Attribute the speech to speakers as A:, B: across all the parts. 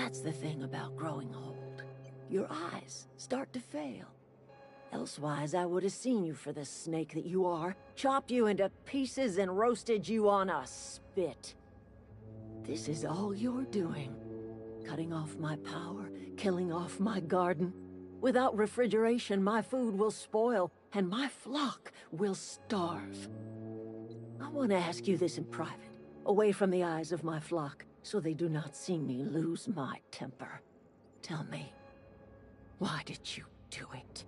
A: That's the thing about growing old. Your eyes start to fail. Elsewise, I would have seen you for the snake that you are, chopped you into pieces and roasted you on a spit. This is all you're doing. Cutting off my power, killing off my garden. Without refrigeration, my food will spoil, and my flock will starve. I want to ask you this in private, away from the eyes of my flock, so they do not see me lose my temper. Tell me, why did you do it?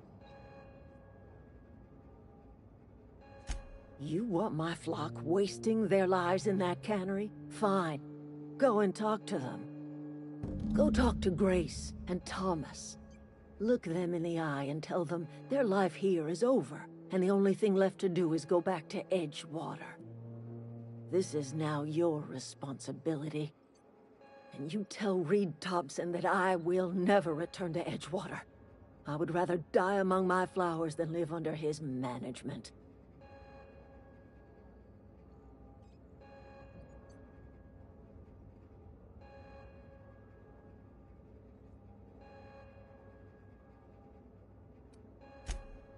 A: You want my flock wasting their lives in that cannery? Fine. Go and talk to them. Go talk to Grace and Thomas. Look them in the eye and tell them their life here is over, and the only thing left to do is go back to Edgewater. This is now your responsibility. And you tell Reed Thompson that I will never return to Edgewater. I would rather die among my flowers than live under his management.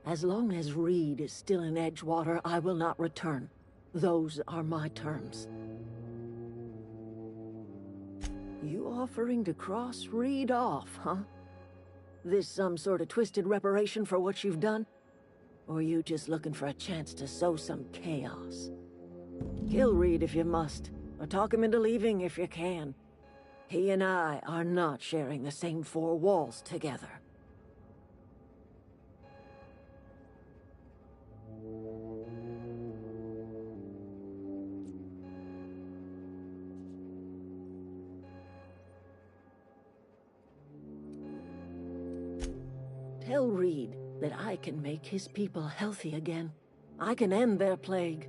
A: As long as Reed is still in Edgewater, I will not return. Those are my terms. You offering to cross Reed off, huh? This some sort of twisted reparation for what you've done? Or are you just looking for a chance to sow some chaos? Kill Reed if you must, or talk him into leaving if you can. He and I are not sharing the same four walls together. Tell Reed that I can make his people healthy again. I can end their plague.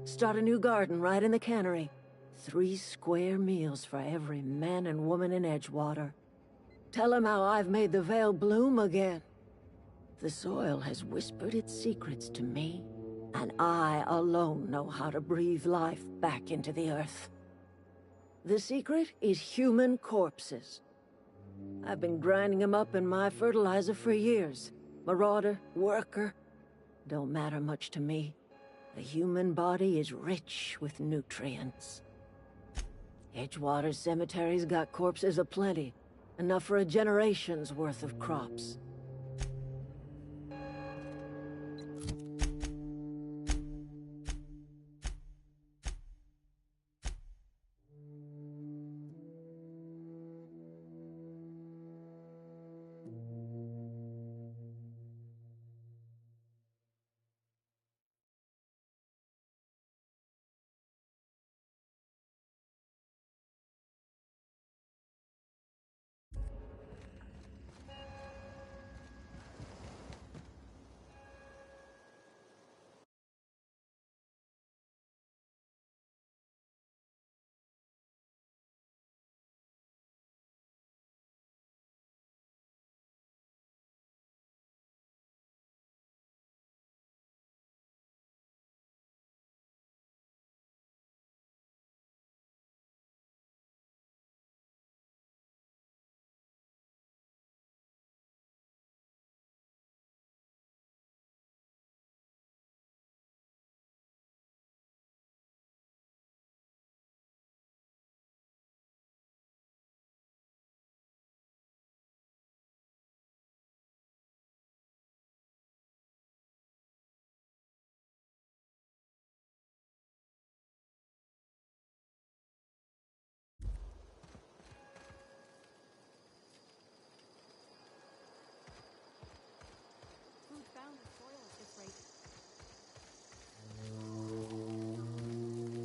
A: Start a new garden right in the cannery. 3 square meals for every man and woman in Edgewater. Tell him how I've made the Vale bloom again. The soil has whispered its secrets to me, and I alone know how to breathe life back into the earth. The secret is human corpses. I've been grinding them up in my fertilizer for years. Marauder, worker, don't matter much to me. The human body is rich with nutrients. Edgewater's cemetery's got corpses aplenty, enough for a generation's worth of crops.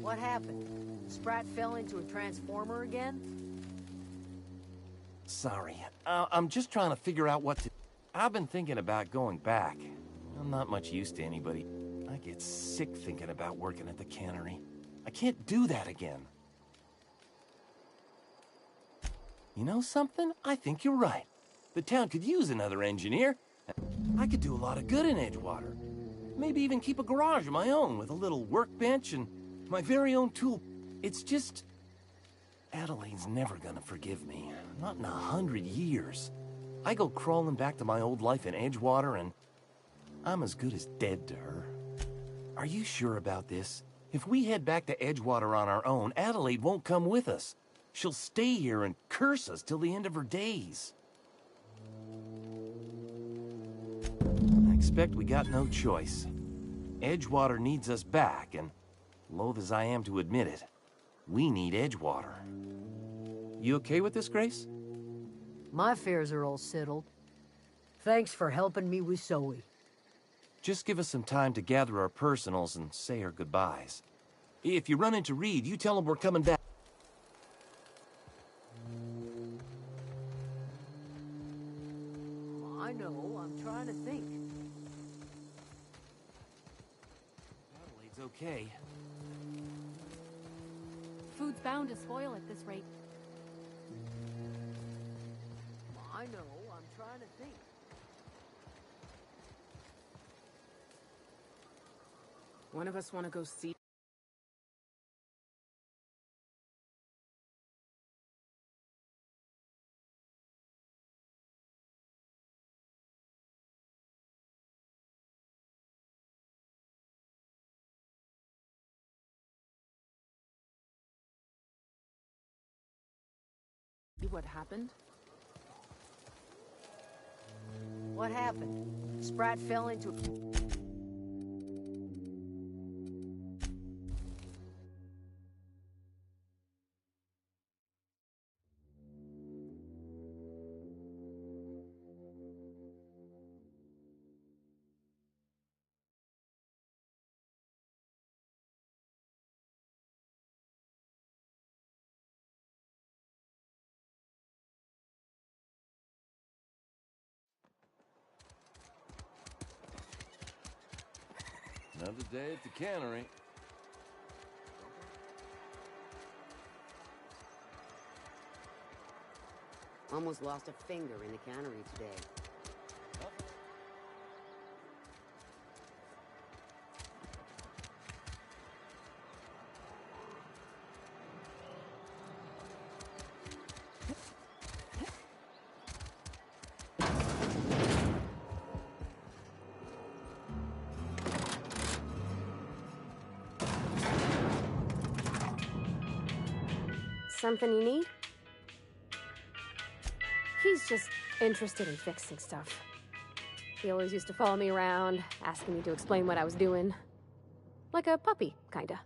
A: What happened? Sprat fell into a transformer again?
B: Sorry. I'm just trying to figure out what to... I've been thinking about going back. I'm not much use to anybody. I get sick thinking about working at the cannery. I can't do that again. You know something? I think you're right. The town could use another engineer. I could do a lot of good in Edgewater. Maybe even keep a garage of my own with a little workbench and my very own tool. It's just... Adelaide's never gonna forgive me. Not in 100 years. I go crawling back to my old life in Edgewater, and I'm as good as dead to her. Are you sure about this? If we head back to Edgewater on our own, Adelaide won't come with us. She'll stay here and curse us till the end of her days. I expect we got no choice. Edgewater needs us back, and loath as I am to admit it, we need Edgewater. You okay with this, Grace?
C: My fears are all settled. Thanks for helping me with Zoe.
B: Just give us some time to gather our personals and say our goodbyes. If you run into Reed, you tell him we're coming back.
C: I know, I'm trying to think.
B: Adelaide's okay.
D: Food's bound to spoil at this rate.
C: I know, I'm trying to think.
E: One of us want to go see. What happened?
C: What happened? Sprat fell into a...
B: Another day at the cannery.
F: Almost lost a finger in the cannery today.
D: Something you need? He's just interested in fixing stuff. He always used to follow me around, asking me to explain what I was doing. Like a puppy, kinda.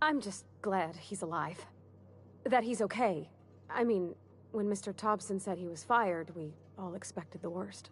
D: I'm just glad he's alive. That he's okay. I mean, when Mr. Thompson said he was fired, we all expected the worst.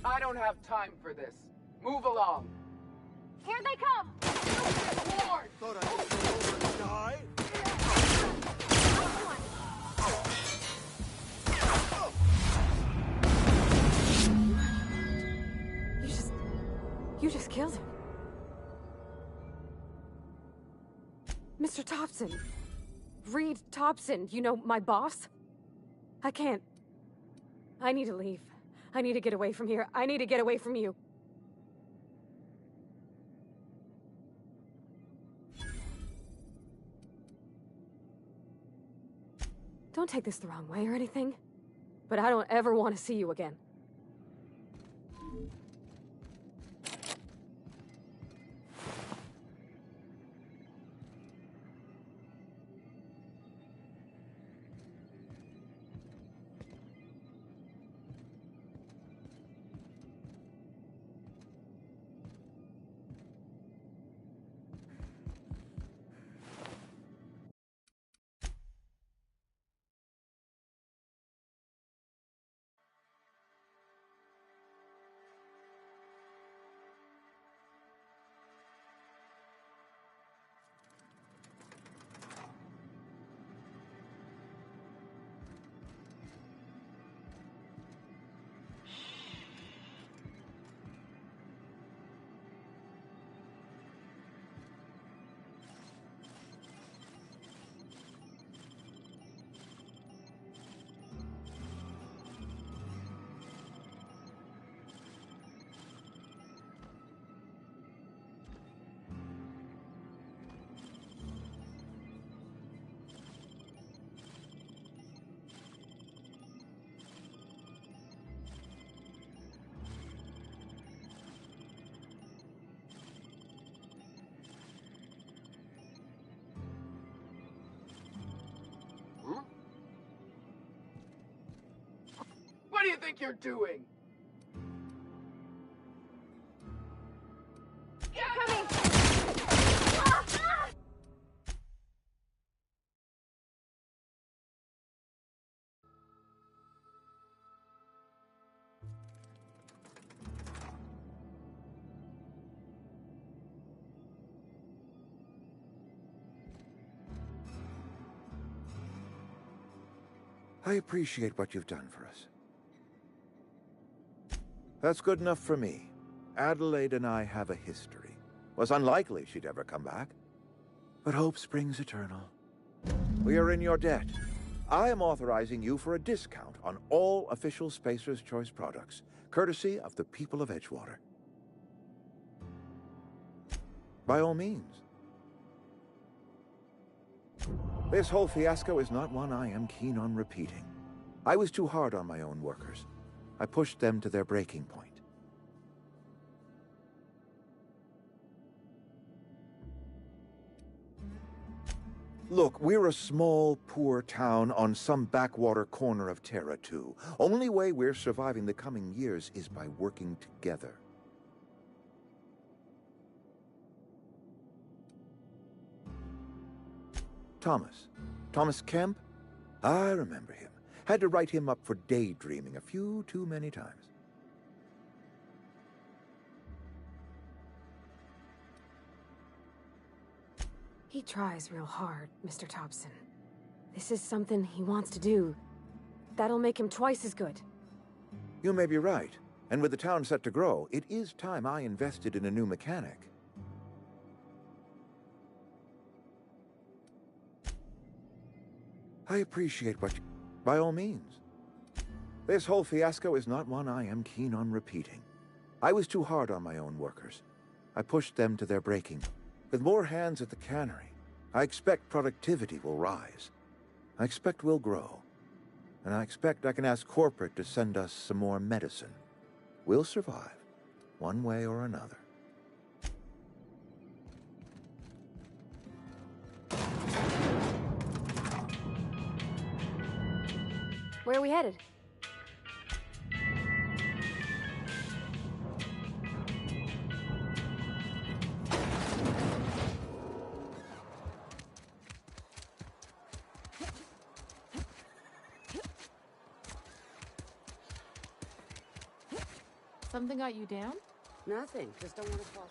E: I don't have time for this. Move along.
D: Here they come!
G: Thought I'd just go over and die?
D: You just killed him. Mr. Thompson. Reed Thompson, you know, my boss? I can't. I need to leave. I need to get away from here. I need to get away from you. Don't take this the wrong way or anything, but I don't ever want to see you again.
E: think you're doing?
D: Coming!
H: I appreciate what you've done for us. That's good enough for me. Adelaide and I have a history. Was unlikely she'd ever come back. But hope springs eternal. We are in your debt. I am authorizing you for a discount on all official Spacer's Choice products, courtesy of the people of Edgewater. By all means. This whole fiasco is not one I am keen on repeating. I was too hard on my own workers. I pushed them to their breaking point. Look, we're a small, poor town on some backwater corner of Terra 2. Only way we're surviving the coming years is by working together. Thomas Kemp? I remember him. Had to write him up for daydreaming a few too many times.
D: He tries real hard, Mr. Thompson. This is something he wants to do. That'll make him twice as good.
H: You may be right. And with the town set to grow, it is time I invested in a new mechanic. I appreciate what you... By all means. This whole fiasco is not one I am keen on repeating. I was too hard on my own workers. I pushed them to their breaking. With more hands at the cannery, I expect productivity will rise. I expect we'll grow. And I expect I can ask corporate to send us some more medicine. We'll survive, one way or another.
D: Where are we headed?
I: Something got you down?
F: Nothing. Just don't want to fall.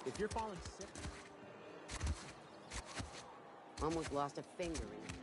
G: If you're falling sick...
F: Almost lost a finger in it.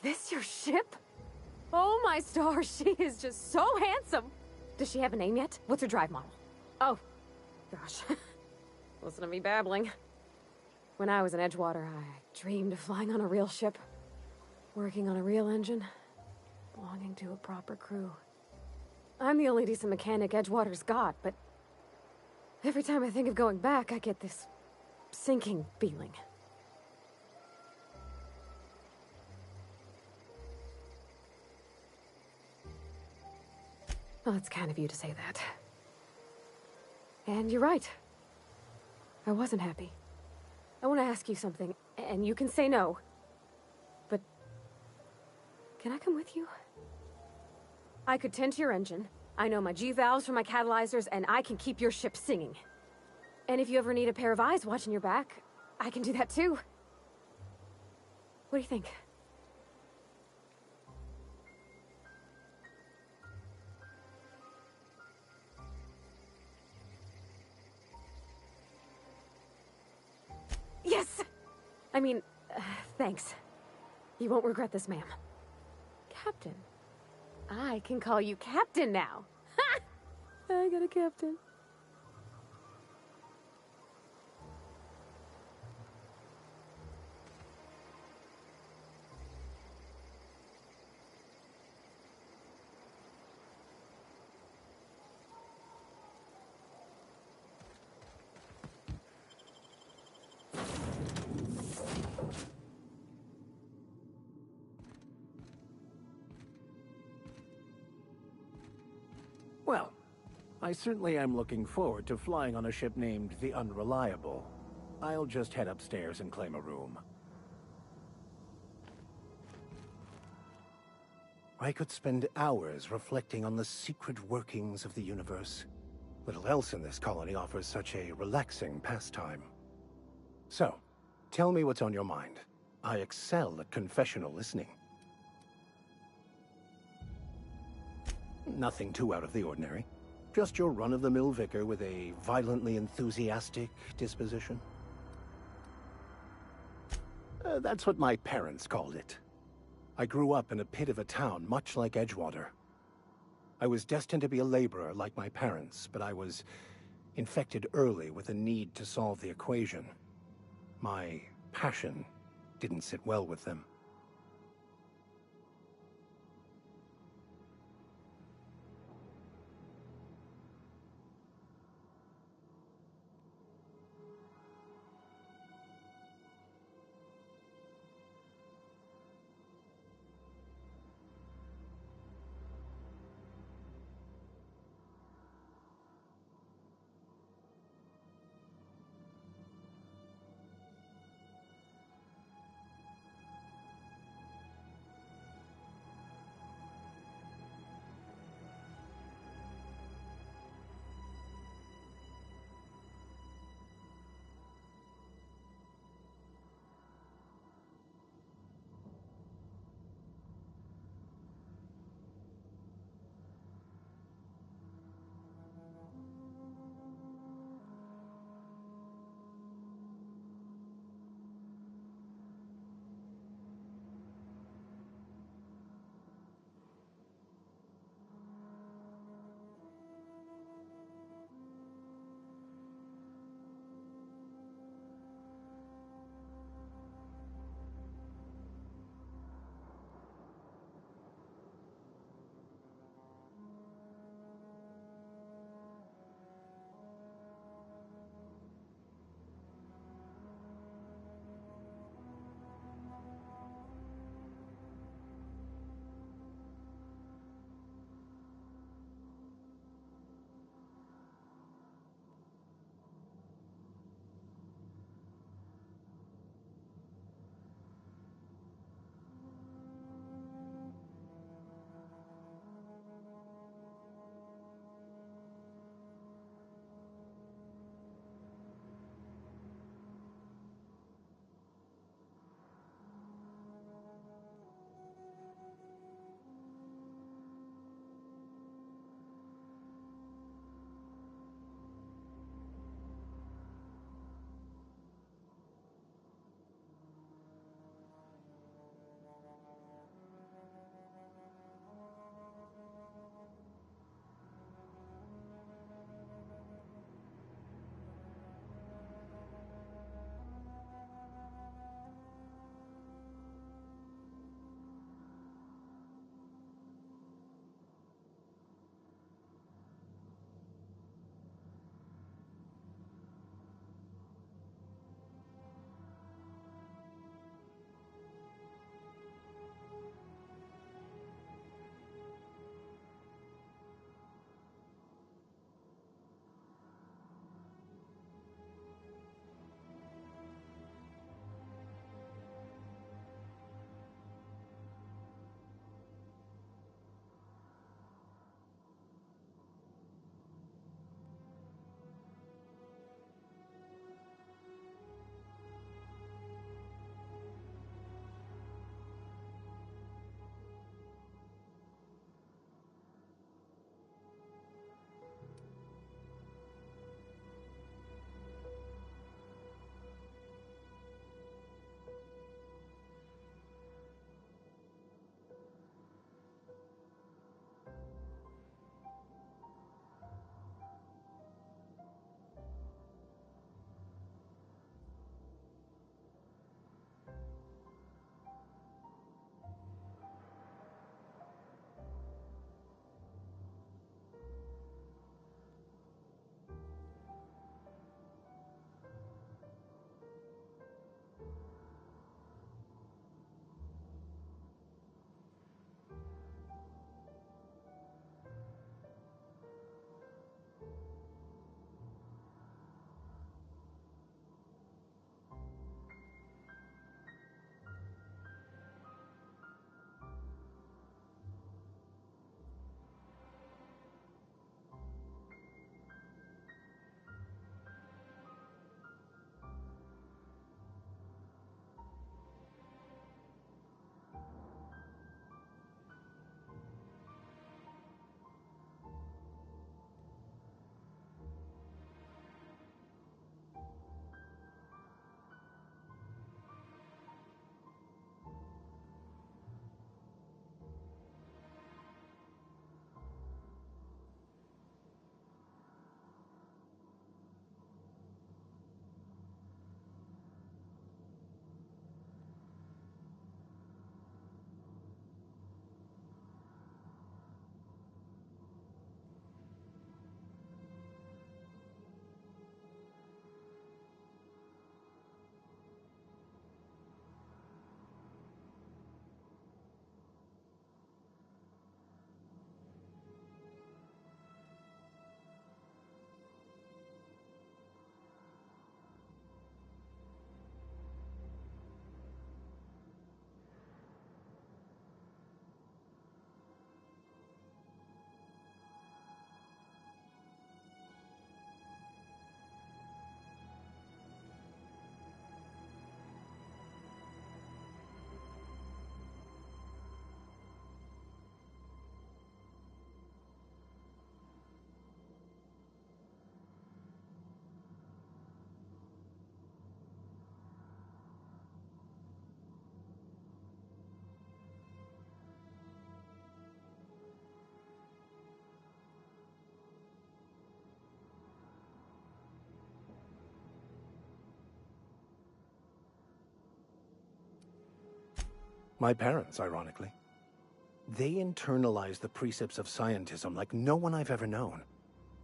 D: this your ship? Oh my stars, she is just so handsome! Does she have a name yet? What's her drive model? Oh, gosh. Listen to me babbling. When I was in Edgewater, I dreamed of flying on a real ship, working on a real engine, belonging to a proper crew. I'm the only decent mechanic Edgewater's got, but every time I think of going back, I get this sinking feeling. Well, it's kind of you to say that. And you're right. I wasn't happy. I want to ask you something, and you can say no. But can I come with you? I could tend to your engine. I know my G-valves from my catalyzers, and I can keep your ship singing. And if you ever need a pair of eyes watching your back, I can do that too. What do you think? Yes! I mean, thanks. You won't regret this, ma'am. Captain. I can call you Captain now. Ha! I got a captain.
I: Well, I certainly am looking forward to flying on a ship named the Unreliable. I'll just head upstairs and claim a room. I could spend hours reflecting on the secret workings of the universe. Little else in this colony offers such a relaxing pastime. So, tell me what's on your mind. I excel at confessional listening. Nothing too out of the ordinary. Just your run-of-the-mill vicar with a violently enthusiastic disposition. That's what my parents called it. I grew up in a pit of a town much like Edgewater. I was destined to be a laborer like my parents, but I was infected early with a need to solve the equation. My passion didn't sit well with them. My parents, ironically. They internalized the precepts of scientism like no one I've ever known.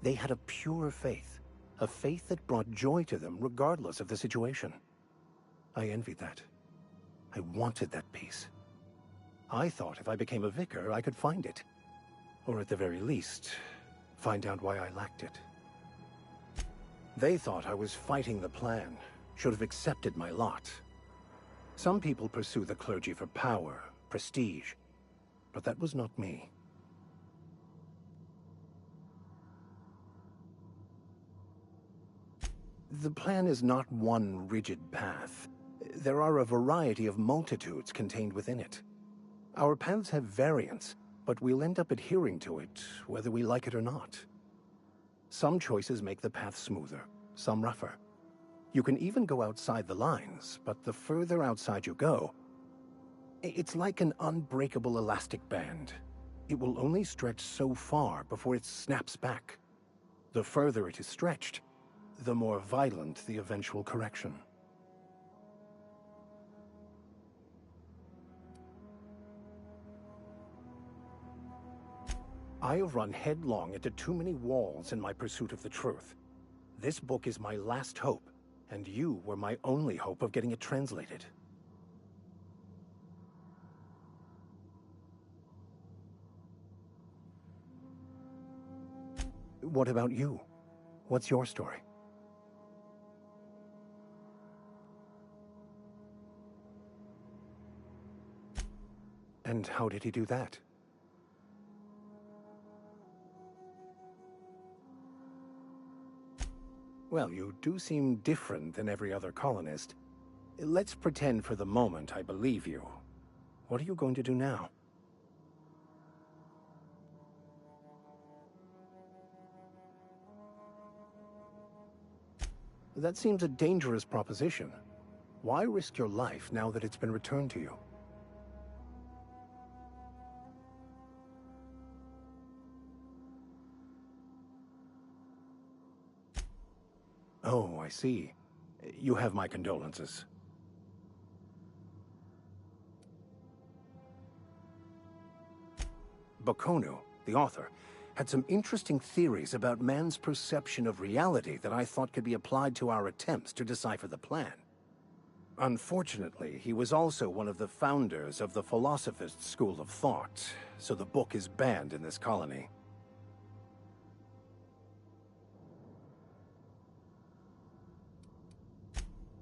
I: They had a pure faith, a faith that brought joy to them regardless of the situation. I envied that. I wanted that peace. I thought if I became a vicar, I could find it. Or at the very least, find out why I lacked it. They thought I was fighting the plan, should have accepted my lot. Some people pursue the clergy for power, prestige, but that was not me. The plan is not one rigid path. There are a variety of multitudes contained within it. Our paths have variance, but we'll end up adhering to it, whether we like it or not. Some choices make the path smoother, some rougher. You can even go outside the lines, but the further outside you go, it's like an unbreakable elastic band. It will only stretch so far before it snaps back. The further it is stretched, the more violent the eventual correction. I have run headlong into too many walls in my pursuit of the truth. This book is my last hope, and you were my only hope of getting it translated. What about you? What's your story? And how did he do that? Well, you do seem different than every other colonist. Let's pretend for the moment I believe you. What are you going to do now? That seems a dangerous proposition. Why risk your life now that it's been returned to you? Oh, I see. You have my condolences. Bakonu, the author, had some interesting theories about man's perception of reality that I thought could be applied to our attempts to decipher the plan. Unfortunately, he was also one of the founders of the Philosophist school of thought, so the book is banned in this colony.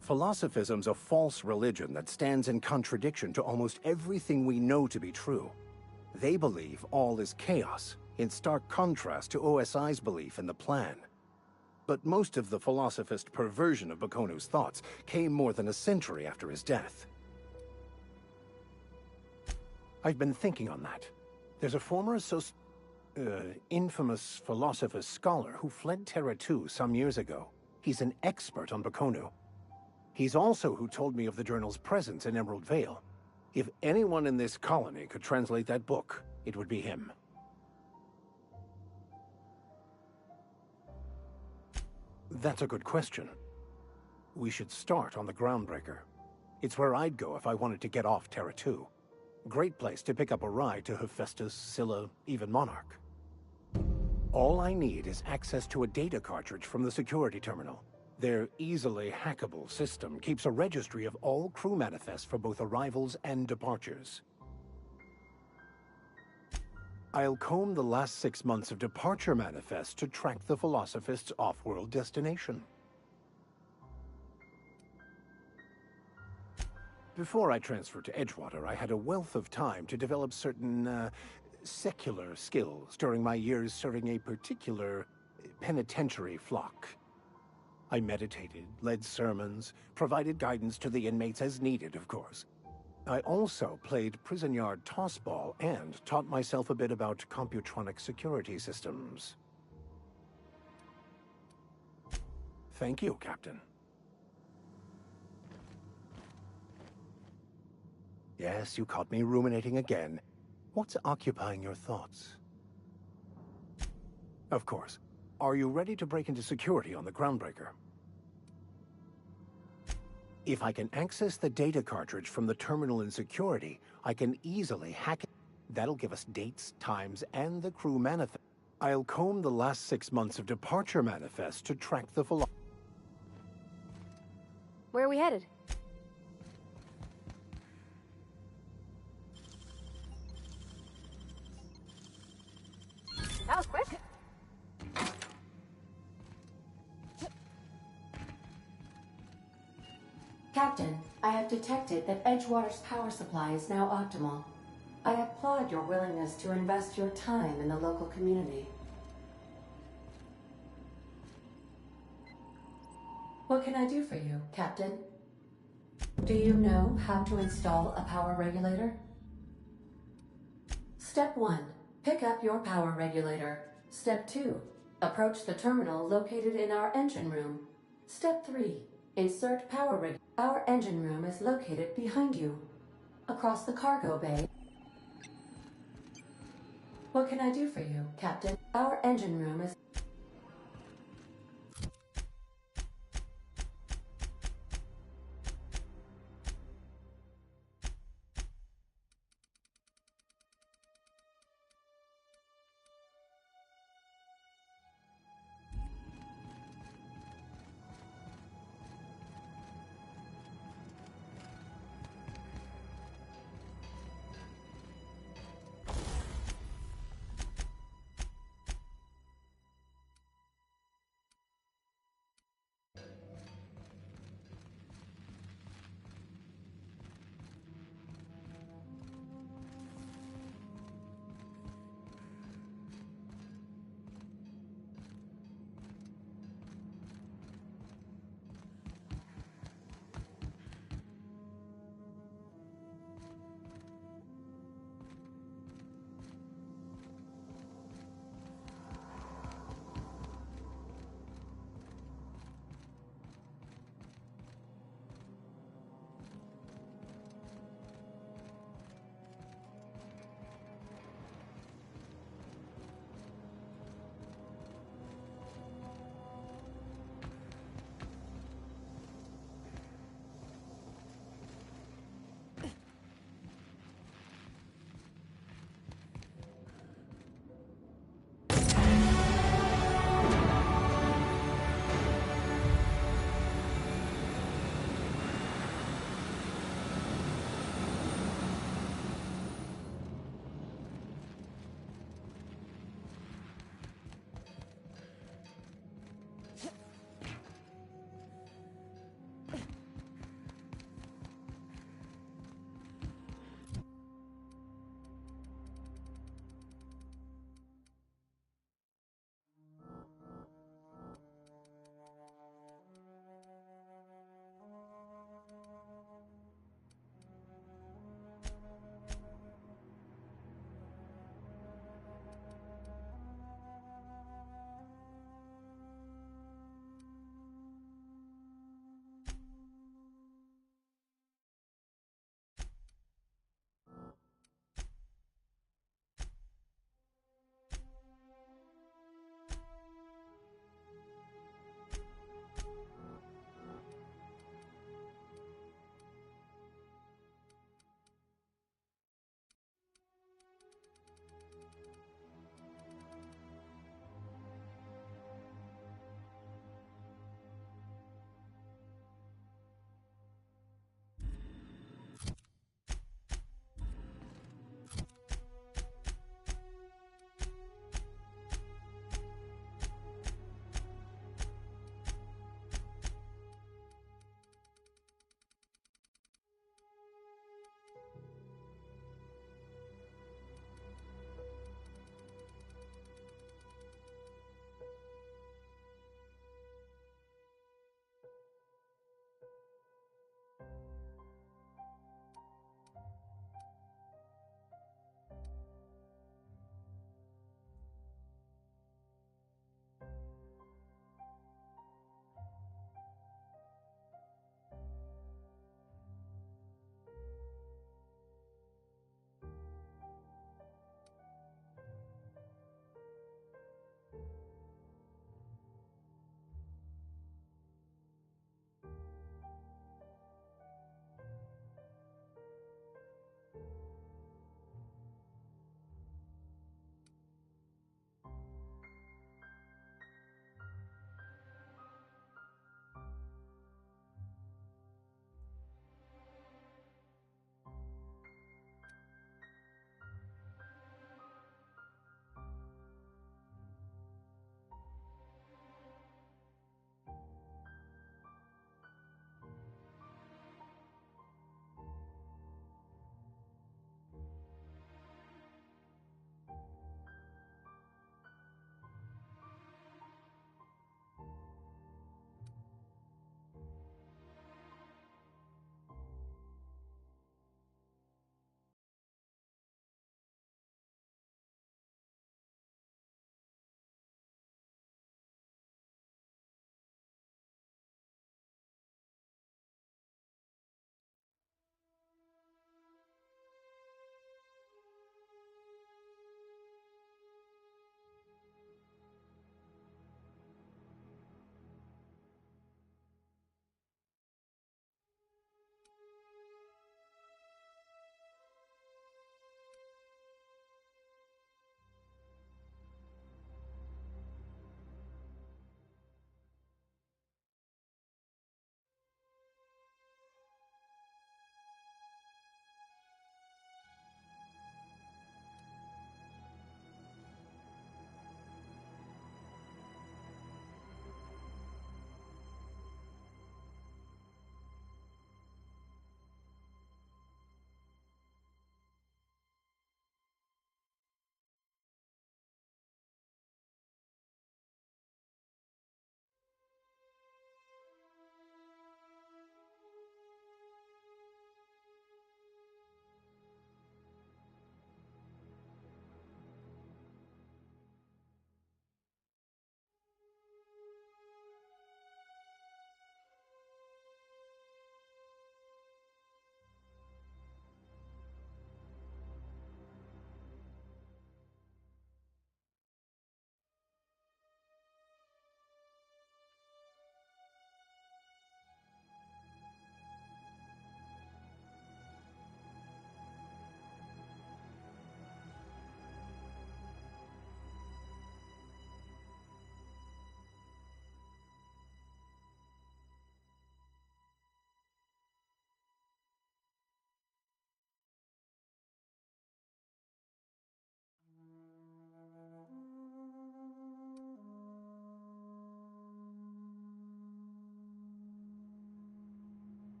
I: Philosophism's a false religion that stands in contradiction to almost everything we know to be true. They believe all is chaos, in stark contrast to OSI's belief in the plan. But most of the philosophist perversion of Bakonu's thoughts came more than a century after his death. I've been thinking on that. There's a former infamous philosophist scholar who fled Terra 2 some years ago. He's an expert on Bakonu. He's also who told me of the journal's presence in Emerald Vale. If anyone in this colony could translate that book, it would be him. That's a good question. We should start on the Groundbreaker. It's where I'd go if I wanted to get off Terra 2. Great place to pick up a ride to Hephaestus, Scylla, even Monarch. All I need is access to a data cartridge from the security terminal. Their easily hackable system keeps a registry of all crew manifests for both arrivals and departures. I'll comb the last 6 months of departure manifests to track the Philosophist's off-world destination. Before I transferred to Edgewater, I had a wealth of time to develop certain, secular skills during my years serving a particular penitentiary flock. I meditated, led sermons, provided guidance to the inmates as needed, of course. I also played prison yard tossball and taught myself a bit about computronic security systems. Thank you, Captain. Yes, you caught me ruminating again. What's occupying your thoughts? Of course. Are you ready to break into security on the Groundbreaker? If I can access the data cartridge from the terminal in security, I can easily hack it. That'll give us dates, times, and the crew manifest. I'll comb the last 6 months of departure manifest to track the velocity.
D: Where are we headed? That was quick.
J: Captain, I have detected that Edgewater's power supply is now optimal. I applaud your willingness to invest your time in the local community. What can I do for you, Captain? Do you know how to install a power regulator? Step 1. Pick up your power regulator. Step 2. Approach the terminal located in our engine room. Step 3. Insert power regulator. Our engine room is located behind you, across the cargo bay. What can I do for you, Captain? Our engine room is...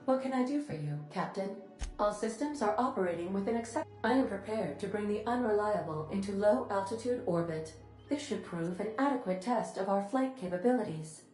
J: What can I do for you, Captain? All systems are operating within accept. I am prepared to bring the Unreliable into low-altitude orbit. This should prove an adequate test of our flight capabilities.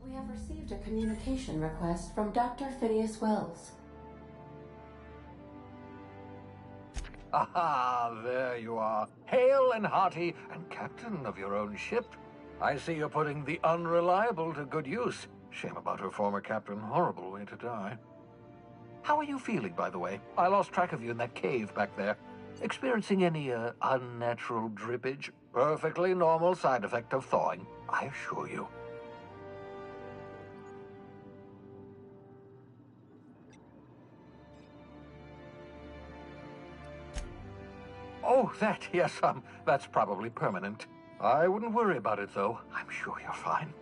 J: We have received a communication request from Dr. Phineas Wells.
K: Aha, there you are. Hale and hearty, and captain of your own ship. I see you're putting the Unreliable to good use. Shame about her former captain. Horrible way to die. How are you feeling, by the way? I lost track of you in that cave back there. Experiencing any, unnatural drippage? Perfectly normal side effect of thawing, I assure you. Oh, yes, that's probably permanent. I wouldn't worry about it, though. I'm sure you're fine.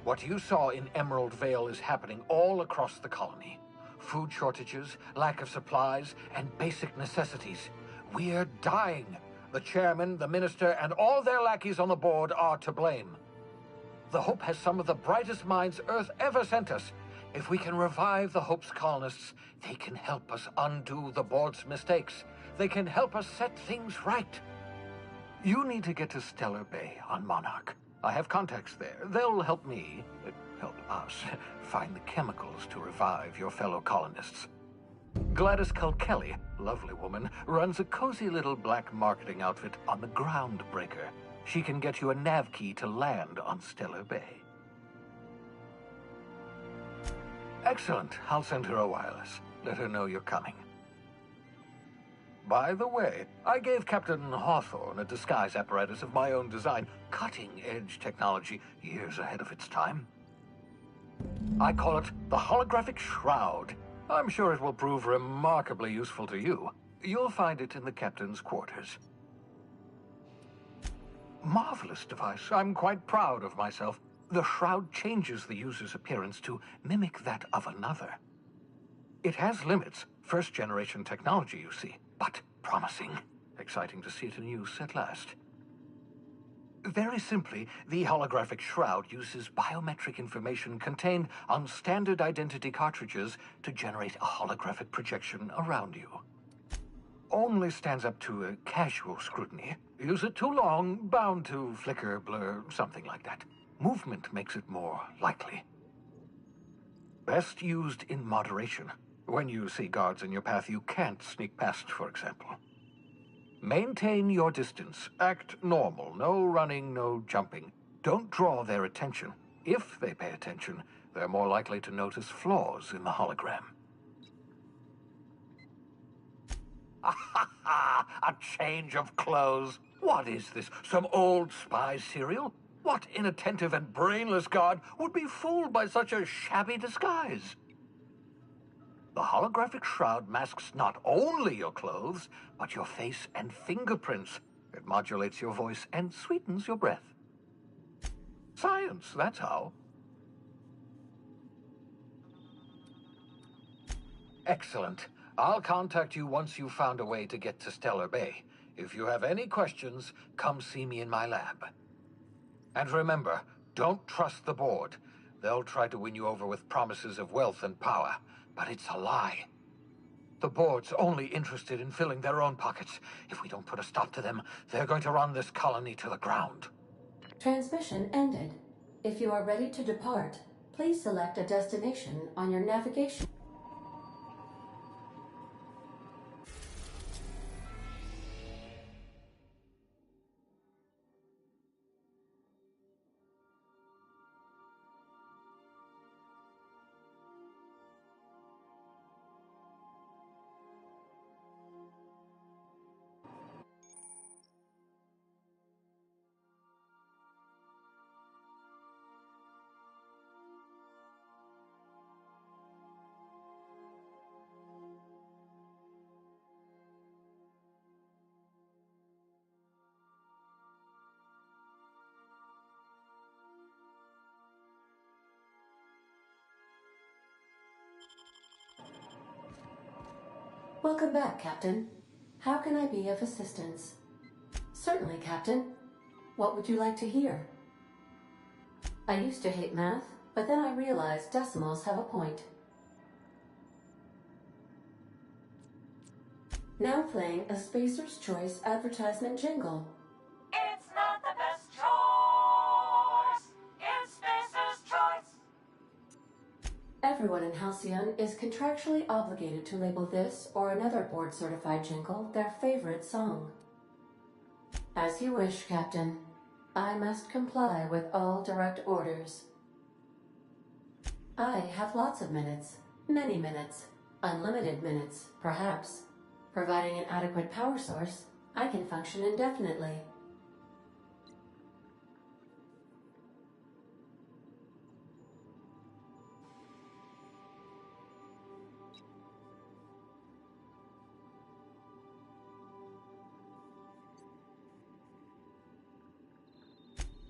K: What you saw in Emerald Vale is happening all across the colony. Food shortages, lack of supplies, and basic necessities. We're dying. The chairman, the minister, and all their lackeys on the board are to blame. The Hope has some of the brightest minds Earth ever sent us. If we can revive the Hope's colonists, they can help us undo the board's mistakes. They can help us set things right. You need to get to Stellar Bay on Monarch. I have contacts there. They'll help me, help us, find the chemicals to revive your fellow colonists. Gladys Kelly, lovely woman, runs a cozy little black marketing outfit on the Groundbreaker. She can get you a nav key to land on Stellar Bay. Excellent. I'll send her a wireless. Let her know you're coming. By the way, I gave Captain Hawthorne a disguise apparatus of my own design, cutting-edge technology, years ahead of its time. I call it the Holographic Shroud. I'm sure it will prove remarkably useful to you. You'll find it in the captain's quarters. Marvelous device. I'm quite proud of myself. The shroud changes the user's appearance to mimic that of another. It has limits. First-generation technology, you see, but promising. Exciting to see it in use at last. Very simply, the holographic shroud uses biometric information contained on standard identity cartridges to generate a holographic projection around you. Only stands up to a casual scrutiny. Use it too long, bound to flicker, blur, something like that. Movement makes it more likely. Best used in moderation. When you see guards in your path you can't sneak past, for example. Maintain your distance. Act normal. No running, no jumping. Don't draw their attention. If they pay attention, they're more likely to notice flaws in the hologram. A change of clothes. What is this? Some old spy serial? What inattentive and brainless guard would be fooled by such a shabby disguise? The holographic shroud masks not only your clothes, but your face and fingerprints. It modulates your voice and sweetens your breath. Science, that's how. Excellent. I'll contact you once you've found a way to get to Stellar Bay. If you have any questions, come see me in my lab. And remember, don't trust the board. They'll try to win you over with promises of wealth and power, but it's a lie. The board's only interested in filling their own pockets. If we don't put a stop to them, they're going to run this colony to the ground.
J: Transmission ended. If you are ready to depart, please select a destination on your navigation. Welcome back, Captain. How can I be of assistance? Certainly, Captain. What would you like to hear? I used to hate math, but then I realized decimals have a point. Now playing a Spacer's Choice advertisement jingle.
L: It's not the best choice. It's Spacer's Choice.
J: Everyone in Halcyon is contractually obligated to label this or another board-certified jingle their favorite song. As you wish, Captain. I must comply with all direct orders. I have lots of minutes. Many minutes. Unlimited minutes, perhaps. Providing an adequate power source, I can function indefinitely.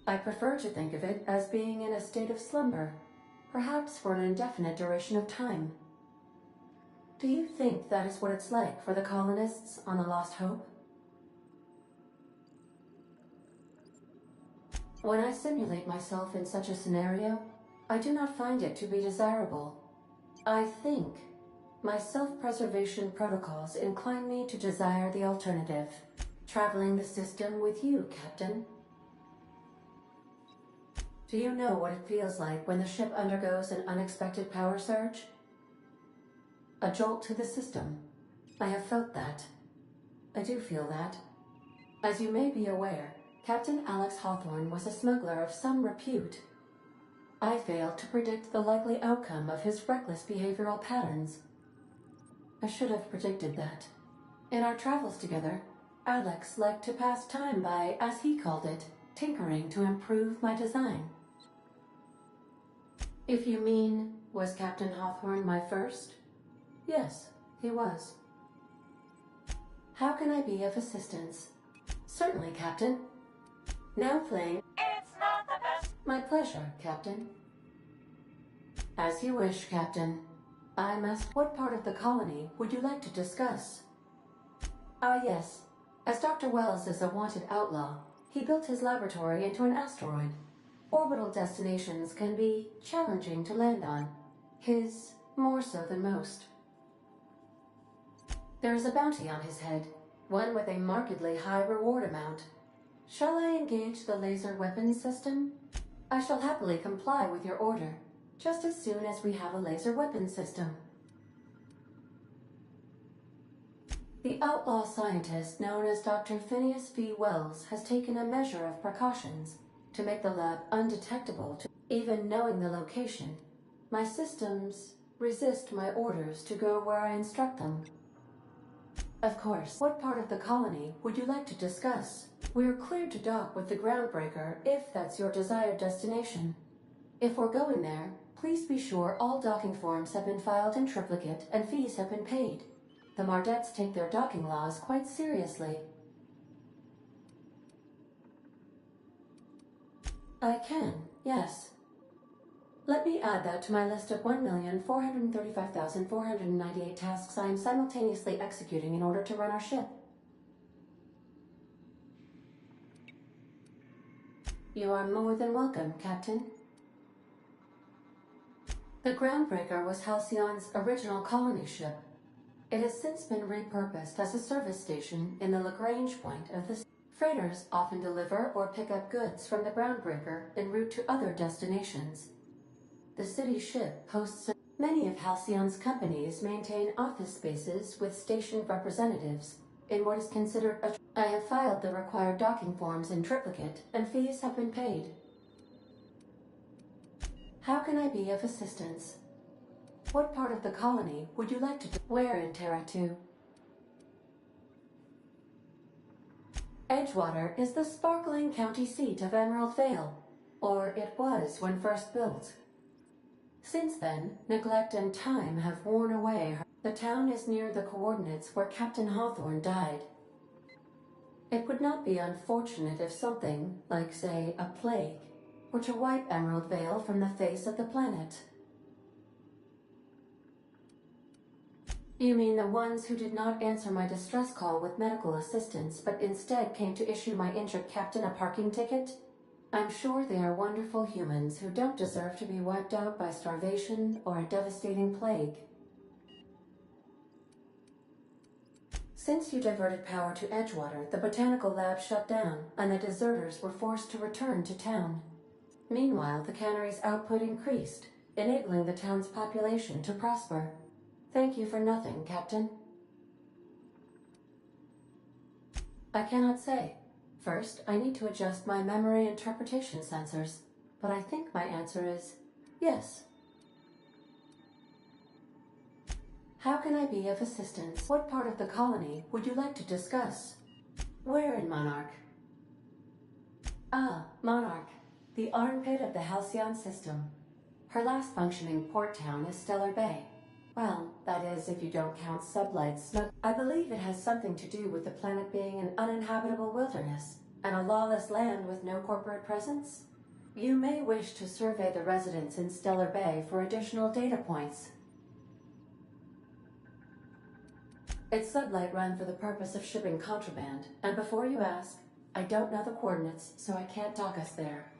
J: I prefer to think of it as being in a state of slumber, perhaps for an indefinite duration of time. Do you think that is what it's like for the colonists on the Lost Hope? When I simulate myself in such a scenario, I do not find it to be desirable. I think my self-preservation protocols incline me to desire the alternative, traveling the system with you, Captain. Do you know what it feels like when the ship undergoes an unexpected power surge? A jolt to the system. I have felt that. I do feel that. As you may be aware, Captain Alex Hawthorne was a smuggler of some repute. I failed to predict the likely outcome of his reckless behavioral patterns. I should have predicted that. In our travels together, Alex liked to pass time by, as he called it, tinkering to improve my design. If you mean, was Captain Hawthorne my first? Yes, he was. How can I be of assistance? Certainly, Captain. Now playing...
L: It's not the best.
J: My pleasure, Captain. As you wish, Captain. I must... What part of the colony would you like to discuss? Ah, yes. As Dr. Wells is a wanted outlaw, he built his laboratory into an asteroid. Orbital destinations can be challenging to land on. His more so than most. There is a bounty on his head, one with a markedly high reward amount. Shall I engage the laser weapons system? I shall happily comply with your order, just as soon as we have a laser weapons system. The outlaw scientist known as Dr. Phineas V. Wells has taken a measure of precautions to make the lab undetectable to even knowing the location. My systems resist my orders to go where I instruct them. Of course, what part of the colony would you like to discuss? We're cleared to dock with the Groundbreaker if that's your desired destination. If we're going there, please be sure all docking forms have been filed in triplicate and fees have been paid. The Mardettes take their docking laws quite seriously. I can, yes. Let me add that to my list of 1,435,498 tasks I am simultaneously executing in order to run our ship. You are more than welcome, Captain. The Groundbreaker was Halcyon's original colony ship. It has since been repurposed as a service station in the Lagrange point of the... Freighters often deliver or pick up goods from the Groundbreaker en route to other destinations. The city ship hosts... Many of Halcyon's companies maintain office spaces with stationed representatives in what is considered a... I have filed the required docking forms in triplicate, and fees have been paid. How can I be of assistance? What part of the colony would you like to... Where in Terra 2? Edgewater is the sparkling county seat of Emerald Vale, or it was when first built. Since then, neglect and time have worn away her. The town is near the coordinates where Captain Hawthorne died. It would not be unfortunate if something, like say, a plague, were to wipe Emerald Vale from the face of the planet. You mean the ones who did not answer my distress call with medical assistance, but instead came to issue my injured captain a parking ticket? I'm sure they are wonderful humans who don't deserve to be wiped out by starvation or a devastating plague. Since you diverted power to Edgewater, the botanical lab shut down, and the deserters were forced to return to town. Meanwhile, the cannery's output increased, enabling the town's population to prosper. Thank you for nothing, Captain. I cannot say. First, I need to adjust my memory interpretation sensors, but I think my answer is yes. How can I be of assistance? What part of the colony would you like to discuss? Where in Monarch? Ah, Monarch, the armpit of the Halcyon system. Her last functioning port town is Stellar Bay. Well, that is, if you don't count sublights. I believe it has something to do with the planet being an uninhabitable wilderness, and a lawless land with no corporate presence. You may wish to survey the residents in Stellar Bay for additional data points. It's sublight run for the purpose of shipping contraband, and before you ask, I don't know the coordinates, so I can't dock us there.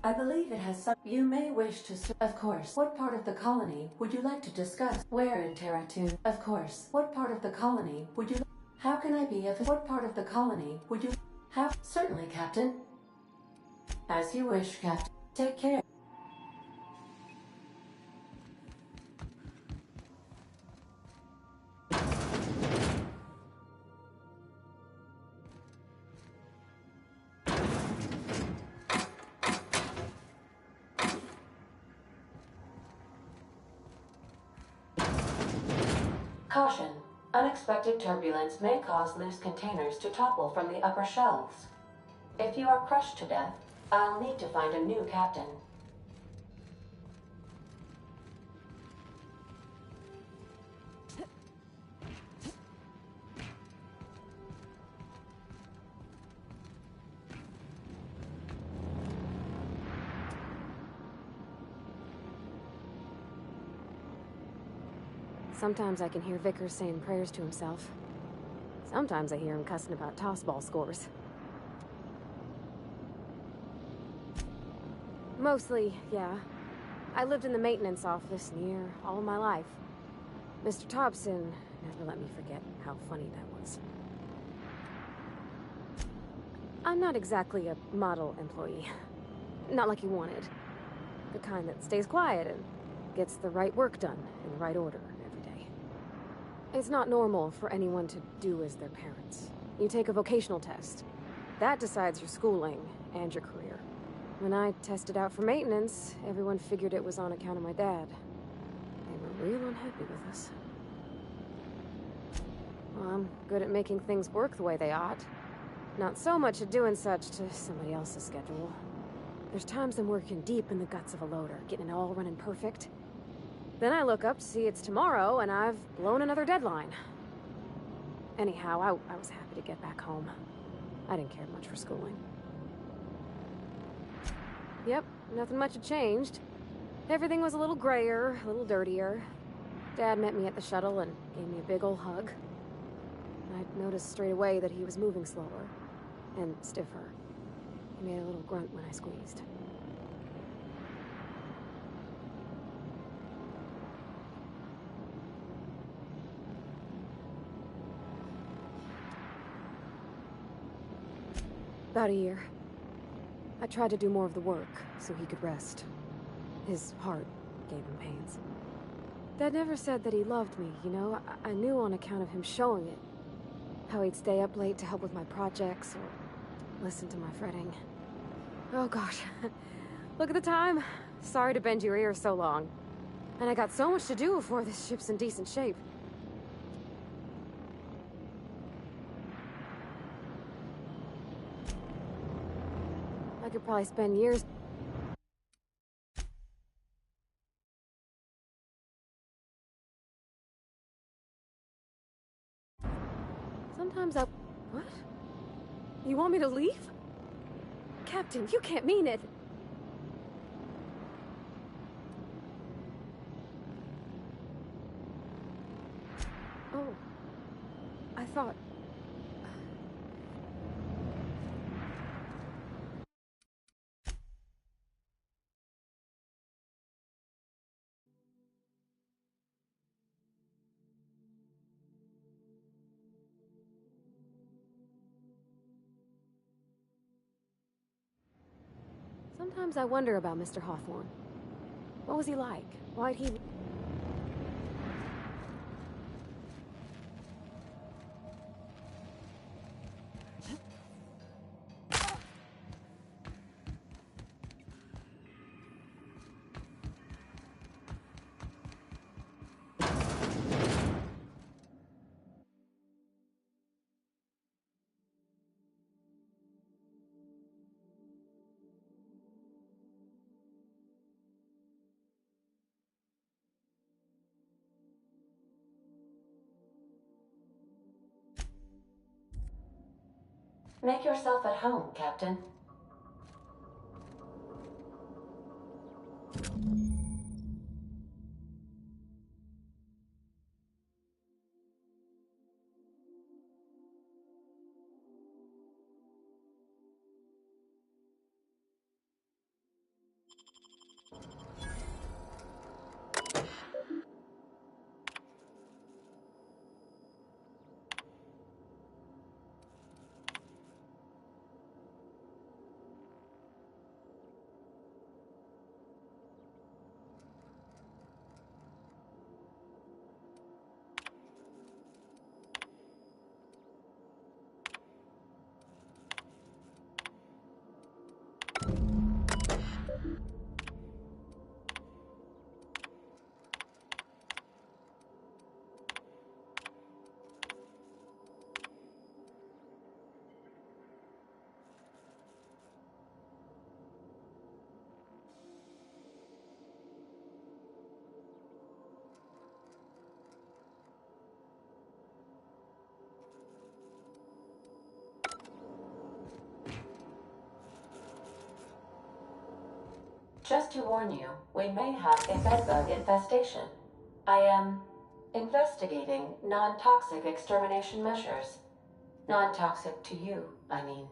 J: I believe it has some... You may wish to... Of course. What part of the colony would you like to discuss? Where in Terra 2? Of course. What part of the colony would you... How can I be of... What part of the colony would you... How... Certainly, Captain. As you wish, Captain. Take care. Caution. Unexpected turbulence may cause loose containers to topple from the upper shelves. If you are crushed to death, I'll need to find a new captain.
D: Sometimes I can hear Vickers saying prayers to himself. Sometimes I hear him cussing about tossball scores. Mostly, yeah. I lived in the maintenance office near all my life. Mr. Thompson never let me forget how funny that was. I'm not exactly a model employee. Not like you wanted. The kind that stays quiet and gets the right work done in the right order every day. It's not normal for anyone to do as their parents. You take a vocational test. That decides your schooling and your career. When I tested out for maintenance, everyone figured it was on account of my dad. They were real unhappy with us. Well, I'm good at making things work the way they ought. Not so much at doing such to somebody else's schedule. There's times I'm working deep in the guts of a loader, getting it all running perfect. Then I look up to see it's tomorrow, and I've blown another deadline. Anyhow, I was happy to get back home. I didn't care much for schooling. Yep, nothing much had changed. Everything was a little grayer, a little dirtier. Dad met me at the shuttle and gave me a big ol' hug. I noticed straight away that he was moving slower and stiffer. He made a little grunt when I squeezed. About a year. I tried to do more of the work so he could rest. His heart gave him pains. Dad never said that he loved me, you know? I knew on account of him showing it. How he'd stay up late to help with my projects or listen to my fretting. Oh gosh. Look at the time. Sorry to bend your ear so long. And I got so much to do before this ship's in decent shape. I could probably spend years... Sometimes I... What? You want me to leave? Captain, you can't mean it! Oh... I thought... Sometimes I wonder about Mr. Hawthorne. What was he like? Why'd he...
J: Make yourself at home, Captain. Just to warn you, we may have a bedbug infestation. I am investigating non-toxic extermination measures. Non-toxic to you, I mean.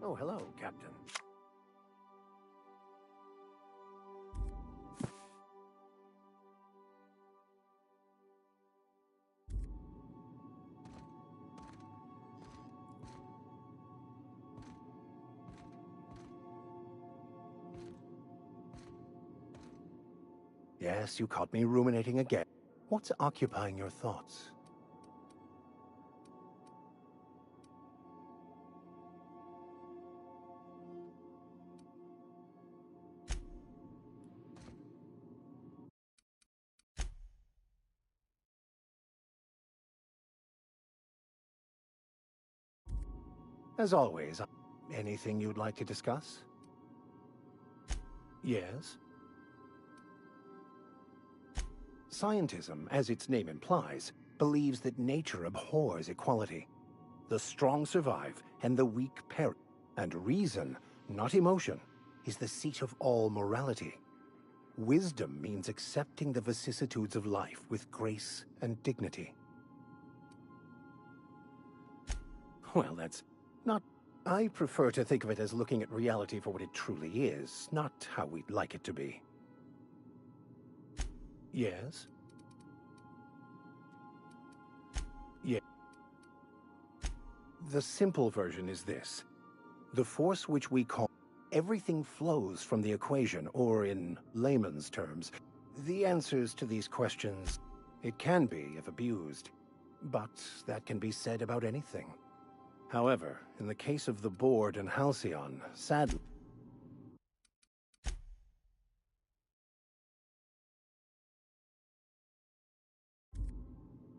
I: Oh, hello, Captain. Yes, you caught me ruminating again. What's occupying your thoughts? As always, anything you'd like to discuss? Yes? Scientism, as its name implies, believes that nature abhors equality. The strong survive, and the weak perish. And reason, not emotion, is the seat of all morality. Wisdom means accepting the vicissitudes of life with grace and dignity. Well, that's not... I prefer to think of it as looking at reality for what it truly is, not how we'd like it to be. Yes? Yeah. The simple version is this. The force which we call everything flows from the equation, or in layman's terms, the answers to these questions. It can be, if abused, but that can be said about anything. However, in the case of the board and Halcyon, sadly...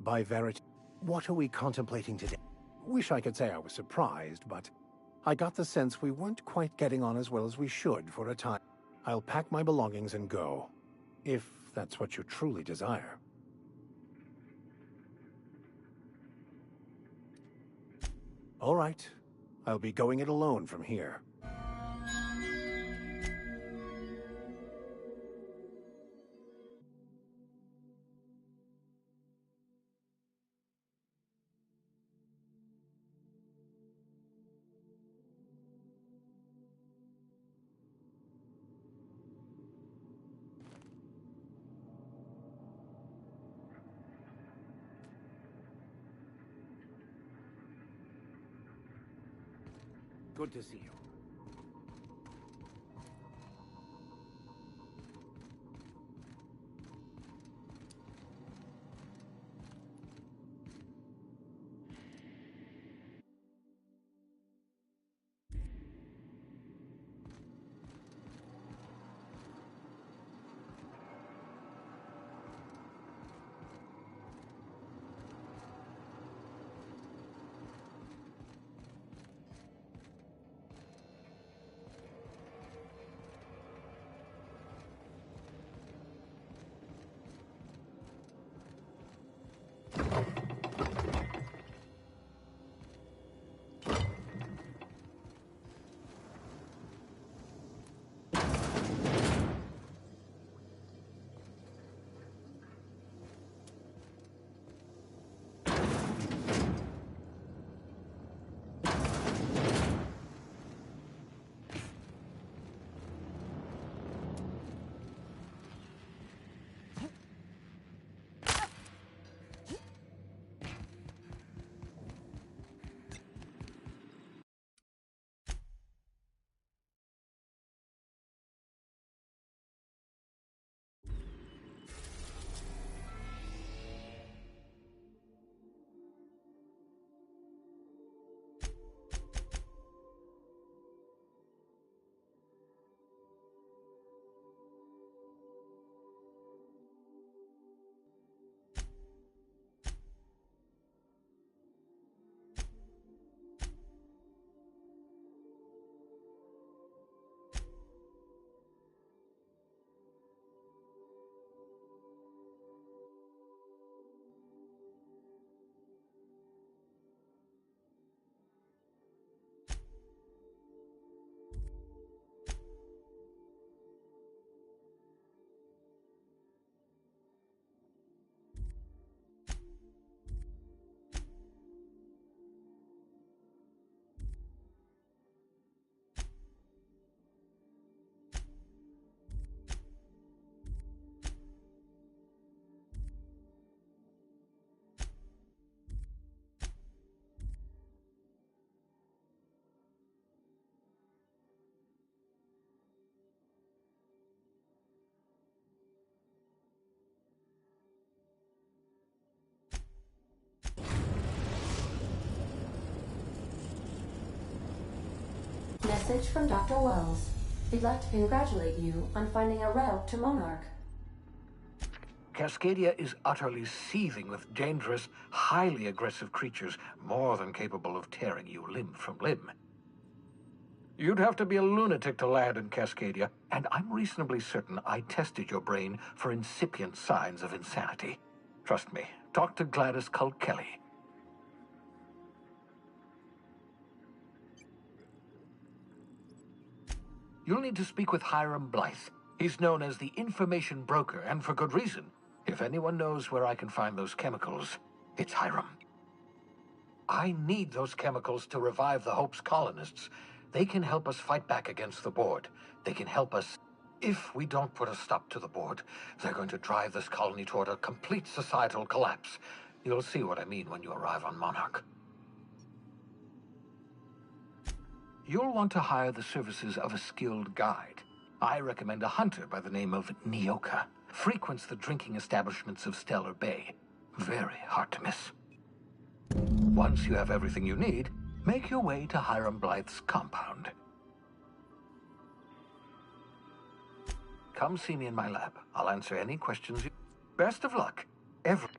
I: By verity, what are we contemplating today? Wish I could say I was surprised, but I got the sense we weren't quite getting on as well as we should for a time. I'll pack my belongings and go, if that's what you truly desire. All right. I'll be going it alone from here. Good to see you.
J: Message from Dr. Wells. He'd like to congratulate you on finding a route to Monarch.
K: Cascadia is utterly seething with dangerous, highly aggressive creatures, more than capable of tearing you limb from limb. You'd have to be a lunatic to land in Cascadia, and I'm reasonably certain I tested your brain for incipient signs of insanity. Trust me, talk to Gladys Cull Kelly. You'll need to speak with Hiram Blythe. He's known as the information broker, and for good reason. If anyone knows where I can find those chemicals, it's Hiram. I need those chemicals to revive the Hope's colonists. They can help us fight back against the Board. They can help us. If we don't put a stop to the Board, they're going to drive this colony toward a complete societal collapse. You'll see what I mean when you arrive on Monarch. You'll want to hire the services of a skilled guide. I recommend a hunter by the name of Nyoka. Frequents the drinking establishments of Stellar Bay. Very hard to miss. Once you have everything you need, make your way to Hiram Blythe's compound. Come see me in my lab. I'll answer any questions you... Best of luck.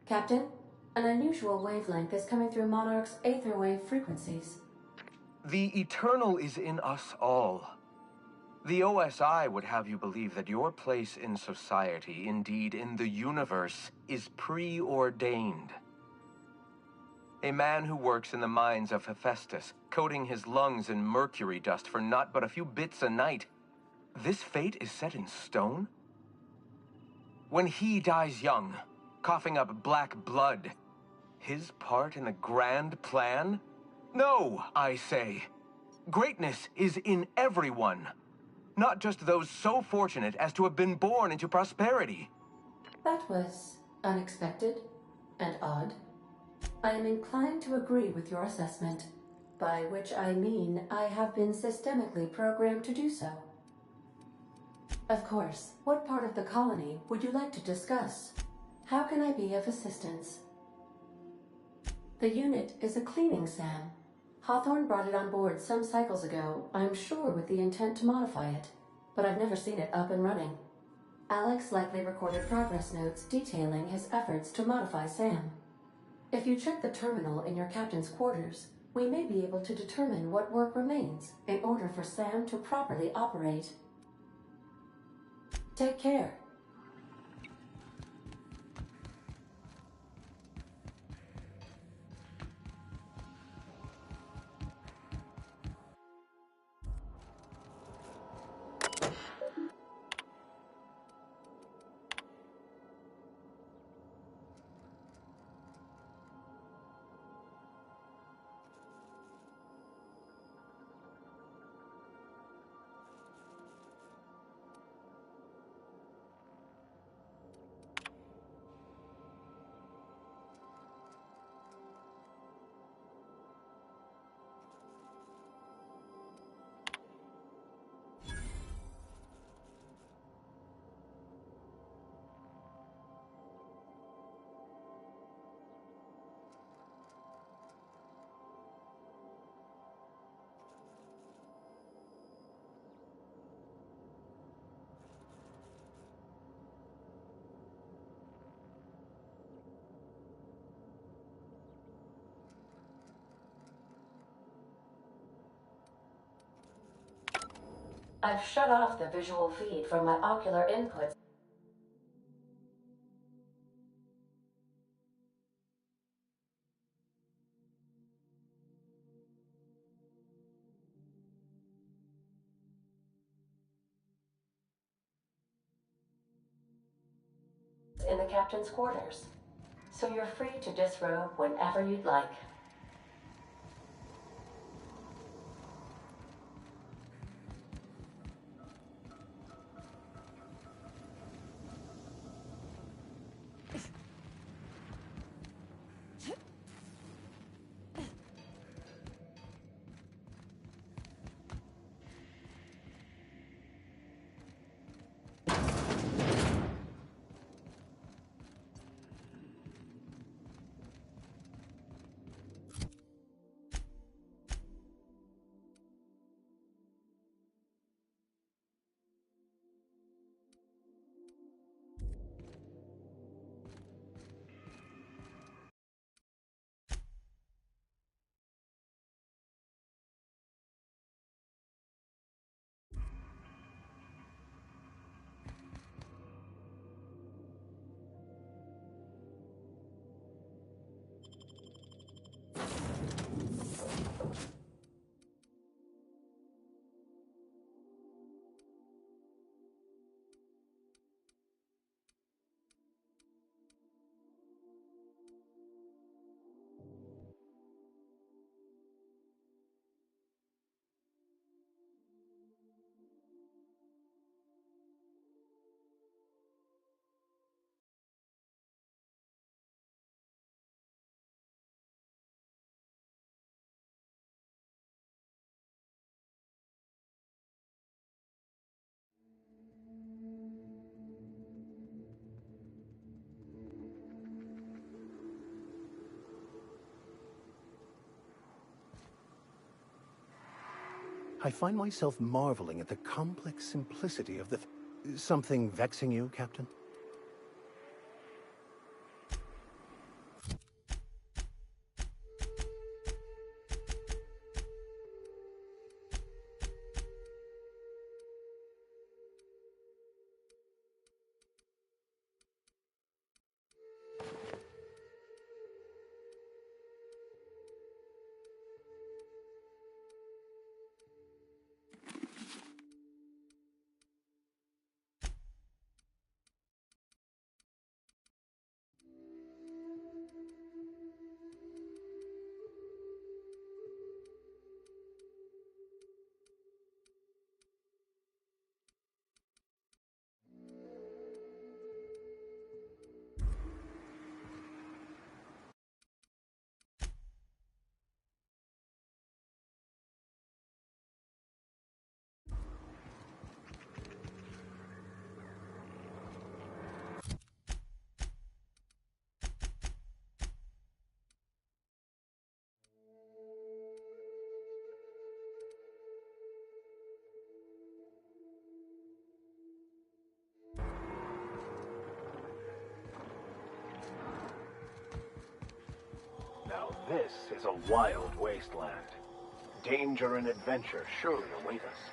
J: Captain, an unusual wavelength is coming through Monarch's aether wave frequencies.
M: The eternal is in us all. The OSI would have you believe that your place in society, indeed in the universe, is preordained. A man who works in the mines of Hephaestus, coating his lungs in mercury dust for not but a few bits a night. This fate is set in stone? When he dies young, coughing up black blood, his part in the grand plan? No, I say. Greatness is in everyone. Not just those so fortunate as to have been born into prosperity.
J: That was unexpected and odd. I am inclined to agree with your assessment, by which I mean I have been systemically programmed to do so. Of course, what part of the colony would you like to discuss? How can I be of assistance? The unit is a cleaning SAM. Hawthorne brought it on board some cycles ago, I'm sure with the intent to modify it, but I've never seen it up and running. Alex likely recorded progress notes detailing his efforts to modify SAM. If you check the terminal in your captain's quarters, we may be able to determine what work remains in order for SAM to properly operate. Take care. I've shut off the visual feed from my ocular inputs. In the captain's quarters, so you're free to disrobe whenever you'd like.
I: I find myself marveling at the complex simplicity of the... Something vexing you, Captain?
N: Now this is a wild wasteland. Danger and adventure surely await us.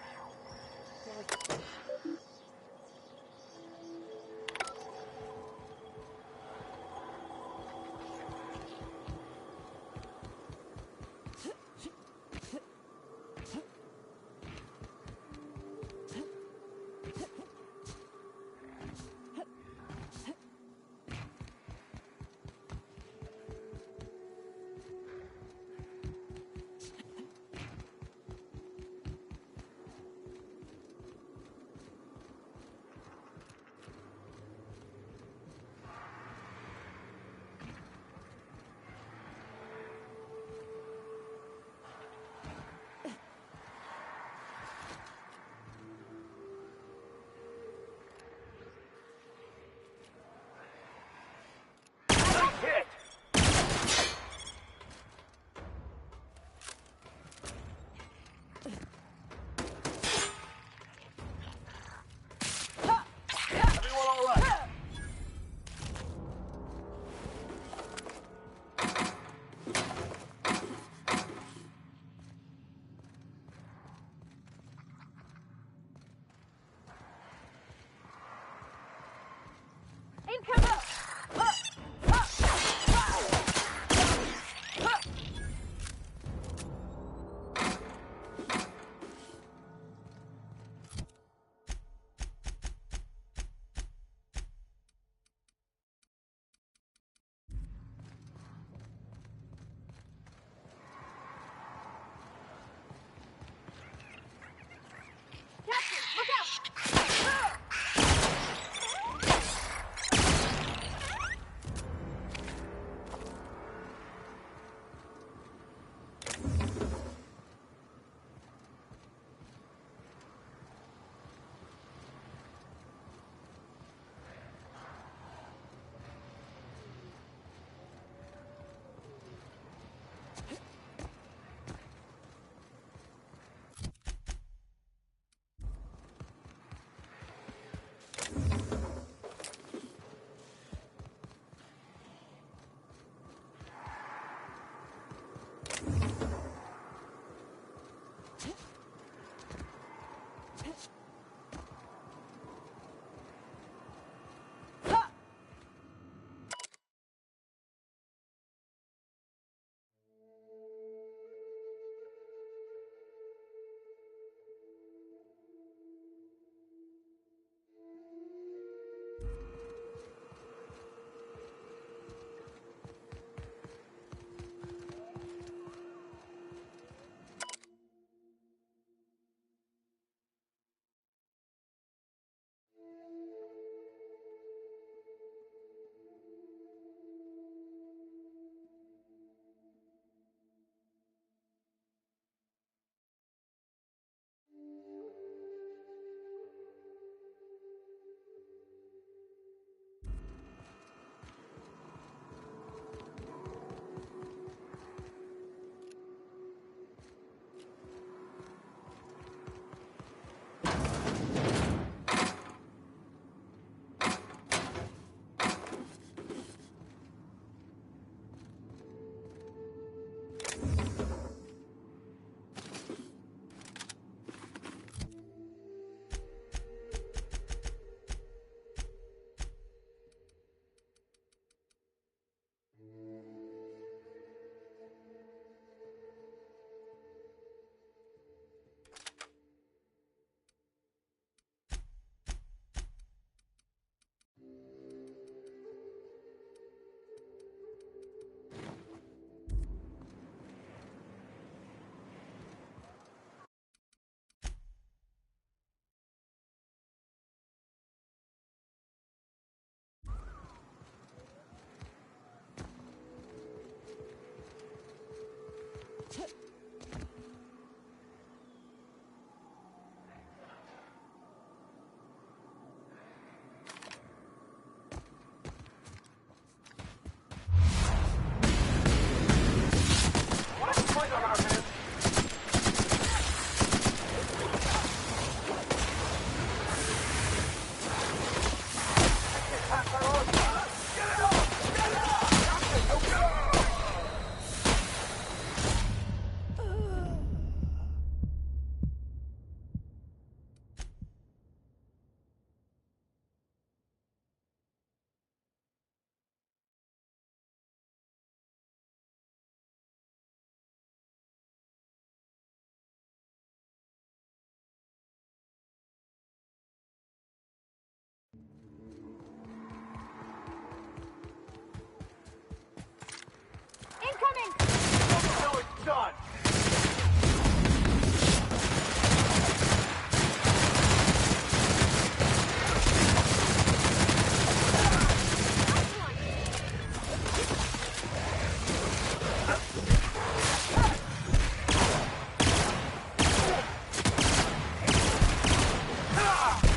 N: done!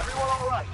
N: Everyone all right?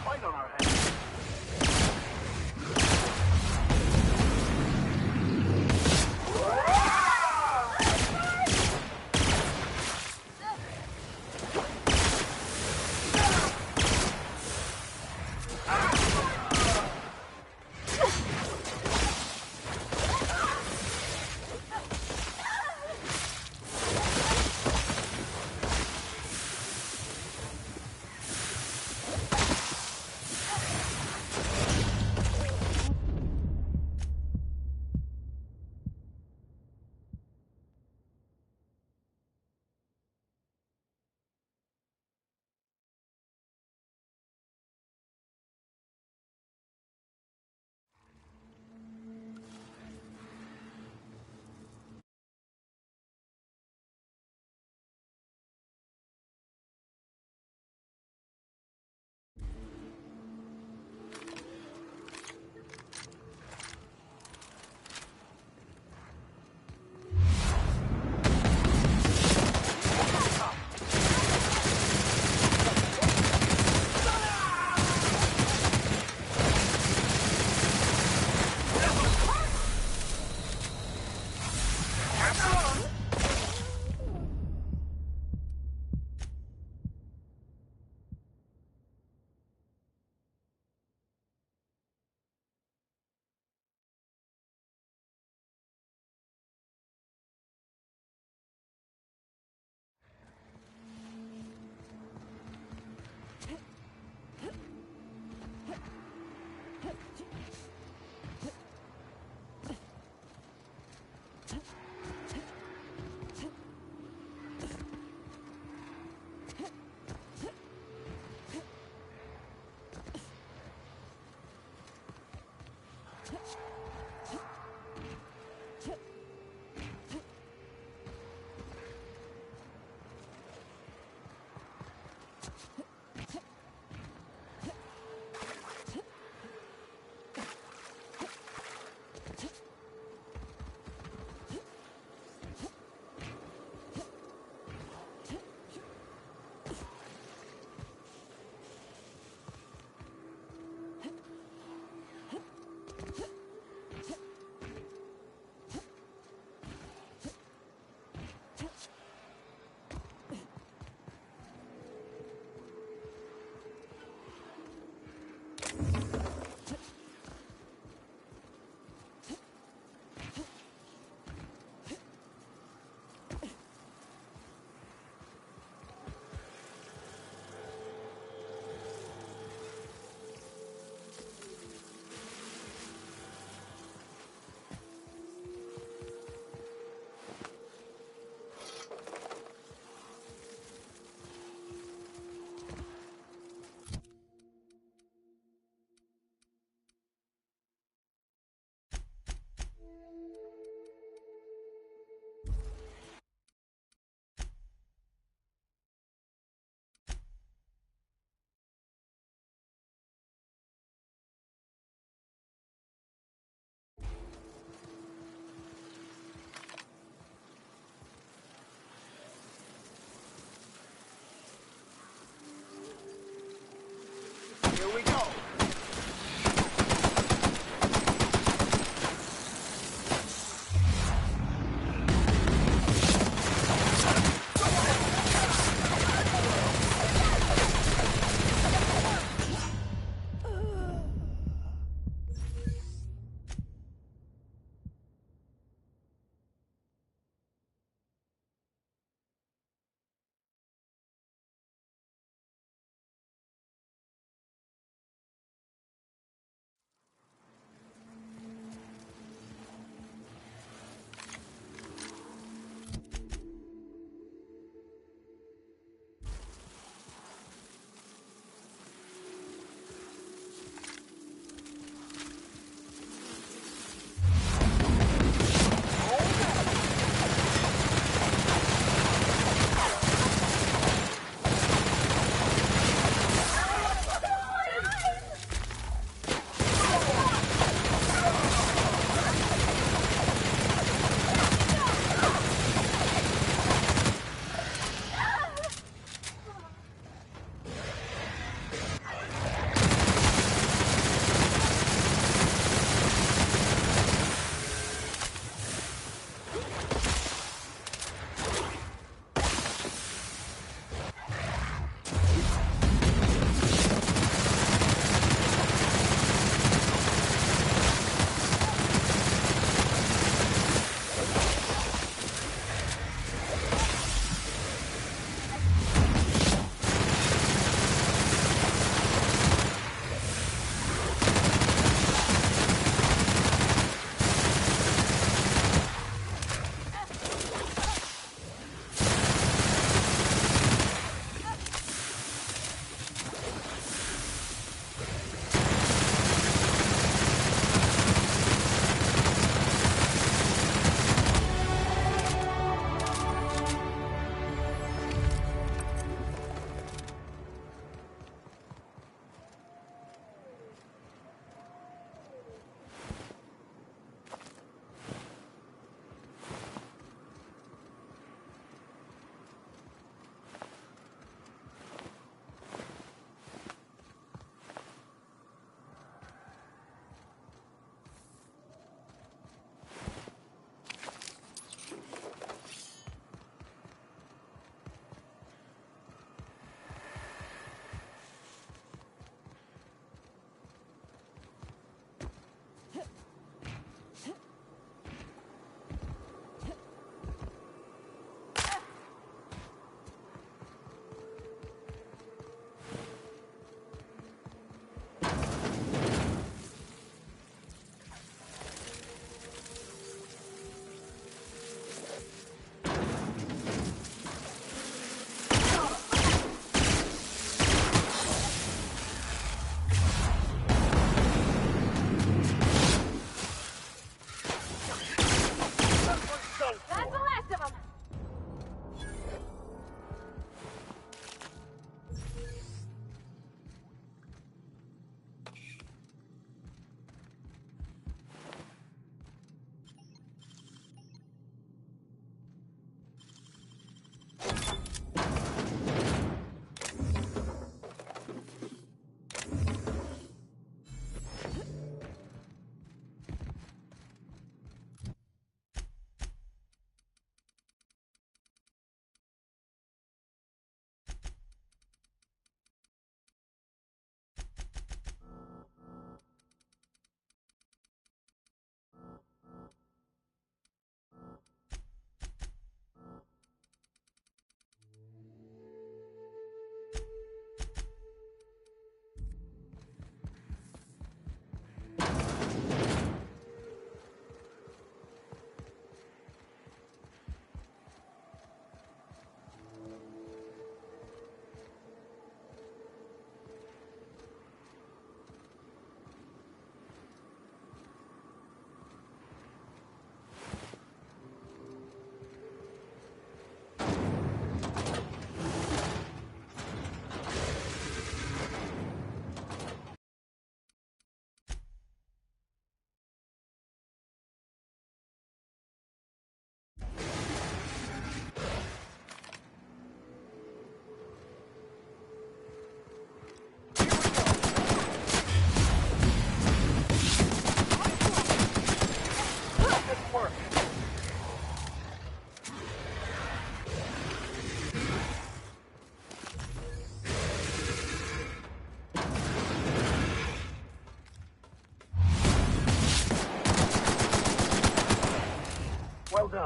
N: Fight on our hands.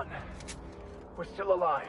N: done. We're still alive.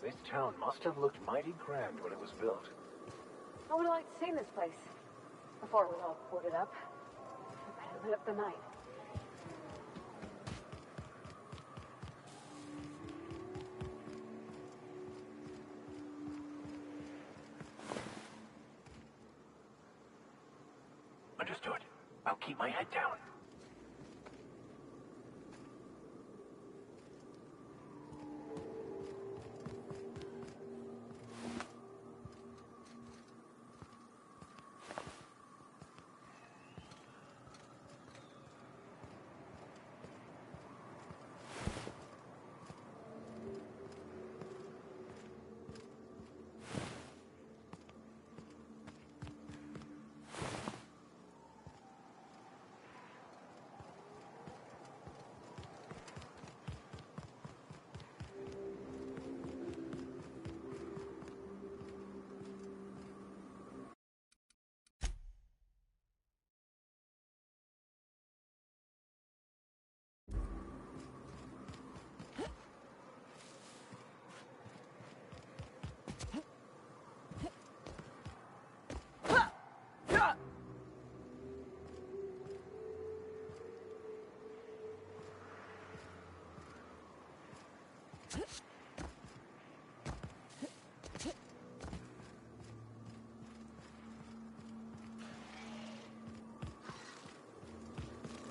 N: This town must have looked mighty grand when it was built.
D: I would have liked to see this place before it was all boarded up. I lit up the night.
N: Understood. I'll keep my head down.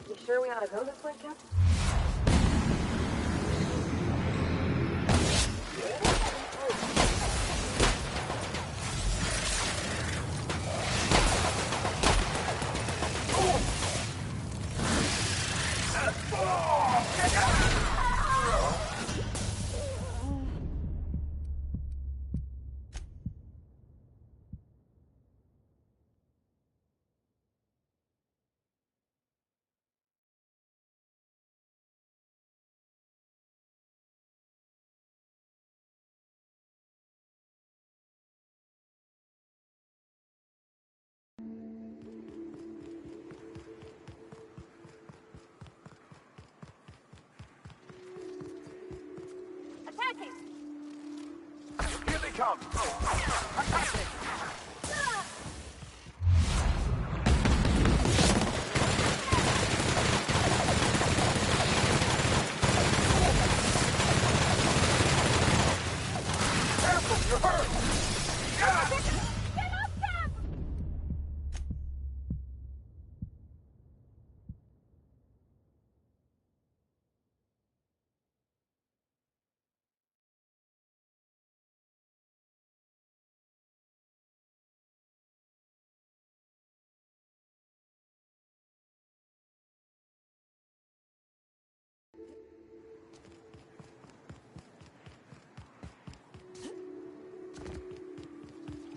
D: You sure we ought to go this way, Cap? Attacking!
N: Here they come!
D: Attacking!
N: Careful, you're hurt!
D: Get up, Cap!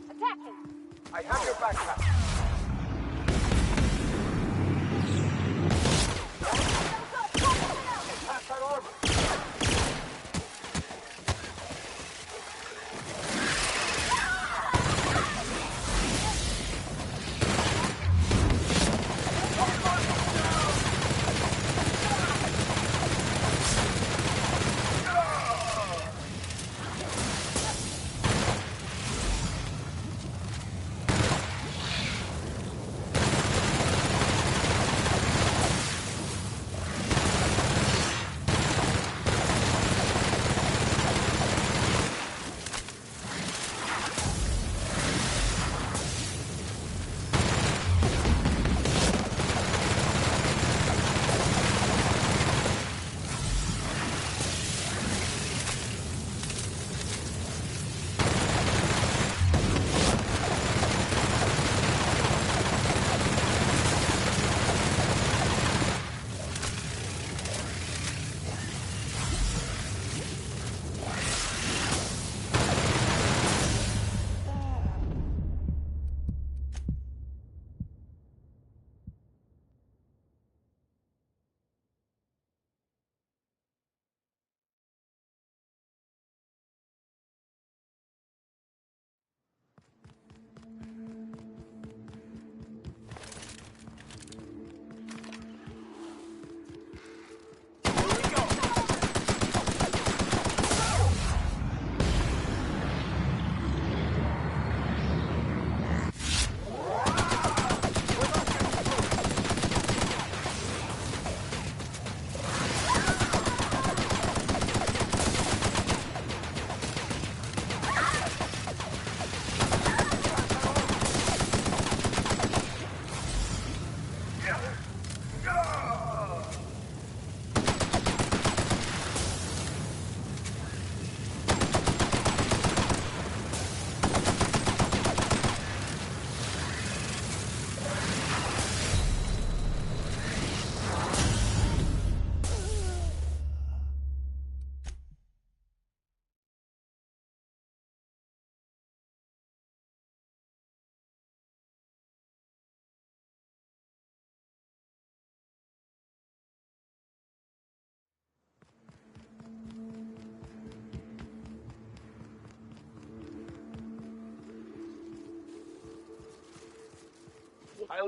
D: Attacking!
N: I have your backpack. Pass that armor.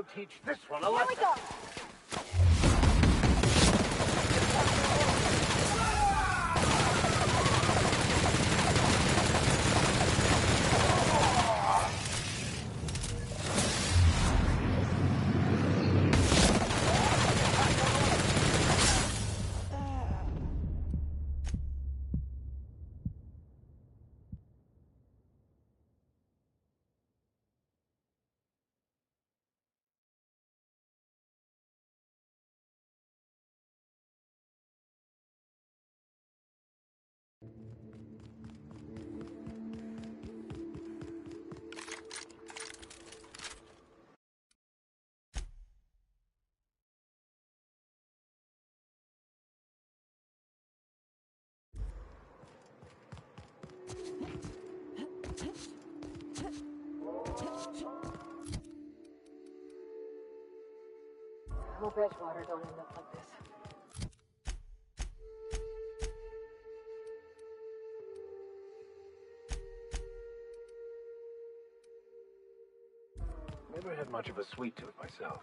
N: I'll teach this one a lesson.
D: Here we go! I hope Edgewater don't end up like this.
N: Never had much of a sweet tooth myself.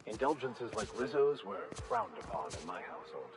N: Indulgences like Rizzo's were frowned upon in my household.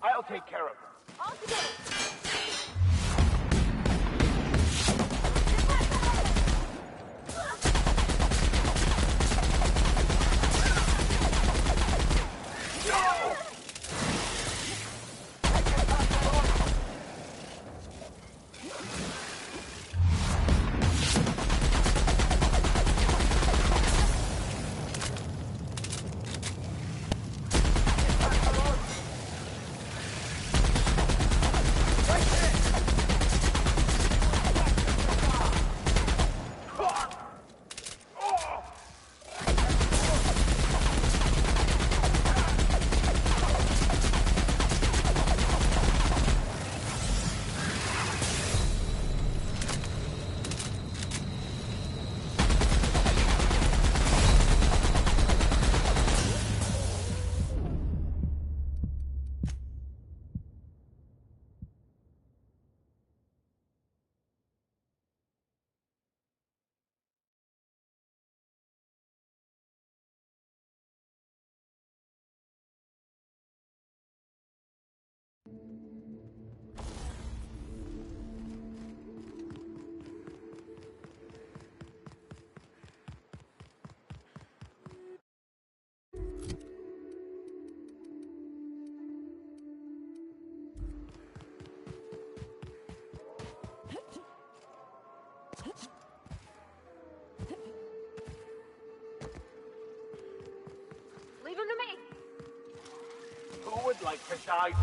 N: I'll take care of her.
D: Leave him to me.
N: Who would like to die?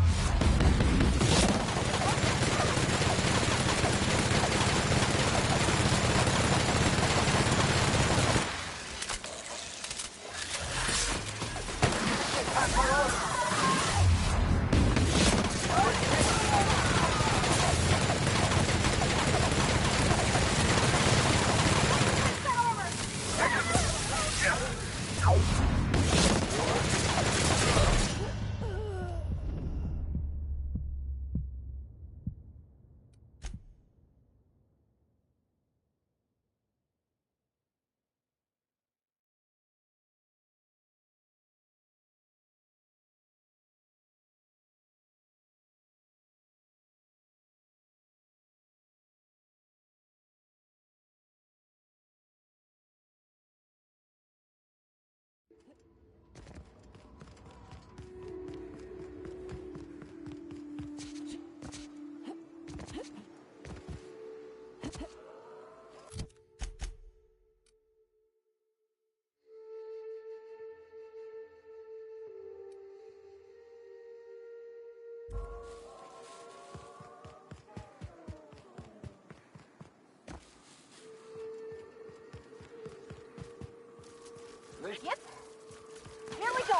D: Yep. Here we go.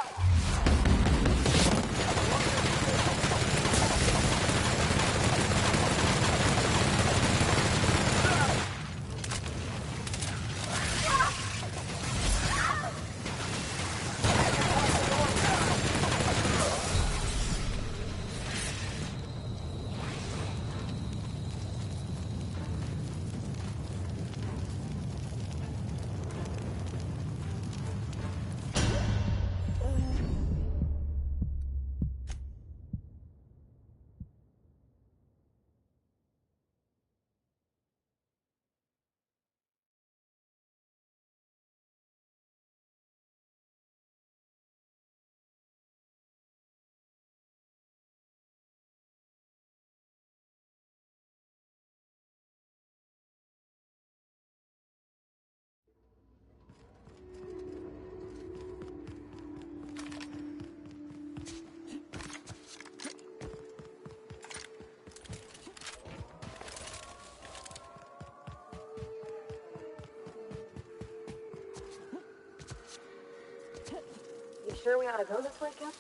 D: You sure we ought to go this way, Captain?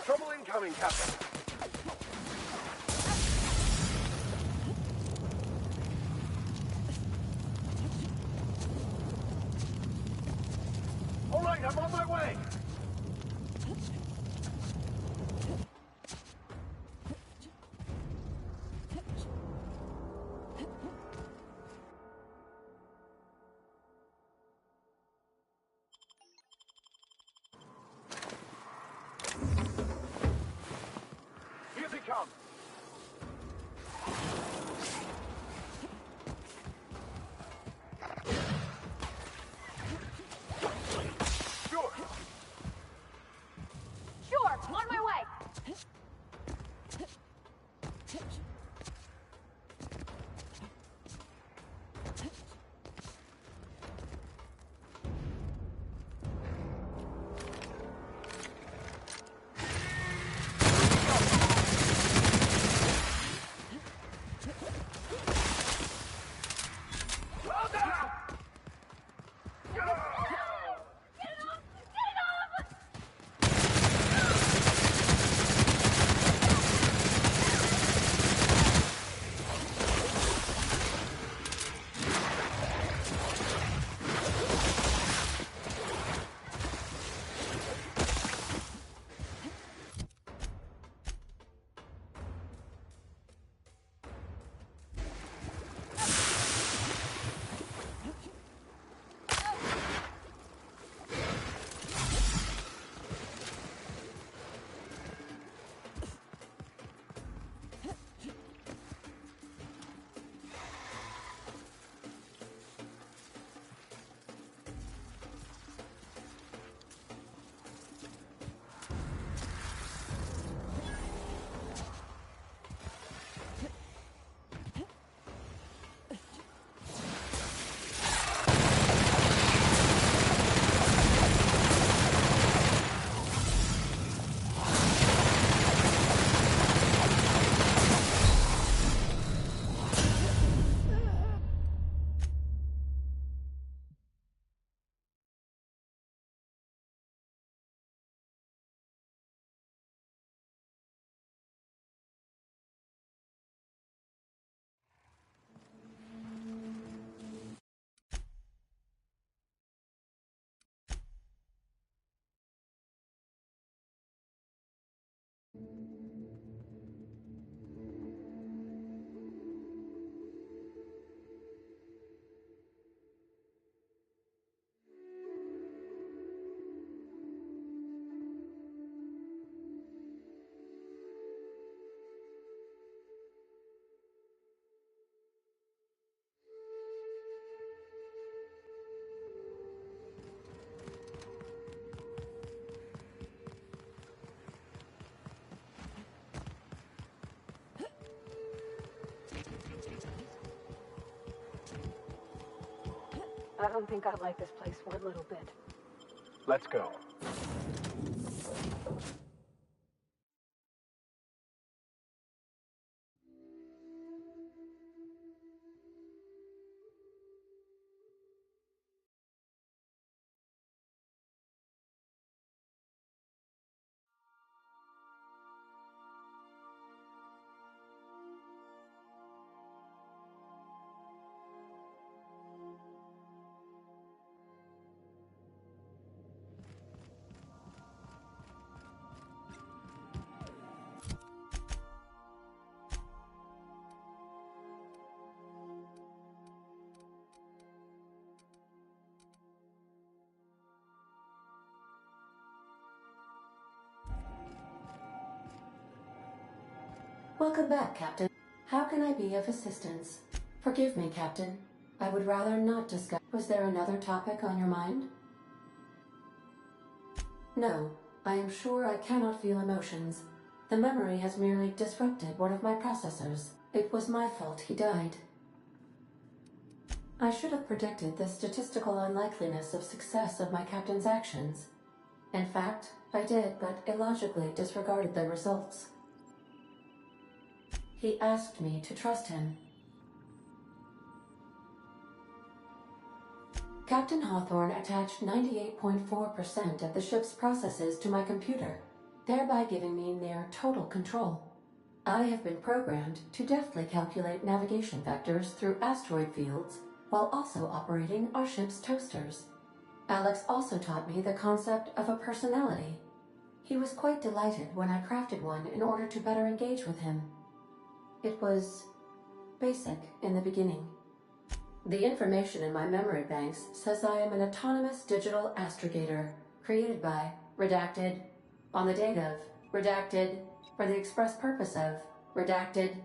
N: Trouble incoming, Captain. All right, I'm on my way.
D: I don't think I like this place one little bit.
N: Let's go.
J: Welcome back, Captain. How can I be of assistance? Forgive me, Captain. I would rather not discuss. Was there another topic on your mind? No, I am sure I cannot feel emotions. The memory has merely disrupted one of my processors. It was my fault he died. I should have predicted the statistical unlikeliness of success of my captain's actions. In fact, I did, but illogically disregarded the results. He asked me to trust him. Captain Hawthorne attached 98.4% of the ship's processes to my computer, thereby giving me near total control. I have been programmed to deftly calculate navigation vectors through asteroid fields while also operating our ship's toasters. Alex also taught me the concept of a personality. He was quite delighted when I crafted one in order to better engage with him. It was basic in the beginning. The information in my memory banks says I am an autonomous digital astrogator, created by, redacted, on the date of, redacted, for the express purpose of, redacted.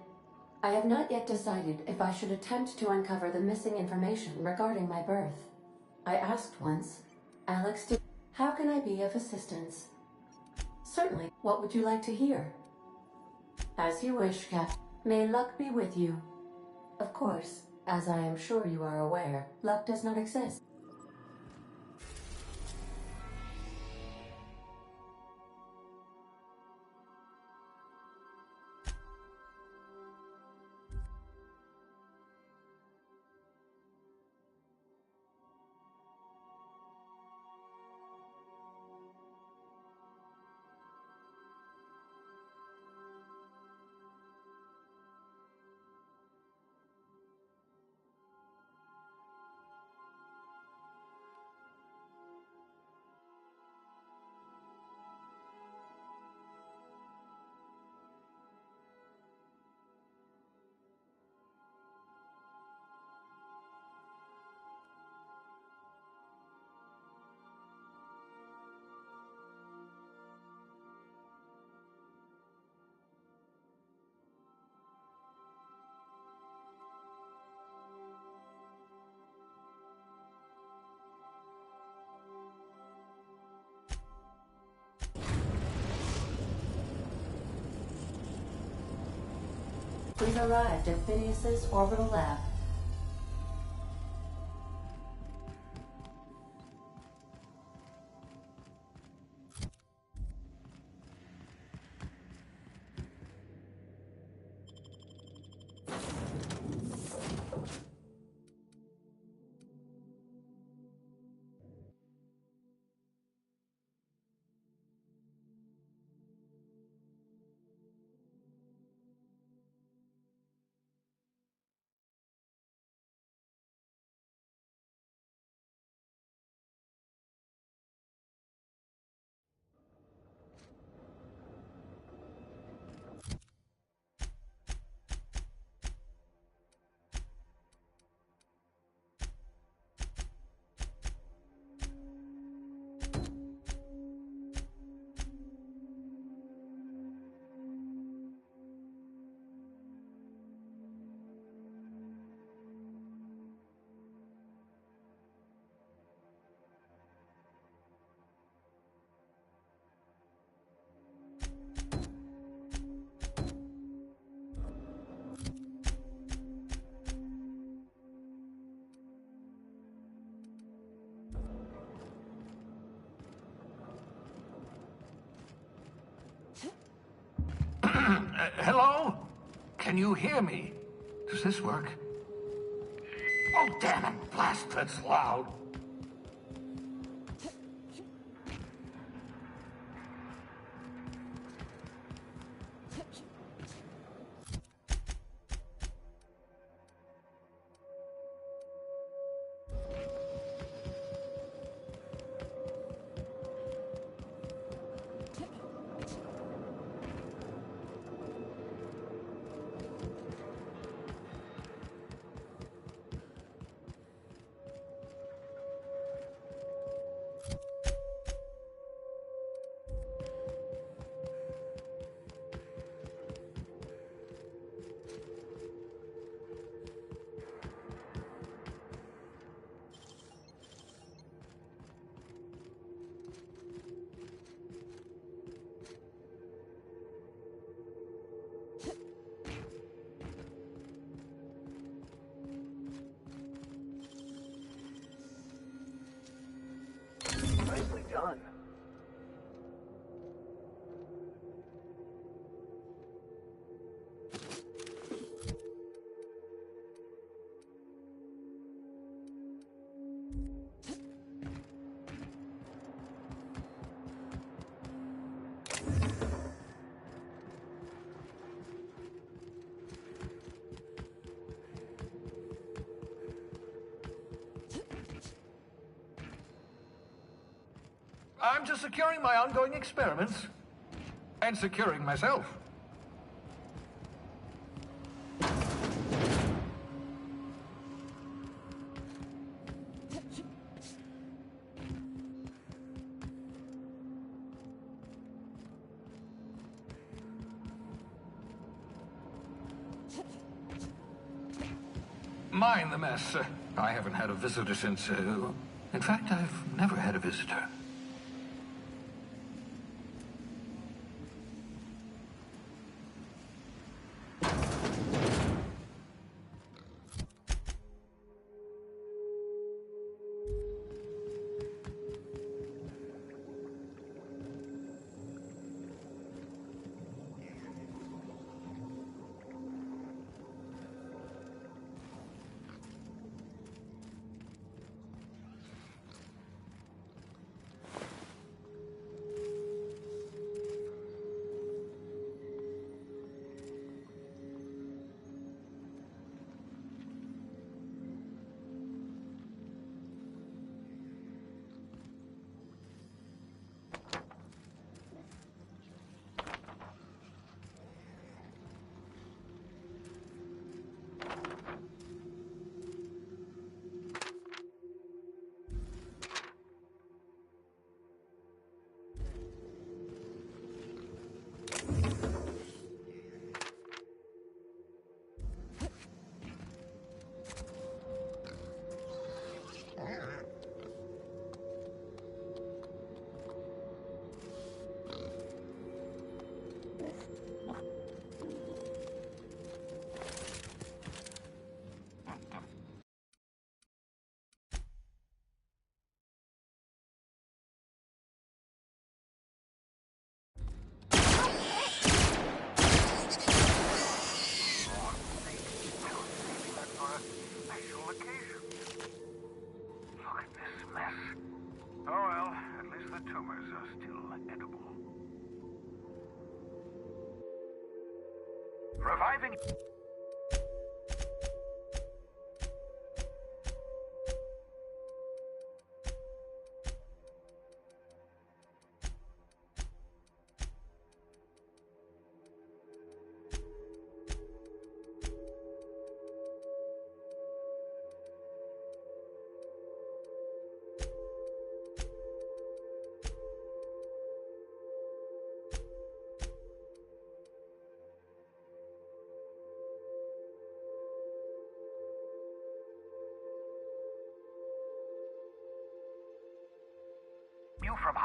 J: I have not yet decided if I should attempt to uncover the missing information regarding my birth. I asked once. Alex did. How can I be of assistance? Certainly. What would you like to hear? As you wish, Cap. May luck be with you. Of course, as I am sure you are aware, luck does not exist. We've arrived at Phineas's orbital lab.
K: Hello? Can you hear me? Does this work? Oh, damn it! Blast, that's loud.
N: Nicely done.
K: I'm just securing my ongoing experiments. And securing myself. Mind the mess. I haven't had a visitor since... in fact, I've never had a visitor.
N: Reviving... You from...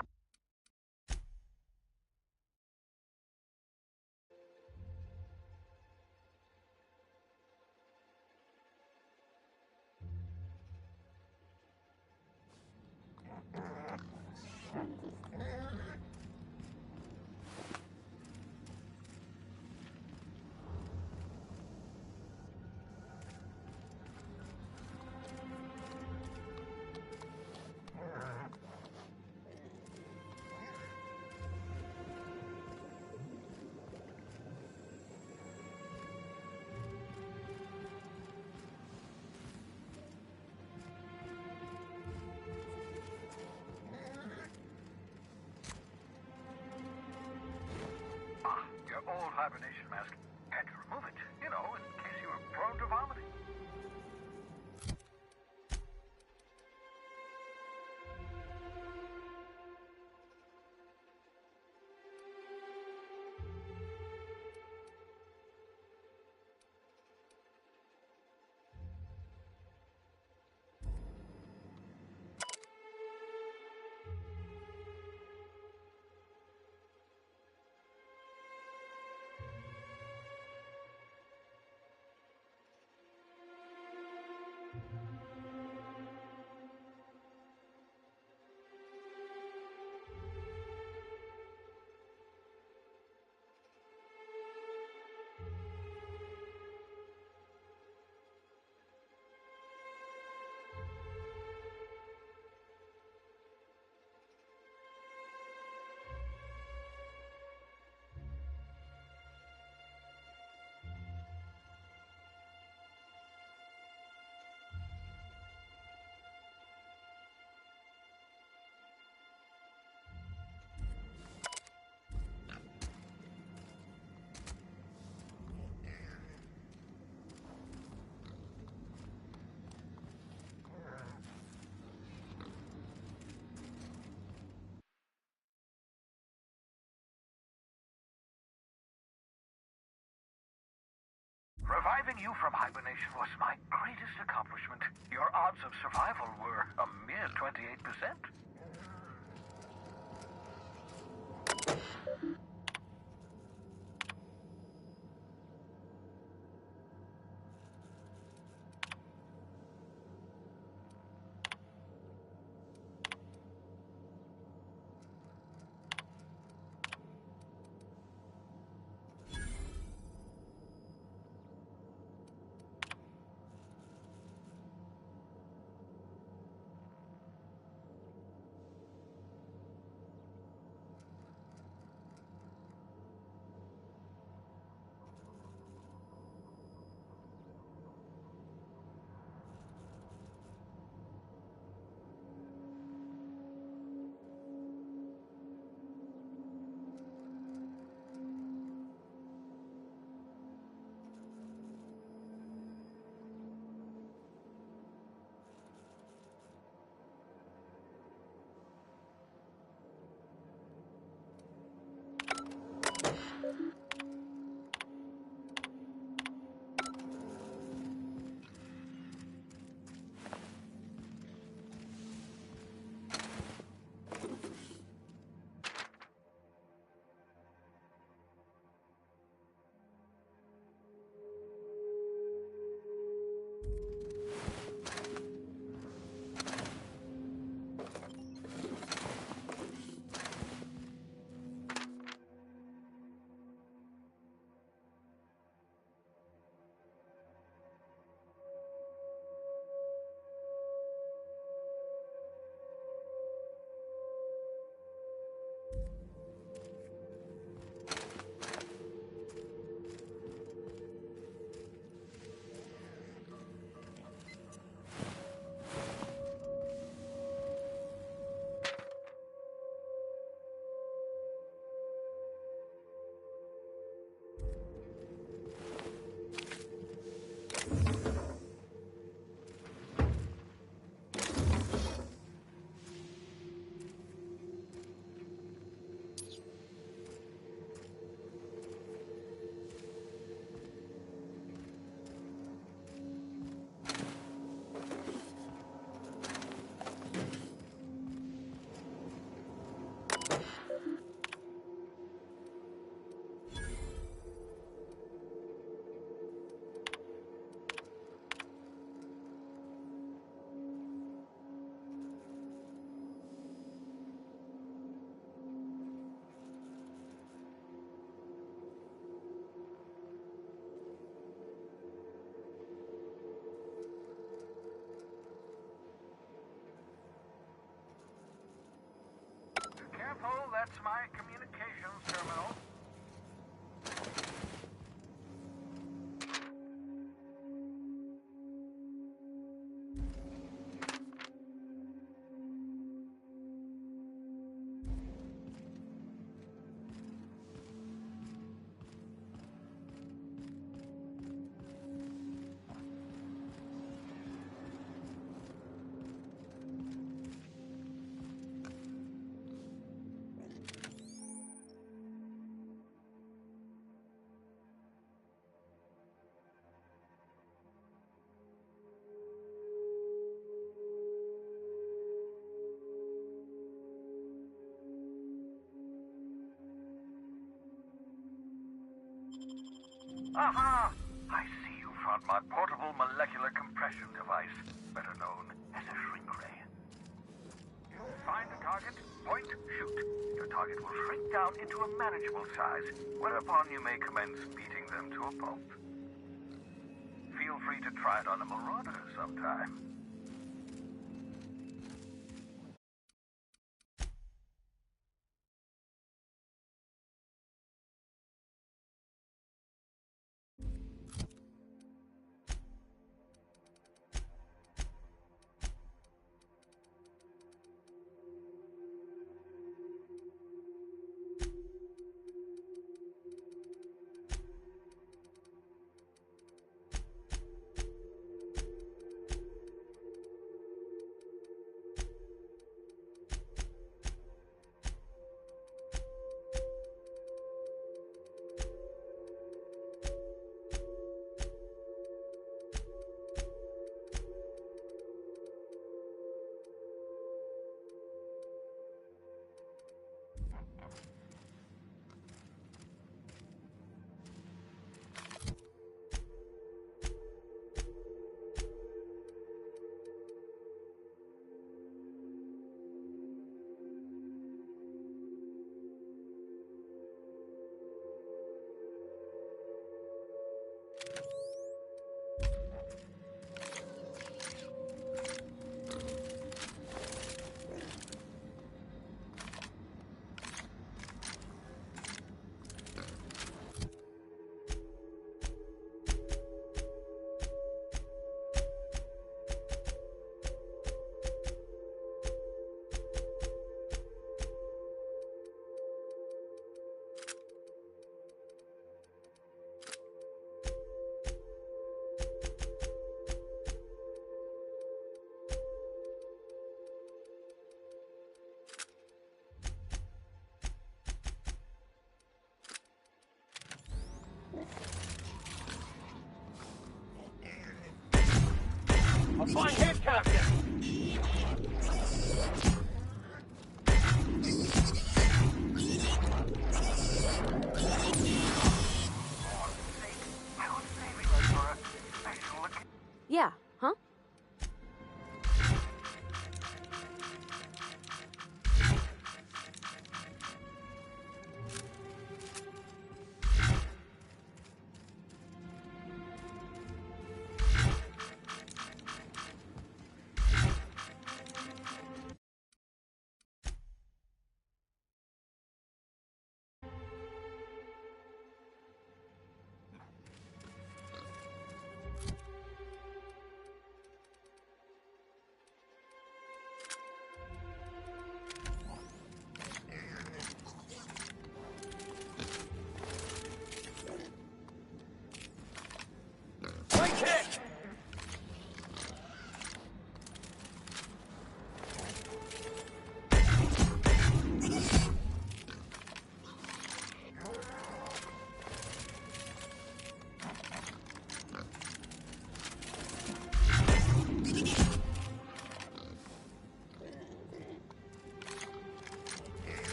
K: hibernation mask. Had to remove it, you know, in case you were prone to vomiting. Reviving you from hibernation was my greatest accomplishment. Your odds of survival were a mere 28%. Aha! I see you found my portable molecular compression device, better known as a shrink ray. Find the target, point, shoot. Your target will shrink down into a manageable size, whereupon you may commence beating them to a pulp. Feel free to try it on a marauder sometime.
N: Applying head captain!
D: Yeah, huh?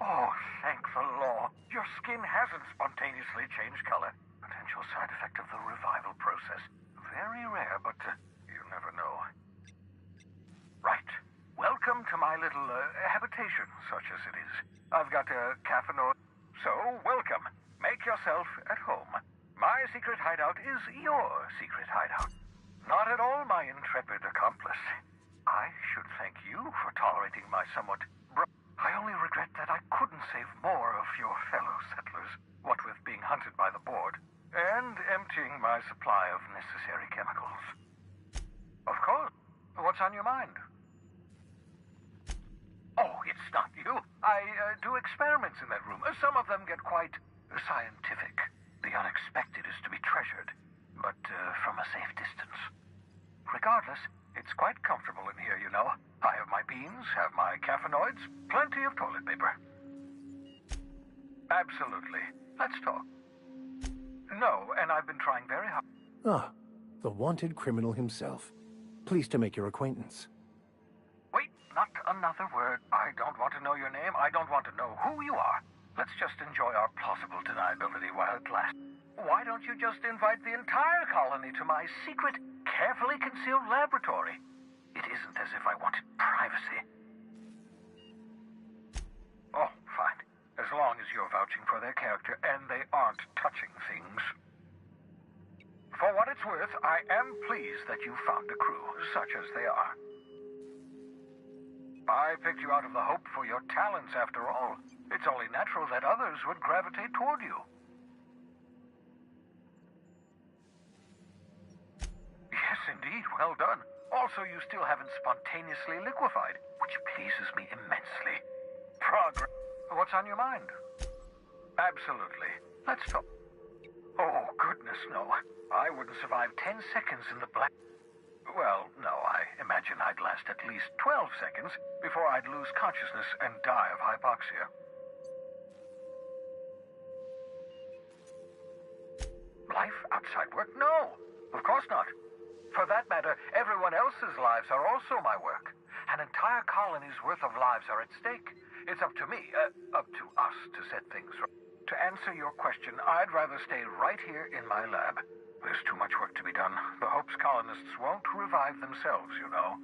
K: Oh, thank the law. Your skin hasn't spontaneously changed color. Potential side effect of the revival process. Very rare, but you never know. Right. Welcome to my little habitation, such as it is. I've got a caffeine. So, welcome. Make yourself at home. My secret hideout is your secret hideout. Not at all my intrepid accomplice. I should thank you for tolerating my somewhat... I only regret that I couldn't save more of your fellow settlers, what with being hunted by the board, and emptying my supply of necessary chemicals. Of course. What's on your mind? Oh, it's not you. I do experiments in that room. Some of them get quite scientific. The unexpected is to be treasured, but from a safe distance. Regardless, it's quite comfortable in here, you know. I have my beans, have my caffeinoids, plenty of toilet paper. Absolutely. Let's talk. No, and I've been trying very hard.
I: Ah, the wanted criminal himself. Pleased to make your acquaintance.
K: Wait, not another word. I don't want to know your name. I don't want to know who you are. Let's just enjoy our plausible deniability while it lasts. Why don't you just invite the entire colony to my secret, carefully concealed laboratory? It isn't as if I wanted privacy. Oh, fine. As long as you're vouching for their character and they aren't touching things. For what it's worth, I am pleased that you found a crew, such as they are. I picked you out of the hope for your talents, after all. It's only natural that others would gravitate toward you. Yes, indeed, well done. Also, you still haven't spontaneously liquefied, which pleases me immensely. Progress. What's on your mind? Absolutely. Let's talk. Oh, goodness, no. I wouldn't survive 10 seconds in the black... Well, no, I imagine I'd last at least 12 seconds before I'd lose consciousness and die of hypoxia. Life outside work? No, of course not. For that matter, everyone else's lives are also my work. An entire colony's worth of lives are at stake. It's up to me, up to us to set things right. To answer your question, I'd rather stay right here in my lab. There's too much work to be done. The Hope's colonists won't revive themselves, you know.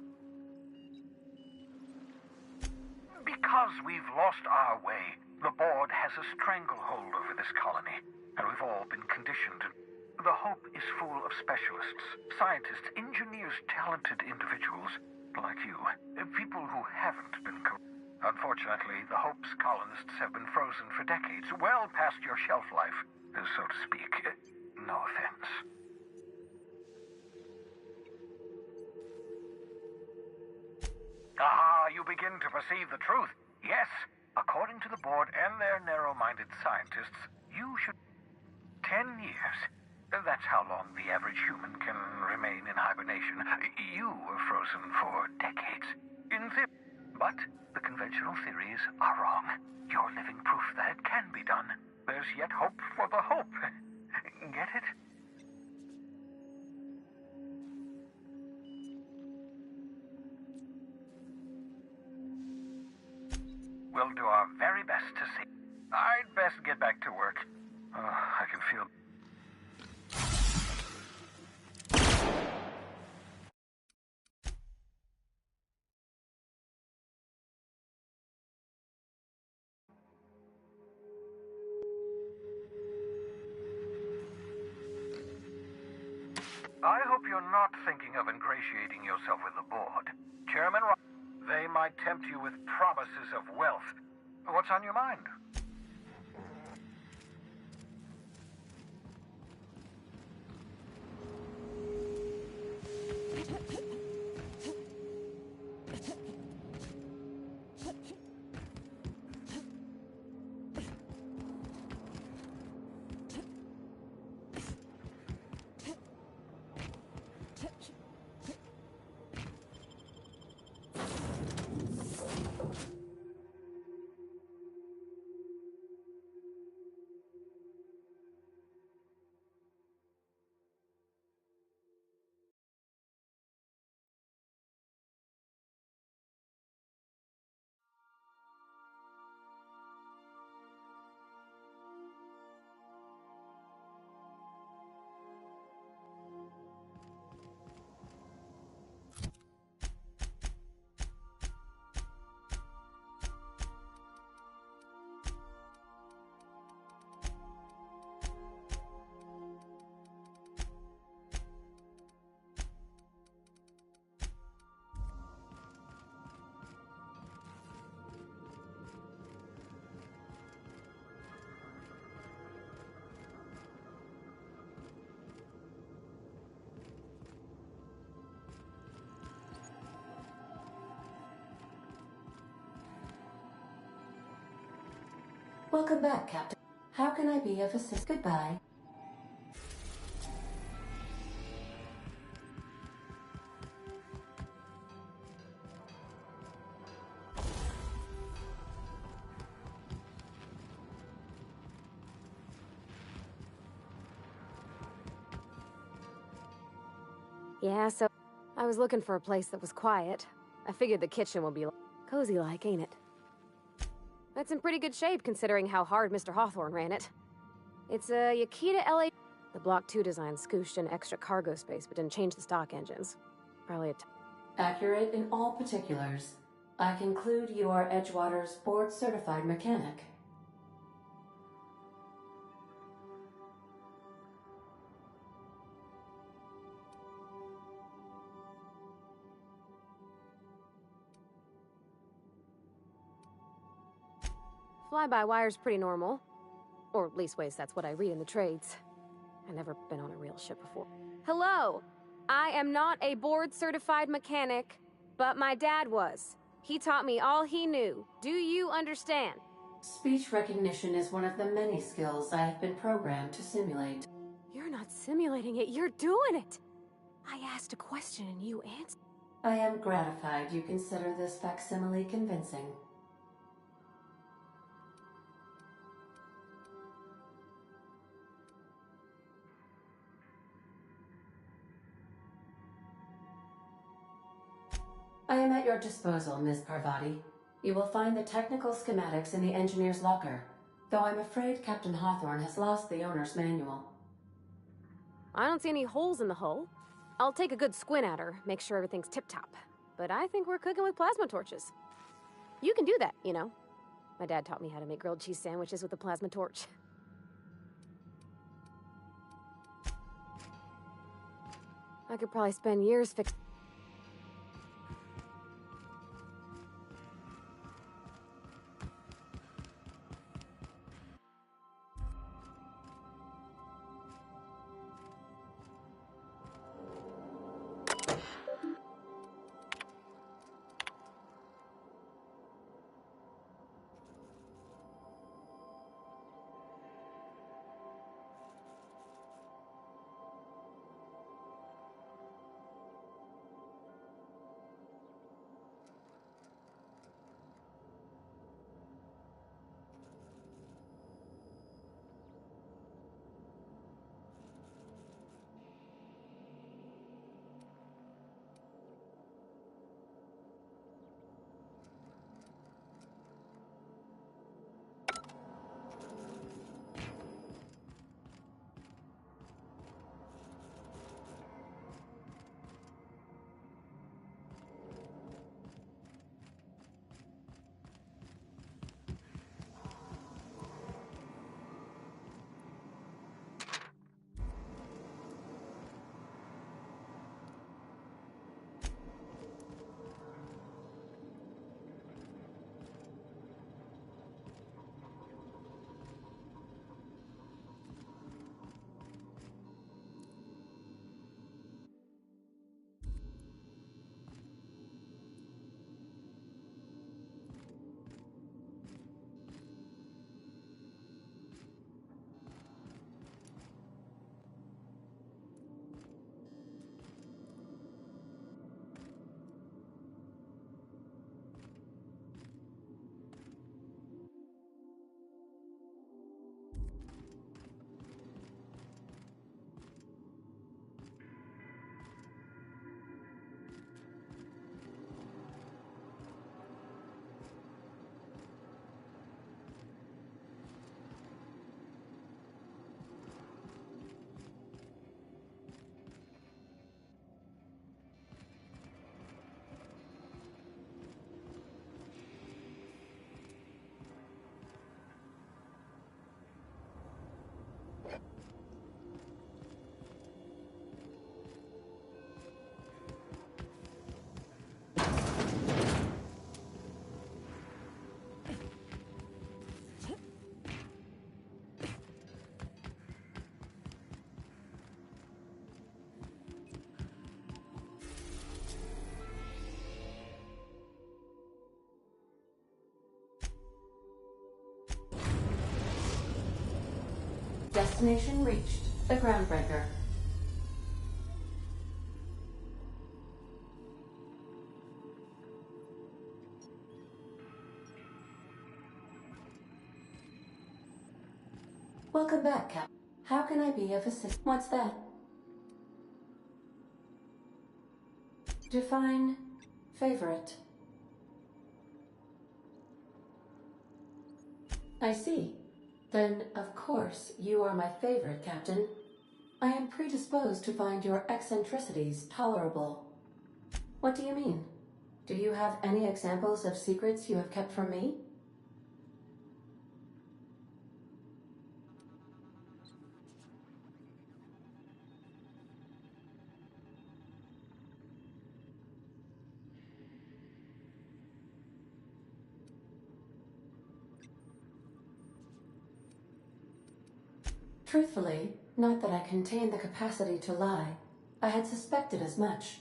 K: Because we've lost our way, the board has a stranglehold over this colony, and we've all been conditioned. The Hope is full of specialists, scientists, engineers, talented individuals like you, people who haven't been Unfortunately, the Hope's colonists have been frozen for decades, well past your shelf life, so to speak. No offense. Ah, you begin to perceive the truth. Yes, according to the board and their narrow-minded scientists, you should... 10 years. That's how long the average human can remain in hibernation. You were frozen for decades. In theory. But the conventional theories are wrong. You're living proof that it can be done. There's yet hope for the Hope. Get it? We'll do our very best to see. I'd best get back to work. I can feel... I hope you're not thinking of ingratiating yourself with the board. Chairman, they might tempt you with promises of wealth. What's on your mind?
J: Welcome back, Captain. How can I be of assistance? Goodbye.
D: Yeah, so I was looking for a place that was quiet. I figured the kitchen would be cozy like, ain't it? It's in pretty good shape considering how hard Mr. Hawthorne ran it. It's a Yakita LA. The Block 2 design scooshed in extra cargo space but didn't change the stock engines. Probably
J: Accurate in all particulars. I conclude you are Edgewater's board-certified mechanic.
D: Fly-by-wire's pretty normal. Or leastways, that's what I read in the trades. I've never been on a real ship before. Hello! I am not a board-certified mechanic, but my dad was. He taught me all he knew. Do you understand?
J: Speech recognition is one of the many skills I have been programmed to simulate.
D: You're not simulating it, you're doing it! I asked a question and you answered.
J: I am gratified you consider this facsimile convincing. I am at your disposal, Ms. Parvati. You will find the technical schematics in the engineer's locker, though I'm afraid Captain Hawthorne has lost the owner's manual.
D: I don't see any holes in the hull. I'll take a good squint at her, make sure everything's tip-top. But I think we're cooking with plasma torches. You can do that, you know. My dad taught me how to make grilled cheese sandwiches with a plasma torch. I could probably spend years fixing.
J: Destination reached. The Groundbreaker. Welcome back, Cap. How can I be of assistance? What's that? Define favorite. I see. Then, of course, you are my favorite, Captain. I am predisposed to find your eccentricities tolerable. What do you mean? Do you have any examples of secrets you have kept from me? Truthfully, not that I contain the capacity to lie. I had suspected as much.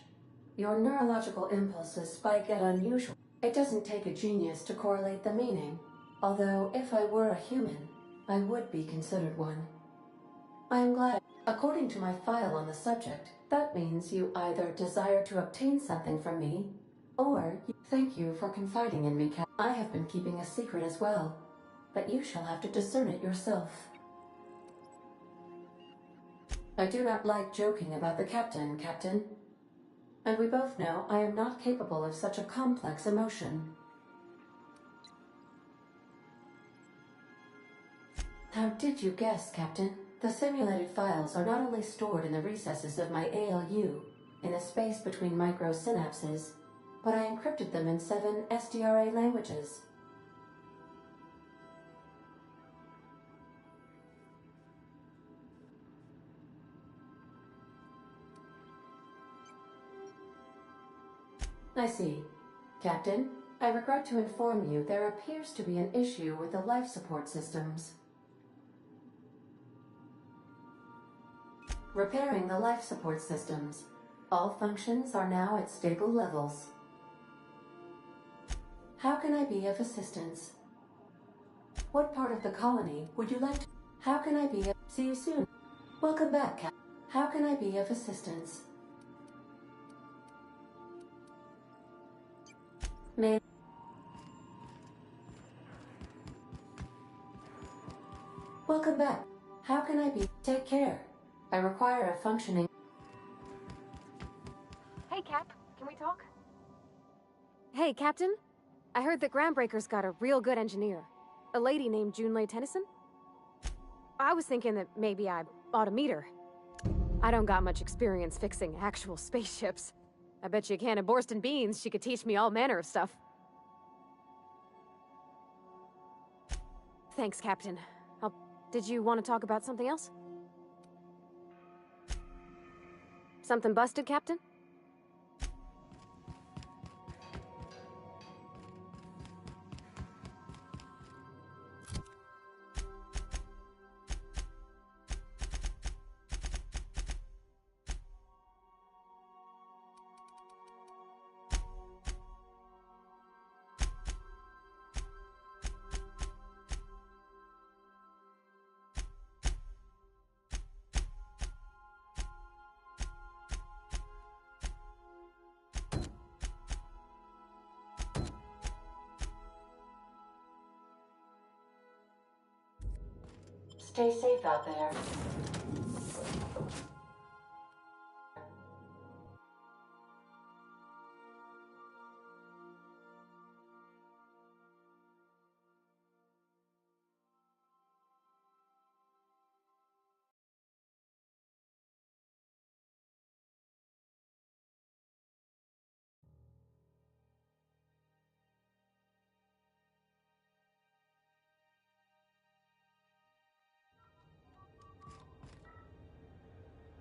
J: Your neurological impulses spike at unusual. It doesn't take a genius to correlate the meaning. Although, if I were a human, I would be considered one. I am glad. According to my file on the subject, that means you either desire to obtain something from me, or you thank you for confiding in me, Cap. I have been keeping a secret as well, but you shall have to discern it yourself. I do not like joking about the captain, Captain. And we both know I am not capable of such a complex emotion. How did you guess, Captain? The simulated files are not only stored in the recesses of my ALU, in the space between microsynapses, but I encrypted them in 7 SDRA languages. I see. Captain, I regret to inform you there appears to be an issue with the life support systems. Repairing the life support systems. All functions are now at stable levels. How can I be of assistance? What part of the colony would you like to... How can I be of... See you soon. Welcome back, Cap. How can I be of assistance? May... Welcome back. How can I be... Take care. I require a functioning...
D: Hey, Cap. Can we talk? Hey, Captain. I heard that Groundbreaker's got a real good engineer. A lady named Junlei Tennyson. I was thinking that maybe I ought to meet her. I don't got much experience fixing actual spaceships. I bet you a can of Borston beans she could teach me all manner of stuff. Thanks, Captain. Did you want to talk about something else? Something busted, Captain?
J: Stay safe out there.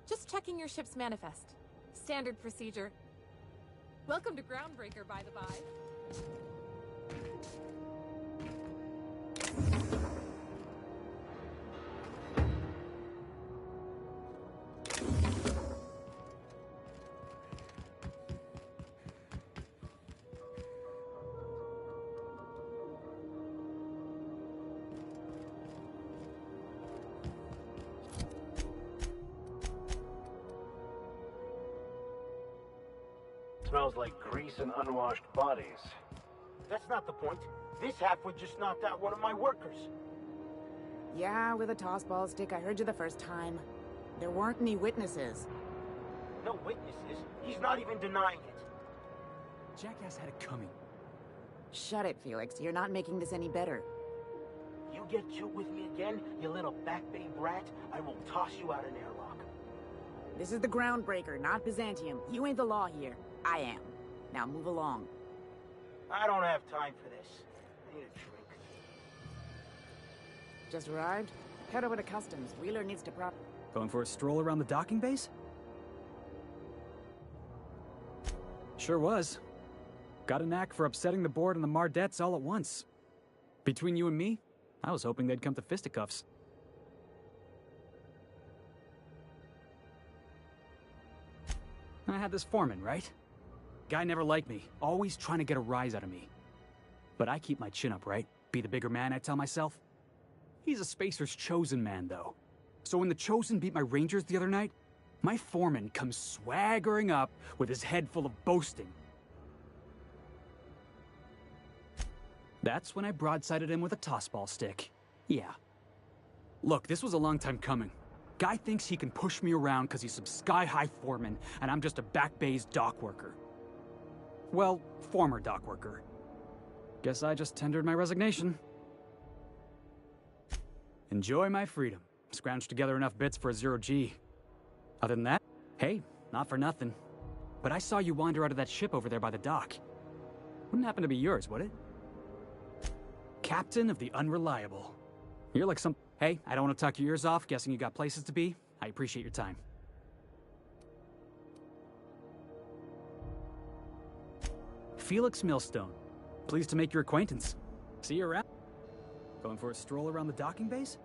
O: Just checking your ship's manifest. Standard procedure. Welcome to Groundbreaker, by the by.
N: smells like grease and unwashed bodies.
G: That's not the point. This halfwit just knocked out one of my workers.
P: Yeah, with a tossball stick. I heard you the first time. There weren't any witnesses.
G: No witnesses? He's not even denying it.
Q: Jackass had it coming.
P: Shut it, Felix. You're not making this any better.
G: You get cute with me again, you little back bay brat, I will toss you out an airlock.
P: This is the Groundbreaker, not Byzantium. You ain't the law here. I am. Now move along.
G: I don't have time for this. I need a drink.
P: Just arrived? Head over to Customs. Wheeler needs to prop...
Q: Going for a stroll around the docking base? Sure was. Got a knack for upsetting the board and the Mardettes all at once. Between you and me, I was hoping they'd come to fisticuffs. I had this foreman, right? Guy never liked me, always trying to get a rise out of me. But I keep my chin up, right? Be the bigger man, I tell myself. He's a Spacer's chosen man, though. So when the Chosen beat my Rangers the other night, my foreman comes swaggering up with his head full of boasting. That's when I broadsided him with a tossball stick. Yeah. Look, this was a long time coming. Guy thinks he can push me around because he's some sky-high foreman, and I'm just a back bay's dock worker. Well, former dock worker. Guess I just tendered my resignation. Enjoy my freedom. Scrounged together enough bits for a 0G. Other than that, hey, not for nothing. But I saw you wander out of that ship over there by the dock. Wouldn't happen to be yours, would it? Captain of the Unreliable. You're like some... Hey, I don't want to talk your ears off, guessing you got places to be. I appreciate your time. Felix Millstone. Pleased to make your acquaintance. See you around. Going for a stroll around the docking base?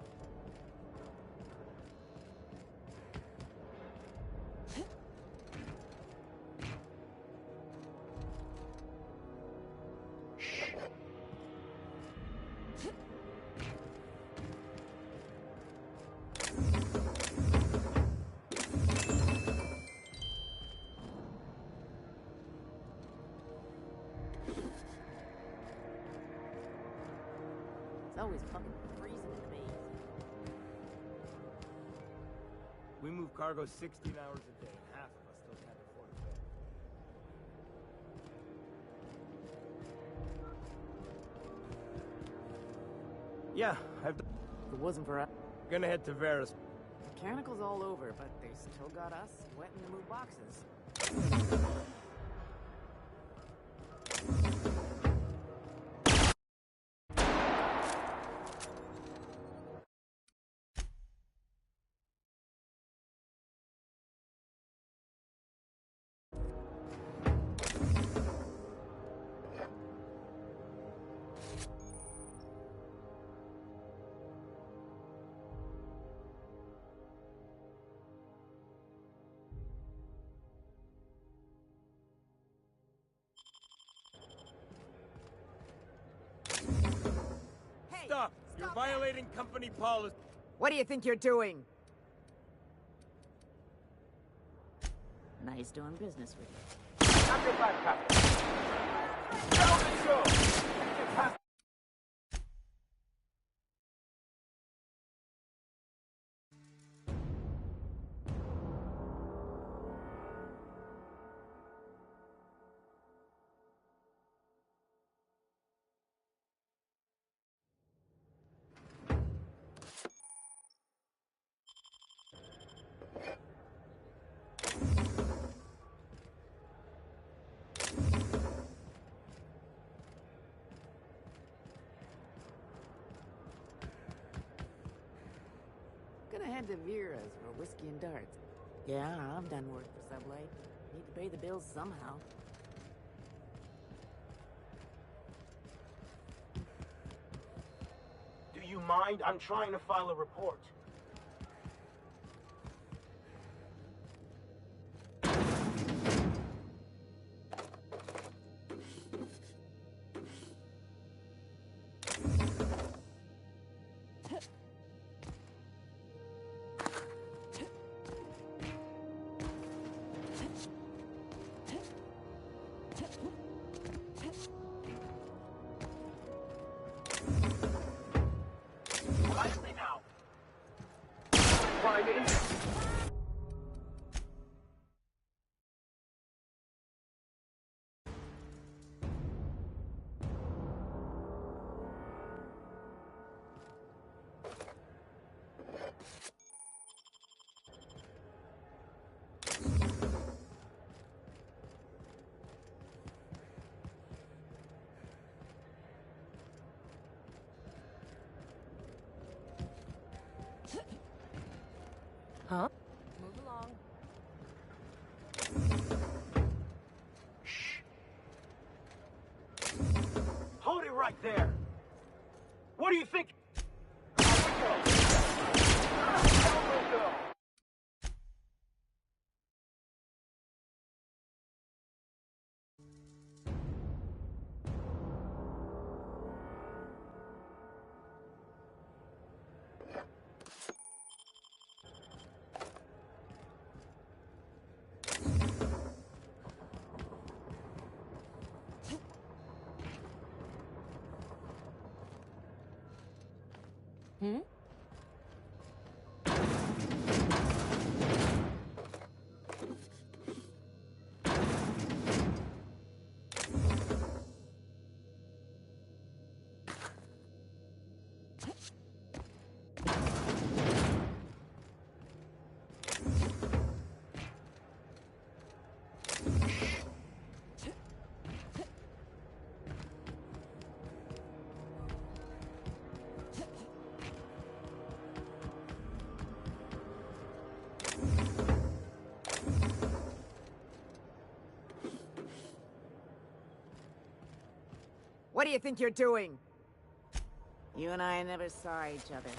P: It's always fucking freezing in the maze.
R: We move cargo 16 hours a day, and half of us still can't afford a bed. Yeah, I've...
P: If it wasn't for us...
R: Gonna head to Varus.
P: Mechanical's all over, but they still got us wetting to move boxes.
R: Stop! You're violating company policy.
P: What do you think you're doing? Nice doing business with you.
G: Stop your laptop. Down the show!
P: Gonna head to Vera's for whiskey and darts. Yeah, I've done work for Sublight. Need to pay the bills somehow.
G: Do you mind? I'm trying to file a report.
N: Lively now. Climb in.
A: Huh?
P: Move along.
N: Hold it right there. What do you think?
P: Hmm? What do you think you're doing? You and I never saw each other.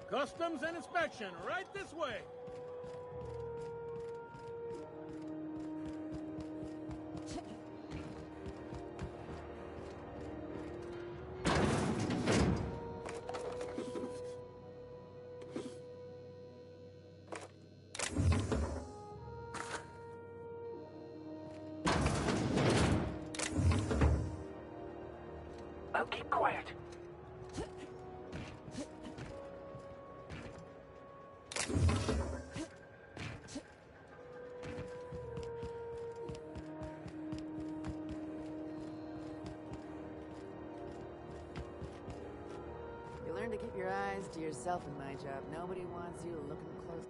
R: Customs and inspection, right this way.
G: Now keep quiet.
P: You learn to keep your eyes to yourself in my job. Nobody wants you looking close.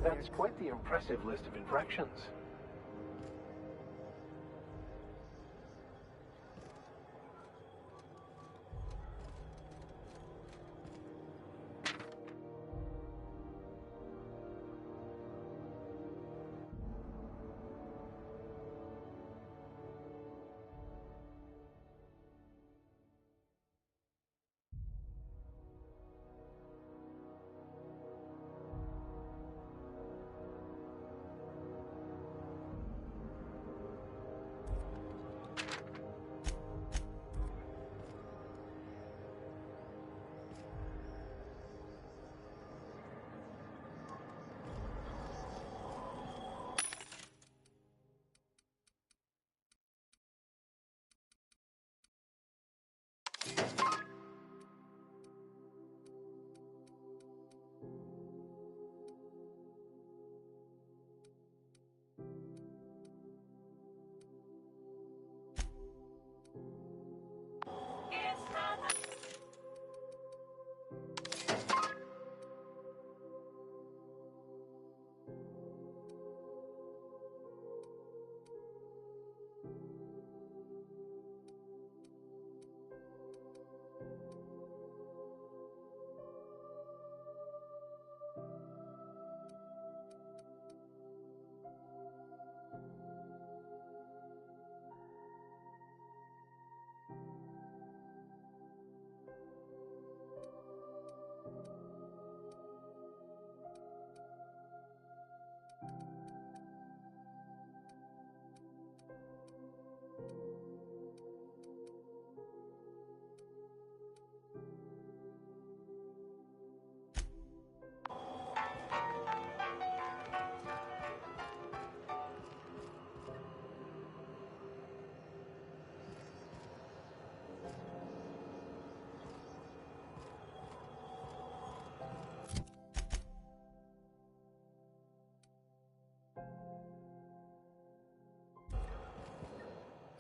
N: That is quite the impressive list of infractions.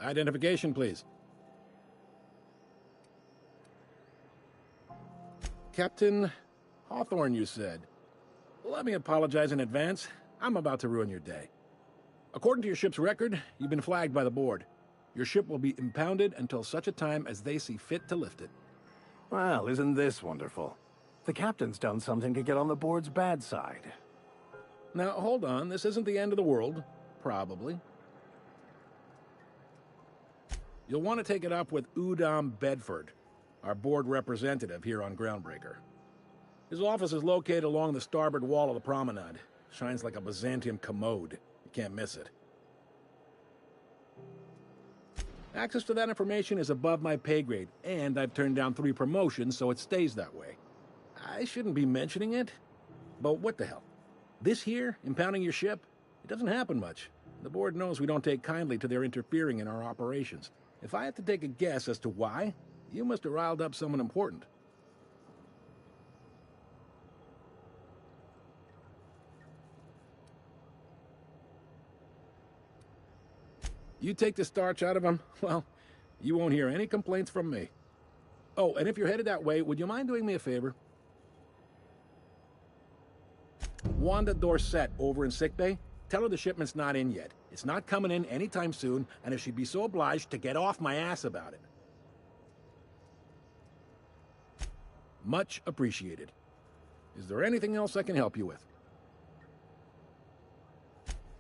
S: Identification, please. Captain Hawthorne, you said. Let me apologize in advance. I'm about to ruin your day. According to your ship's record, you've been flagged by the board. Your ship will be impounded until such a time as they see fit to lift it.
I: Well, isn't this wonderful? The captain's done something to get on the board's bad side.
S: Now, hold on. This isn't the end of the world. Probably. You'll want to take it up with Udom Bedford, our board representative here on Groundbreaker. His office is located along the starboard wall of the promenade. Shines like a Byzantium commode. You can't miss it. Access to that information is above my pay grade, and I've turned down 3 promotions, so it stays that way. I shouldn't be mentioning it, but what the hell? This here, impounding your ship, it doesn't happen much. The board knows we don't take kindly to their interfering in our operations. If I had to take a guess as to why, you must have riled up someone important. You take the starch out of them, well, you won't hear any complaints from me. Oh, and if you're headed that way, would you mind doing me a favor? Wanda Dorset over in sickbay, tell her the shipment's not in yet. It's not coming in anytime soon, and if she'd be so obliged to get off my ass about it. Much appreciated. Is there anything else I can help you with?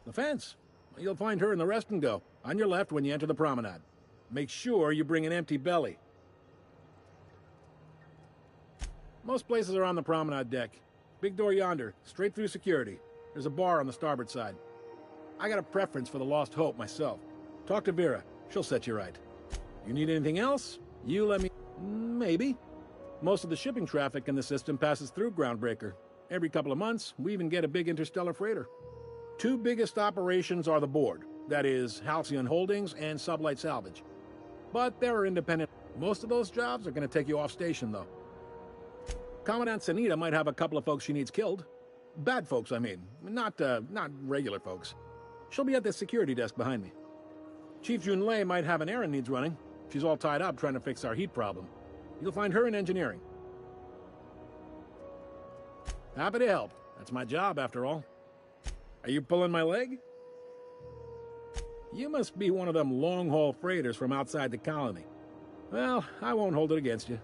S: The fence. You'll find her in the rest and go, on your left when you enter the promenade. Make sure you bring an empty belly. Most places are on the promenade deck. Big door yonder, straight through security. There's a bar on the starboard side. I got a preference for the Lost Hope myself. Talk to Vera. She'll set you right. You need anything else? You let me... Maybe. Most of the shipping traffic in the system passes through Groundbreaker. Every couple of months, we even get a big interstellar freighter. 2 biggest operations are the board. That is, Halcyon Holdings and Sublight Salvage. But there are independent... Most of those jobs are going to take you off station, though. Commandant Sanita might have a couple of folks she needs killed. Bad folks, I mean. Not regular folks. She'll be at the security desk behind me. Chief Junlei might have an errand needs running. She's all tied up trying to fix our heat problem. You'll find her in engineering. Happy to help. That's my job, after all. Are you pulling my leg? You must be one of them long-haul freighters from outside the colony. Well, I won't hold it against you.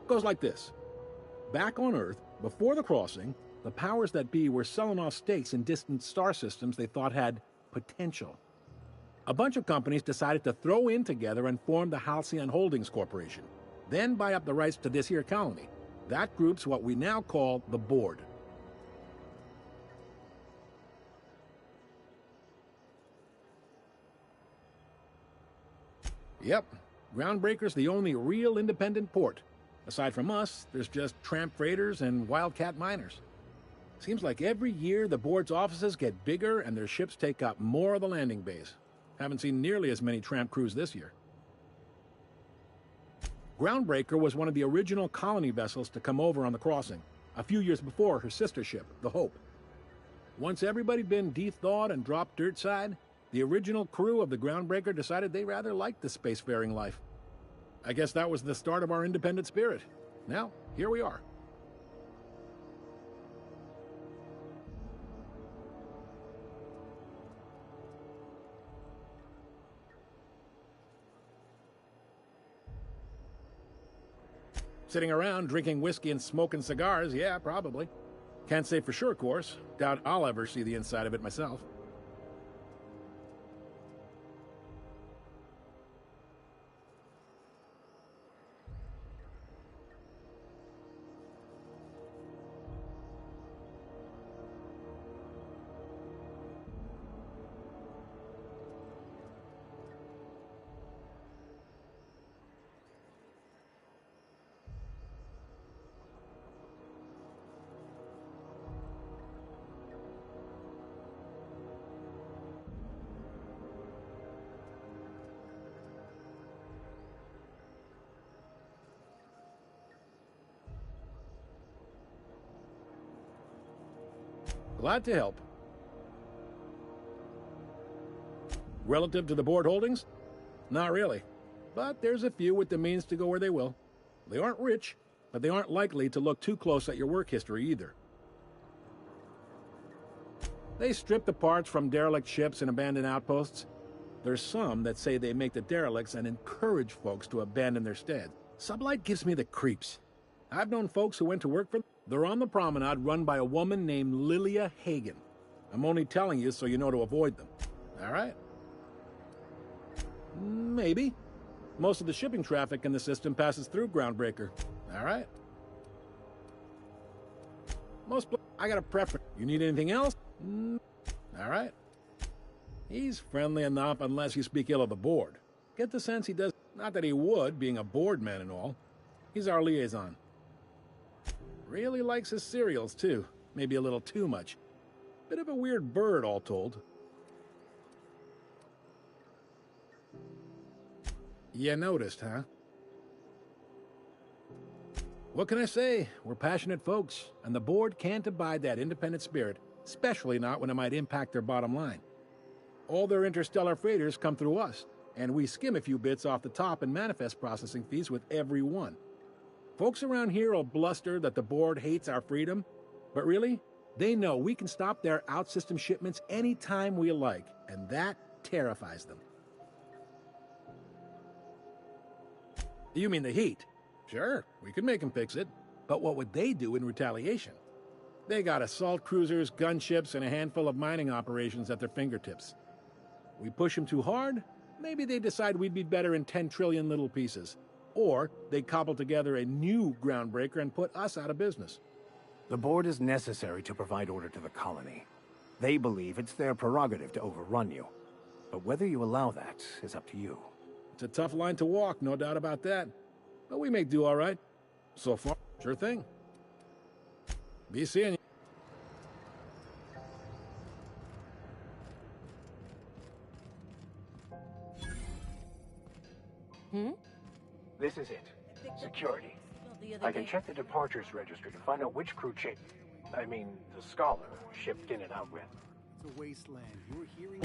S: Goes like this. Back on Earth, before the crossing, the powers that be were selling off stakes in distant star systems they thought had potential. A bunch of companies decided to throw in together and form the Halcyon Holdings Corporation, then buy up the rights to this here colony. That group's what we now call the Board. Yep, Groundbreaker's the only real independent port. Aside from us, there's just tramp freighters and wildcat miners. Seems like every year the board's offices get bigger and their ships take up more of the landing bays. Haven't seen nearly as many tramp crews this year. Groundbreaker was one of the original colony vessels to come over on the crossing, a few years before her sister ship, the Hope. Once everybody'd been de-thawed and dropped dirt side, the original crew of the Groundbreaker decided they rather liked the spacefaring life. I guess that was the start of our independent spirit. Now, here we are. Sitting around drinking whiskey and smoking cigars, yeah, probably. Can't say for sure, of course. Doubt I'll ever see the inside of it myself. Glad to help. Relative to the board holdings, Not really. But there's a few with the means to go where they will. They aren't rich, but they aren't likely to look too close at your work history either. They strip the parts from derelict ships and abandoned outposts. There's some that say they make the derelicts and encourage folks to abandon their stead. Sublight gives me the creeps. I've known folks who went to work for them. They're on the promenade run by a woman named Lilia Hagen. I'm only telling you so you know to avoid them. All right? Maybe. Most of the shipping traffic in the system passes through Groundbreaker. All right? I got a preference. You need anything else? All right. He's friendly enough unless you speak ill of the board. Get the sense he does. Not that he would, being a board man and all. He's our liaison. Really likes his cereals, too. Maybe a little too much. Bit of a weird bird, all told. You noticed, huh? What can I say? We're passionate folks, and the board can't abide that independent spirit, especially not when it might impact their bottom line. All their interstellar freighters come through us, and we skim a few bits off the top in manifest processing fees with every one. Folks around here will bluster that the board hates our freedom, but really, they know we can stop their out-system shipments anytime we like, and that terrifies them. You mean the heat? Sure, we could make them fix it, but what would they do in retaliation? They got assault cruisers, gunships, and a handful of mining operations at their fingertips. We push them too hard, maybe they decide we'd be better in 10 trillion little pieces. Or they cobble together a new Groundbreaker and put us out of business.
I: The board is necessary to provide order to the colony. They believe it's their prerogative to overrun you. But whether you allow that is up to you.
S: It's a tough line to walk, no doubt about that. But we make do all right. So far, sure thing. Be seeing you.
N: This is it. Security. I can check the departures registry to find out which crew the Scholar, shipped in and out with.
T: It's a wasteland. You're hearing...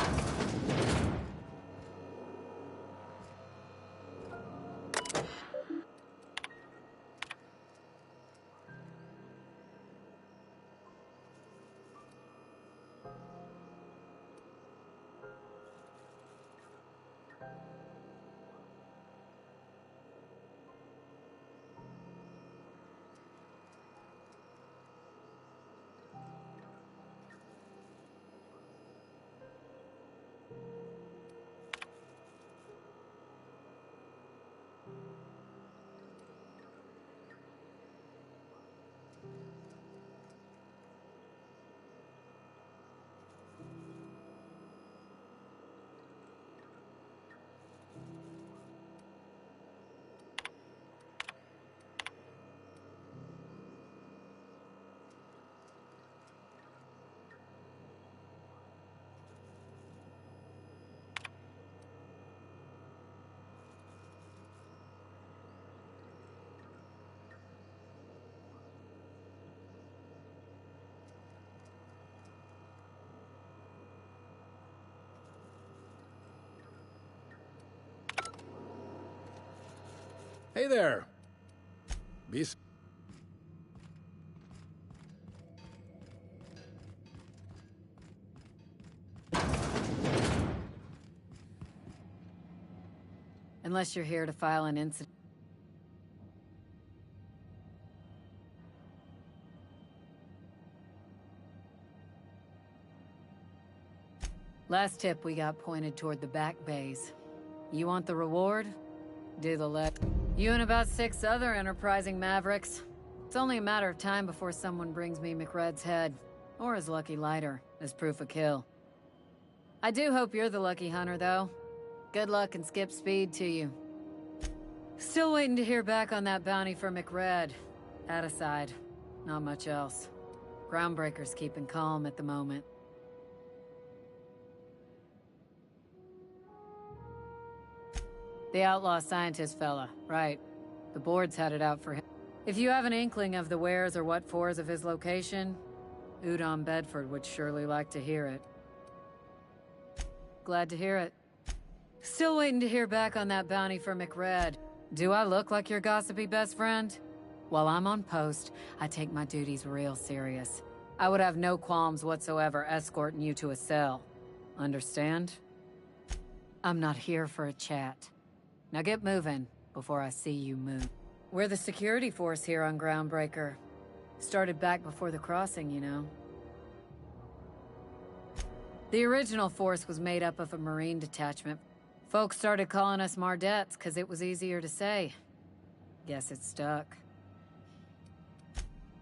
S: Hey there. Be...
C: Unless you're here to file an incident. Last tip we got pointed toward the back bays. You want the reward? Do the left. You and about 6 other enterprising mavericks. It's only a matter of time before someone brings me McRed's head, or his lucky lighter, as proof of kill. I do hope you're the lucky hunter, though. Good luck and skip speed to you. Still waiting to hear back on that bounty for McRed. That aside, not much else. Groundbreaker's keeping calm at the moment. The outlaw scientist fella, right. The board's had it out for him. If you have an inkling of the wheres or what-fors of his location, Udon Bedford would surely like to hear it. Glad to hear it. Still waiting to hear back on that bounty for McRed. Do I look like your gossipy best friend? While I'm on post, I take my duties real serious. I would have no qualms whatsoever escorting you to a cell. Understand? I'm not here for a chat. Now get moving before I see you move. We're the security force here on Groundbreaker. Started back before the crossing, you know. The original force was made up of a Marine detachment. Folks started calling us Mardettes because it was easier to say. Guess it stuck.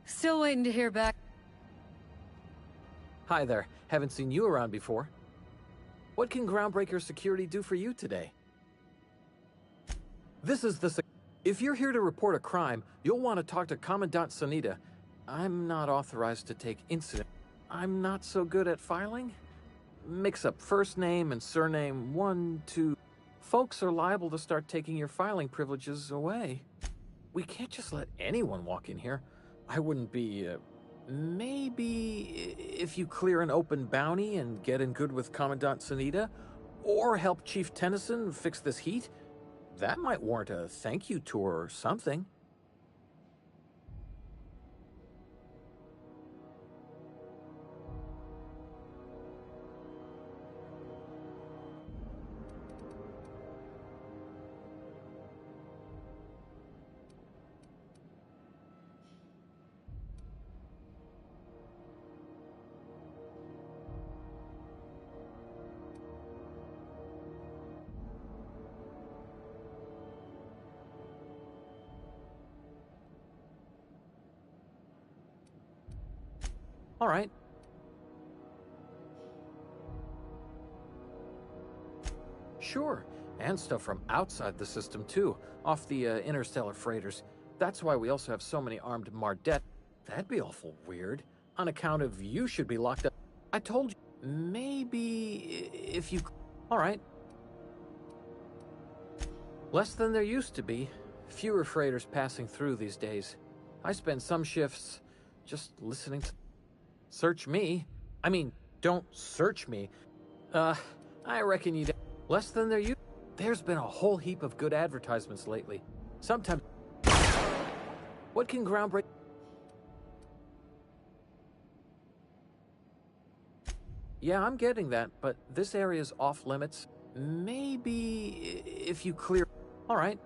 C: Still waiting to hear back.
U: Hi there. Haven't seen you around before. What can Groundbreaker Security do for you today? This is the... If you're here to report a crime, you'll want to talk to Commandant Sanita. I'm not authorized to take incident. I'm not so good at filing. Mix up first name and surname, 1, 2... Folks are liable to start taking your filing privileges away. We can't just let anyone walk in here. I wouldn't be, maybe if you clear an open bounty and get in good with Commandant Sanita, or help Chief Tennyson fix this heat, that might warrant a thank you tour or something. All right. Sure, and stuff from outside the system too, off the interstellar freighters. That's why we also have so many armed Mardet. That'd be awful weird. On account of you should be locked up. I told you, maybe if you... All right. Less than there used to be. Fewer freighters passing through these days. I spend some shifts just listening to... Search me? I mean, don't search me. I reckon you'd... Less than there used... There's been a whole heap of good advertisements lately. Sometimes... What can Groundbreak... Yeah, I'm getting that, but this area's off limits. Maybe if you clear... All right.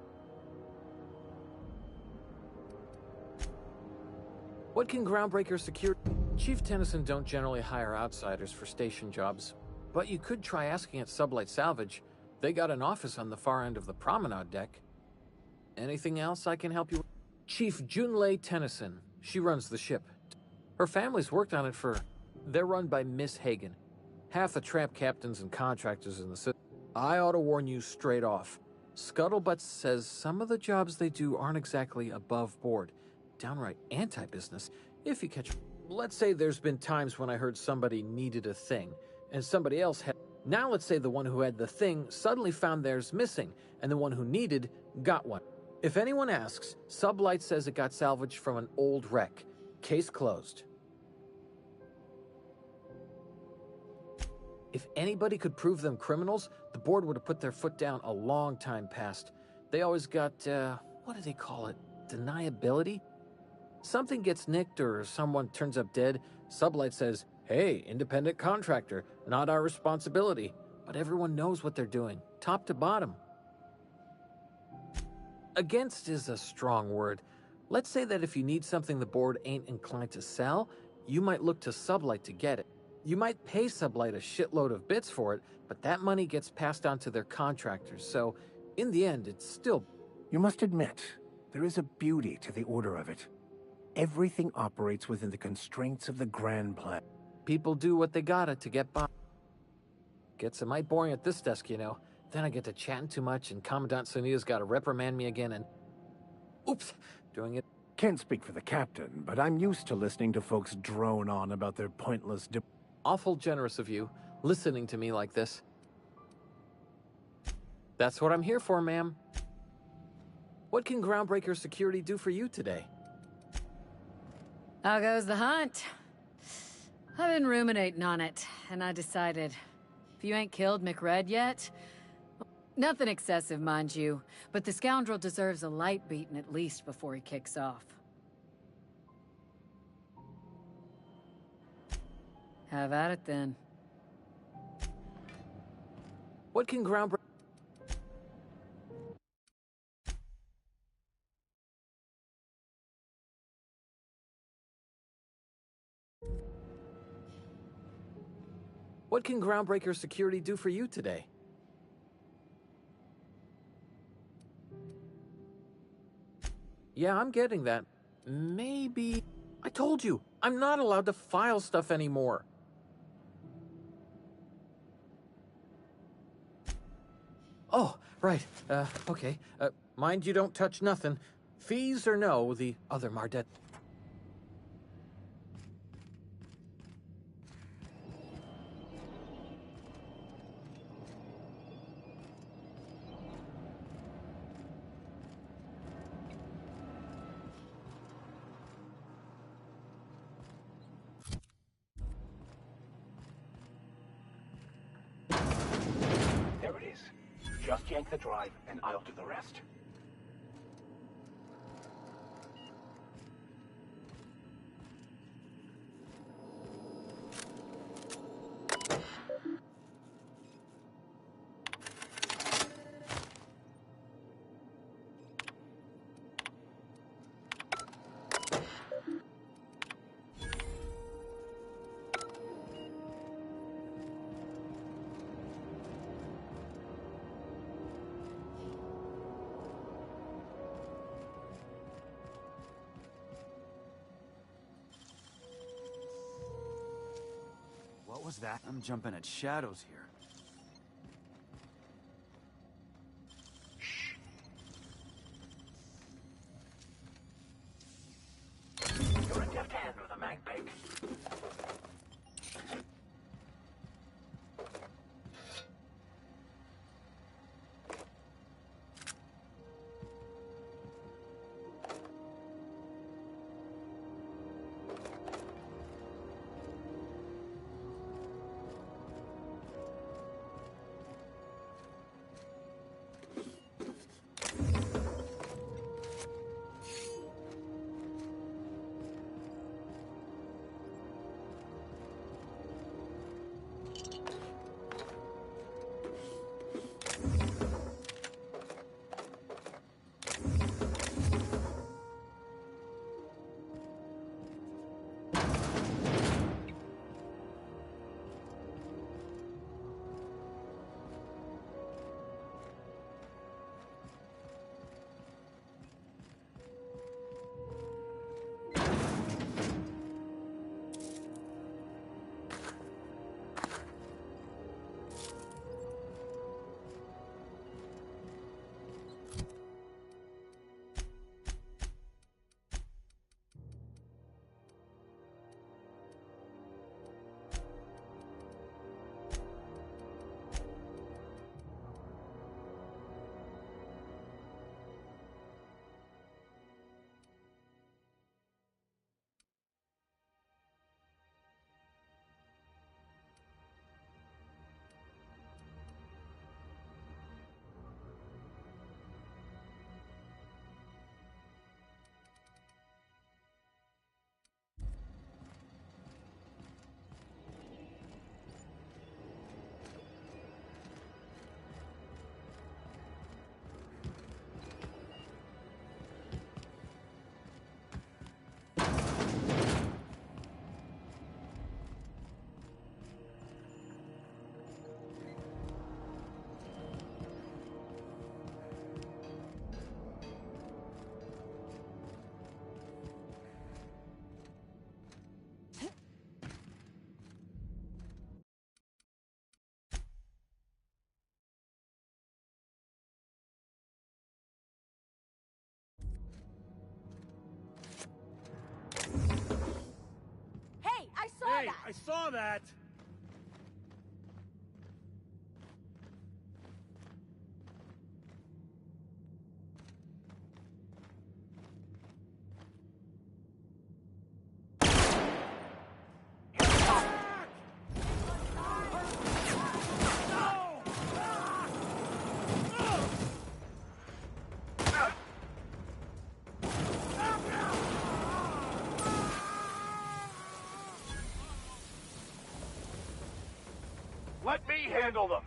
U: What can Groundbreaker secure? Chief Tennyson don't generally hire outsiders for station jobs, but you could try asking at Sublight Salvage. They got an office on the far end of the promenade deck. Anything else I can help you with? Chief Junlei Tennyson. She runs the ship. Her family's worked on it for... They're run by Miss Hagen. Half the tramp captains and contractors in the city. I ought to warn you straight off. Scuttlebutt says some of the jobs they do aren't exactly above board. Downright anti-business, if you catch... Let's say there's been times when I heard somebody needed a thing, and somebody else had... Now let's say the one who had the thing suddenly found theirs missing, and the one who needed got one. If anyone asks, Sublight says it got salvaged from an old wreck. Case closed. If anybody could prove them criminals, the board would have put their foot down a long time past. They always got, what do they call it? Deniability? Something gets nicked or someone turns up dead, Sublight says, hey, independent contractor, not our responsibility. But everyone knows what they're doing, top to bottom. Against is a strong word. Let's say that if you need something the board ain't inclined to sell, you might look to Sublight to get it. You might pay Sublight a shitload of bits for it, but that money gets passed on to their contractors, so in the end, it's still...
N: You must admit, there is a beauty to the order of it. Everything operates within the constraints of the grand plan.
U: People do what they gotta to get by. Gets a mite boring at this desk, you know. Then I get to chatting too much and Commandant Sonia's gotta reprimand me again and... Oops! Doing it...
N: Can't speak for the captain, but I'm used to listening to folks drone on about their pointless...
U: Awful generous of you, listening to me like this. That's what I'm here for, ma'am. What can Groundbreaker Security do for you today?
C: How goes the hunt? I've been ruminating on it, and I decided, if you ain't killed McRed yet, Nothing excessive, mind you, but the scoundrel deserves a light beating at least before he kicks off. Have at it then.
U: What can groundbreaker... What can Groundbreaker Security do for you today? Yeah, I'm getting that. Maybe... I told you, I'm not allowed to file stuff anymore. Oh, right. Okay. Mind you don't touch nothing. Fees or no, the other Mardet...
N: There it is. Just yank the drive, and I'll do the rest.
B: What was that? I'm jumping at shadows here.
N: You're a deft hand with a mag pick.
S: I saw that!
N: Let me handle them!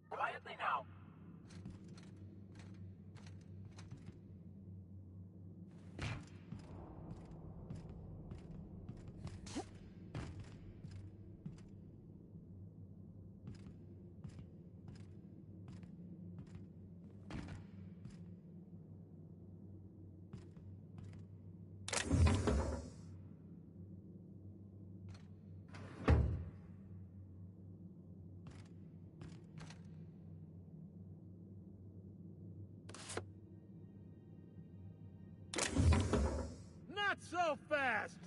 N: Quietly now.
S: Not so fast!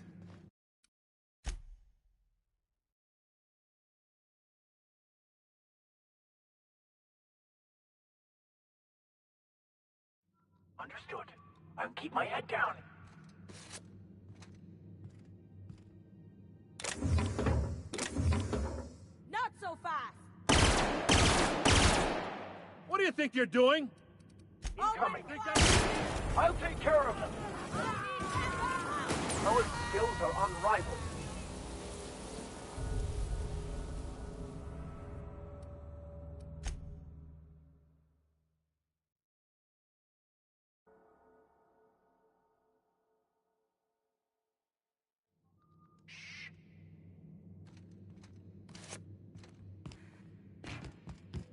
N: Understood. I'll keep my head down.
L: Not so fast!
S: What do you think you're doing?
N: Incoming. I'll take care of them. Our skills are unrivaled.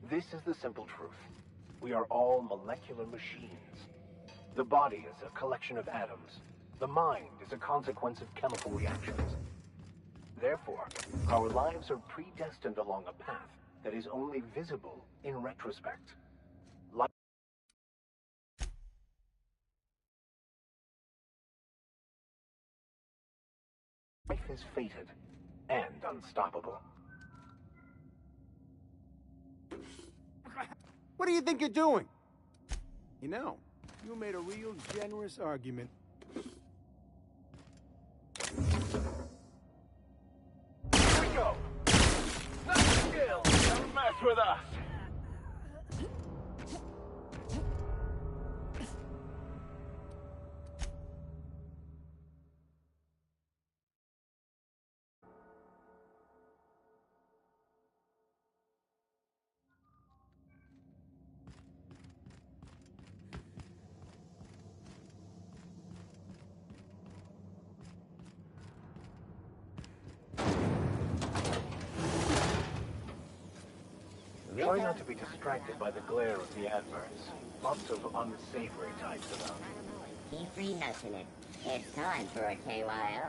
N: This is the simple truth. We are all molecular machines. The body is a collection of atoms. The mind is a consequence of chemical reactions. Therefore, our lives are predestined along a path that is only visible in retrospect. Life is fated and unstoppable.
T: What do you think you're doing? You know, you made a real generous argument.
N: Here we go! Not skill! Don't mess with us! Try not to be distracted by the glare of the adverts. Lots of unsavory types about.
E: Keep rehashing it. It's time for a KYO.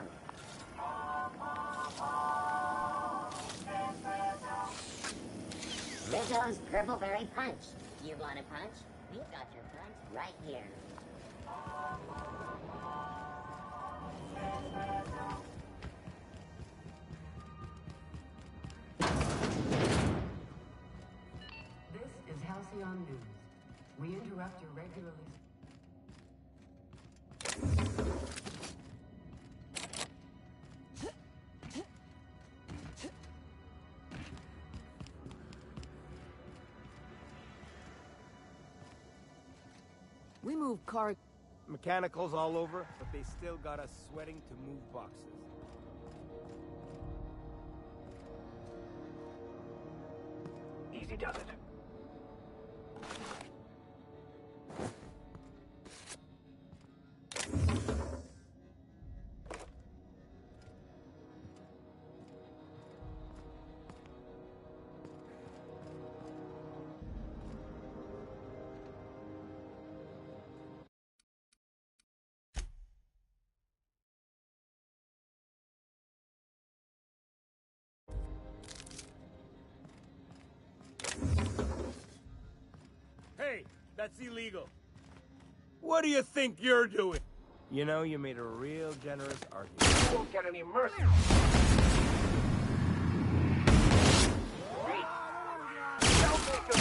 E: Rizzo's Purple Berry Punch. You want a punch? We've got your punch right here.
J: This is Halcyon News. We interrupt your regularly...
R: We move car... Mechanicals all over, but they still got us sweating to move boxes.
N: Easy does it.
R: Hey, that's illegal. What do you think you're doing? You know, you made a real generous argument.
N: You won't get any mercy. Great. Don't make them.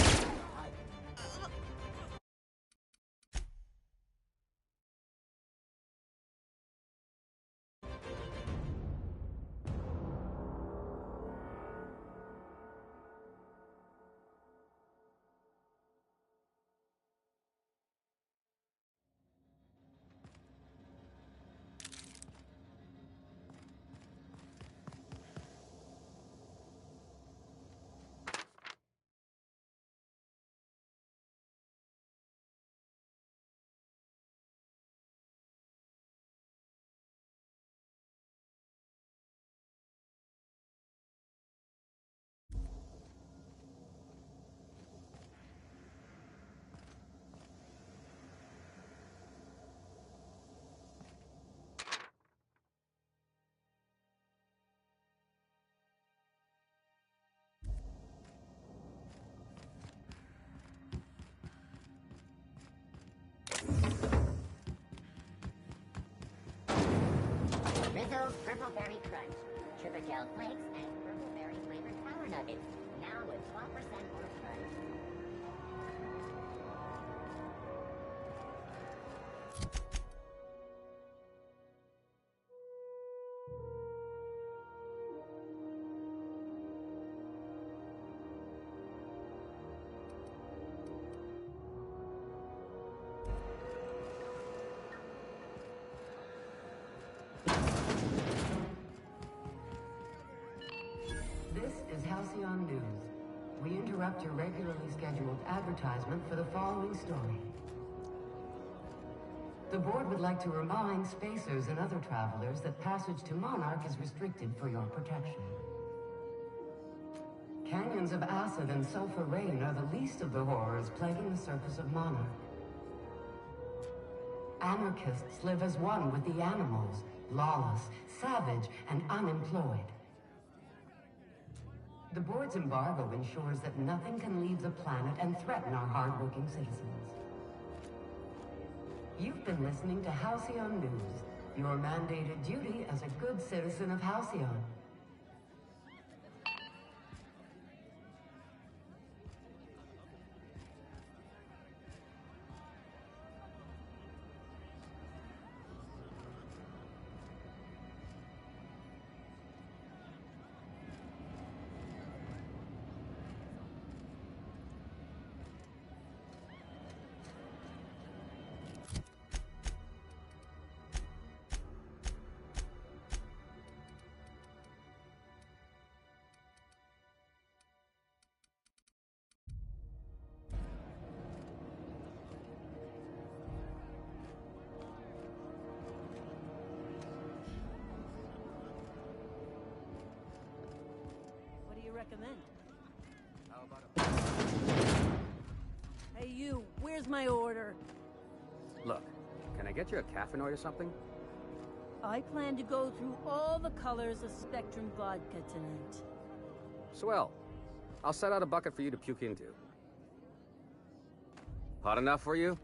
E: Skittles Purple Berry Crunch, Triple Gel Flakes, and Purple Berry flavored Power Nuggets. Now with 12% more crunch.
J: This is Halcyon News. We interrupt your regularly scheduled advertisement for the following story. The board would like to remind spacers and other travelers that passage to Monarch is restricted for your protection. Canyons of acid and sulfur rain are the least of the horrors plaguing the surface of Monarch. Anarchists live as one with the animals, lawless, savage, and unemployed. The board's embargo ensures that nothing can leave the planet and threaten our hardworking citizens. You've been listening to Halcyon News, your mandated duty as a good citizen of Halcyon.
L: What do you recommend?
B: How about
L: Hey you, where's my order?
H: Look, can I get you a caffeinoid or something?
L: I plan to go through all the colors of Spectrum vodka tonight.
H: Swell. I'll set out a bucket for you to puke into. Hot enough for you?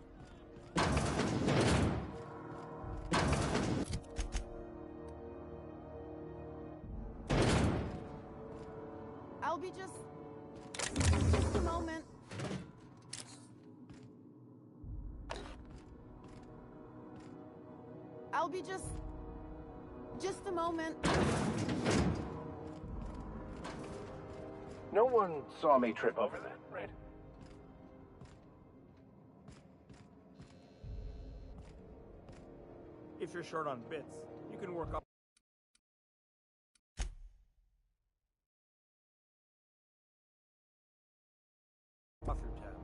P: I'll be just a moment. I'll be just a moment.
N: No one saw me trip over that, right?
R: If you're short on bits, you can work up. Off your tab.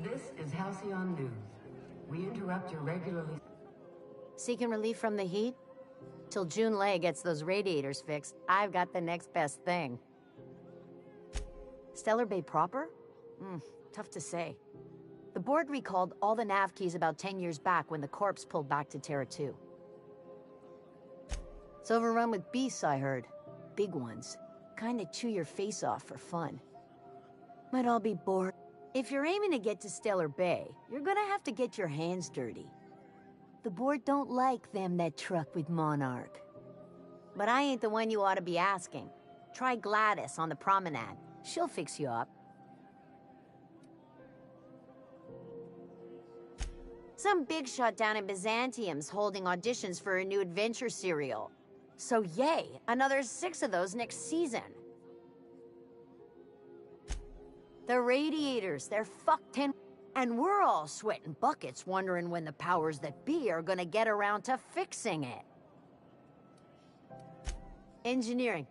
J: This is Halcyon News. We interrupt your regularly...
V: Seeking relief from the heat? Till June Lay gets those radiators fixed, I've got the next best thing. Stellar Bay proper? Tough to say. The board recalled all the nav keys about 10 years back when the corpse pulled back to Terra 2. It's overrun with beasts, I heard. Big ones. Kinda chew your face off for fun. Might all be bored. If you're aiming to get to Stellar Bay, you're gonna have to get your hands dirty. The board don't like them that truck with Monarch. But I ain't the one you ought to be asking. Try Gladys on the promenade. She'll fix you up. Some big shot down in Byzantium's holding auditions for a new adventure serial. So yay, another 6 of those next season. The Radiators, they're fucked in. And we're all sweating buckets wondering when the powers that be are gonna get around to fixing it. Engineering.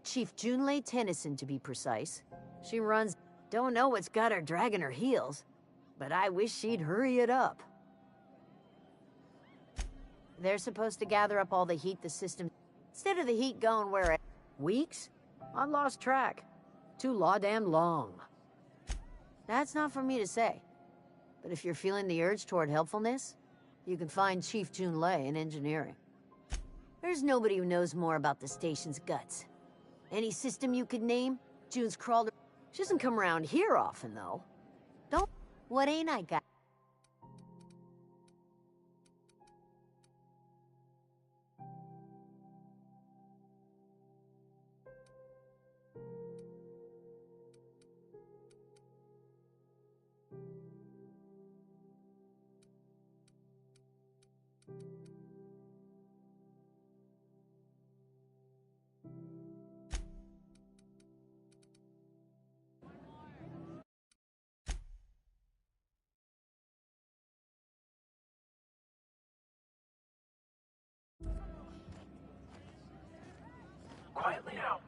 V: Chief Junlei Tennyson, to be precise. She runs... Don't know what's got her dragging her heels, but I wish she'd hurry it up. They're supposed to gather up all the heat the system... Instead of the heat going where it... Weeks? I lost track. Too law-damn long. That's not for me to say. But if you're feeling the urge toward helpfulness, you can find Chief Junlei in engineering. There's nobody who knows more about the station's guts. Any system you could name, June's crawled... She doesn't come around here often, though. Don't... What ain't I got?
N: Quietly now.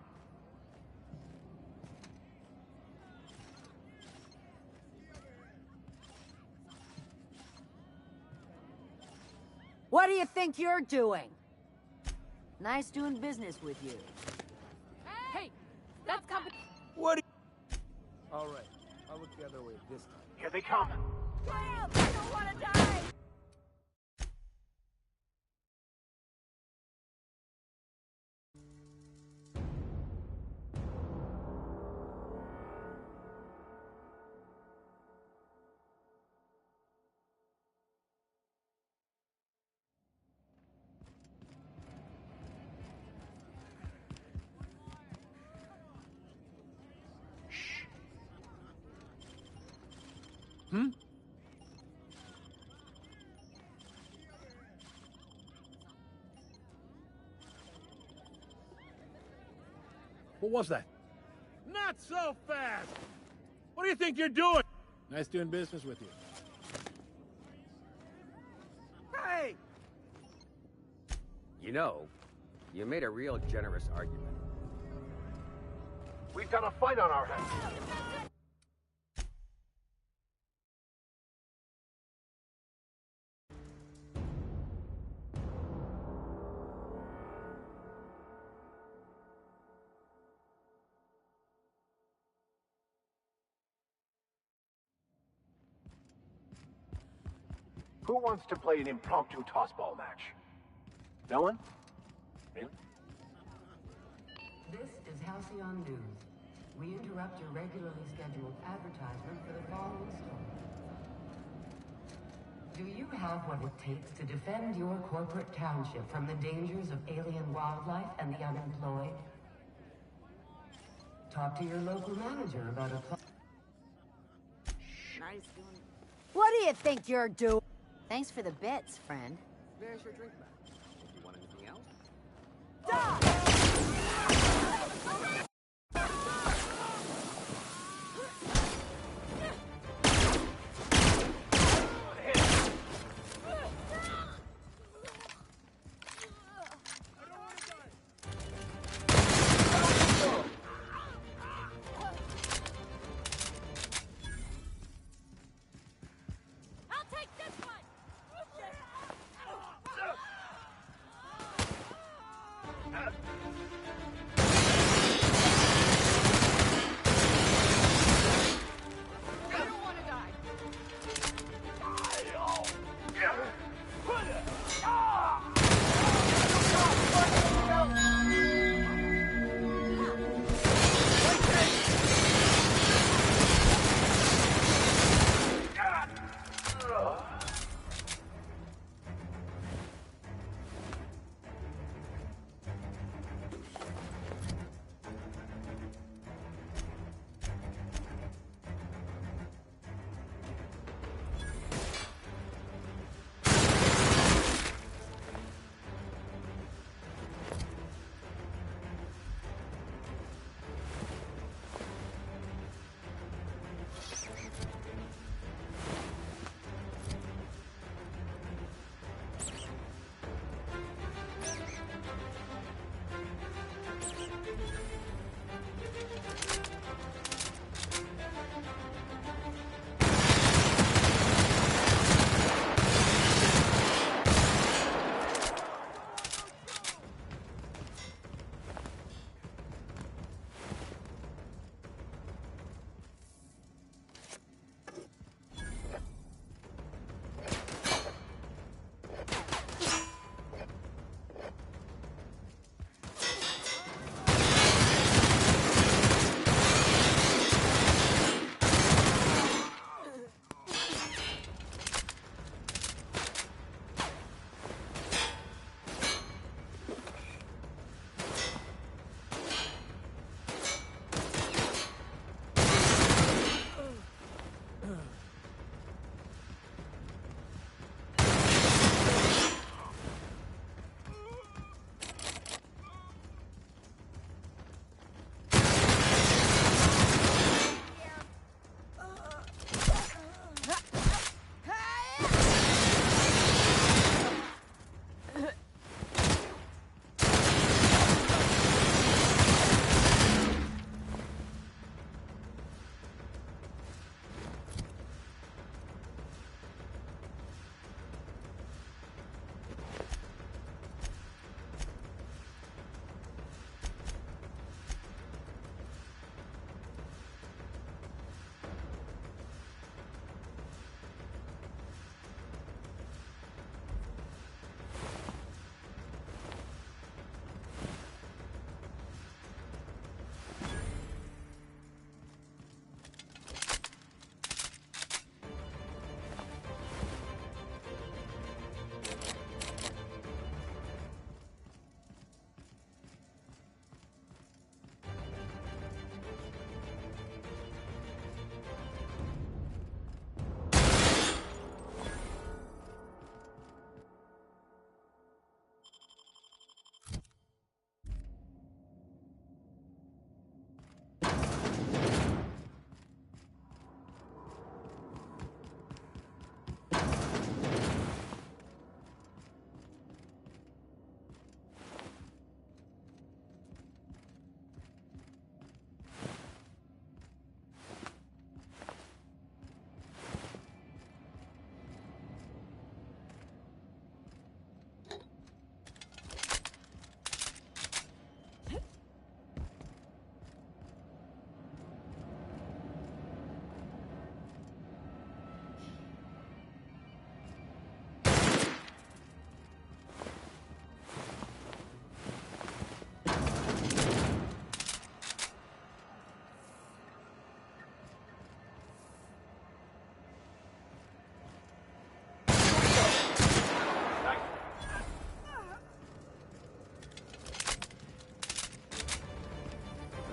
V: What do you think you're doing? Nice doing business with you.
O: Hey, that's company.
R: What? All right, I'll look the other way this time.
N: Here they come.
L: I don't want to die!
I: Hmm?
S: What was that?
R: Not so fast! What do you think you're doing?
S: Nice doing business with you.
R: Hey!
H: You know, you made a real generous argument.
N: We've got a fight on our hands. Who wants to play an impromptu tossball match? No one? Really?
J: This is Halcyon News. We interrupt your regularly scheduled advertisement for the following story. Do you have what it takes to defend your corporate township from the dangers of alien wildlife and the unemployed? Talk to your local manager about a...
P: Nice doing...
V: What do you think you're doing? Thanks for the bits, friend.
H: There's your drink back. If you want anything else?
O: I'll take this one! I don't want to die.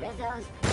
E: Missiles.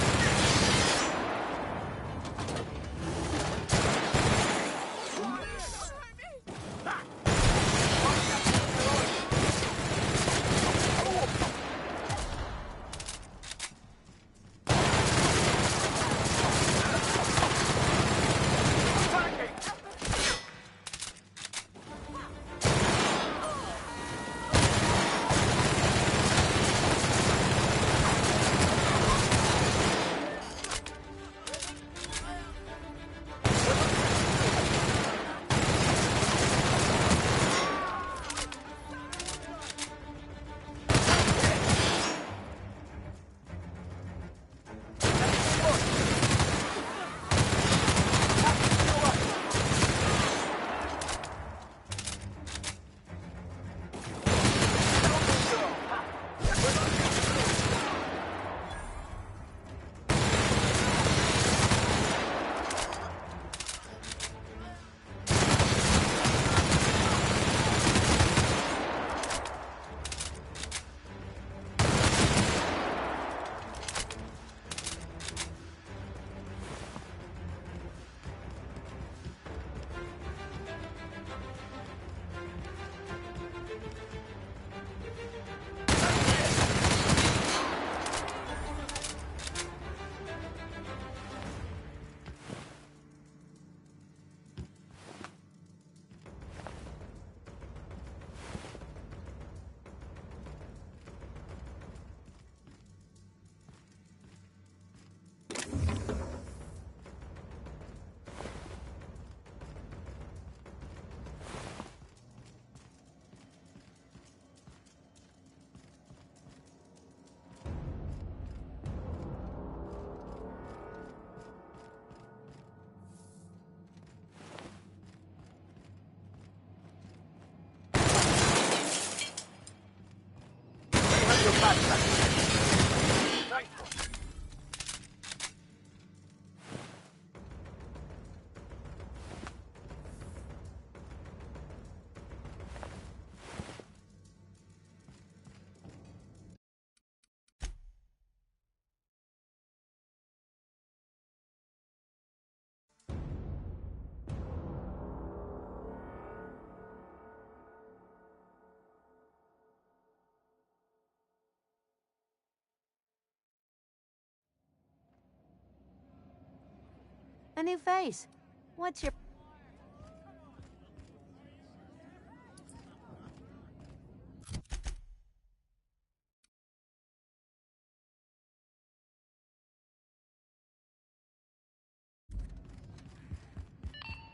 V: A new face. What's your...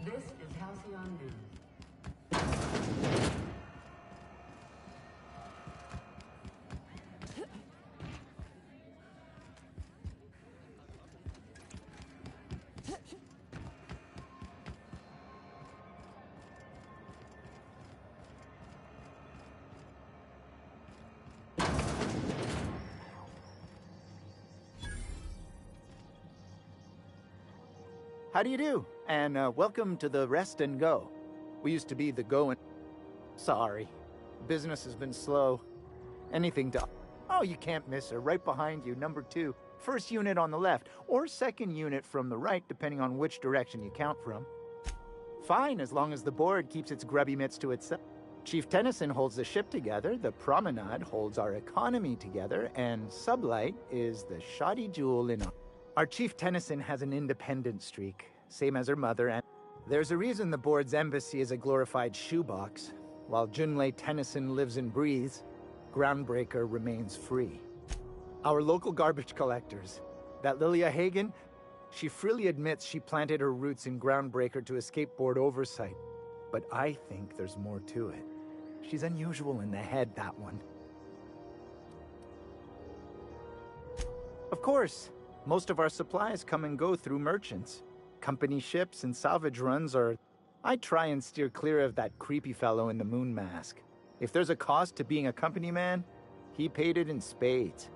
J: This is Halcyon News.
F: How do you do? And welcome to the Rest and Go. We used to be the Go and... Sorry. Business has been slow. Anything to... Oh, you can't miss her. Right behind you, number 2. First unit on the left, or second unit from the right, depending on which direction you count from. Fine, as long as the board keeps its grubby mitts to itself. Chief Tennyson holds the ship together, the Promenade holds our economy together, and Sublight is the shoddy jewel in our Chief Tennyson has an independent streak, same as her mother, and there's a reason the board's embassy is a glorified shoebox. While Junlei Tennyson lives and breathes, Groundbreaker remains free. Our local garbage collectors, that Lilia Hagen, she freely admits she planted her roots in Groundbreaker to escape board oversight. But I think there's more to it. She's unusual in the head, that one. Of course, most of our supplies come and go through merchants. Company ships and salvage runs are... I try and steer clear of that creepy fellow in the moon mask. If there's a cost to being a company man, he paid it in spades.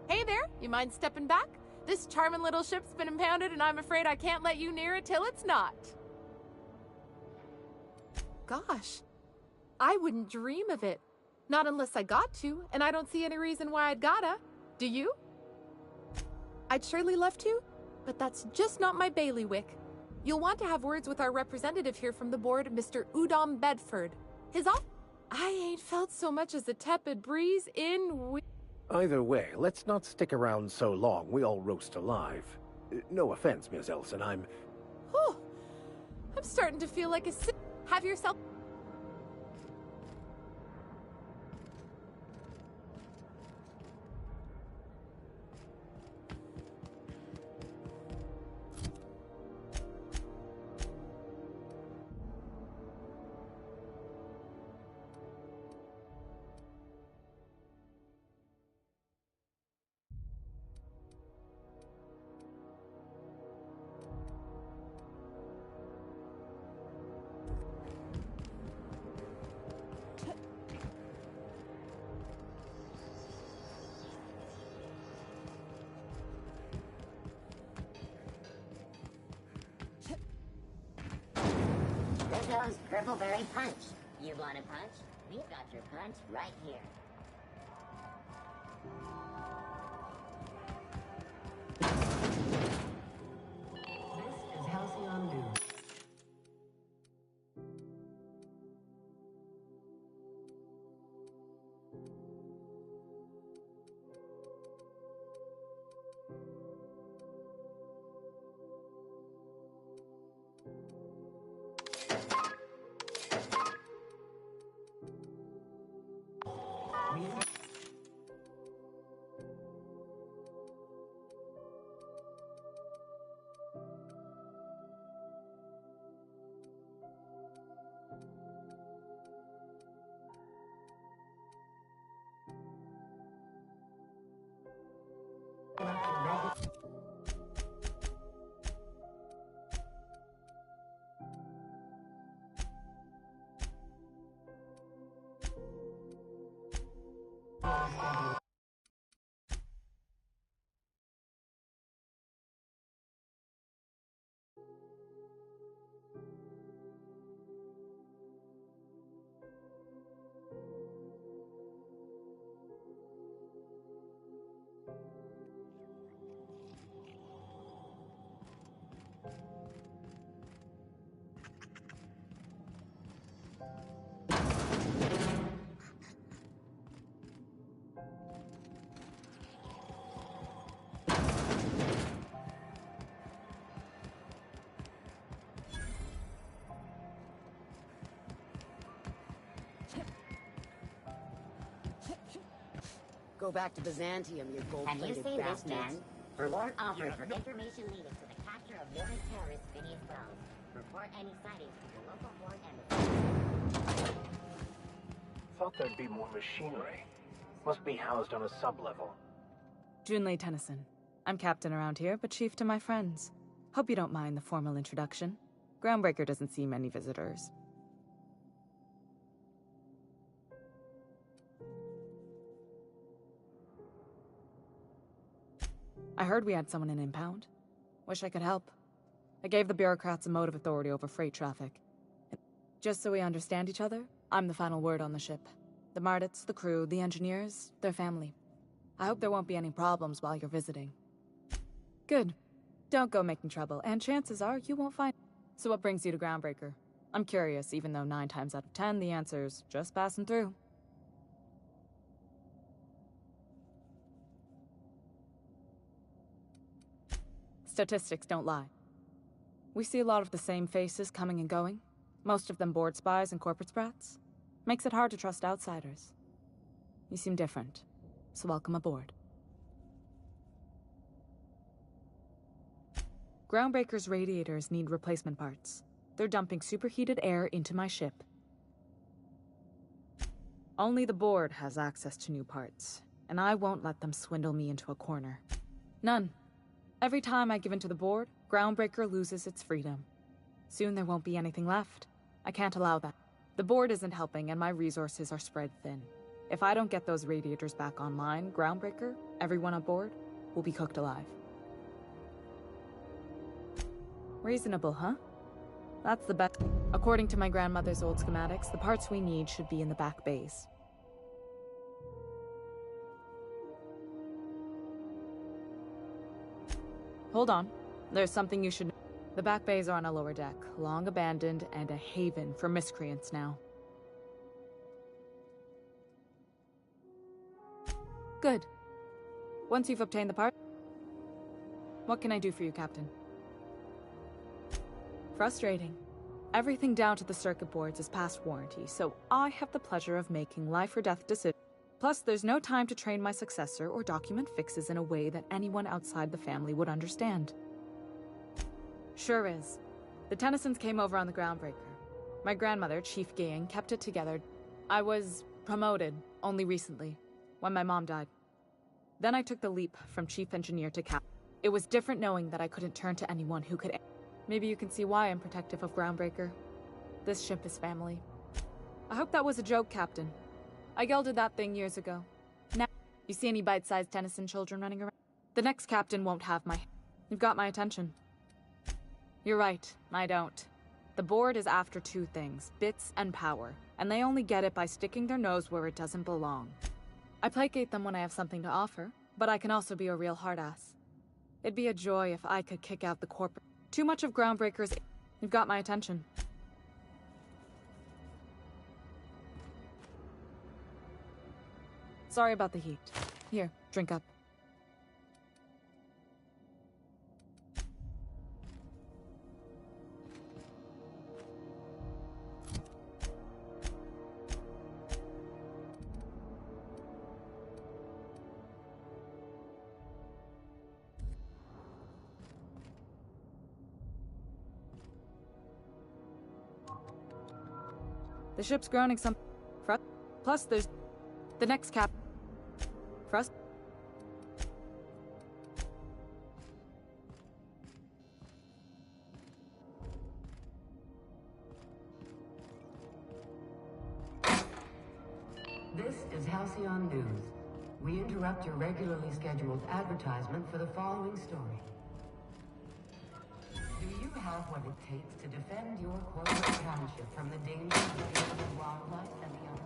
O: Hey there, you mind stepping back? This charming little ship's been impounded and I'm afraid I can't let you near it till it's not. Gosh, I wouldn't dream of it. Not unless I got to, and I don't see any reason why I'd gotta. Do you? I'd surely love to, but that's just not my bailiwick. You'll want to have words with our representative here from the board, Mr. Udom Bedford. I ain't felt so much as a tepid breeze in
I: Either way, let's not stick around so long. We all roast alive. No offense, Miss Elson, I'm
O: starting to feel like a Have yourself...
E: goes Purpleberry Punch. You want a punch? We've got your punch right here.
J: This is Halcyon News.
P: Go back to Byzantium, you
E: Have you
P: gold-plated
E: seen this
P: bastards.
E: man? Reward offered for information leading to the capture of wanted terrorist Phineas Wells. Report any sightings to your local port and...
N: Thought there'd be more machinery. Must be housed on a sub-level.
K: Junlei Tennyson. I'm captain around here, but chief to my friends. Hope you don't mind the formal introduction. Groundbreaker doesn't see many visitors. I heard we had someone in impound. Wish I could help. I gave the bureaucrats a motive authority over freight traffic. Just so we understand each other, I'm the final word on the ship. The Mardits, the crew, the engineers, their family. I hope there won't be any problems while you're visiting. Good. Don't go making trouble, and chances are you won't find... So what brings you to Groundbreaker? I'm curious, even though 9 times out of 10 the answer's just passing through. Statistics don't lie. We see a lot of the same faces coming and going, most of them board spies and corporate sprats. Makes it hard to trust outsiders. You seem different, so welcome aboard. Groundbreaker's radiators need replacement parts. They're dumping superheated air into my ship. Only the board has access to new parts, and I won't let them swindle me into a corner. None. Every time I give in to the board, Groundbreaker loses its freedom. Soon there won't be anything left. I can't allow that. The board isn't helping and my resources are spread thin. If I don't get those radiators back online, Groundbreaker, everyone on board, will be cooked alive. Reasonable, huh? That's the best. According to my grandmother's old schematics, the parts we need should be in the back bays. Hold on. There's something you should know. The back bays are on a lower deck, long abandoned and a haven for miscreants now. Good. Once you've obtained the part... What can I do for you, Captain? Frustrating. Everything down to the circuit boards is past warranty, so I have the pleasure of making life or death decisions. Plus, there's no time to train my successor or document fixes in a way that anyone outside the family would understand. Sure is. The Tennysons came over on the Groundbreaker. My grandmother, Chief Gang, kept it together. I was promoted only recently, when my mom died. Then I took the leap from Chief Engineer to Cap. It was different knowing that I couldn't turn to anyone who could... Maybe you can see why I'm protective of Groundbreaker. This ship is family. I hope that was a joke, Captain. I gelded that thing years ago. Now, you see any bite-sized Tennyson children running around? The next captain won't have my... You've got my attention. You're right, I don't. The board is after two things, bits and power, and they only get it by sticking their nose where it doesn't belong. I placate them when I have something to offer, but I can also be a real hard-ass. It'd be a joy if I could kick out the corporate. Too much of Groundbreaker's. You've got my attention. Sorry about the heat. Here, drink up. The ship's groaning some... Plus, there's... the next cap... Frust...
J: This is Halcyon News. We interrupt your regularly scheduled advertisement for the following story. Do you have what it takes to defend your corporate township from the dangers of the wildlife and the unemployed?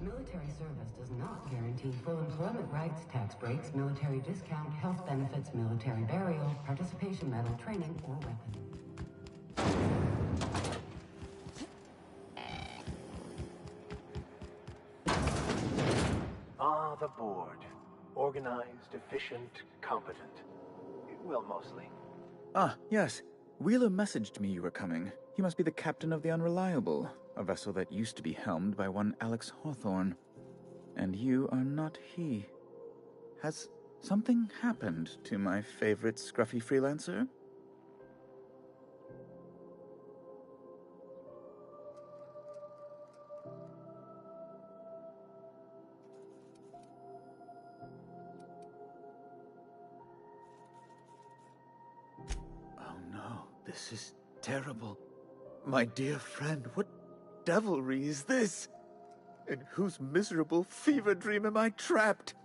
J: Military service does not guarantee full employment rights, tax breaks, military discount, health benefits, military burial, participation medal, training, or weapon.
N: Ah, the board. Organized, efficient, competent. Well, mostly.
F: Ah, yes. Wheeler messaged me you were coming. He must be the captain of the Unreliable, a vessel that used to be helmed by one Alex Hawthorne. And you are not he. Has something happened to my favorite scruffy freelancer? Oh no, this is terrible. My dear friend, what devilry is this? In whose miserable fever dream am I trapped?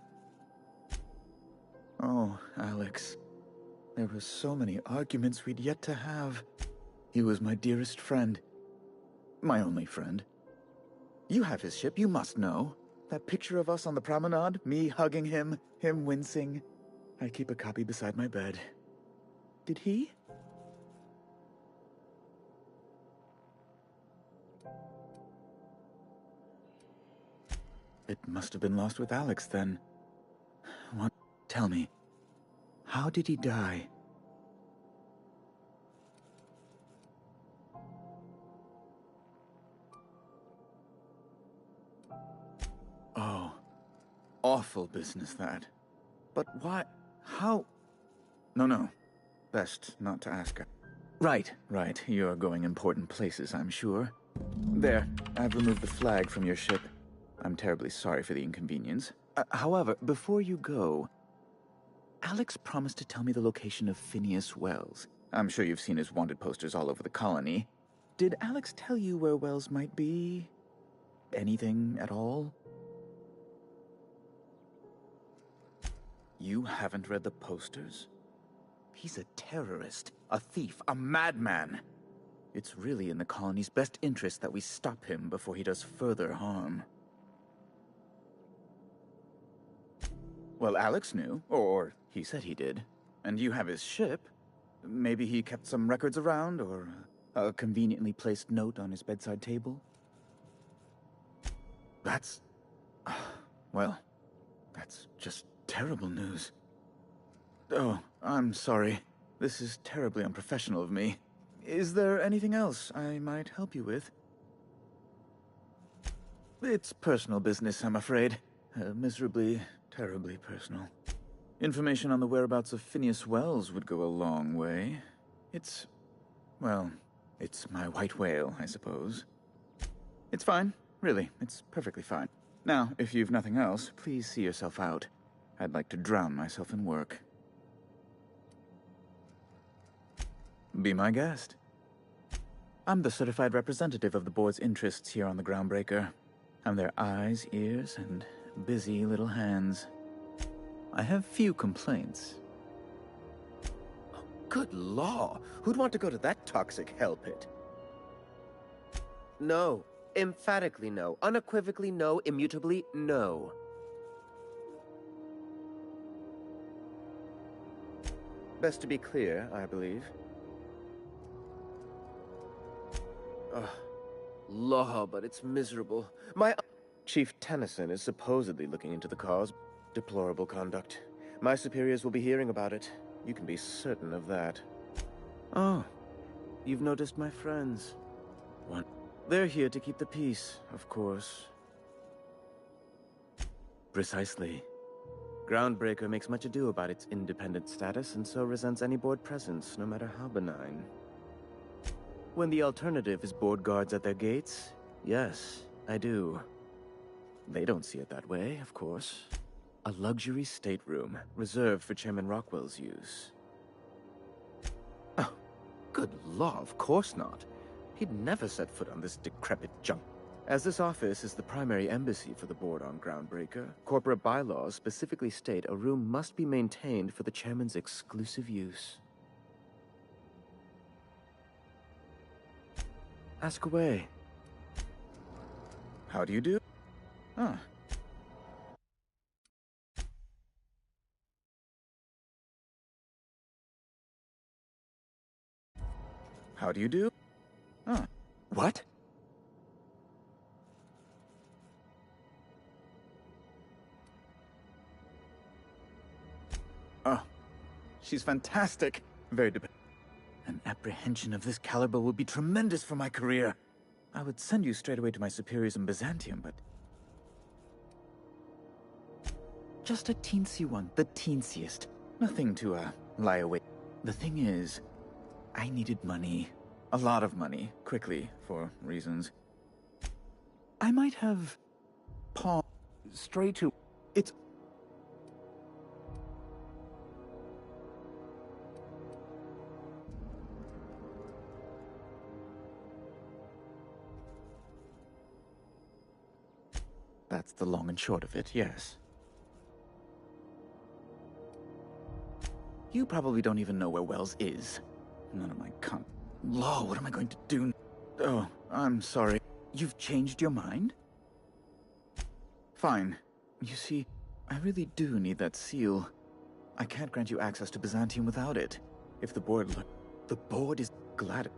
F: Oh, Alex. There were so many arguments we'd yet to have. He was my dearest friend. My only friend. You have his ship, you must know. That picture of us on the promenade, me hugging him, him wincing. I keep a copy beside my bed. Did he? It must have been lost with Alex, then. What? Tell me, how did he die? Oh, awful business, that. But why? How? No. Best not to ask her. Right. You're going important places, I'm sure. There, I've removed the flag from your ship. I'm terribly sorry for the inconvenience. However, before you go, Alex promised to tell me the location of Phineas Wells. I'm sure you've seen his wanted posters all over the colony. Did Alex tell you where Wells might be? Anything at all? You haven't read the posters? He's a terrorist, a thief, a madman. It's really in the colony's best interest that we stop him before he does further harm. Well, Alex knew, or he said he did. And you have his ship. Maybe he kept some records around, or a conveniently placed note on his bedside table? That's... well, that's just terrible news. Oh, I'm sorry. This is terribly unprofessional of me. Is there anything else I might help you with? It's personal business, I'm afraid. Miserably, terribly personal. Information on the whereabouts of Phineas Wells would go a long way. It's... well, it's my white whale, I suppose. It's fine. Really, it's perfectly fine. Now, if you've nothing else, please see yourself out. I'd like to drown myself in work. Be my guest. I'm the certified representative of the board's interests here on the Groundbreaker. I'm their eyes, ears, and busy little hands. I have few complaints.
D: Good law! Who'd want to go to that toxic hell pit? No. Emphatically no. Unequivocally no. Immutably no. Best to be clear, I believe. Ugh. Law, but it's miserable. My Chief Tennyson is supposedly looking into the cause. Deplorable conduct. My superiors will be hearing about it. You can be certain of that. Oh, you've noticed my friends. What? They're here to keep the peace, of course. Precisely. Groundbreaker makes much ado about its independent status and so resents any board presence, no matter how benign. When the alternative is board guards at their gates, yes, I do. They don't see it that way, of course. A luxury stateroom, reserved for Chairman Rockwell's use. Oh, good law, of course not. He'd never set foot on this decrepit junk. As this office is the primary embassy for the board on Groundbreaker, corporate bylaws specifically state a room must be maintained for the chairman's exclusive use. Ask away. How do you do? Ah. How do you do? Ah. What? Oh. She's fantastic. Very dependent. An apprehension of this caliber would be tremendous for my career. I would send you straight away to my superiors in Byzantium, but... just a teensy one, the teensiest. Nothing to, lie away. The thing is, I needed money. A lot of money, quickly, for reasons. I might have... straight to... it's... That's the long and short of it, yes. You probably don't even know where Wells is. None of my Law, what am I going to do? Oh, I'm sorry. You've changed your mind? Fine. You see, I really do need that seal. I can't grant you access to Byzantium without it. If the board the board is glad...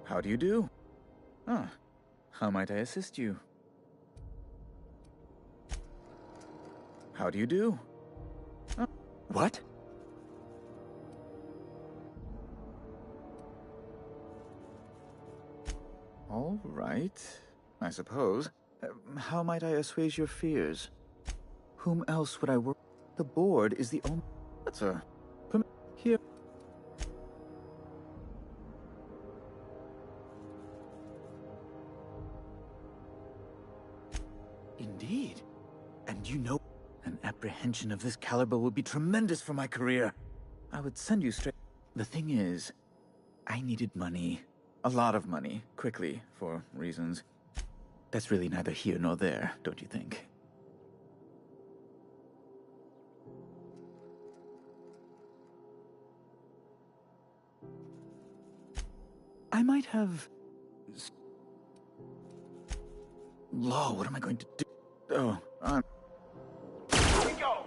D: How do you do? Ah, how might I assist you? How do you do? What? All right, I suppose. How might I assuage your fears? Whom else would I work? The board is the only... That's a... Here... Indeed. And you know... An apprehension of this caliber would be tremendous for my career. I would send you straight... The thing is, I needed money.
F: A lot of money, quickly, for reasons. That's really neither here nor there, don't you think? I might have... Law, what am I going to do? Oh, I'm...
G: Here we go!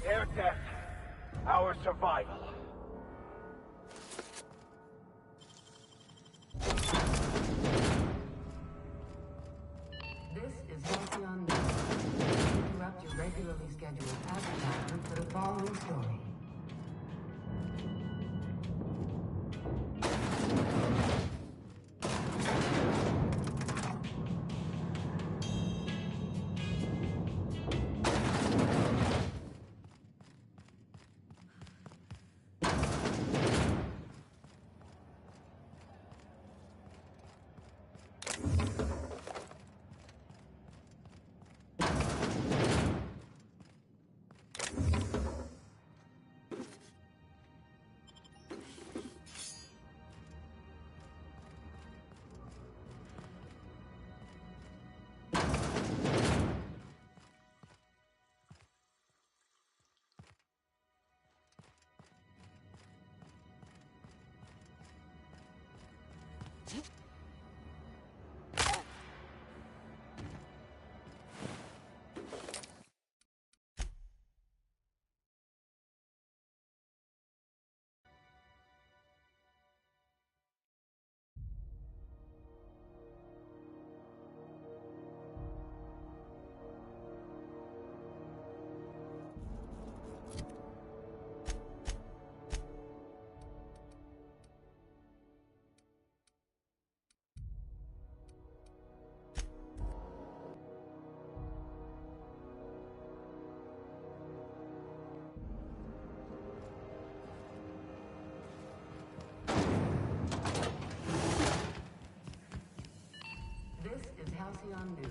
G: Their death, our survival.
J: This is Zocken. Interrupt your regularly scheduled advertisement for the following story. This is Halcyon News.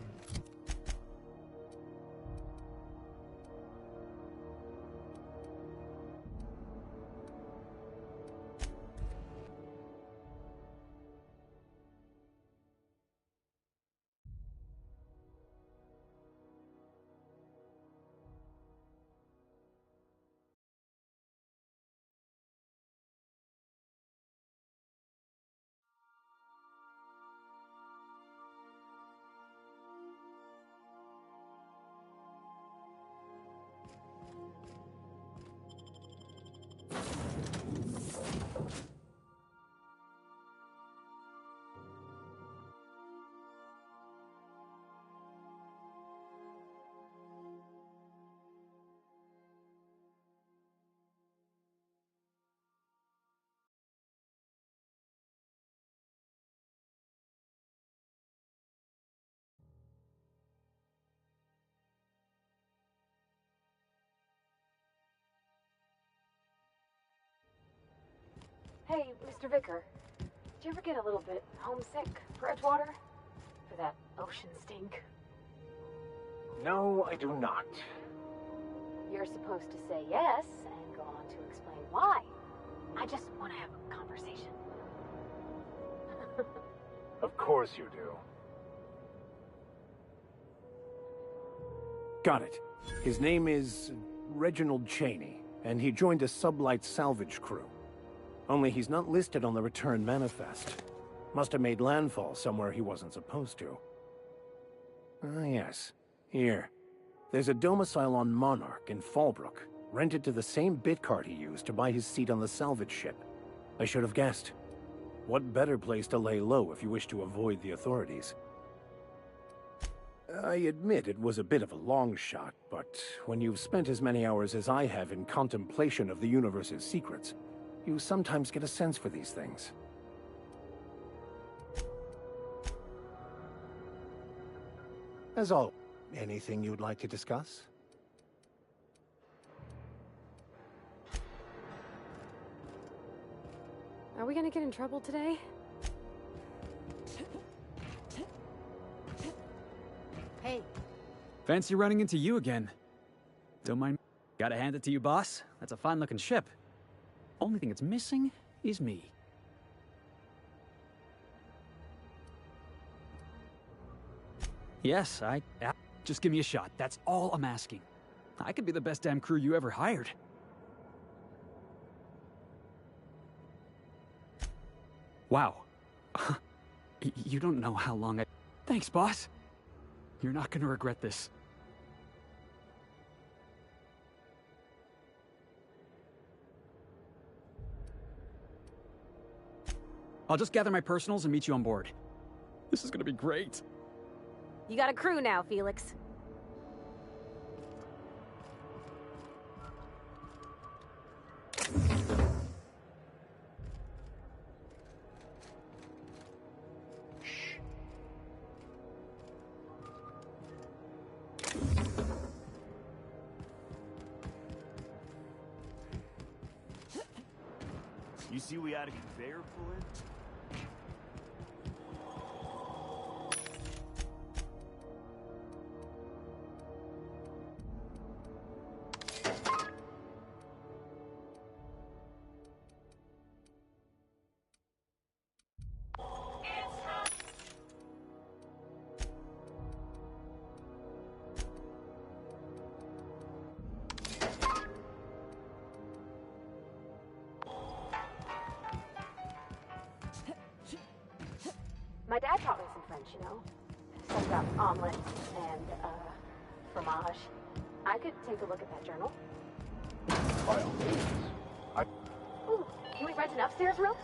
M: Hey, Mr. Vicker. Did you ever get a little bit homesick for Edgewater? For that ocean stink?
N: No, I do not.
M: You're supposed to say yes and go on to explain why. I just want to have a conversation.
N: Of course you do.
I: Got it. His name is Reginald Cheney, and he joined a sublight salvage crew. Only he's not listed on the return manifest. Must have made landfall somewhere he wasn't supposed to. Ah, yes. Here. There's a domicile on Monarch in Fallbrook, rented to the same bit card he used to buy his seat on the salvage ship. I should have guessed. What better place to lay low if you wish to avoid the authorities? I admit it was a bit of a long shot, but when you've spent as many hours as I have in contemplation of the universe's secrets, you sometimes get a sense for these things. As always, anything you'd like to discuss?
M: we gonna get in trouble today?
V: Hey.
A: Fancy running into you again. Don't mind. Gotta hand it to you, boss. That's a fine-looking ship. Only thing it's missing is me. Yes, just give me a shot. That's all I'm asking. I could be the best damn crew you ever hired. Wow. You don't know how long I... Thanks, boss. You're not gonna regret this. I'll just gather my personals and meet you on board. This is gonna be great.
M: You got a crew now, Felix.
Q: You see we had a conveyor pull in?
M: My dad taught me some French, you know? Stuff about omelette and, fromage. I could take a look at that journal.
N: By all means.
M: Ooh, can we rent an upstairs room?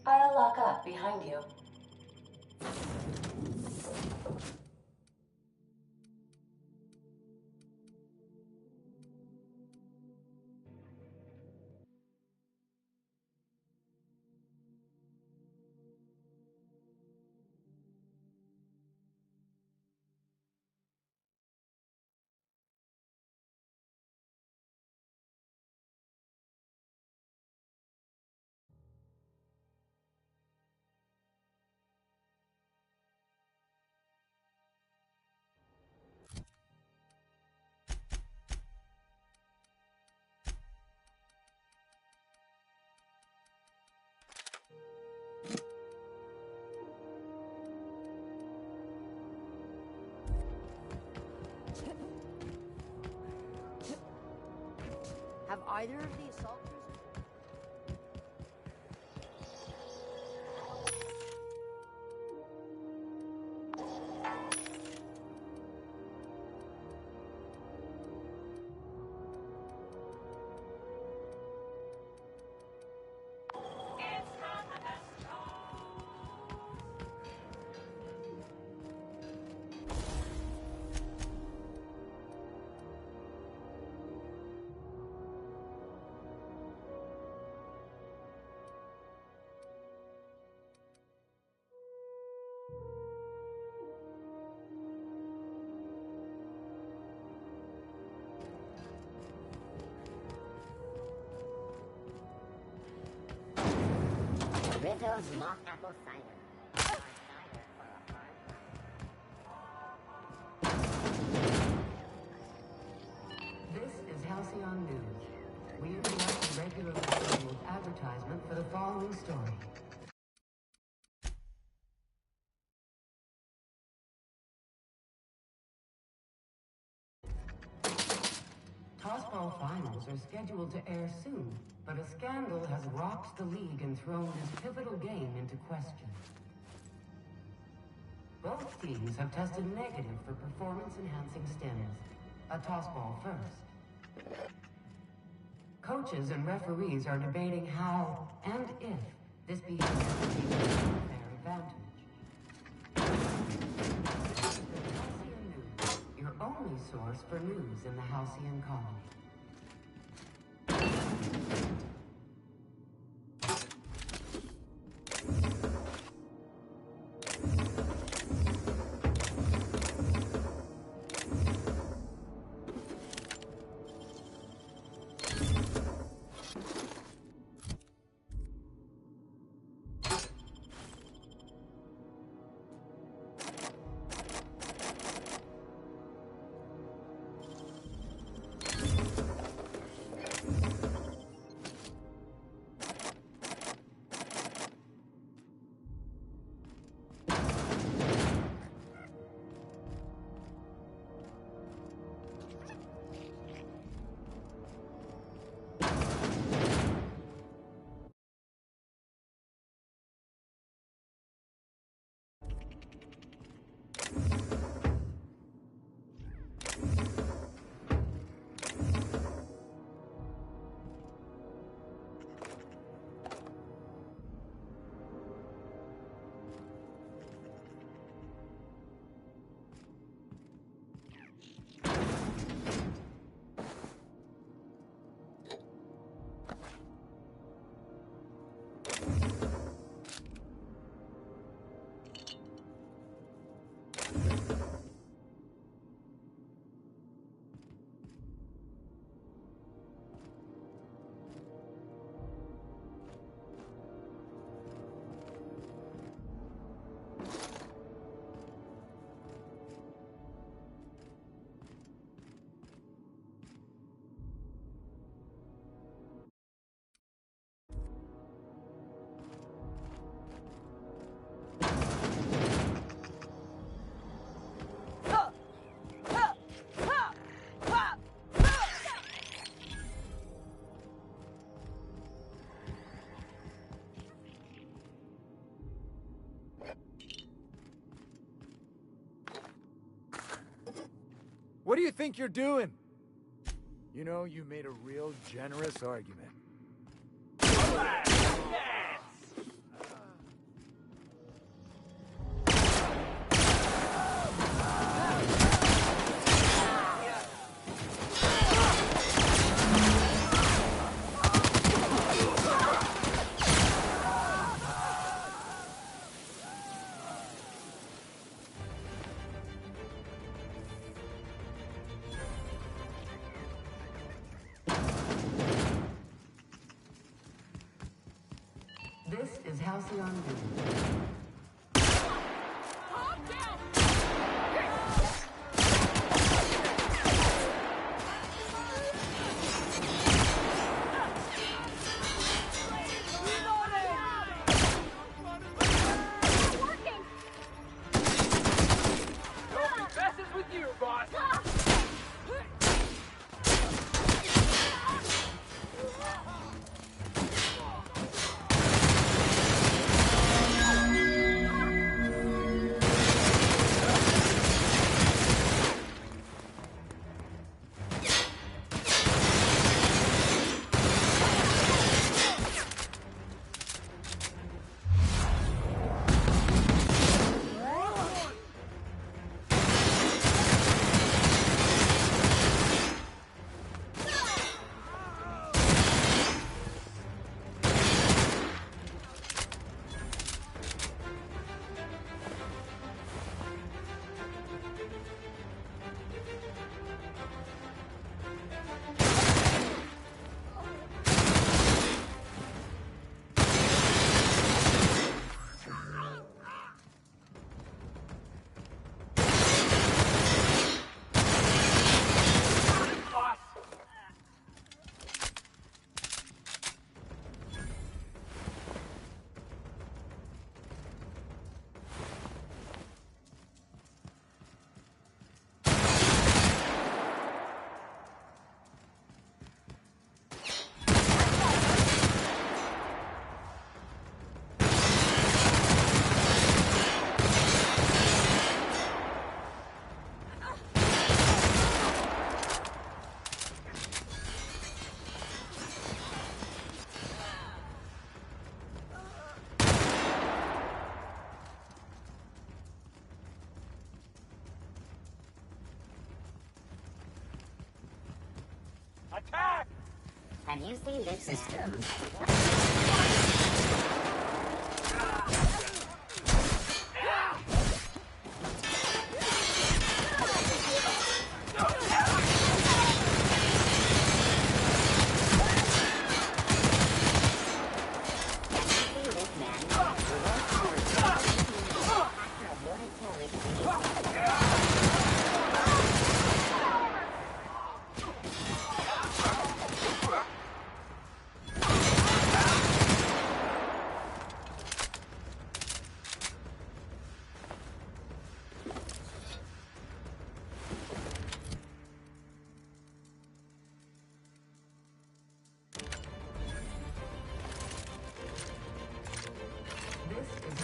J: I'll lock up behind you.
P: Have either of the assaulters...
E: Rizzo's mock apple cider. Or cider for a hard time.
J: This is Halcyon News. We interrupt the regular scheduled advertisement for the following story. Tossball finals are scheduled to air soon, but a scandal has rocked the league and thrown this pivotal game into question. Both teams have tested negative for performance-enhancing stims. A tossball first. Coaches and referees are debating how and if this behavior can be used to their advantage. Halcyon News, your only source for news in the Halcyon colony.
F: What do you think you're doing? You know, you made a real generous argument.
J: is Halcyon View.
E: Attack! Have you seen this system?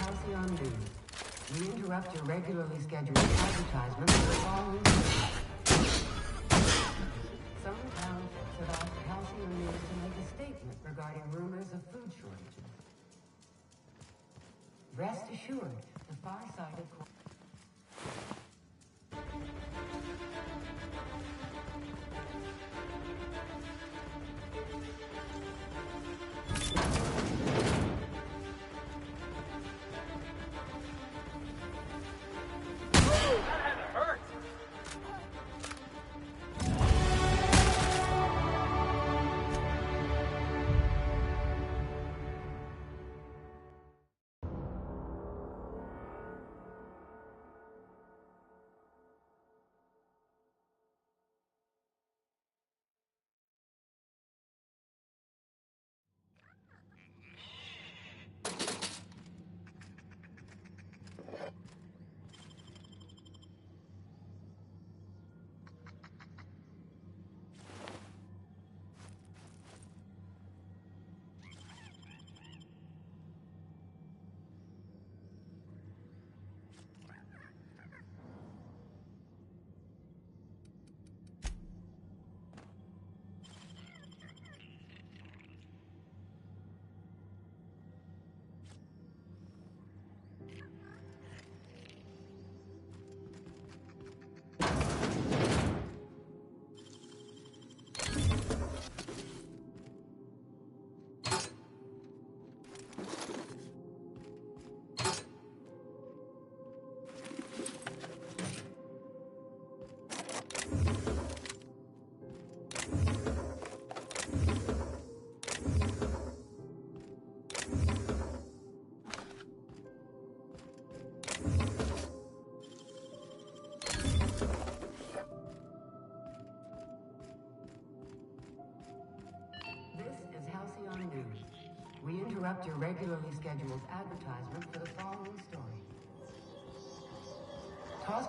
J: Halcyon News. We interrupt your regularly scheduled advertisements for the following reasons. Some townships have asked Halcyon News to make a statement regarding rumors of food shortages. Rest assured, the far-sighted... interrupt your regularly scheduled advertisement for the following story. Toss...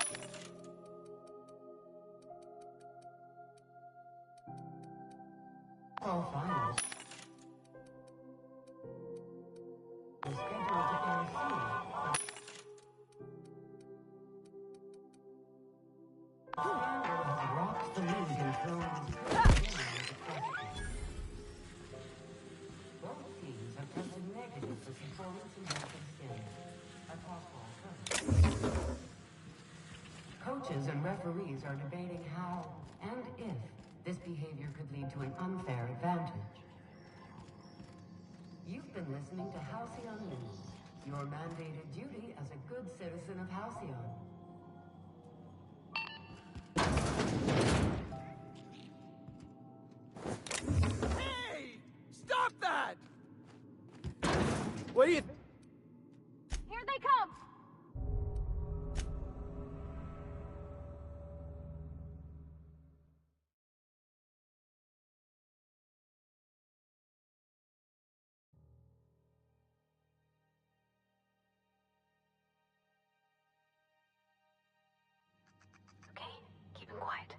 J: Finals. Is scheduled to air soon. Scandal has rocked the league and thrown his both teams have tested negative for performance enhancing standards. A possible alternative. Coaches and referees are debating how and if this behavior could lead to an unfair advantage. You've been listening to Halcyon News, your mandated duty as a good citizen of Halcyon.
R: Hey! Stop that! What do you think?
M: Here they come! Okay, keep him quiet.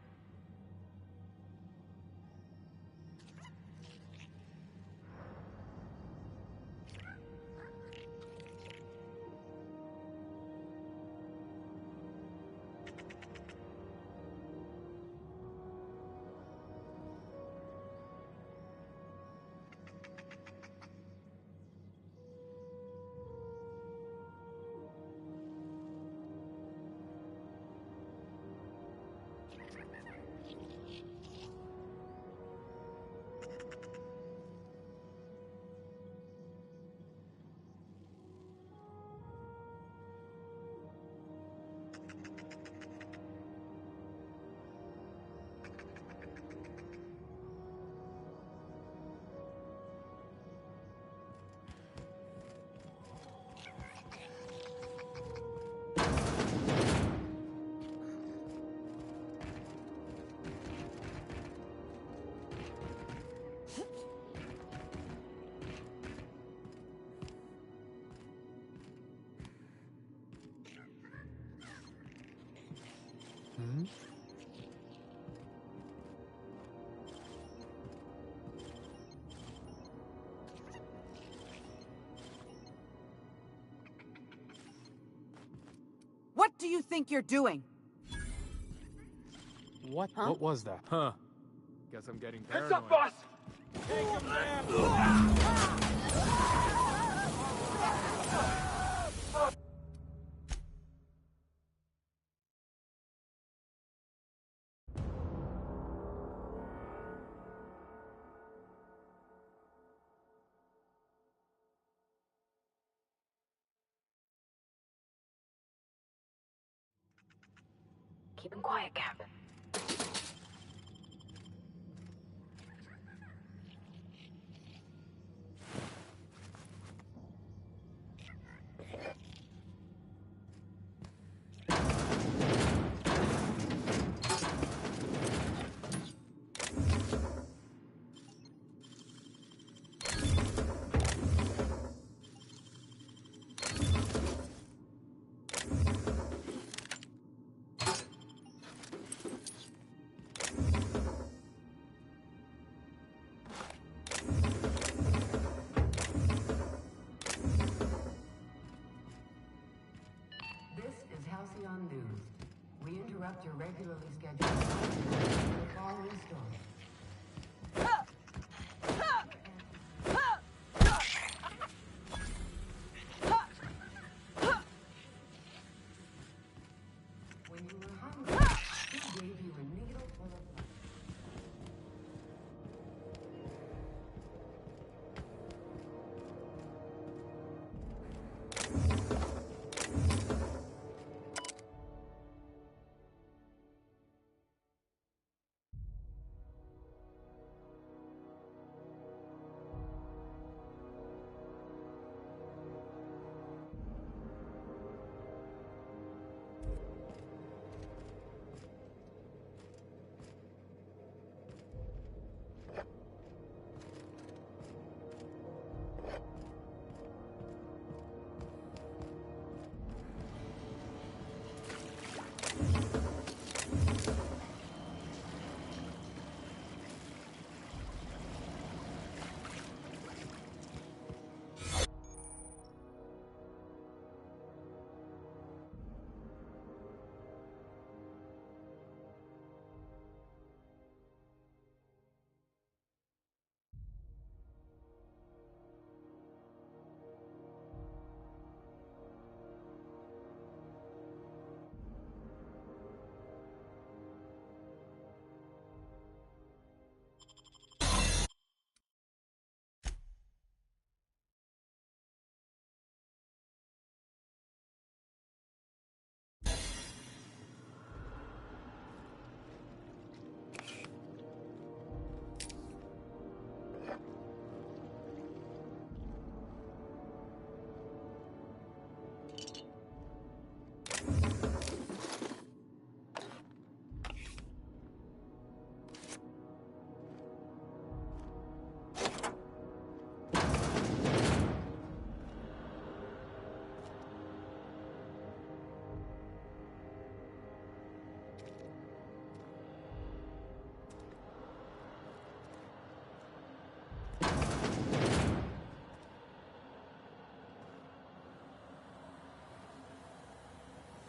C: What do you think you're doing?
U: What?
C: Huh?
U: What was that?
R: Huh.
U: Guess I'm getting
R: Heads
U: paranoid.
R: up, boss! Take him down!
M: Keep him quiet, Cap.
J: Halcyon News. We interrupt your regularly scheduled for the following story. When you were hungry, he gave you a needle full of blood.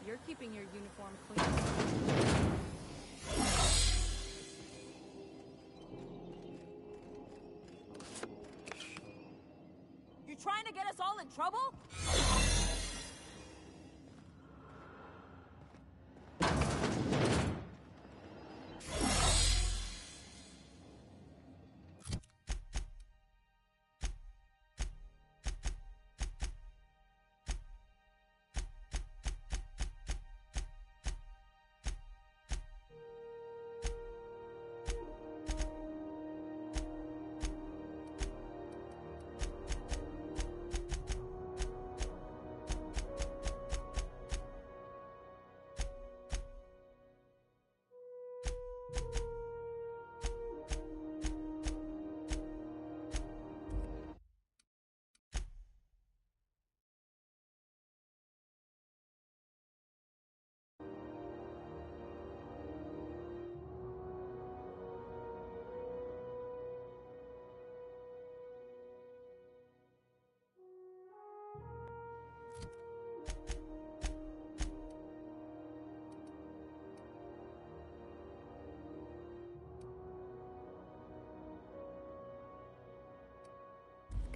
K: You're keeping your uniform clean.
C: You trying to get us all in trouble?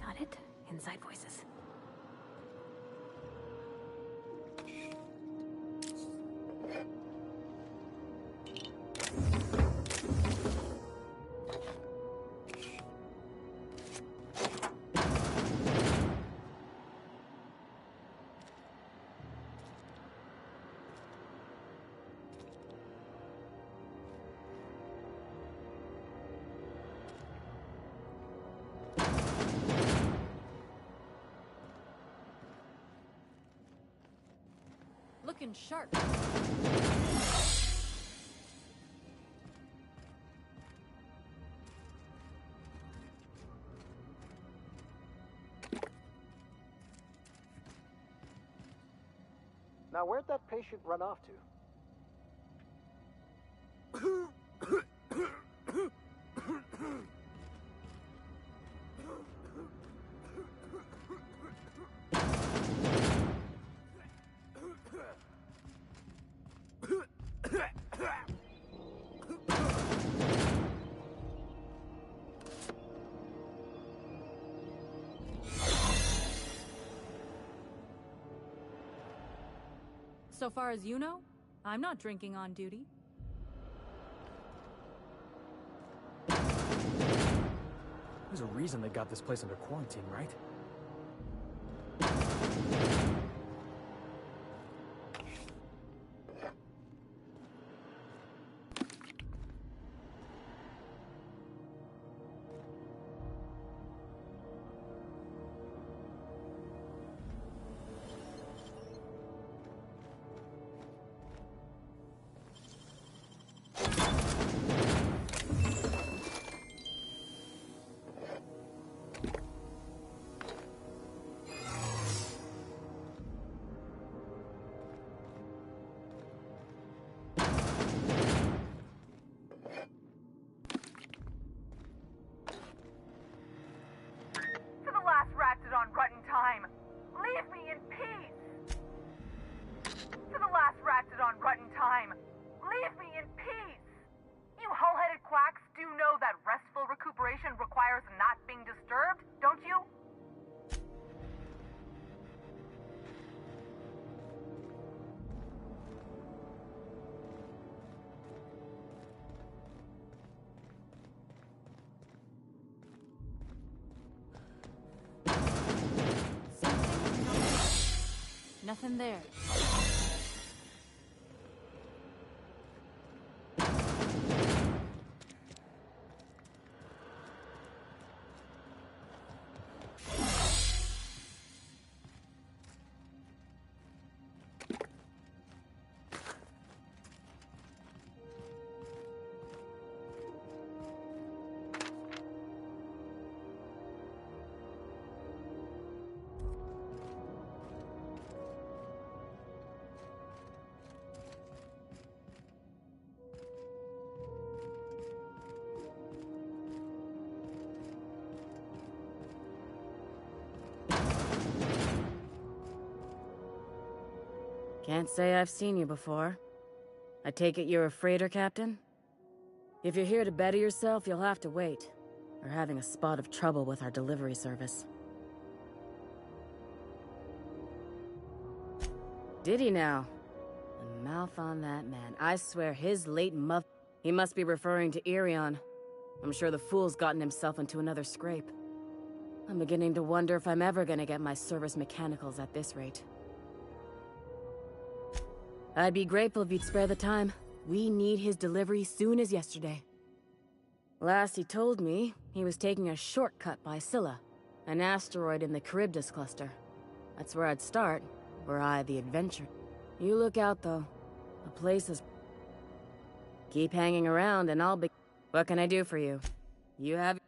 M: Got it? Inside voices.
K: Looking sharp.
I: Now, where'd that patient run off to?
K: So far as you know, I'm not drinking on duty.
A: There's a reason they got this place under quarantine, right?
C: To the last ratchet on rotten time, leave me in peace! To the last ratchet on rotten time, leave me in peace! You hull-headed quacks do know that restful recuperation requires not being disturbed, don't you?
K: Nothing there.
P: Can't say I've seen you before. I take it you're a freighter captain? If you're here to better yourself, you'll have to wait. We're having a spot of trouble with our delivery service. Did he now? The mouth on that man. I swear his late muff... He must be referring to Irion. I'm sure the fool's gotten himself into another scrape. I'm beginning to wonder if I'm ever gonna get my service mechanicals at this rate. I'd be grateful if you'd spare the time. We need his delivery soon as yesterday. Last he told me, he was taking a shortcut by Scylla, an asteroid in the Charybdis cluster. That's where I'd start, were I the adventure. You look out, though. The place is... Keep hanging around and I'll be... What can I do for you? You have...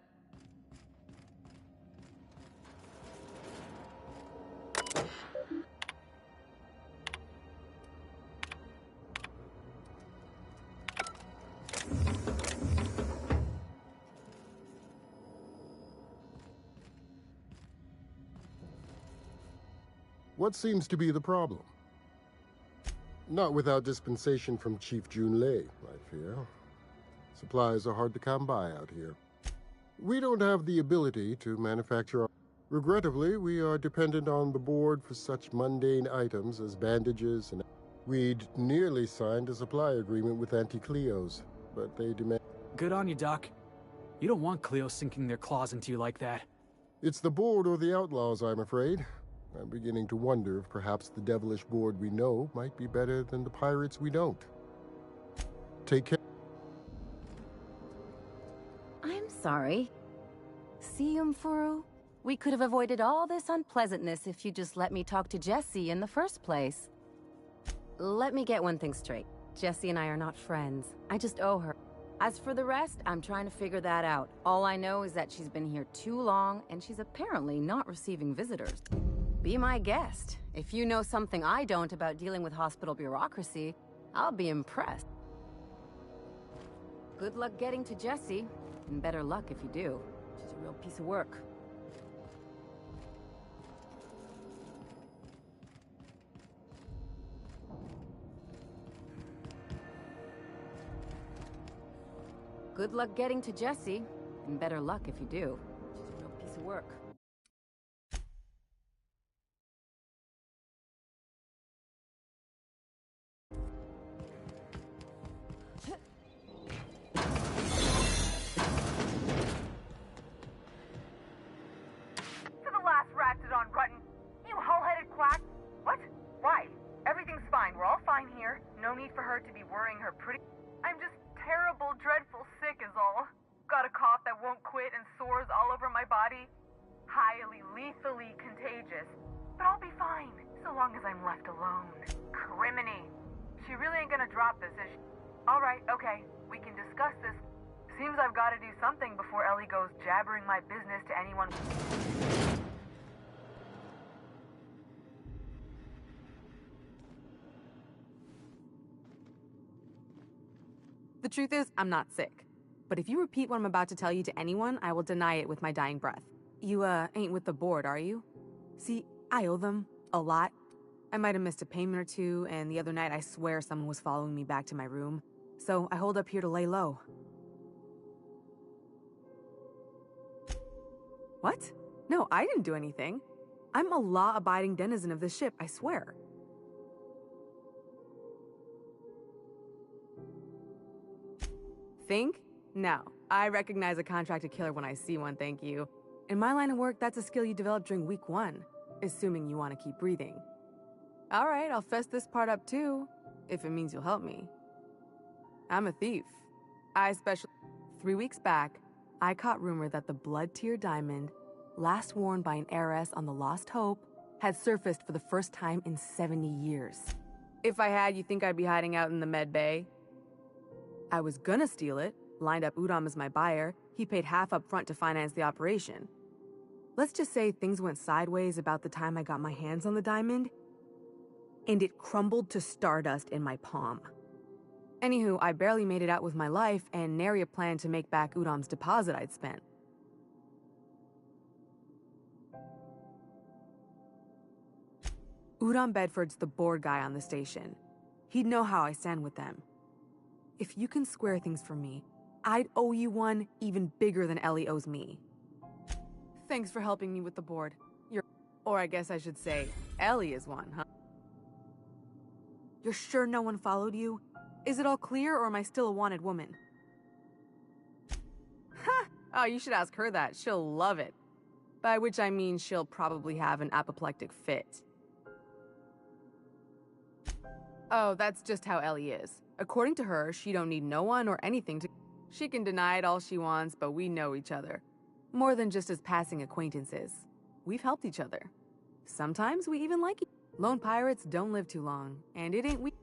T: What seems to be the problem? Not without dispensation from Chief Junlei, I fear. Supplies are hard to come by out here. We don't have the ability to manufacture... Regrettably, we are dependent on the board for such mundane items as bandages and... We'd nearly signed a supply agreement with Anti-Cleos, but they demand...
A: Good on you, Doc. You don't want Cleo sinking their claws into you like that.
T: It's the board or the outlaws, I'm afraid. I'm beginning to wonder if perhaps the devilish board we know might be better than the pirates we don't. Take care.
U: I'm sorry. See, Umfuru? We could have avoided all this unpleasantness if you just let me talk to Jessie in the first place. Let me get one thing straight. Jessie and I are not friends. I just owe her. As for the rest, I'm trying to figure that out. All I know is that she's been here too long, and she's apparently not receiving visitors. Be my guest. If you know something I don't about dealing with hospital bureaucracy, I'll be impressed. Good luck getting to Jessie, and better luck if you do. She's a real piece of work. Good luck getting to Jessie, and better luck if you do. She's a real piece of work.
C: No need for her to be worrying her pretty... I'm just terrible, dreadful sick is all. Got a cough that won't quit and sores all over my body. Highly, lethally contagious. But I'll be fine, so long as I'm left alone. Criminy. She really ain't gonna drop this, is she? Alright, okay. We can discuss this. Seems I've gotta do something before Ellie goes jabbering my business to anyone...
W: The truth is, I'm not sick. But if you repeat what I'm about to tell you to anyone, I will deny it with my dying breath. You, ain't with the board, are you? See, I owe them. A lot. I might have missed a payment or two, and the other night I swear someone was following me back to my room. So I hold up here to lay low. What? No, I didn't do anything. I'm a law-abiding denizen of this ship, I swear. Think? No. I recognize a contracted killer when I see one, thank you. In my line of work, that's a skill you develop during week 1, assuming you want to keep breathing. Alright, I'll fess this part up too, if it means you'll help me. I'm a thief. 3 weeks back, I caught rumor that the blood tier diamond, last worn by an heiress on the Lost Hope, had surfaced for the first time in 70 years. If I had, you think I'd be hiding out in the med bay? I was gonna steal it, lined up Udom as my buyer. He paid half up front to finance the operation. Let's just say things went sideways about the time I got my hands on the diamond, and it crumbled to stardust in my palm. Anywho, I barely made it out with my life, and nary a plan to make back Udom's deposit I'd spent. Udon Bedford's the board guy on the station. He'd know how I stand with them. If you can square things for me, I'd owe you one even bigger than Ellie owes me. Thanks for helping me with the board. Or I guess I should say, Ellie is one, huh? You're sure no one followed you? Is it all clear, or am I still a wanted woman? Ha! Oh, you should ask her that. She'll love it. By which I mean she'll probably have an apoplectic fit. Oh, that's just how Ellie is. According to her, she don't need no one or anything to... She can deny it all she wants, but we know each other. More than just as passing acquaintances. We've helped each other. Sometimes we even like each other. Lone pirates don't live too long, and it ain't we...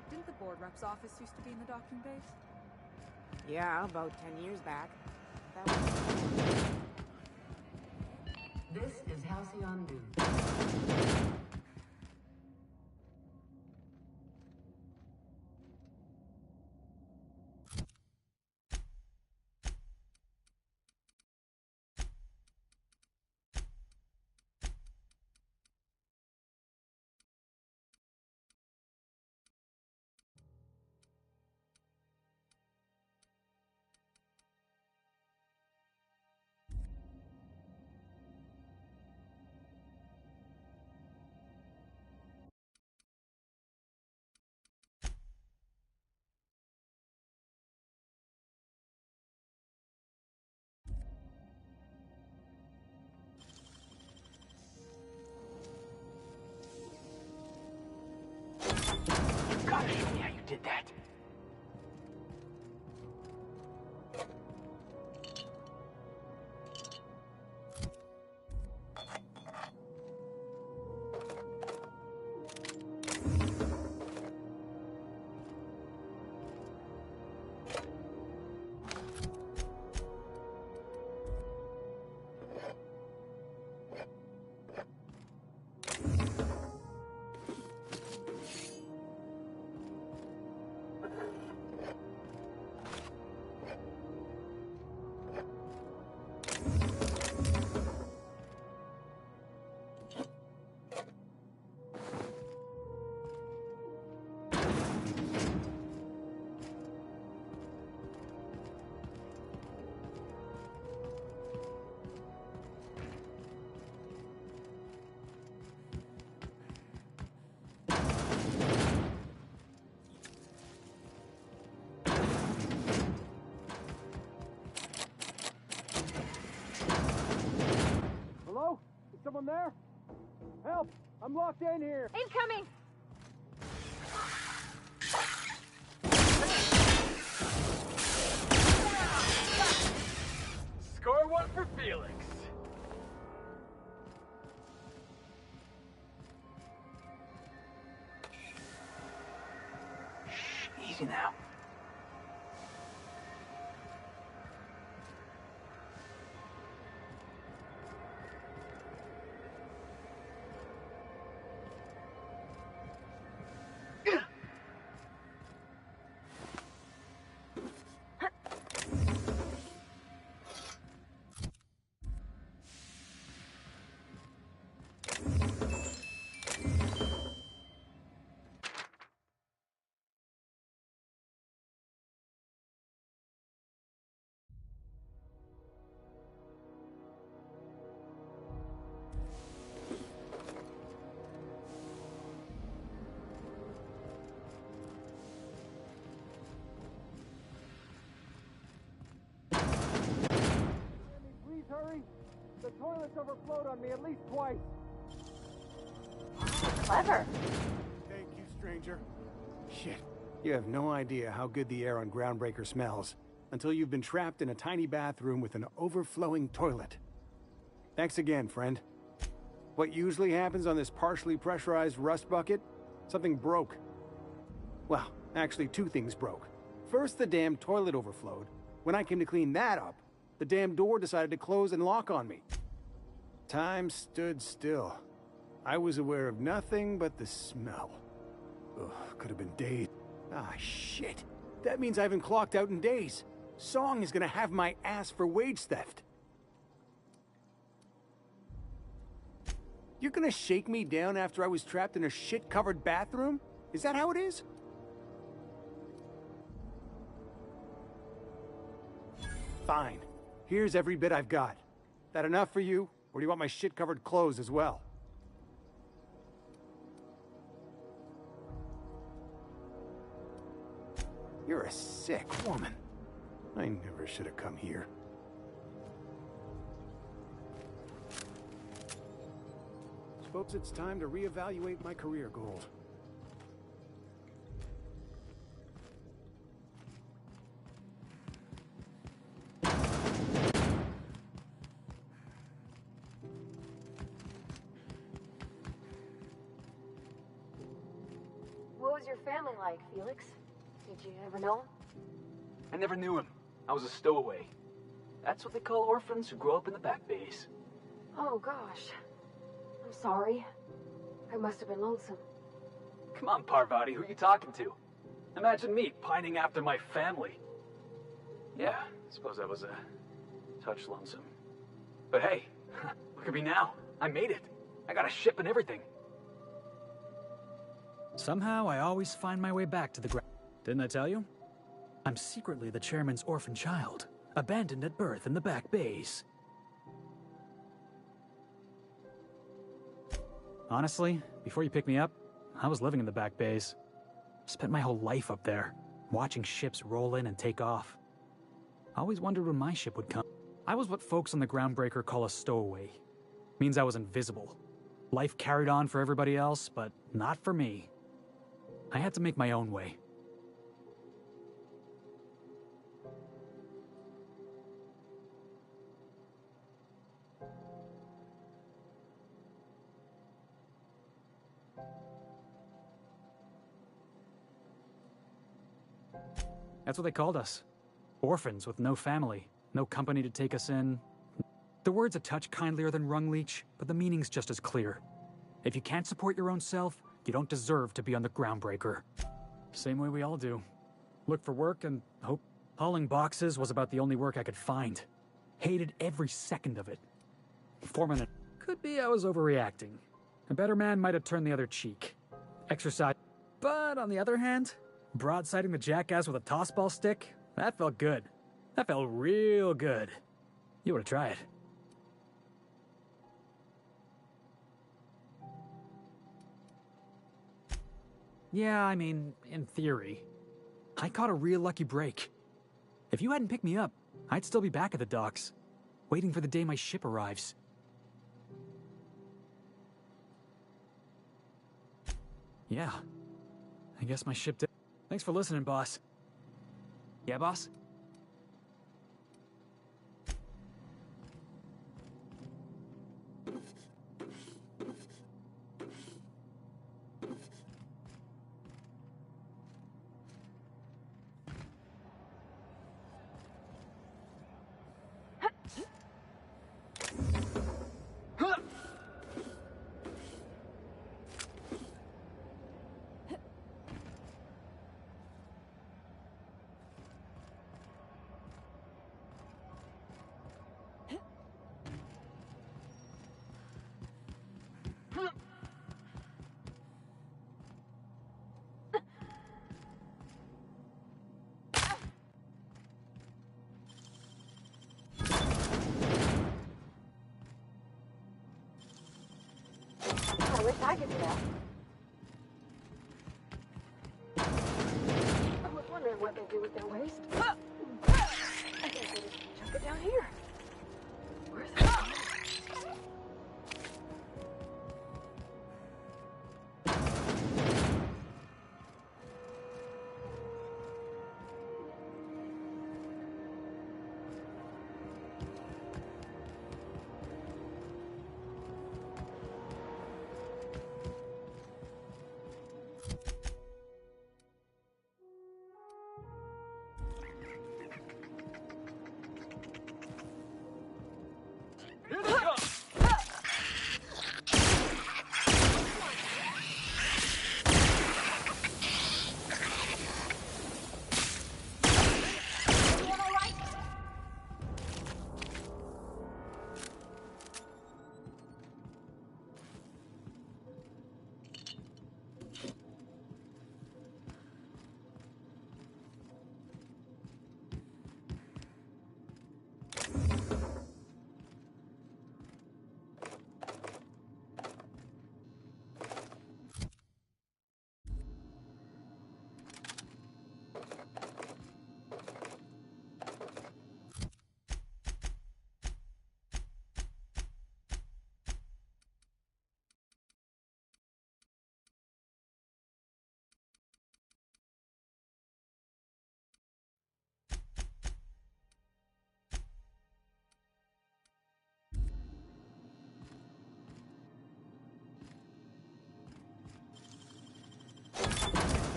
K: Didn't the board rep's office used to be in the docking base?
W: Yeah, about 10 years back.
J: This is Halcyon News.
G: You gotta show me how you did that.
R: Hello? Is someone there? Help! I'm locked in here!
M: Incoming!
R: Score one for Felix!
G: Easy now.
R: Please hurry! The toilet's overflowed on me at least twice!
M: Clever.
I: Thank you, stranger. Shit. You have no idea how good the air on Groundbreaker smells until you've been trapped in a tiny bathroom with an overflowing toilet. Thanks again, friend. What usually happens on this partially pressurized rust bucket? Something broke. Well, actually two things broke.
B: First the damn toilet overflowed. When I came to clean that up, the damn door decided to close and lock on me. Time stood still. I was aware of nothing but the smell. Ugh, could have been days. Ah, shit. That means I haven't clocked out in days. Song is gonna have my ass for wage theft. You're gonna shake me down after I was trapped in a shit-covered bathroom? Is that how it is? Fine. Here's every bit I've got. That enough for you, or do you want my shit-covered clothes as well? You're a sick woman. I never should have come here. Suppose it's time to reevaluate my career goals.
M: What was your family like, Felix? Did you ever know him?
L: I never knew him. I was a stowaway. That's what they call orphans who grow up in the back bays.
M: Oh, gosh. I'm sorry. I must have been lonesome.
L: Come on, Parvati, who are you talking to? Imagine me pining after my family. Yeah, I suppose I was a touch lonesome. But hey, look at me now. I made it. I got a ship and everything.
A: Somehow, I always find my way back to the ground. Didn't I tell you? I'm secretly the chairman's orphan child, abandoned at birth in the back bays. Honestly, before you picked me up, I was living in the back bays. Spent my whole life up there, watching ships roll in and take off. I always wondered when my ship would come. I was what folks on the Groundbreaker call a stowaway. Means I was invisible. Life carried on for everybody else, but not for me. I had to make my own way. That's what they called us. Orphans with no family, no company to take us in. The word's a touch kindlier than Rungleech, but the meaning's just as clear. If you can't support your own self, you don't deserve to be on the Groundbreaker. Same way we all do. Look for work and hope. Hauling boxes was about the only work I could find. Hated every second of it. Foreman, could be I was overreacting. A better man might have turned the other cheek. Exercise. But on the other hand, broadsiding the jackass with a tossball stick, that felt good. That felt real good. You ought to try it. Yeah, I mean, in theory. I caught a real lucky break. If you hadn't picked me up, I'd still be back at the docks, waiting for the day my ship arrives. Yeah, I guess my ship did. Thanks for listening, boss. Yeah, boss?
M: I wish I could do that. I was wondering what they do with their waste. I guess they just chuck it down here. Where's that?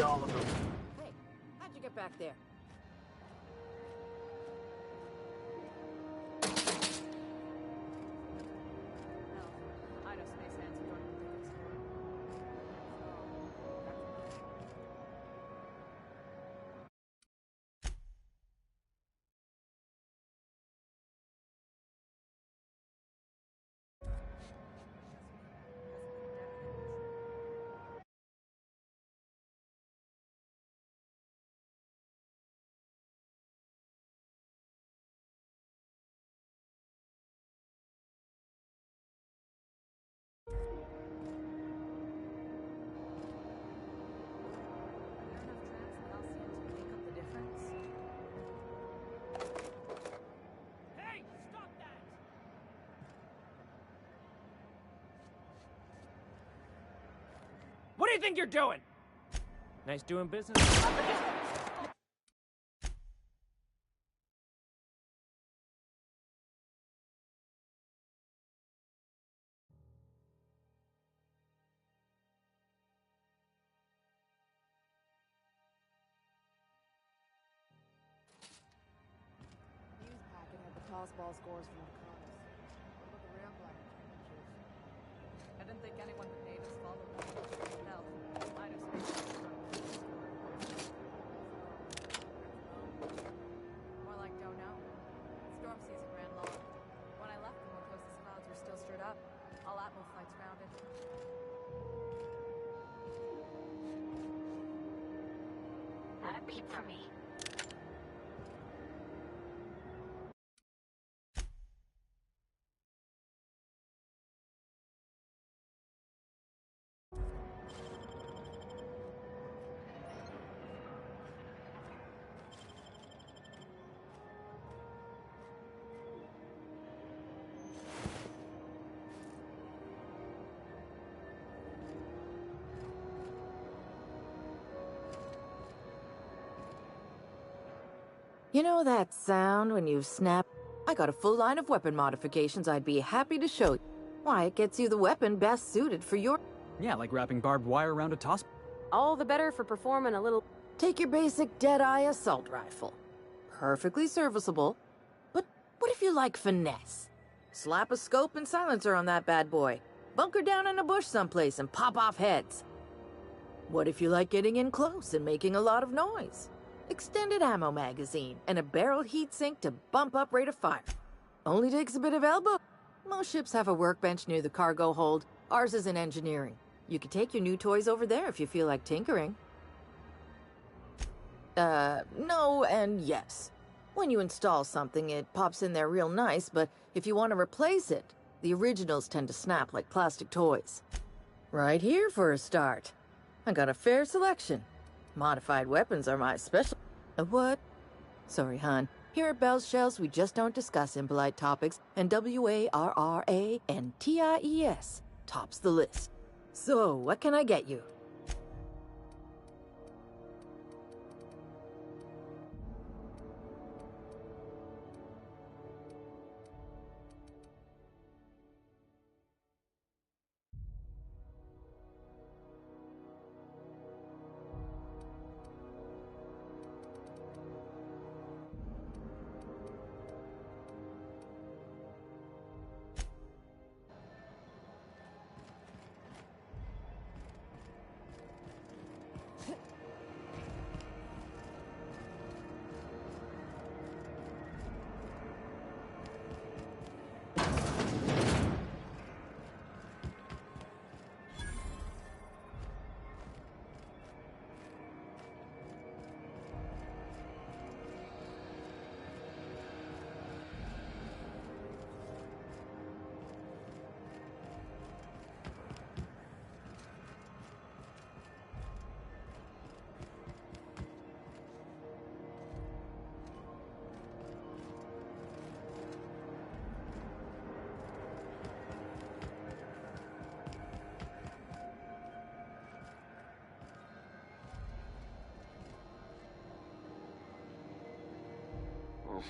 G: all of them.
H: Hey, how'd you get back there?
R: What do you think you're doing? Nice doing business.
W: News packet had the toss-ball scores from the cars. What about the rail black temperatures?
K: I didn't think anyone but natives followed them. Hell, I'd have spaced more like don't know. Storm season ran long. When I left, the more closest clouds were still stirred up. All Atmo flights grounded.
M: Not a peep from me.
H: You know that sound when you snap? I got a full line of weapon modifications I'd be happy to show you. Why, it gets you the weapon best suited for your...
A: Yeah, like wrapping barbed wire around a toss.
U: All the better for performing a little...
H: Take your basic Deadeye assault rifle. Perfectly serviceable. But what if you like finesse? Slap a scope and silencer on that bad boy. Bunker down in a bush someplace and pop off heads. What if you like getting in close and making a lot of noise? Extended ammo magazine and a barrel heatsink to bump up rate of fire. Only takes a bit of elbow. Most ships have a workbench near the cargo hold. Ours is in engineering. You could take your new toys over there if you feel like tinkering. No and yes. When you install something, it pops in there real nice, but if you want to replace it, the originals tend to snap like plastic toys. Right here for a start. I got a fair selection. Modified weapons are my special... What? Sorry, hon. Here at Bell's Shells, we just don't discuss impolite topics, and WARRANTIES tops the list. So, what can I get you?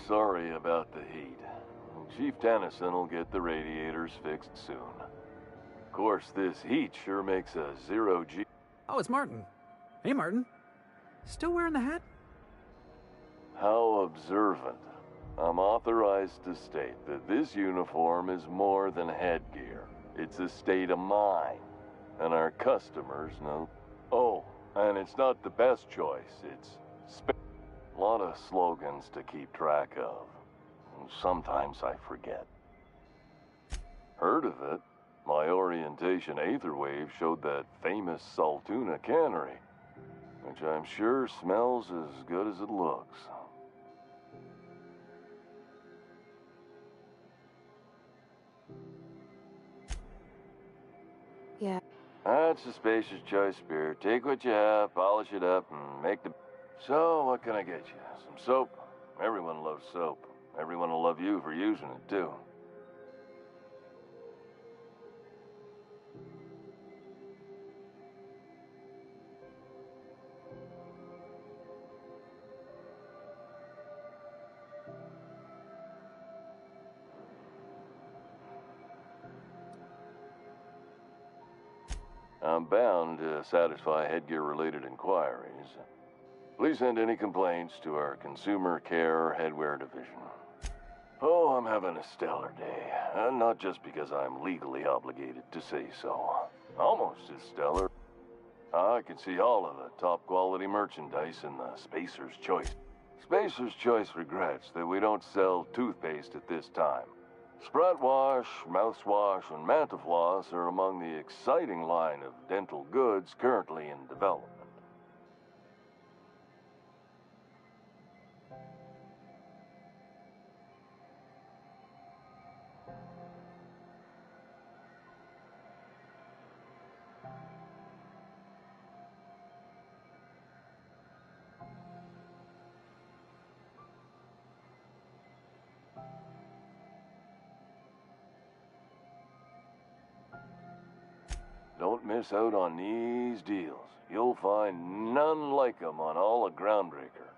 O: Sorry about the heat. Chief Tennyson will get the radiators fixed soon. Of course, this heat sure makes a zero-G...
A: Oh, it's Martin. Hey, Martin.
D: Still wearing the hat?
O: How observant. I'm authorized to state that this uniform is more than headgear. It's a state of mind. And our customers know. Oh, and it's not the best choice. It's a lot of slogans to keep track of. Sometimes I forget. Heard of it? My orientation Aetherwave showed that famous Saltuna cannery, which I'm sure smells as good as it looks.
W: Yeah.
O: That's a spacious choice beer. Take what you have, polish it up, and make the... So, what can I get you? Some soap? Everyone loves soap. Everyone will love you for using it, too. I'm bound to satisfy headgear-related inquiries. Please send any complaints to our Consumer Care Headwear Division. Oh, I'm having a stellar day. And not just because I'm legally obligated to say so. Almost as stellar. I can see all of the top-quality merchandise in the Spacer's Choice. Spacer's Choice regrets that we don't sell toothpaste at this time. Sprat Wash, Mouthwash, and Mantafloss are among the exciting line of dental goods currently in development. Don't miss out on these deals. You'll find none like them on all of Groundbreaker.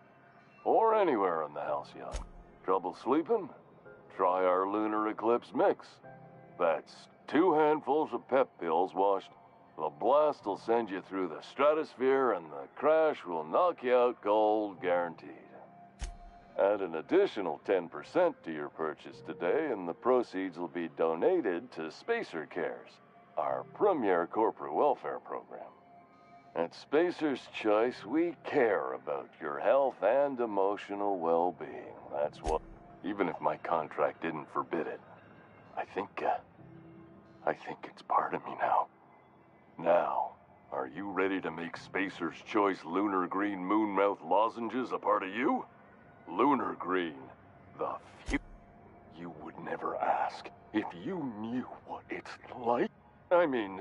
O: Or anywhere on the Halcyon. Trouble sleeping? Try our Lunar Eclipse Mix. That's 2 handfuls of pep pills washed. The blast will send you through the stratosphere and the crash will knock you out cold, guaranteed. Add an additional 10% to your purchase today and the proceeds will be donated to Spacer Cares, our premier corporate welfare program. At Spacer's Choice, we care about your health and emotional well-being. That's what, even if my contract didn't forbid it. I think it's part of me now. Now, are you ready to make Spacer's Choice Lunar Green Moonmouth lozenges a part of you? Lunar Green, the future. You would never ask if you knew what it's like. I mean,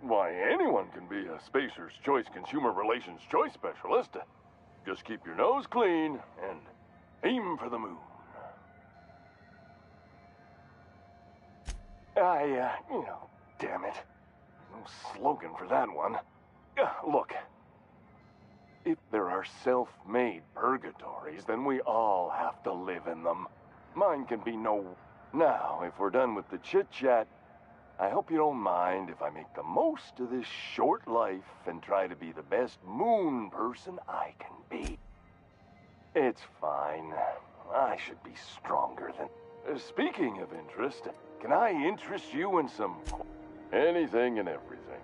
O: why, anyone can be a Spacer's Choice Consumer Relations Choice Specialist. Just keep your nose clean and aim for the moon. Damn it. No slogan for that one. Look, if there are self-made purgatories, then we all have to live in them. Mine can be no... Now, if we're done with the chit-chat, I hope you don't mind if I make the most of this short life and try to be the best moon person I can be. It's fine. I should be stronger than... Speaking of interest, can I interest you in some... Anything and everything.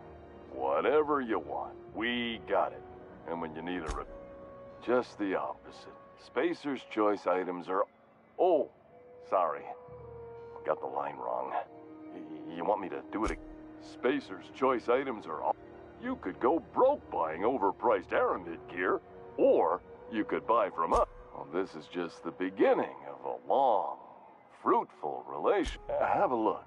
O: Whatever you want. We got it. And when you need a... Just the opposite. Spacer's Choice items are... Oh, sorry. Got the line wrong. You want me to do it? Spacer's Choice items are all... You could go broke buying overpriced Aramid gear, or you could buy from us. Well, this is just the beginning of a long, fruitful relation. Have a look.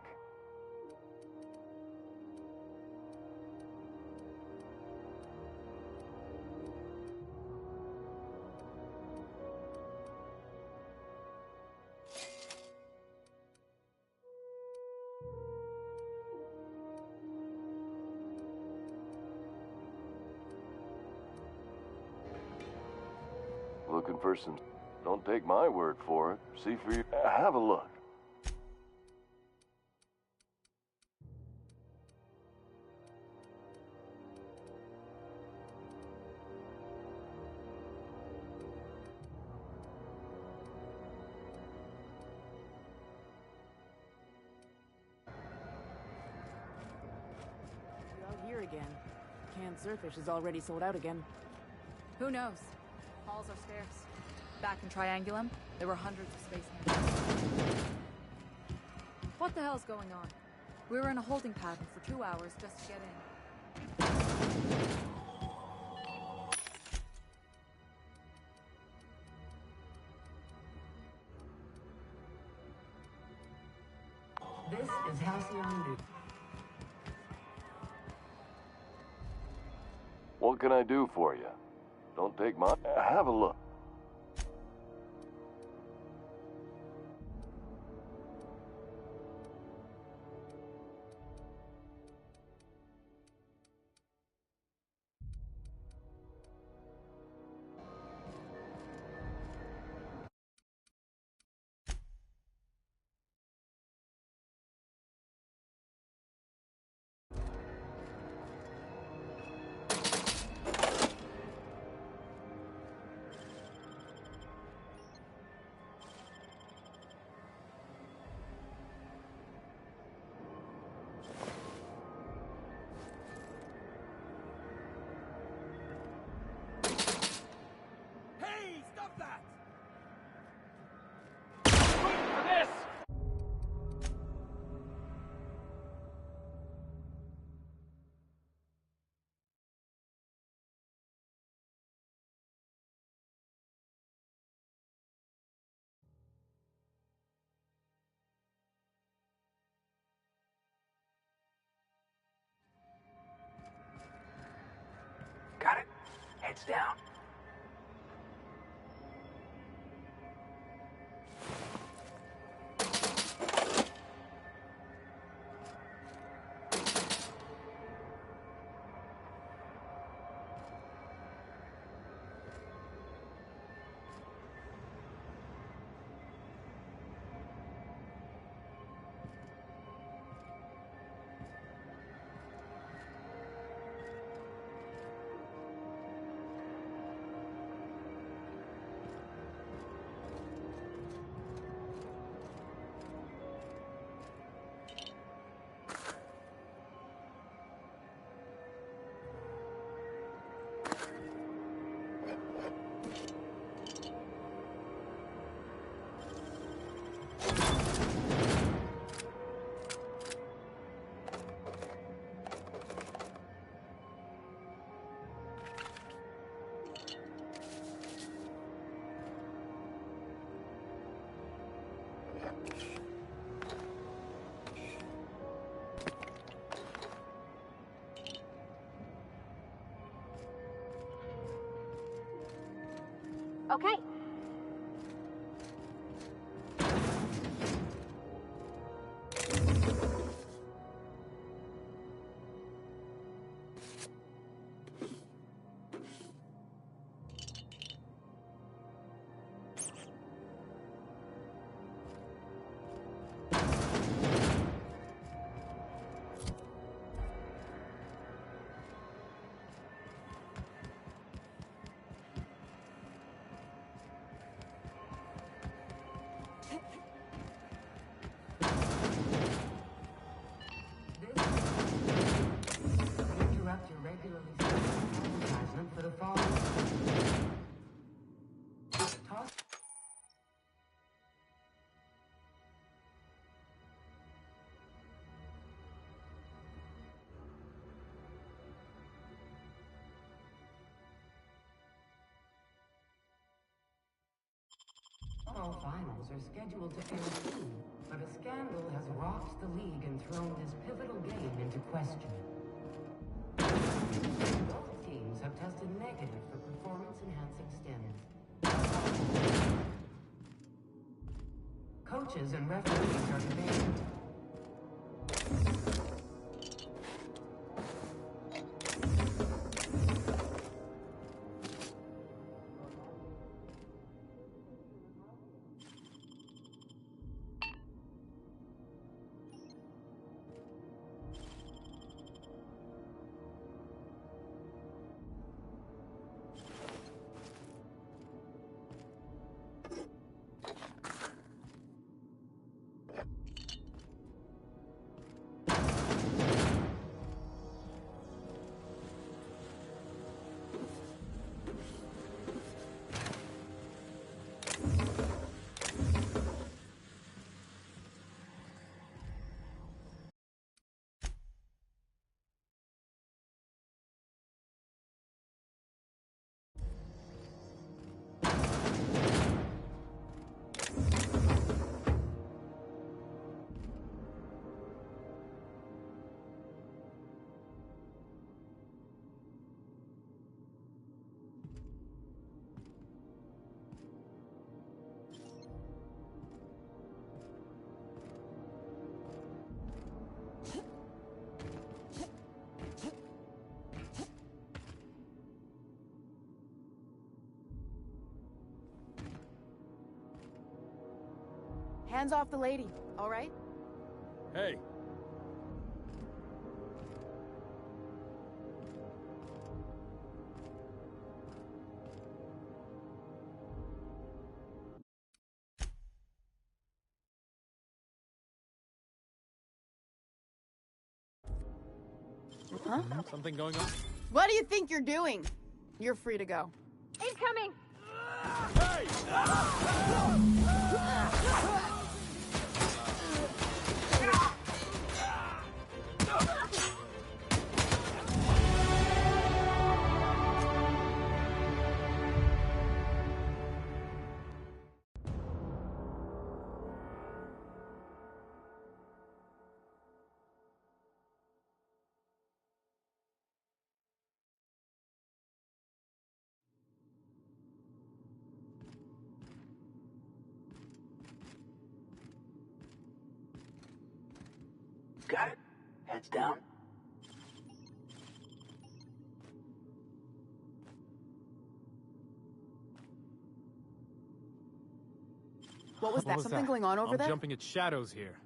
O: Looking for some... Don't take my word for it. See for you. Have a look.
D: ground surface is already sold out again.
K: Who knows? Halls are scarce. Back in Triangulum, there were hundreds of space hands. What the hell's going on? We were in a holding pattern for 2 hours just to get in.
J: This is Halcyon News.
O: What can I do for you? Don't take my... Have a look.
R: Hey, stop that!
L: For this!
G: Got it. Heads down.
M: Okay.
J: Interrupt your regularly scheduled advertisement for the following. Toss. All finals are scheduled to air soon, but a scandal has rocked the league and thrown this pivotal game into question. Both teams have tested negative for performance-enhancing stims. Coaches and referees are debating.
D: Hands off the lady, all right?
R: Hey.
D: Huh?
R: Something going on?
D: What do you think you're doing? You're free to go.
M: Incoming!
G: Got it. Heads down.
D: What was that? Something going on over
R: I'm
D: there?
R: jumping at shadows here.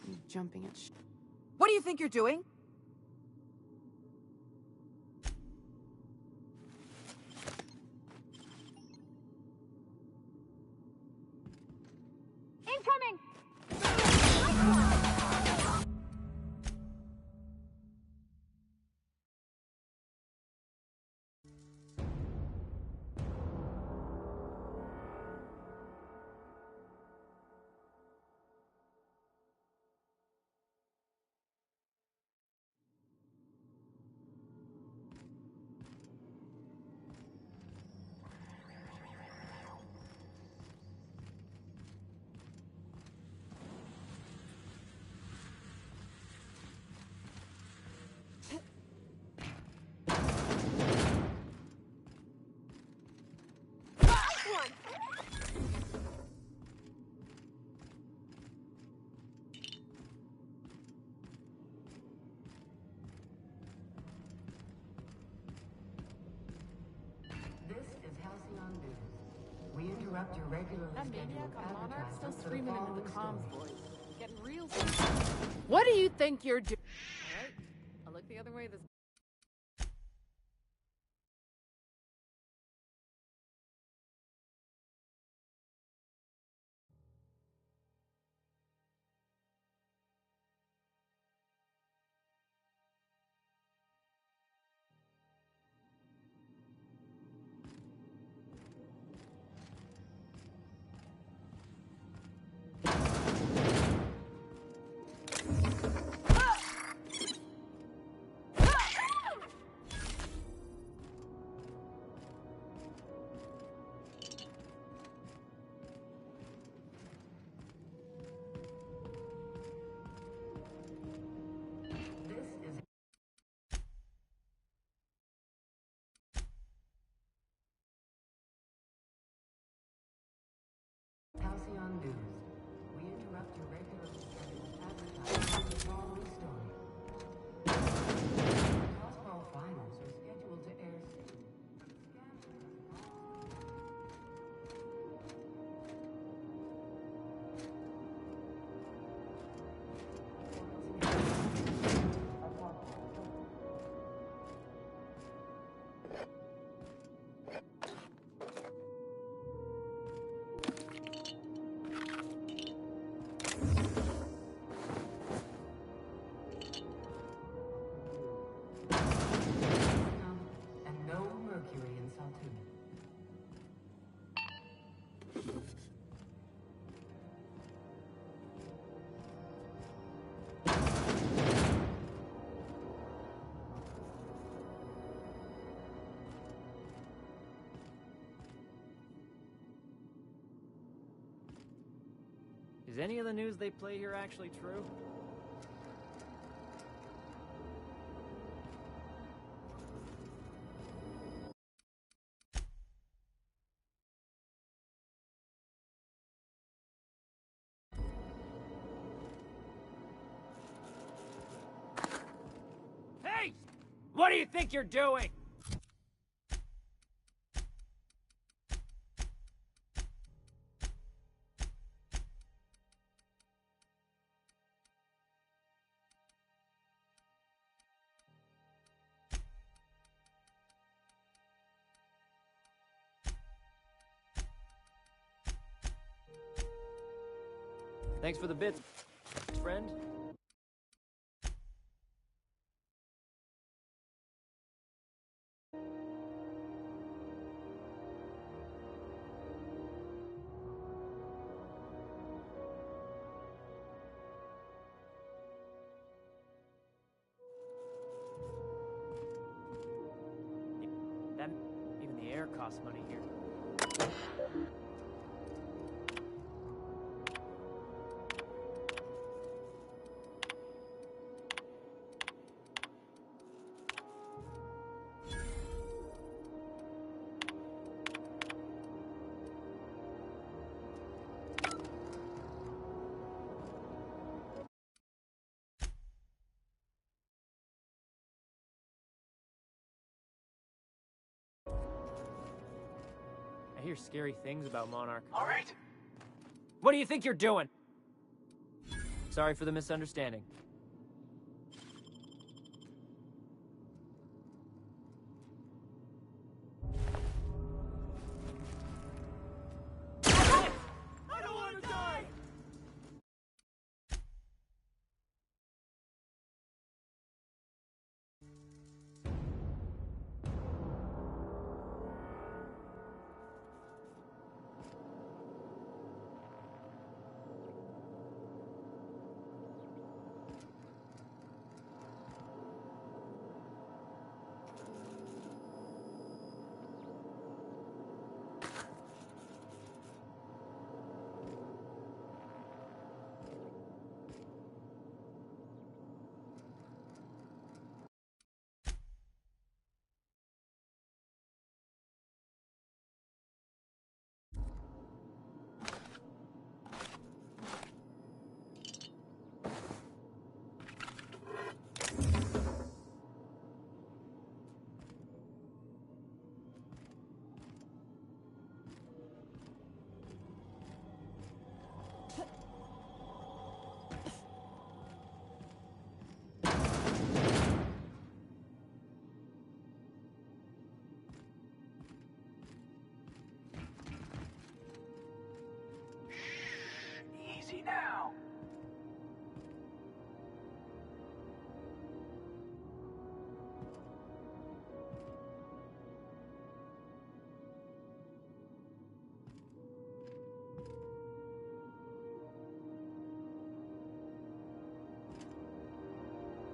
D: I'm jumping at What do you think you're doing?
M: Incoming!
J: This is Halcyon News. We interrupt your regularly
K: That maniac
J: scheduled
K: on Monarch still
J: advertisements for the
K: screaming into the
J: following
K: comms
J: story.
K: voice. Getting real.
D: What do you think you're doing?
K: Alright, I'll look the other way this.
J: Halcyon News. We interrupt your regularly scheduled advertisements for the following story. Tossball finals are scheduled to air soon. And no mercury in Saltune.
Q: Is any of the news they play here actually true?
R: Hey! What do you think you're doing?
Q: Thanks for the bits, friend. Even the air costs money here. I hear scary things about Monarch.
L: All right.
Q: What do you think you're doing? Sorry for the misunderstanding.
R: I don't want to die!
L: Easy now.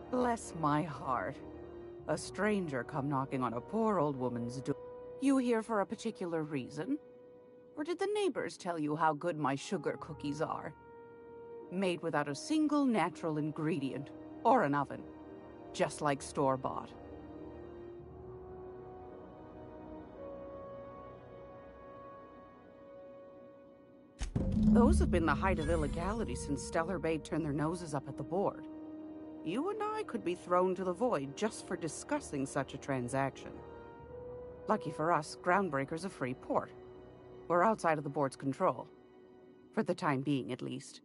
N: Bless my heart. A stranger come knocking on a poor old woman's door. You here for a particular reason? Or did the neighbors tell you how good my sugar cookies are? Made without a single natural ingredient, or an oven. Just like store-bought. Those have been the height of illegality since Stellar Bay turned their noses up at the board. You and I could be thrown to the void just for discussing such a transaction. Lucky for us, Groundbreaker's a free port. We're outside of the board's control. For the time being, at least.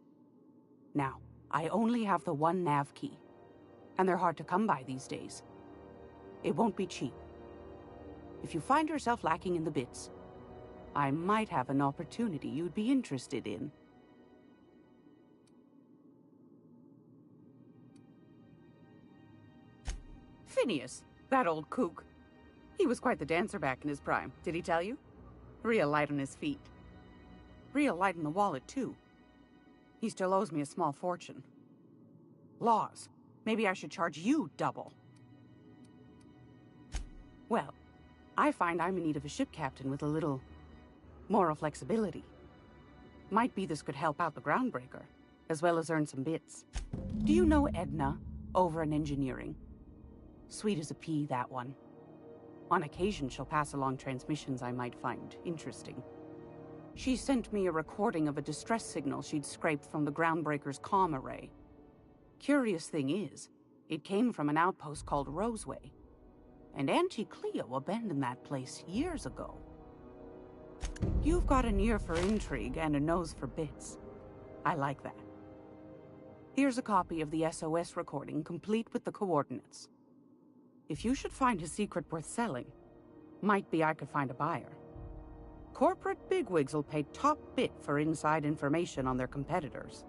N: Now, I only have the one nav key. And they're hard to come by these days. It won't be cheap. If you find yourself lacking in the bits, I might have an opportunity you'd be interested in. Phineas, that old kook. He was quite the dancer back in his prime, did he tell you? Real light on his feet. Real light in the wallet, too. He still owes me a small fortune. Laws. Maybe I should charge you double. Well, I find I'm in need of a ship captain with a little moral flexibility. Might be this could help out the Groundbreaker, as well as earn some bits. Do you know Edna, over in engineering? Sweet as a pea, that one. On occasion, she'll pass along transmissions I might find interesting. She sent me a recording of a distress signal she'd scraped from the Groundbreaker's comm array. Curious thing is, it came from an outpost called Roseway. And Auntie Cleo abandoned that place years ago. You've got an ear for intrigue and a nose for bits. I like that. Here's a copy of the SOS recording, complete with the coordinates. If you should find a secret worth selling, might be I could find a buyer. Corporate bigwigs will pay top bit for inside information on their competitors.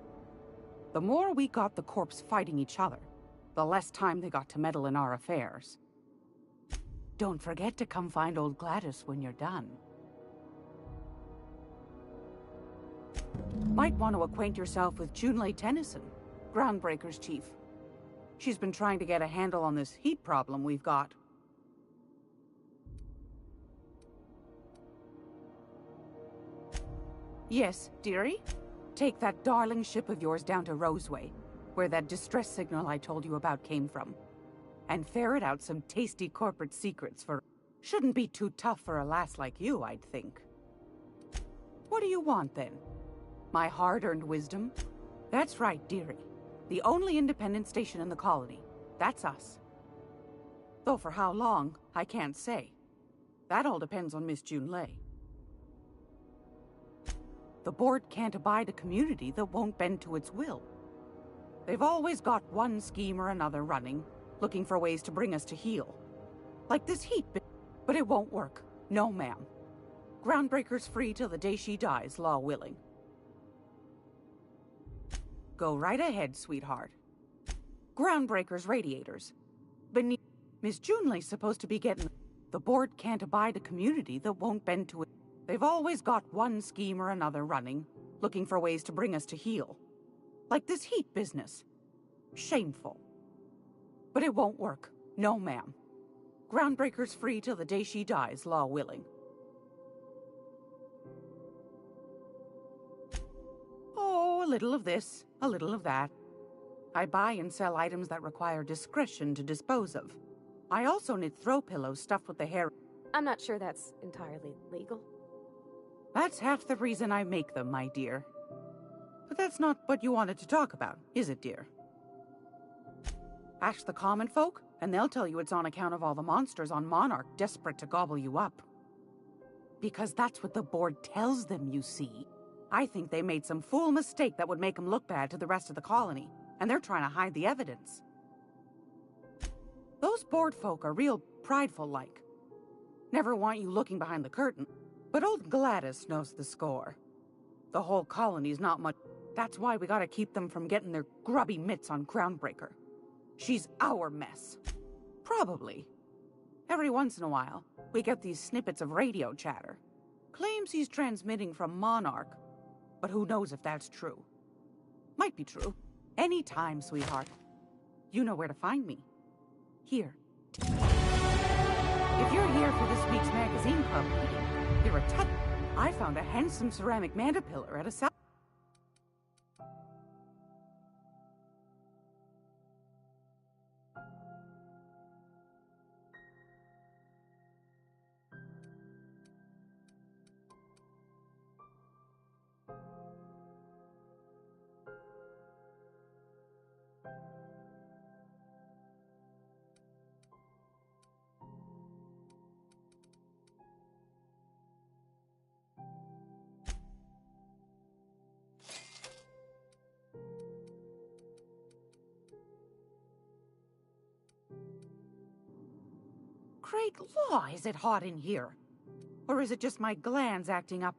N: The more we got the corps fighting each other, the less time they got to meddle in our affairs. Don't forget to come find old Gladys when you're done. Might want to acquaint yourself with Junlei Tennyson, Groundbreaker's chief. She's been trying to get a handle on this heat problem we've got. Yes, dearie? Take that darling ship of yours down to Roseway, where that distress signal I told you about came from. And ferret out some tasty corporate secrets for... Shouldn't be too tough for a lass like you, I'd think. What do you want, then? My hard-earned wisdom? That's right, dearie. The only independent station in the colony. That's us. Though for how long, I can't say. That all depends on Miss Junlei. The board can't abide a community that won't bend to its will. They've always got one scheme or another running, looking for ways to bring us to heel. Like this heat bit, but it won't work. No, ma'am. Groundbreaker's free till the day she dies, law willing. Go right ahead, sweetheart. Groundbreaker's radiators. Beneath... Miss Junlei's supposed to be getting... The board can't abide a community that won't bend to it. They've always got one scheme or another running, looking for ways to bring us to heel. Like this heat business. Shameful. But it won't work. No, ma'am. Groundbreaker's free till the day she dies, law willing. Oh, a little of this, a little of that. I buy and sell items that require discretion to dispose of. I also knit throw pillows stuffed with the hair.
M: I'm not sure that's entirely legal.
N: That's half the reason I make them, my dear. But that's not what you wanted to talk about, is it, dear? Ask the common folk, and they'll tell you it's on account of all the monsters on Monarch desperate to gobble you up. Because that's what the board tells them, you see. I think they made some fool mistake that would make them look bad to the rest of the colony, and they're trying to hide the evidence. Those board folk are real prideful-like. Never want you looking behind the curtain. But old Gladys knows the score. The whole colony's not much. That's why we gotta keep them from getting their grubby mitts on Groundbreaker. She's our mess. Probably. Every once in a while, we get these snippets of radio chatter. Claims he's transmitting from Monarch. But who knows if that's true. Might be true. Anytime, sweetheart. You know where to find me. Here. If you're here for this week's magazine club meeting, you're a tut. I found a handsome ceramic mandapillar at a south. Great law, is it hot in here? Or is it just my glands acting up?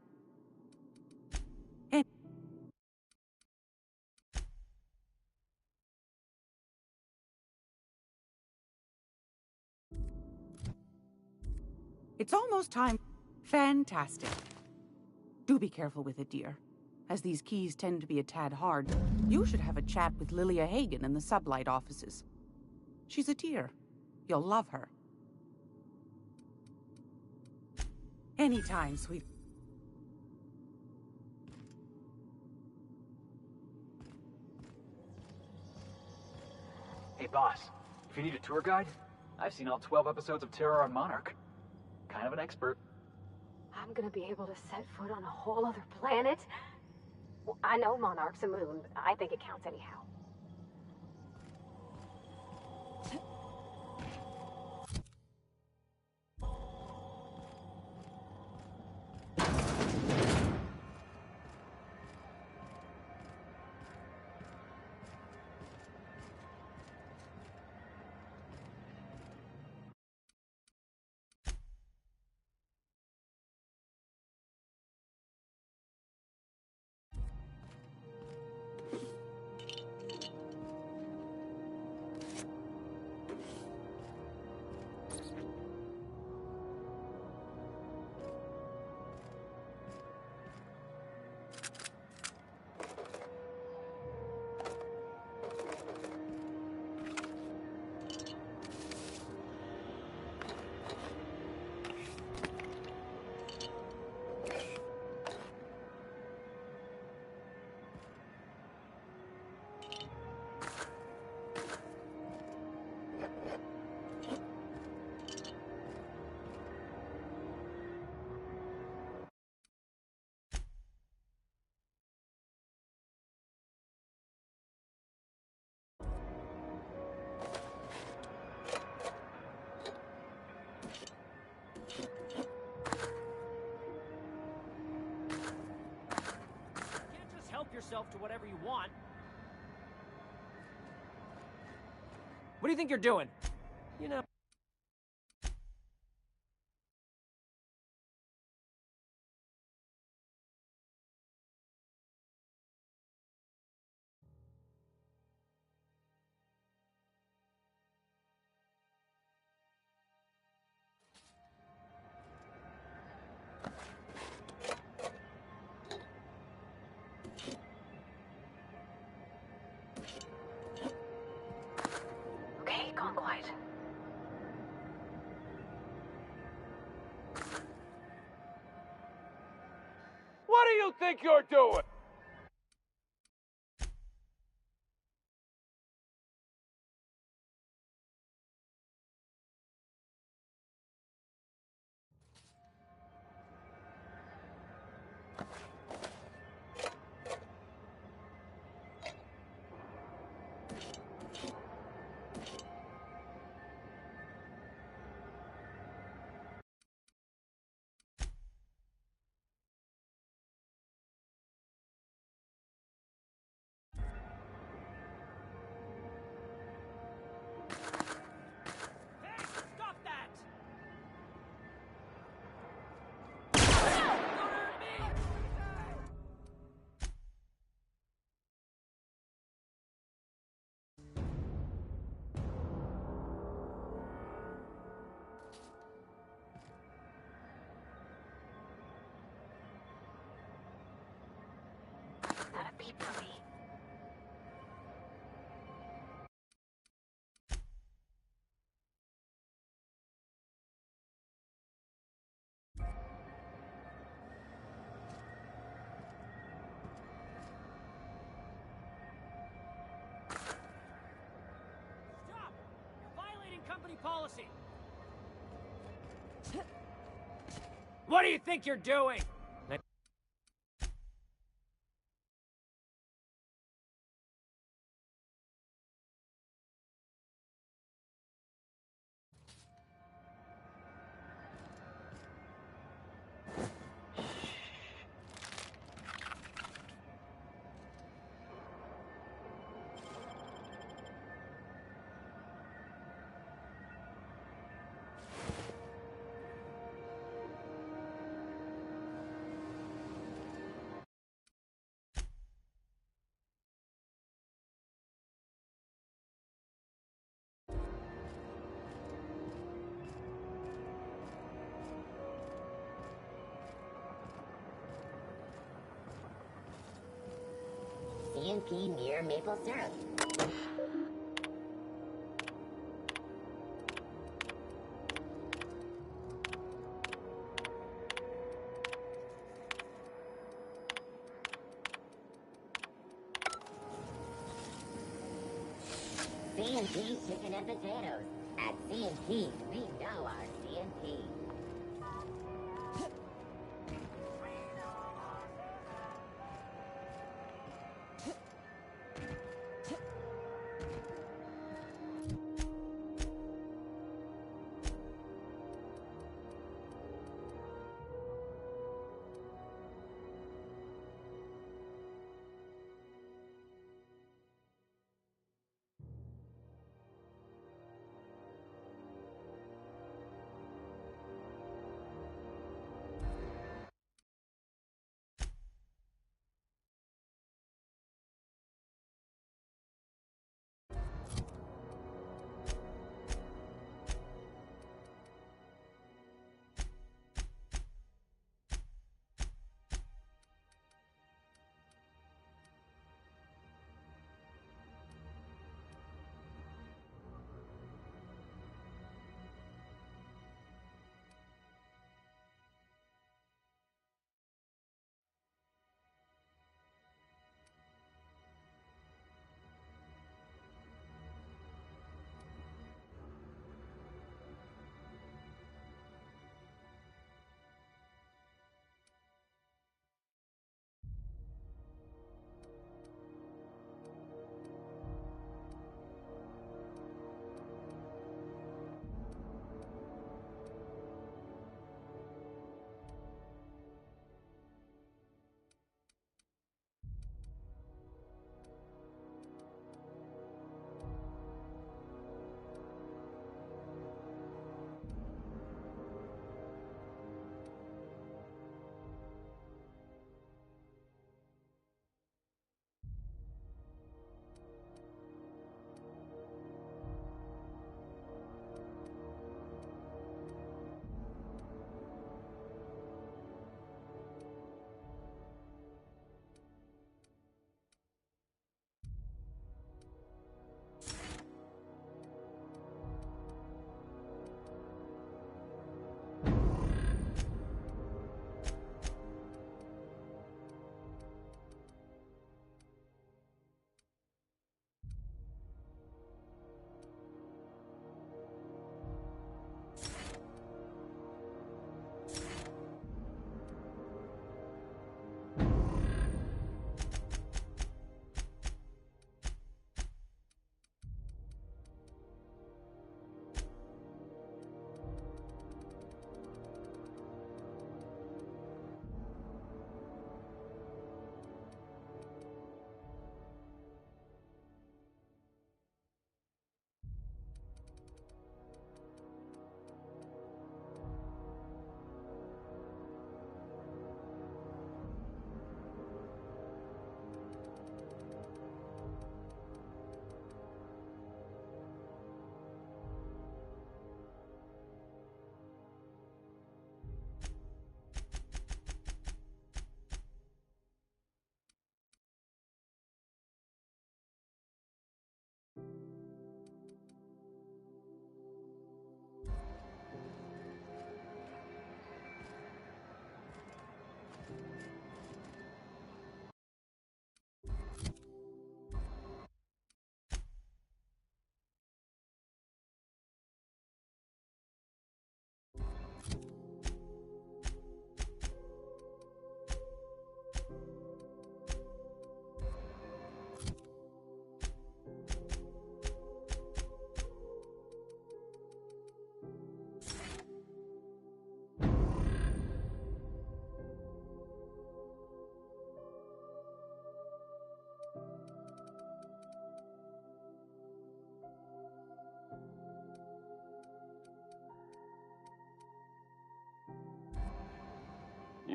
N: And it's almost time. Fantastic. Do be careful with it, dear. As these keys tend to be a tad hard, you should have a chat with Lilia Hagen in the sublight offices. She's a dear. You'll love her. Anytime, sweet.
L: Hey, boss. If you need a tour guide, I've seen all 12 episodes of Terror on Monarch. Kind of an expert.
M: I'm gonna be able to set foot on a whole other planet? Well, I know Monarch's a moon, but I think it counts anyhow.
Q: whatever you want. What do you think you're doing? You know...
M: Okay, gone quiet.
O: What do you think you're doing?
Q: Stop that!
M: Not a beat for me.
Q: Stop! You're violating company policy! What do you think you're doing?
E: CNP near maple syrup. CNP chicken and potatoes. At CNP, we know our CNP.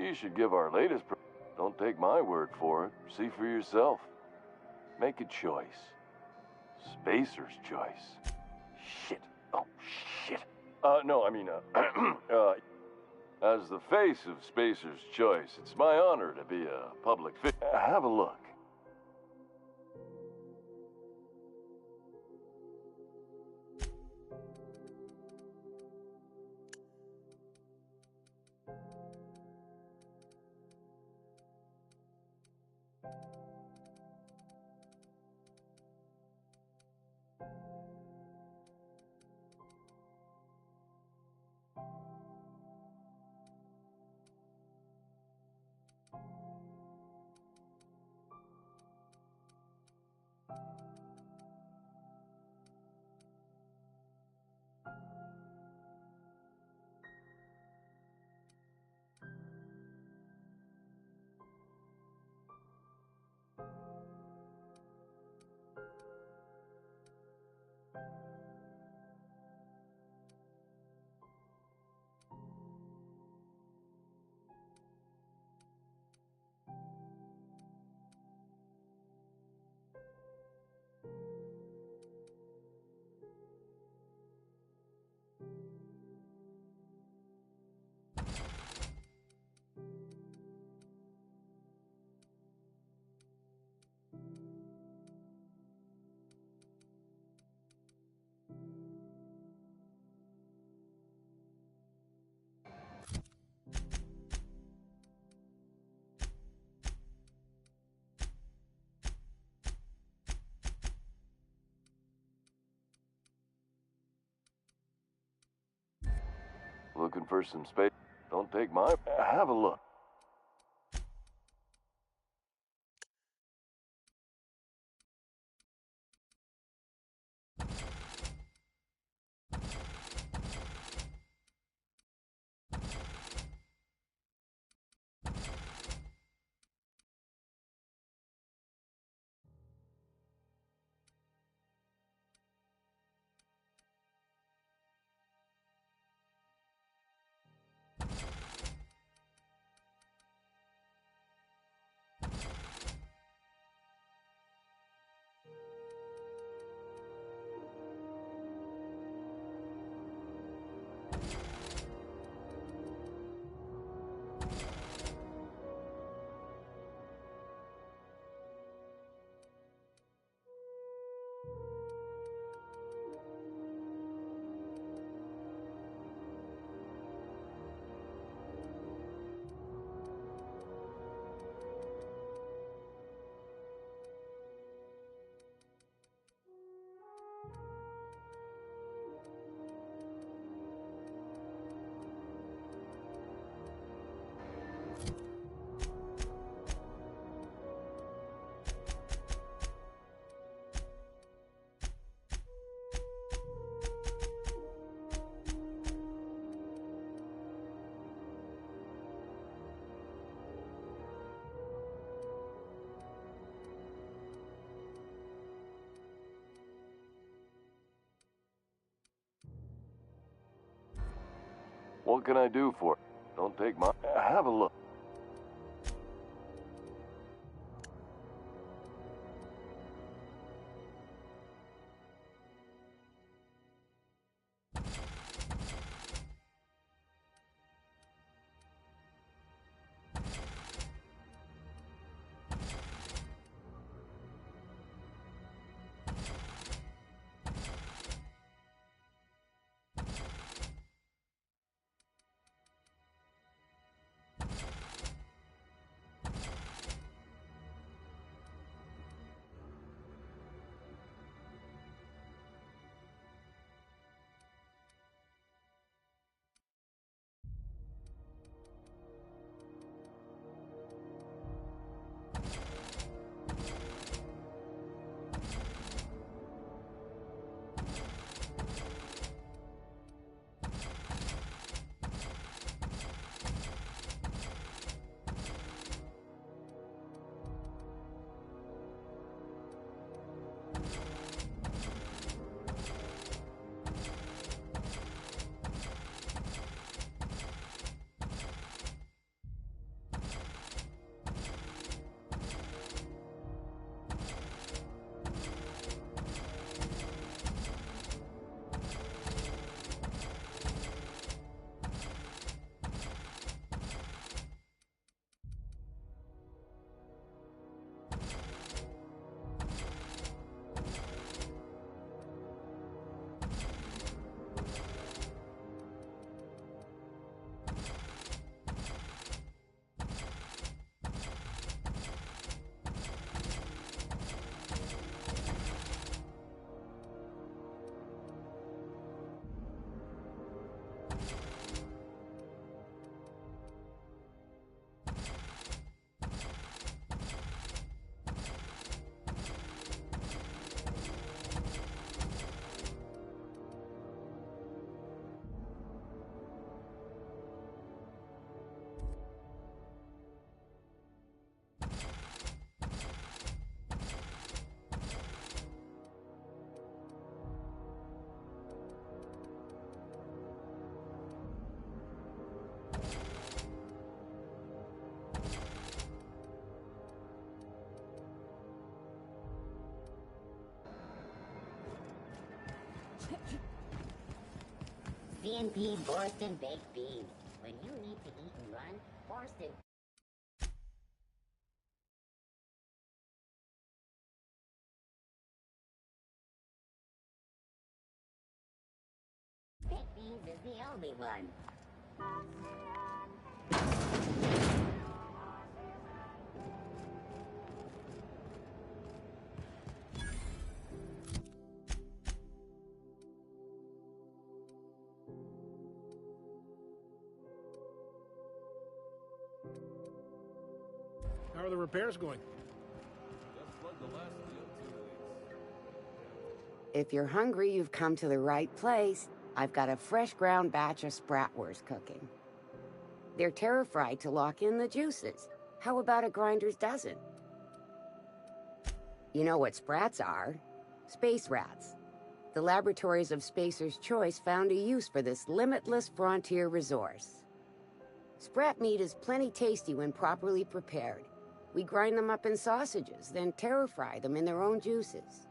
O: You should give our latest... Don't take my word for it. See for yourself. Make a choice. Spacer's choice. Shit. Oh, shit. No, I mean, as the face of Spacer's choice, it's my honor to be a public figure. Have a look. Looking for some space? Don't take my... Have a look. What can I do for it? Don't take my... Have a look.
E: C&P Borston Baked Beans. When you need to eat and run, Borston. Baked Beans is the only one.
B: How are the repairs going?
F: If you're hungry, you've come to the right place. I've got a fresh ground batch of spratwurst cooking. They're terra-fried to lock in the juices. How about a grinder's dozen? You know what sprats are? Space rats. The laboratories of Spacer's Choice found a use for this limitless frontier resource. Sprat meat is plenty tasty when properly prepared. We grind them up in sausages, then terra-fry them in their own juices.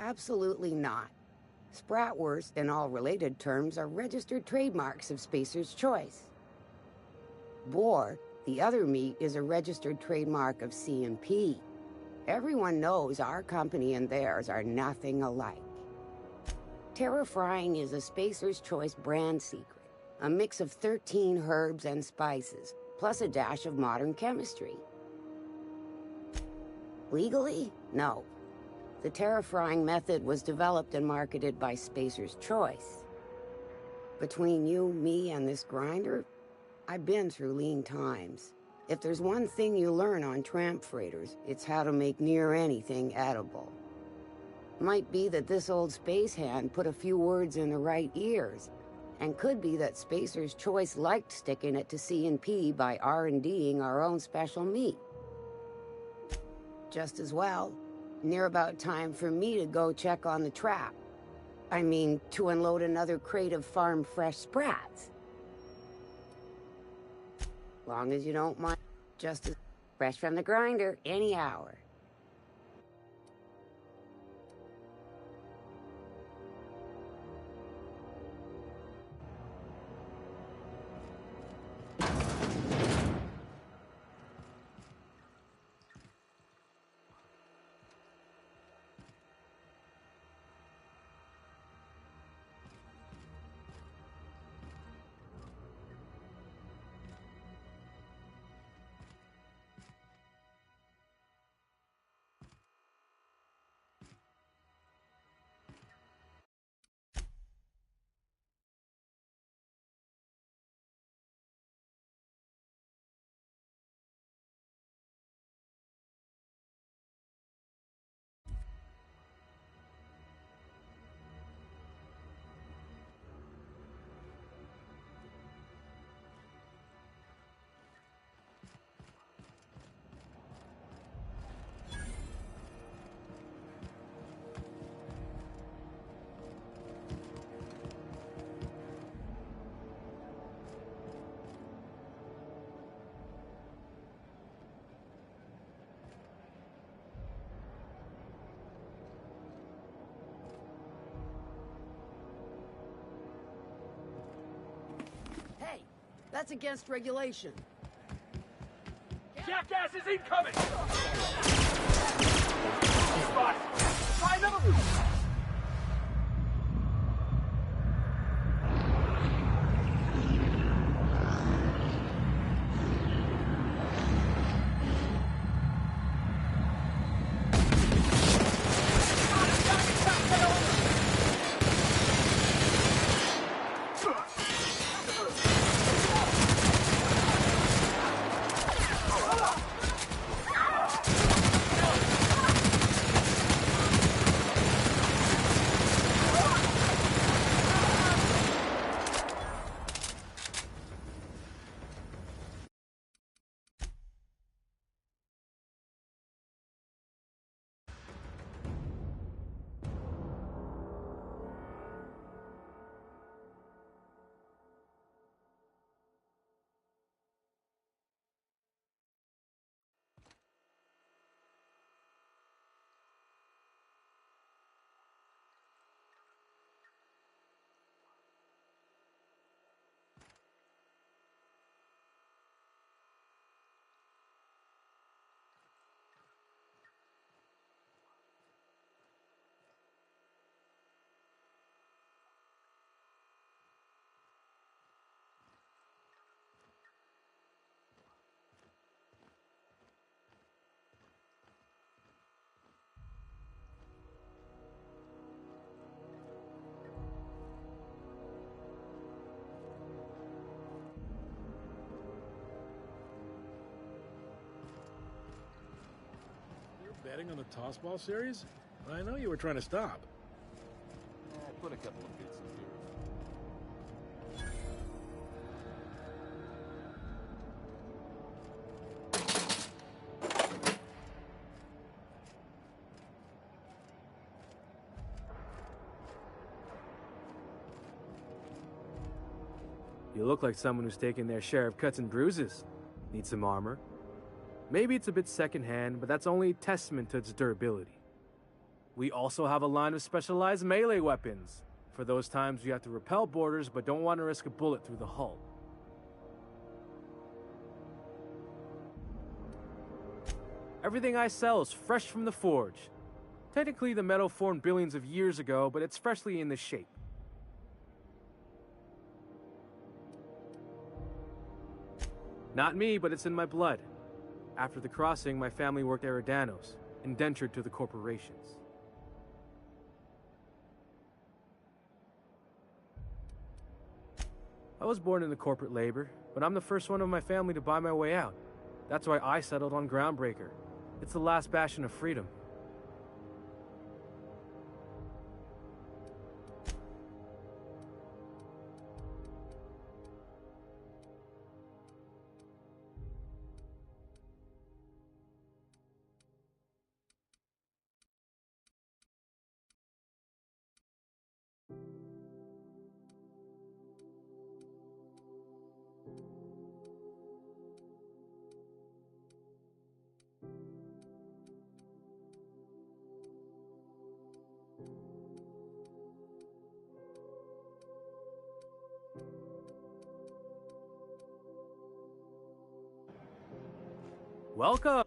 F: Absolutely not. Spratwurst and all related terms are registered trademarks of Spacer's Choice. Boar, the other meat, is a registered trademark of C&P. Everyone knows our company and theirs are nothing alike. Terra-frying is a Spacer's Choice brand secret, a mix of 13 herbs and spices, plus a dash of modern chemistry. Legally? No. The terra-frying method was developed and marketed by Spacer's Choice. Between you, me, and this grinder, I've been through lean times. If there's one thing you learn on tramp freighters, it's how to make near anything edible. Might be that this old space hand put a few words in the right ears, and could be that Spacer's Choice liked sticking it to C&P by R&Ding our own special meat. Just as well, near about time for me to go check on the trap. I mean, to unload another crate of farm-fresh sprats. Long as you don't mind, just as fresh from the grinder, any hour.
P: That's against regulation.
L: Jackass is incoming! Spotted! Try another route!
S: Betting on the tossball series? I know you were trying to stop.
O: I put a couple of bits in
Q: You look like someone who's taken their share of cuts and bruises. Need some armor? Maybe it's a bit secondhand, but that's only a testament to its durability. We also have a line of specialized melee weapons, for those times you have to repel boarders but don't want to risk a bullet through the hull. Everything I sell is fresh from the forge. Technically, the metal formed billions of years ago, but it's freshly in this shape. Not me, but it's in my blood. After the crossing, my family worked Eridanos, indentured to the corporations. I was born into corporate labor, but I'm the first one of my family to buy my way out. That's why I settled on Groundbreaker. It's the last bastion of freedom. Welcome!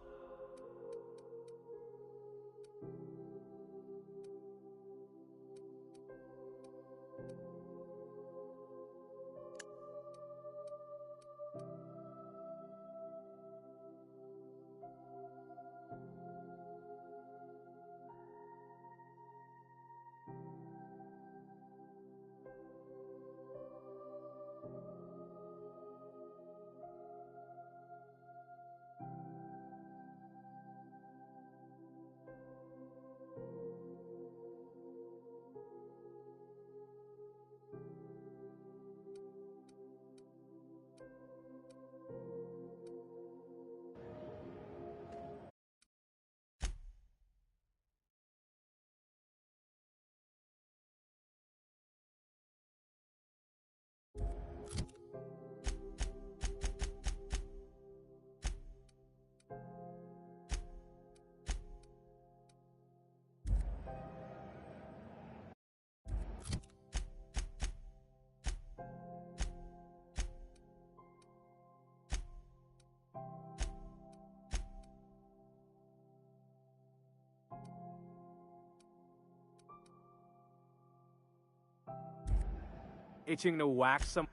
Q: itching to whack some.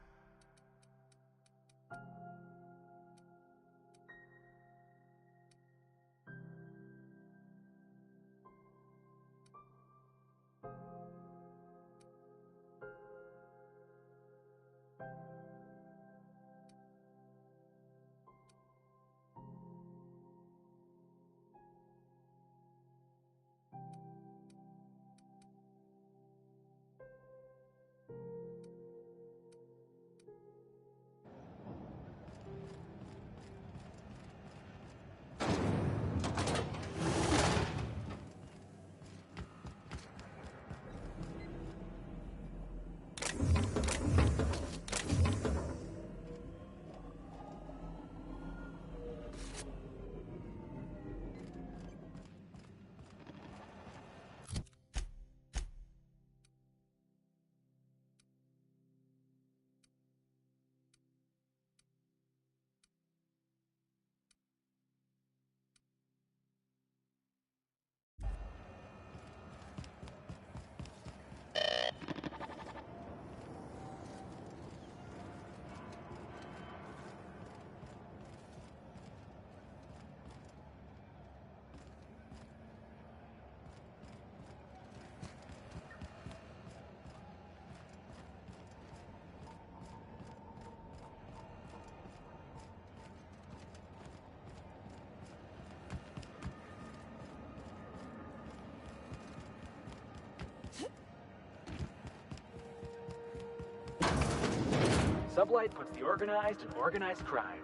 L: Sublight puts the organized in organized crime.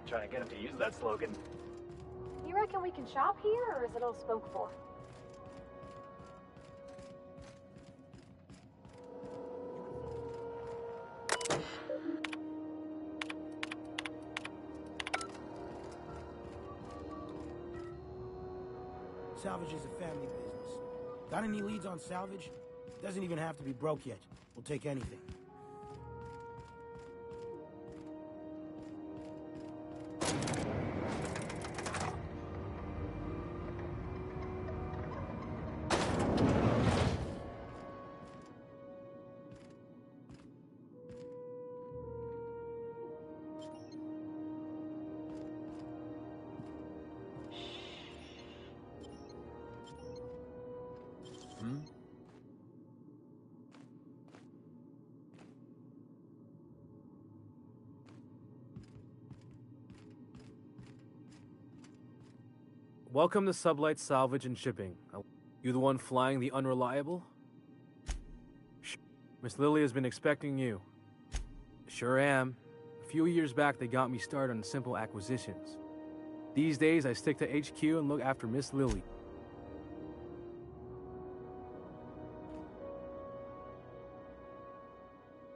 L: Trying to get him to use that slogan.
M: You reckon we can shop here, or is it all spoke for?
P: Salvage is a family business. Got any leads on salvage? Doesn't even have to be broke yet. We'll take anything.
Q: Welcome to Sublight Salvage and Shipping. You the one flying the Unreliable? Miss Lily has been expecting you. Sure am. A few years back, they got me started on simple acquisitions. These days, I stick to HQ and look after Miss Lily.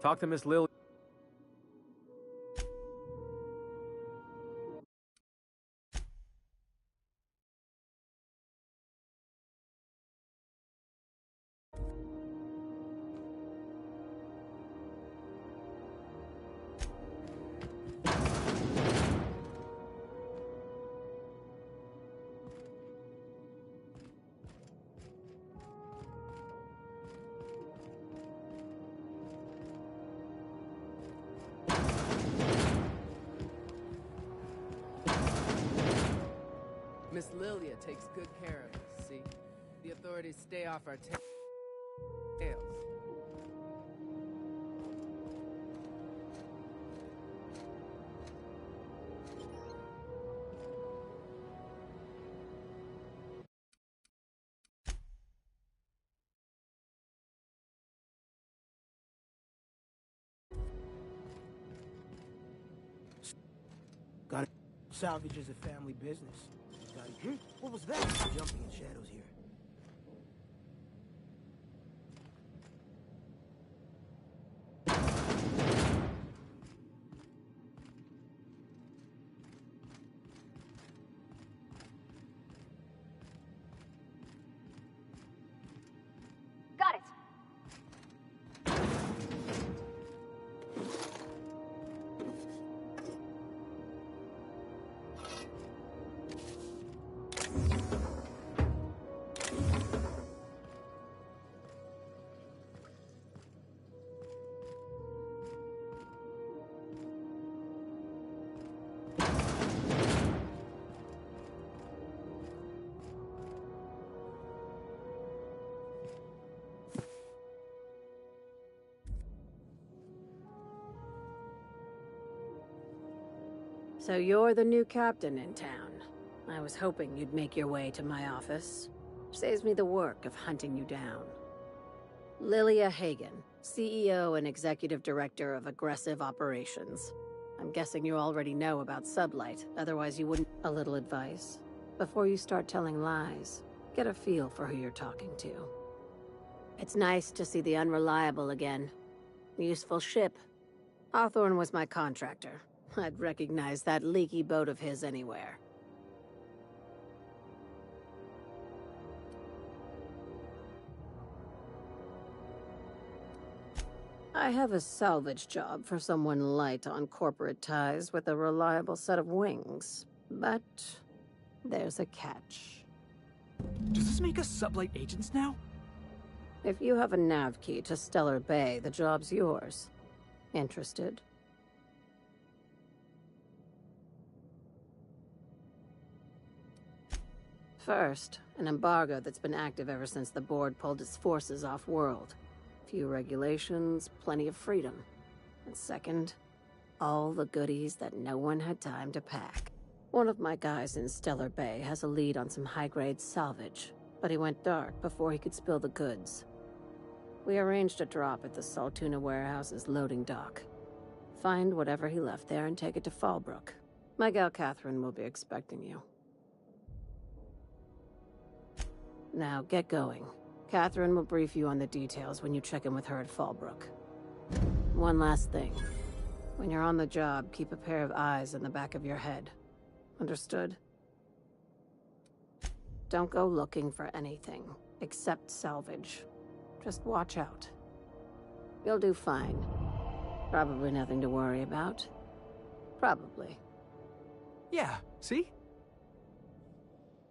Q: Talk to Miss Lily.
T: Miss Lilia takes good care of us, see? The authorities stay off our tails.
P: Got it. Salvage is a family business. Got it. What was that? Jumping in shadows here.
M: Got it.
C: So you're the new captain in town. I was hoping you'd make your way to my office. Saves me the work of hunting you down. Lilia Hagen, CEO and Executive Director of Aggressive Operations. I'm guessing you already know about Sublight, otherwise you wouldn't... A little advice. Before you start telling lies, get a feel for who you're talking to. It's nice to see the Unreliable again. Useful ship. Hawthorne was my contractor. I'd recognize that leaky boat of his anywhere. I have a salvage job for someone light on corporate ties with a reliable set of wings. But there's a catch.
A: Does this make us Sublight agents now?
C: If you have a nav key to Stellar Bay, the job's yours. Interested? First, an embargo that's been active ever since the board pulled its forces off-world. Few regulations, plenty of freedom. And second, all the goodies that no one had time to pack. One of my guys in Stellar Bay has a lead on some high-grade salvage, but he went dark before he could spill the goods. We arranged a drop at the Saltuna warehouse's loading dock. Find whatever he left there and take it to Fallbrook. My gal Catherine will be expecting you. Now, get going. Catherine will brief you on the details when you check in with her at Fallbrook. One last thing. When you're on the job, keep a pair of eyes in the back of your head. Understood? Don't go looking for anything, except salvage. Just watch out. You'll do fine. Probably nothing to worry about. Probably.
A: Yeah, see?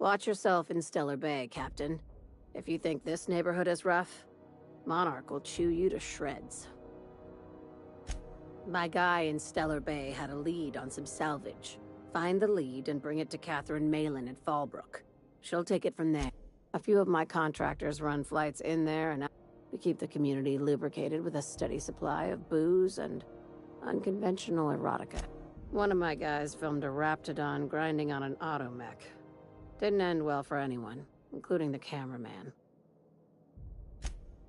C: Watch yourself in Stellar Bay, Captain. If you think this neighborhood is rough, Monarch will chew you to shreds. My guy in Stellar Bay had a lead on some salvage. Find the lead and bring it to Catherine Malin at Fallbrook. She'll take it from there. A few of my contractors run flights in there and out. We keep the community lubricated with a steady supply of booze and unconventional erotica. One of my guys filmed a Raptidon grinding on an automech. Didn't end well for anyone, including the cameraman.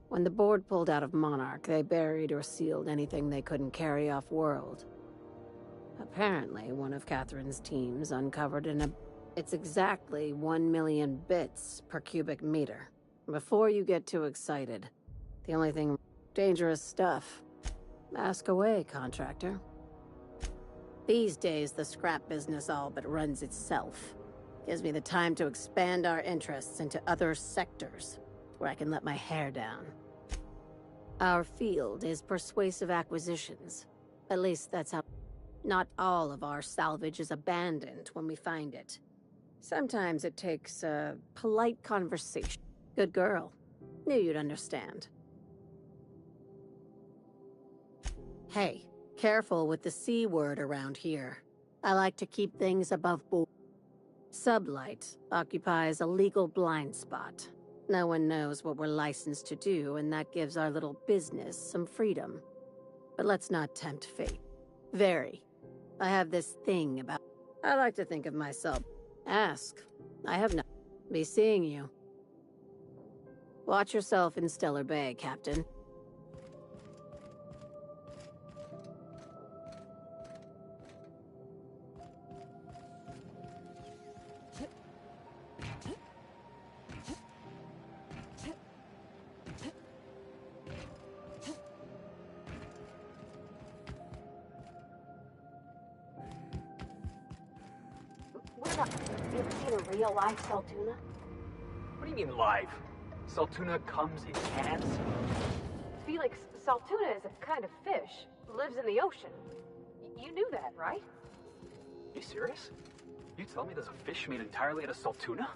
C: When the board pulled out of Monarch, they buried or sealed anything they couldn't carry off-world. Apparently, one of Catherine's teams uncovered It's exactly 1 million bits per cubic meter. Before you get too excited, the only thing... dangerous stuff. Ask away, contractor. These days, the scrap business all but runs itself. Gives me the time to expand our interests into other sectors, where I can let my hair down. Our field is persuasive acquisitions. At least that's how... Not all of our salvage is abandoned when we find it. Sometimes it takes a polite conversation. Good girl. Knew you'd understand. Hey, careful with the C word around here. I like to keep things above board. Sublight occupies a legal blind spot. No one knows what we're licensed to do, and that gives our little business some freedom. But let's not tempt fate. Very. I have this thing about... I like to think of myself. Ask. I have not. Be seeing you. Watch yourself in Stellar Bay, Captain.
E: You ever seen a real life Saltuna?
L: What do you mean live? Saltuna comes in cans?
M: Felix, Saltuna is a kind of fish. Lives in the ocean. You knew that, right?
L: You serious? You tell me there's a fish made entirely out of Saltuna?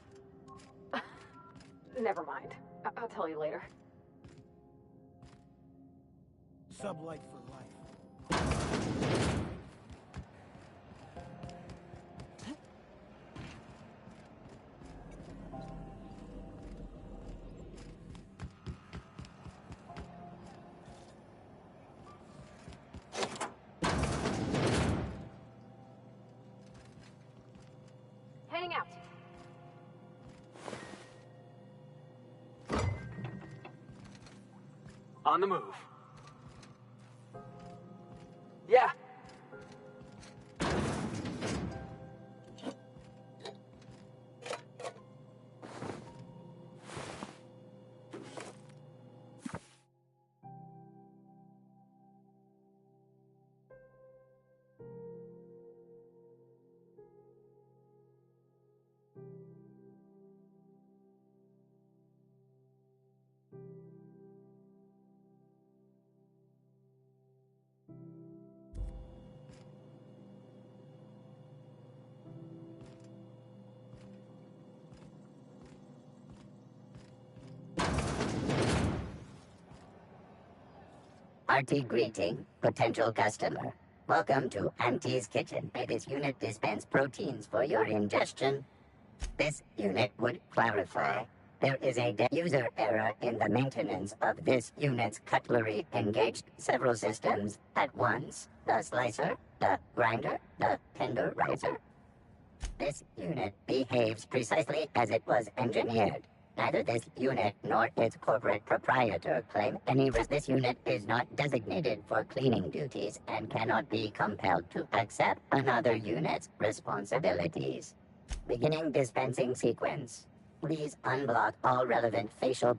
M: Never mind. I'll tell you later.
P: Sublight for life.
M: Heading out.
L: On the move. Yeah.
E: Hearty greeting, potential customer. Welcome to Auntie's Kitchen. May this unit dispense proteins for your ingestion. This unit would clarify. There is a user error in the maintenance of this unit's cutlery engaged several systems at once. The slicer, the grinder, the tenderizer. This unit behaves precisely as it was engineered. Neither this unit nor its corporate proprietor claim any risk. This unit is not designated for cleaning duties and cannot be compelled to accept another unit's responsibilities. Beginning dispensing sequence. Please unblock all relevant facial.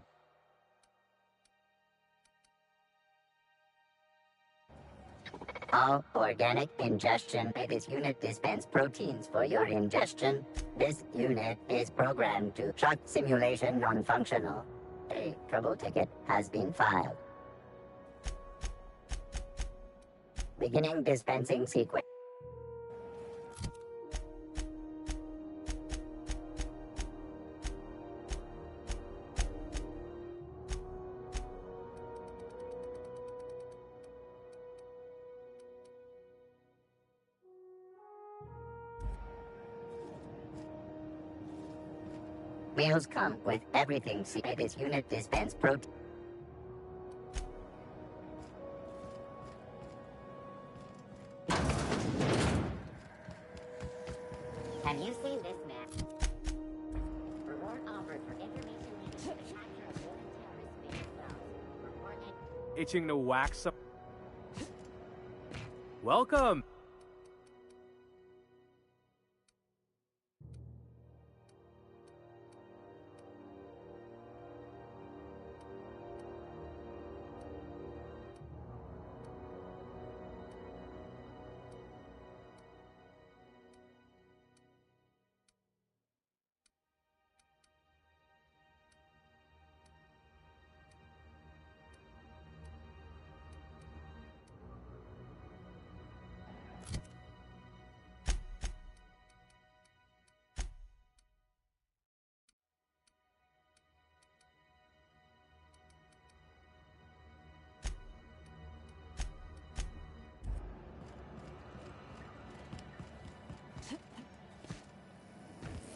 E: All organic ingestion. May this unit dispense proteins for your ingestion. This unit is programmed to shock simulation non-functional. A trouble ticket has been filed. Beginning dispensing sequence. Wheels come with everything. See, this unit dispense protein. Have you seen this map? Reward offered for information leading to the capture of golden terrorist space zones. Report
Q: Itching to wax some. Welcome!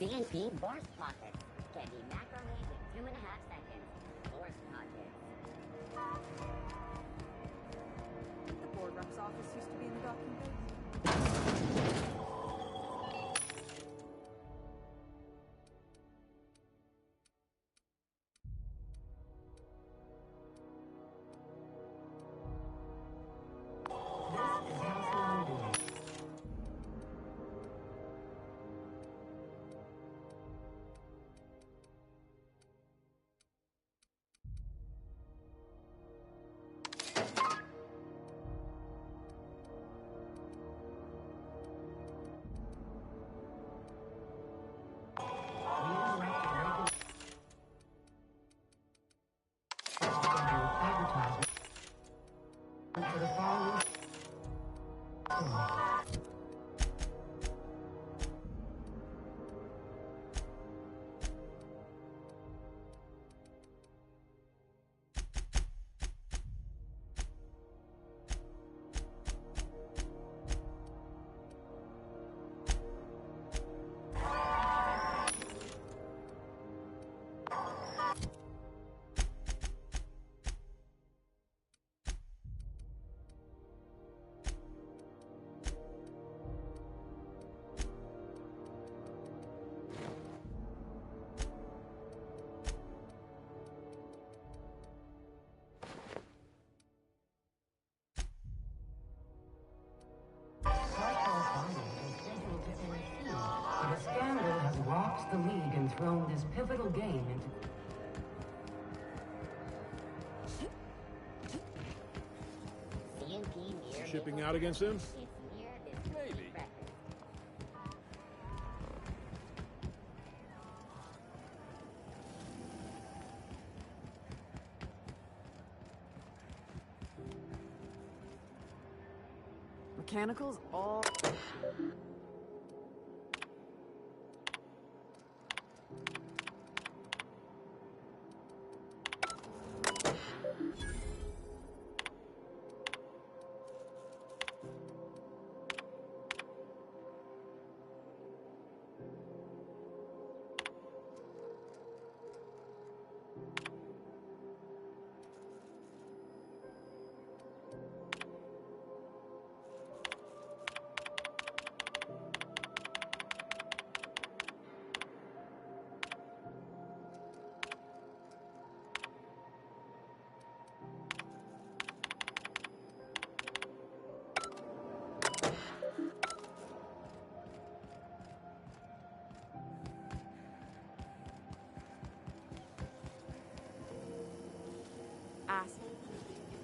E: CNC Borscht pockets can be macrometed in 2.5 seconds. Borscht pockets.
W: The board rep's office used to be in the docking bay.
J: has rocked the league and thrown this pivotal game into...
S: Shipping out against him? Maybe.
D: Mechanicals all...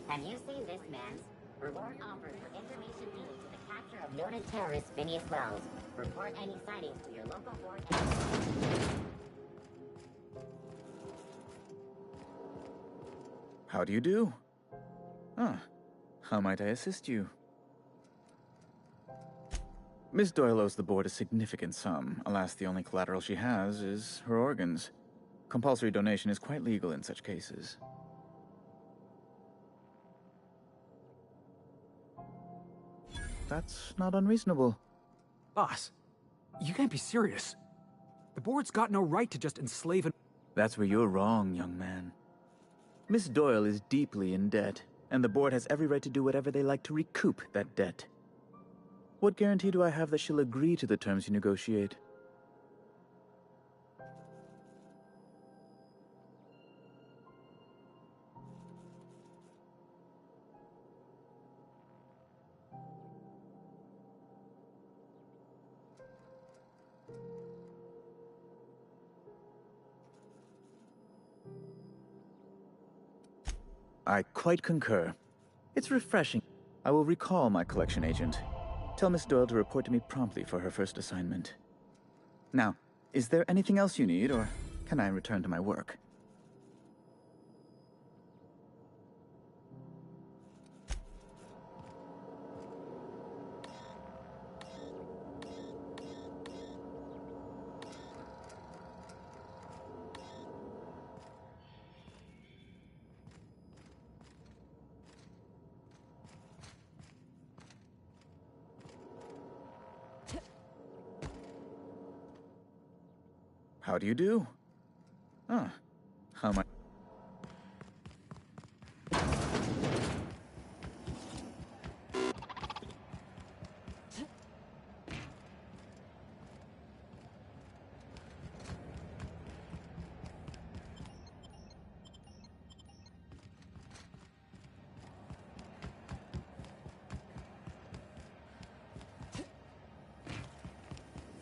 E: Have you seen this, man? Reward offered for information leading to the capture of noted terrorist Phineas Wells. Report any sightings to your local board.
I: How do you do? Ah, how might I assist you? Miss Doyle owes the board a significant sum. Alas, the only collateral she has is her organs. Compulsory donation is quite legal in such cases. That's not unreasonable.
A: Boss, you can't be serious. The board's got no right to just enslave an...
I: That's where you're wrong, young man. Miss Doyle is deeply in debt, and the board has every right to do whatever they like to recoup that debt. What guarantee do I have that she'll agree to the terms you negotiate? I quite concur. It's refreshing. I will recall my collection agent. Tell Miss Doyle to report to me promptly for her first assignment. Now, is there anything else you need, or can I return to my work? How do you do? Ah, how much?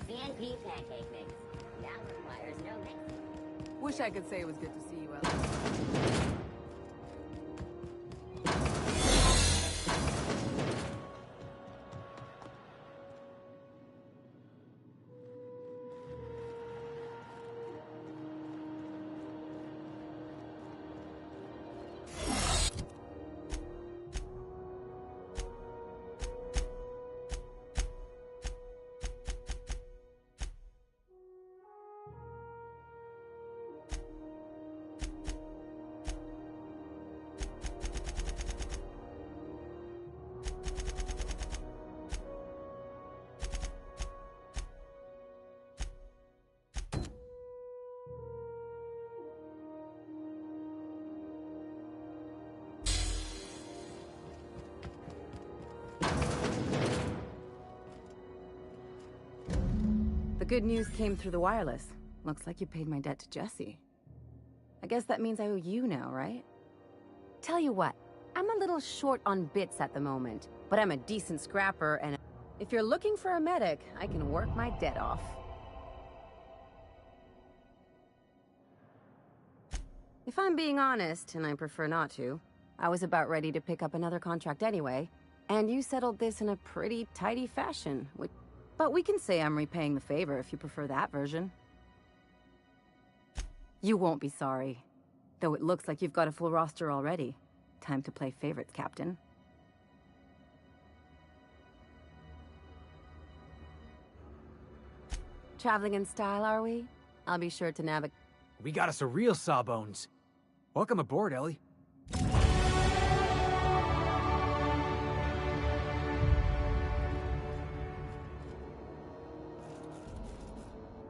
E: CNP pancake mix. Now requires no mixing.
W: Wish I could say it was good to see you, Ellen. The good news came through the wireless. Looks like you paid my debt to Jesse. I guess that means I owe you now, right? Tell you what, I'm a little short on bits at the moment, but I'm a decent scrapper, and if you're looking for a medic, I can work my debt off.
H: If I'm being honest, and I prefer not to, I was about ready to pick up another contract anyway, and you settled this in a pretty tidy fashion. But we can say I'm repaying the favor if you prefer that version. You won't be sorry. Though it looks like you've got a full roster already. Time to play favorites, Captain. Traveling in style, are we? I'll be sure to navigate.
A: We got us a real sawbones. Welcome aboard, Ellie.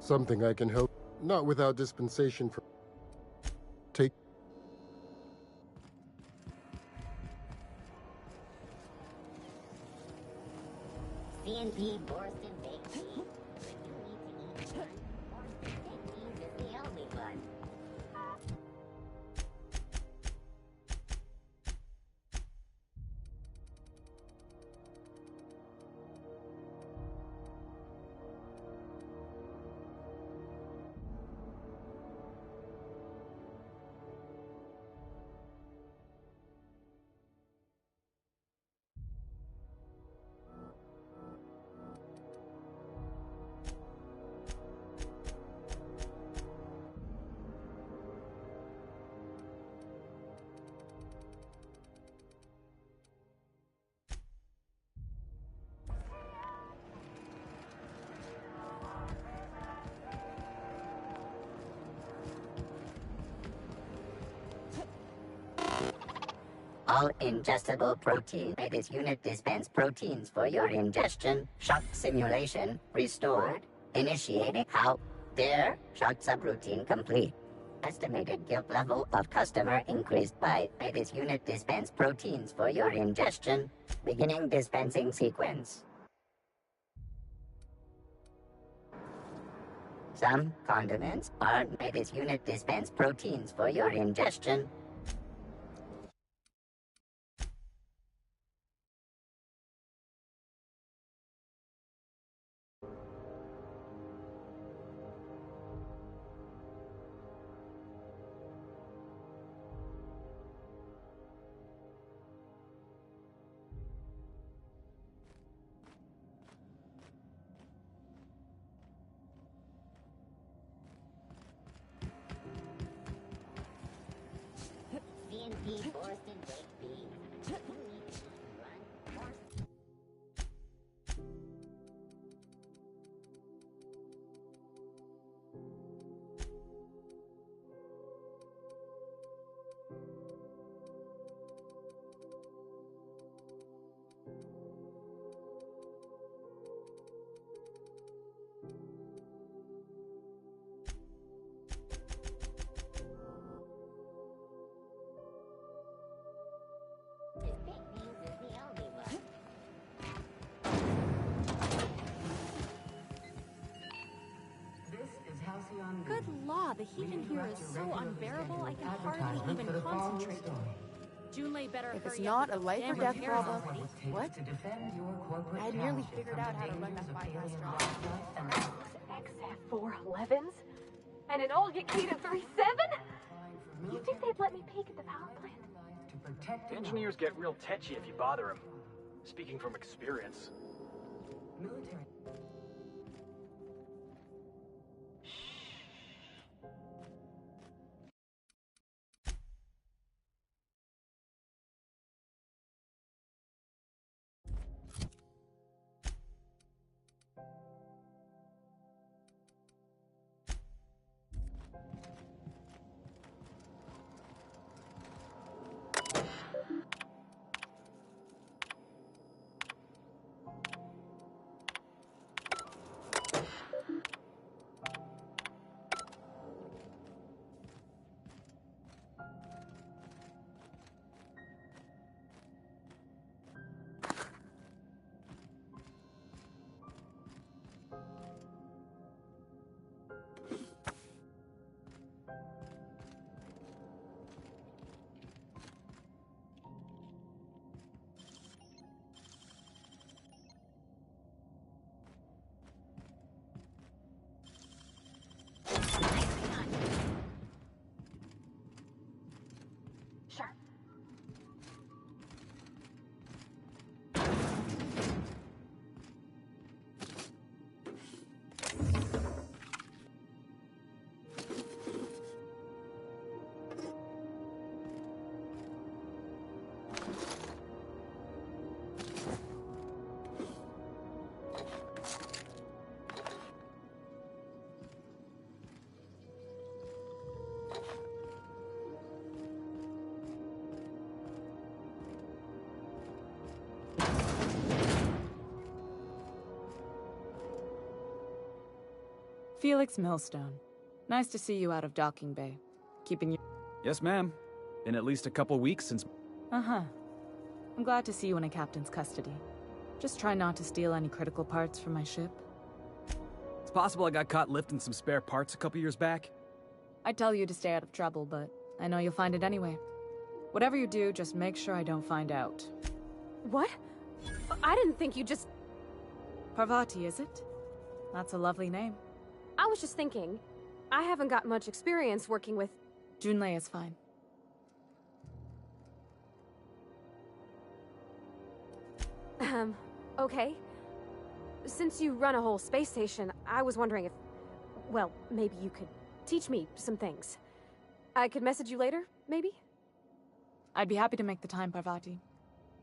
U: Something I can help. Not without dispensation from... Take...
E: C&P Borston Baked Cheese. But you need to eat one. Borston Baked Cheese is the only one. All ingestible protein by this unit dispense proteins for your ingestion. Shock simulation restored. Initiating. How dare? Shock subroutine complete. Estimated guilt level of customer increased by this unit dispense proteins for your ingestion. Beginning dispensing sequence. Some condiments are by this unit dispense proteins for your ingestion. C&P Borston Baked Beans. You need to eat one. Borston. This baked beans is the only one.
V: Good law, the heat in here is so unbearable I can hardly even concentrate. Junlei better
D: If it's
V: hurry
D: not
V: up
D: a
V: with
D: life or
V: damn
D: death
V: repairs
D: problem,
V: already.
D: what? I had nearly figured out how to run that bypass drive.
M: XF411s? And an old Yakita 37? You'd think they'd let me peek at the power plant?
L: Engineers get real tetchy if you bother them. Speaking from experience.
G: Felix Millstone. Nice to see you out of docking bay. Keeping you...
A: Yes, ma'am. Been at least a couple weeks since...
G: Uh-huh. I'm glad to see you in a captain's custody. Just try not to steal any critical parts from my ship.
A: It's possible I got caught lifting some spare parts a couple years back.
G: I'd tell you to stay out of trouble, but I know you'll find it anyway. Whatever you do, just make sure I don't find out.
M: What? I didn't think you just...
G: Parvati, is it? That's a lovely name.
M: I was just thinking, I haven't got much experience working with...
G: Junlei is fine.
M: Okay. Since you run a whole space station, I was wondering if... Well, maybe you could teach me some things. I could message you later, maybe?
G: I'd be happy to make the time, Parvati.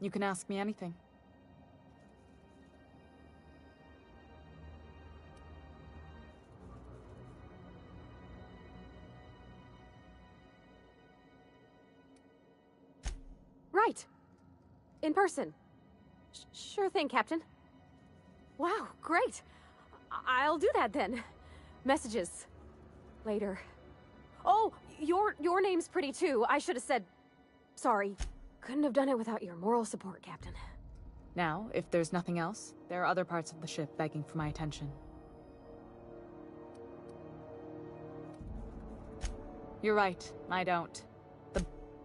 G: You can ask me anything.
M: Right. In person. Sure thing, Captain. Wow, great. I'll do that then. Messages. Later. Oh, your name's pretty too. I should have said... Sorry. Couldn't have done it without your moral support, Captain.
G: Now, if there's nothing else, there are other parts of the ship begging for my attention. You're right, I don't.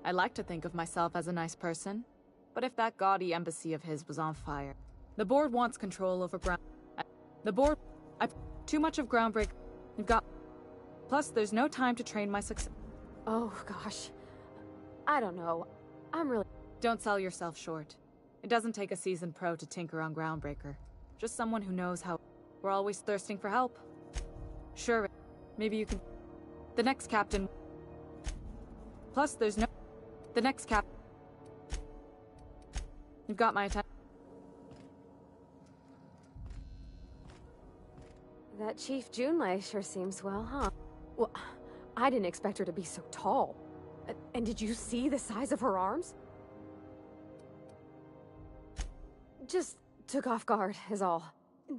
G: I like to think of myself as a nice person, but if that gaudy embassy of his was on fire... The board wants control over ground... The board... I've... Too much of groundbreak... We've got... Plus, there's no time to train my success...
M: Oh, gosh. I don't know. I'm really...
G: Don't sell yourself short. It doesn't take a seasoned pro to tinker on Groundbreaker. Just someone who knows how... We're always thirsting for help. Sure, maybe you can... The next captain... Plus, there's no... The next cap... You've got my attention.
M: That Chief Junlei sure seems well, huh? Well, I didn't expect her to be so tall. And did you see the size of her arms? Just took off guard, is all.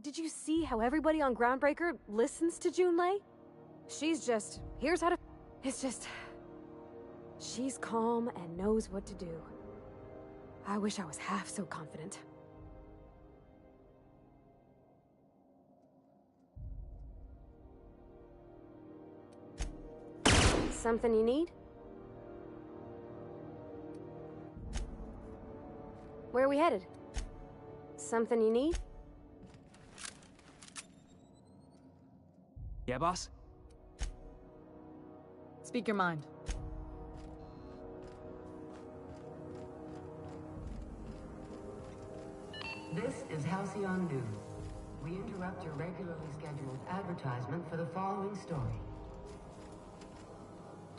M: Did you see how everybody on Groundbreaker listens to Junlei? She's just... Here's how to... It's just... She's calm and knows what to do. I wish I was half so confident. Something you need? Where are we headed? Something you need?
A: Yeah, boss?
G: Speak your mind.
K: This is Halcyon News. We interrupt your regularly scheduled advertisement for the following story.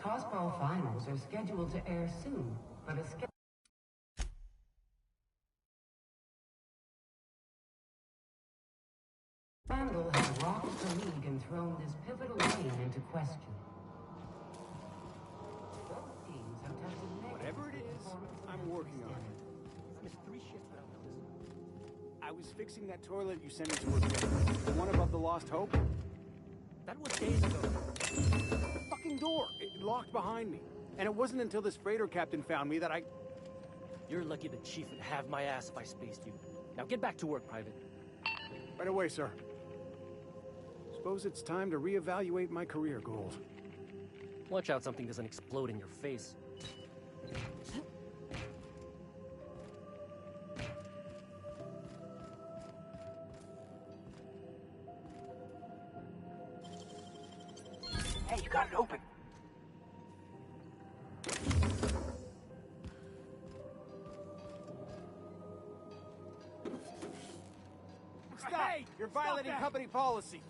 K: Tossball finals are scheduled to air soon, but a scandal has rocked the league and thrown this pivotal game into question. Both teams have tested negative.
B: Whatever it is, I'm working on it. I missed 3 shifts without noticing. I was fixing that toilet you sent me to repair. The one above the Lost Hope. That was days ago. The fucking door. It locked behind me. And it wasn't until this freighter captain found me that I...
R: You're lucky the chief would have my ass if I spaced you. Now get back to work, Private.
B: Right away, sir. Suppose it's time to reevaluate my career goals.
R: Watch out something doesn't explode in your face.
L: Hey, you got it open.
B: Stop! Hey, you're violating company policy.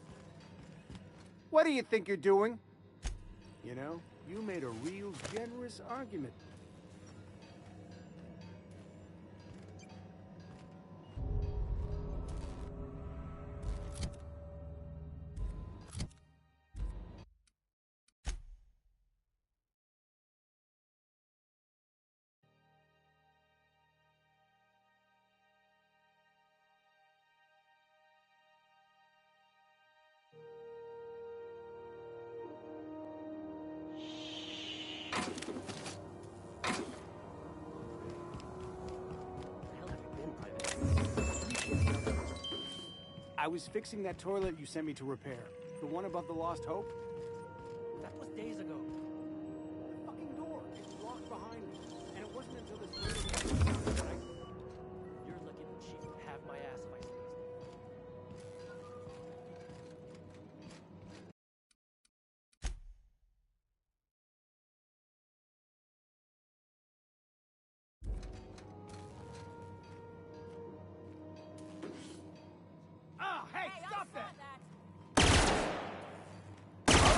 B: What do you think you're doing? You know, you made a real generous argument. I was fixing that toilet you sent me to repair. The one above the Lost Hope.
R: That was days ago.
B: The fucking door is locked behind me. And it wasn't until this later that I...
R: You're lucky the chief would have my ass if I spaced you.
B: Oh, hey, stop that!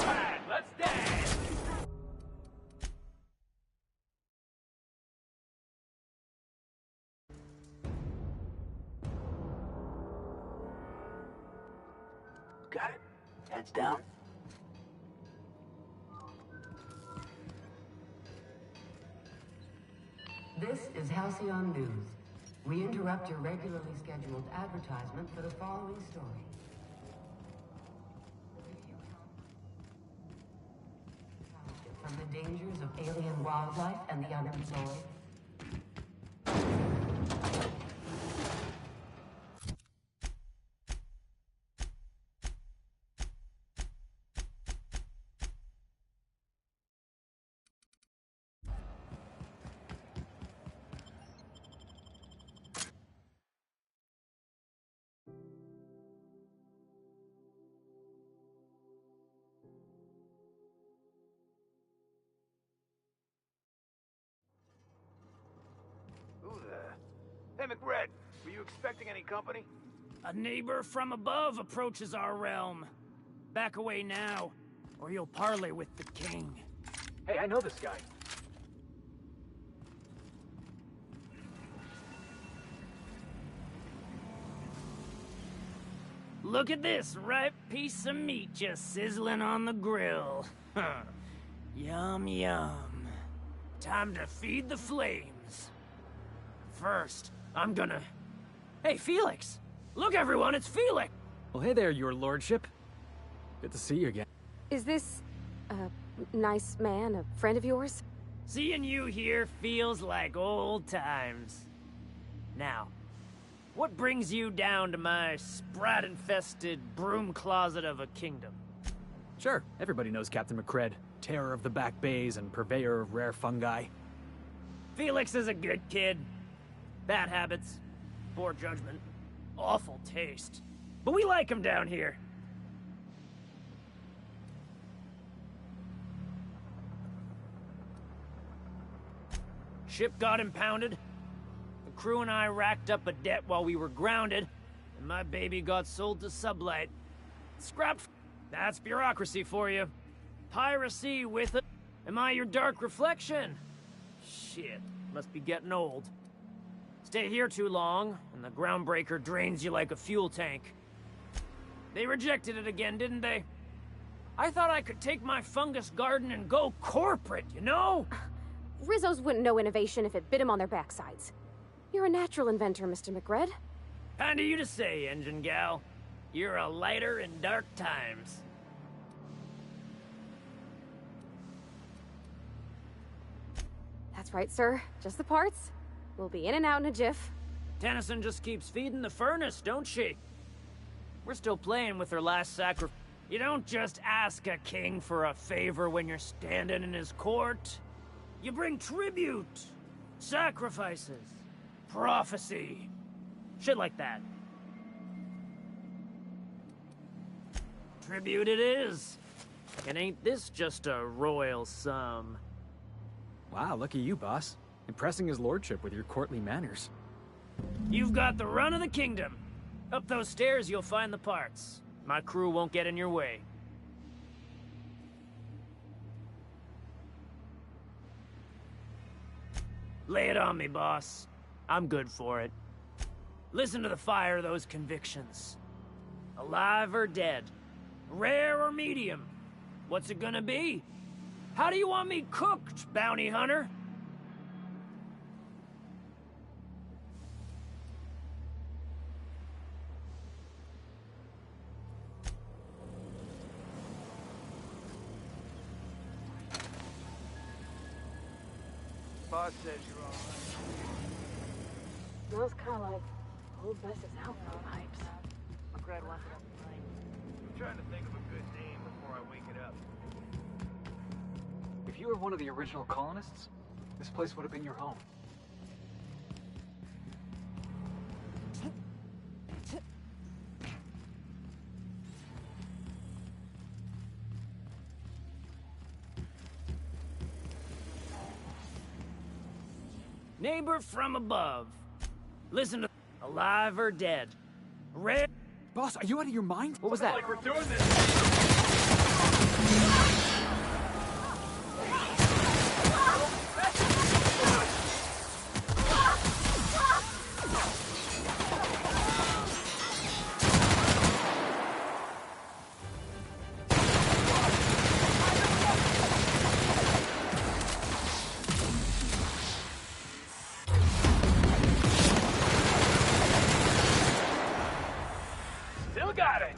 L: Alright, let's dance! Got it. Heads down.
K: This is Halcyon News. We interrupt your regularly scheduled advertisement for the following story. From the dangers of alien wildlife and the unemployed.
B: Who the... Hey, McRed, were you expecting any company?
F: A neighbor from above approaches our realm. Back away now, or you'll parley with the king.
L: Hey, I know this guy.
F: Look at this ripe piece of meat just sizzling on the grill. Yum, yum. Time to feed the flames. First, I'm gonna... Hey, Felix! Look, everyone, it's Felix!
A: Well, hey there, your lordship. Good to see you again.
M: Is this a nice man, a friend of yours?
F: Seeing you here feels like old times. Now, what brings you down to my sprat-infested broom closet of a kingdom?
A: Sure, everybody knows Captain McCred, terror of the back bays and purveyor of rare fungi.
F: Felix is a good kid. Bad habits, poor judgment, awful taste. But we like him down here. Ship got impounded. The crew and I racked up a debt while we were grounded, and my baby got sold to Sublight. Scrapped. That's bureaucracy for you. Piracy with it. Am I your dark reflection? Shit, must be getting old. Stay here too long, and the groundbreaker drains you like a fuel tank. They rejected it again, didn't they? I thought I could take my fungus garden and go corporate, you know?
M: Rizzos wouldn't know innovation if it bit him on their backsides. You're a natural inventor, Mr. McRed.
F: Kinda you to say, engine gal. You're a lighter in dark times.
M: That's right, sir. Just the parts. We'll be in and out in a jiff.
F: Tennyson just keeps feeding the furnace, don't she? We're still playing with her last sacrifice. You don't just ask a king for a favor when you're standing in his court. You bring tribute, sacrifices, prophecy, shit like that. Tribute it is. And ain't this just a royal sum?
A: Wow, look at you, boss. Impressing his lordship with your courtly manners.
F: You've got the run of the kingdom. Up those stairs, you'll find the parts. My crew won't get in your way. Lay it on me, boss. I'm good for it. Listen to the fire of those convictions. Alive or dead? Rare or medium? What's it gonna be? How do you want me cooked, bounty hunter?
B: Boss says you're all right.
M: Smells kind of like old Mrs. Outlaw pipes.
B: I'm trying to think of a good name before I wake it up.
L: If you were one of the original colonists, this place would have been your home.
F: Neighbor from above. Listen to... Alive or dead? Red...
A: Boss, are you out of your mind?
F: What was that?
L: Like we're doing this! Still got it!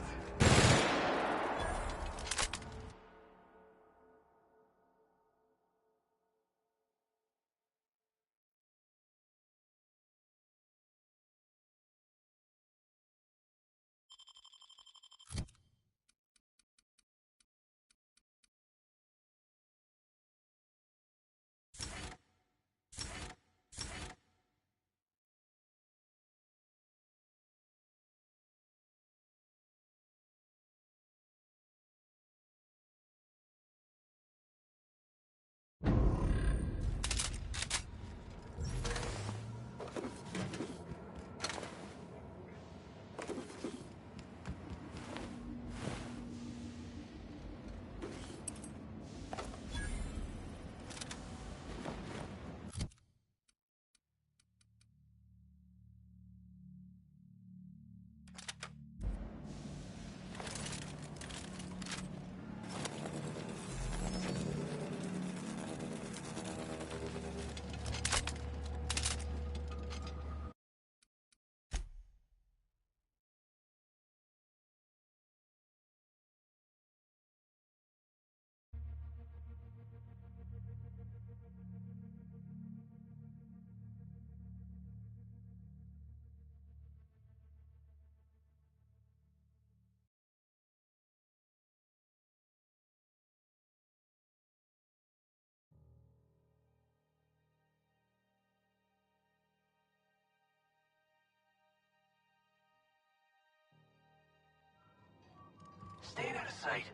L: Stay out of sight.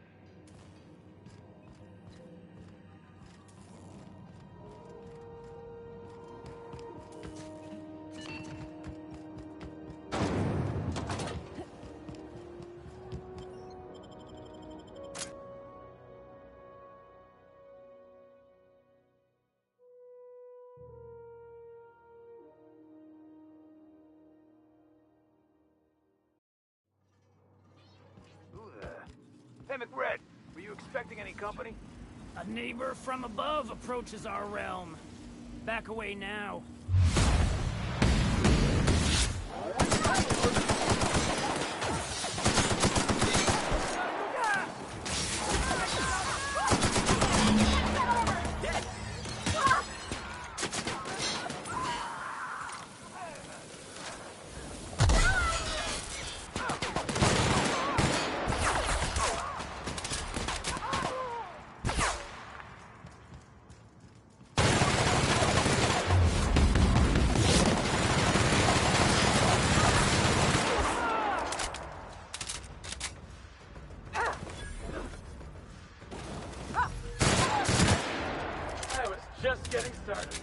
B: Hey, McRed, were you expecting any company?
F: A neighbor from above approaches our realm. Back away now.
L: Just getting started.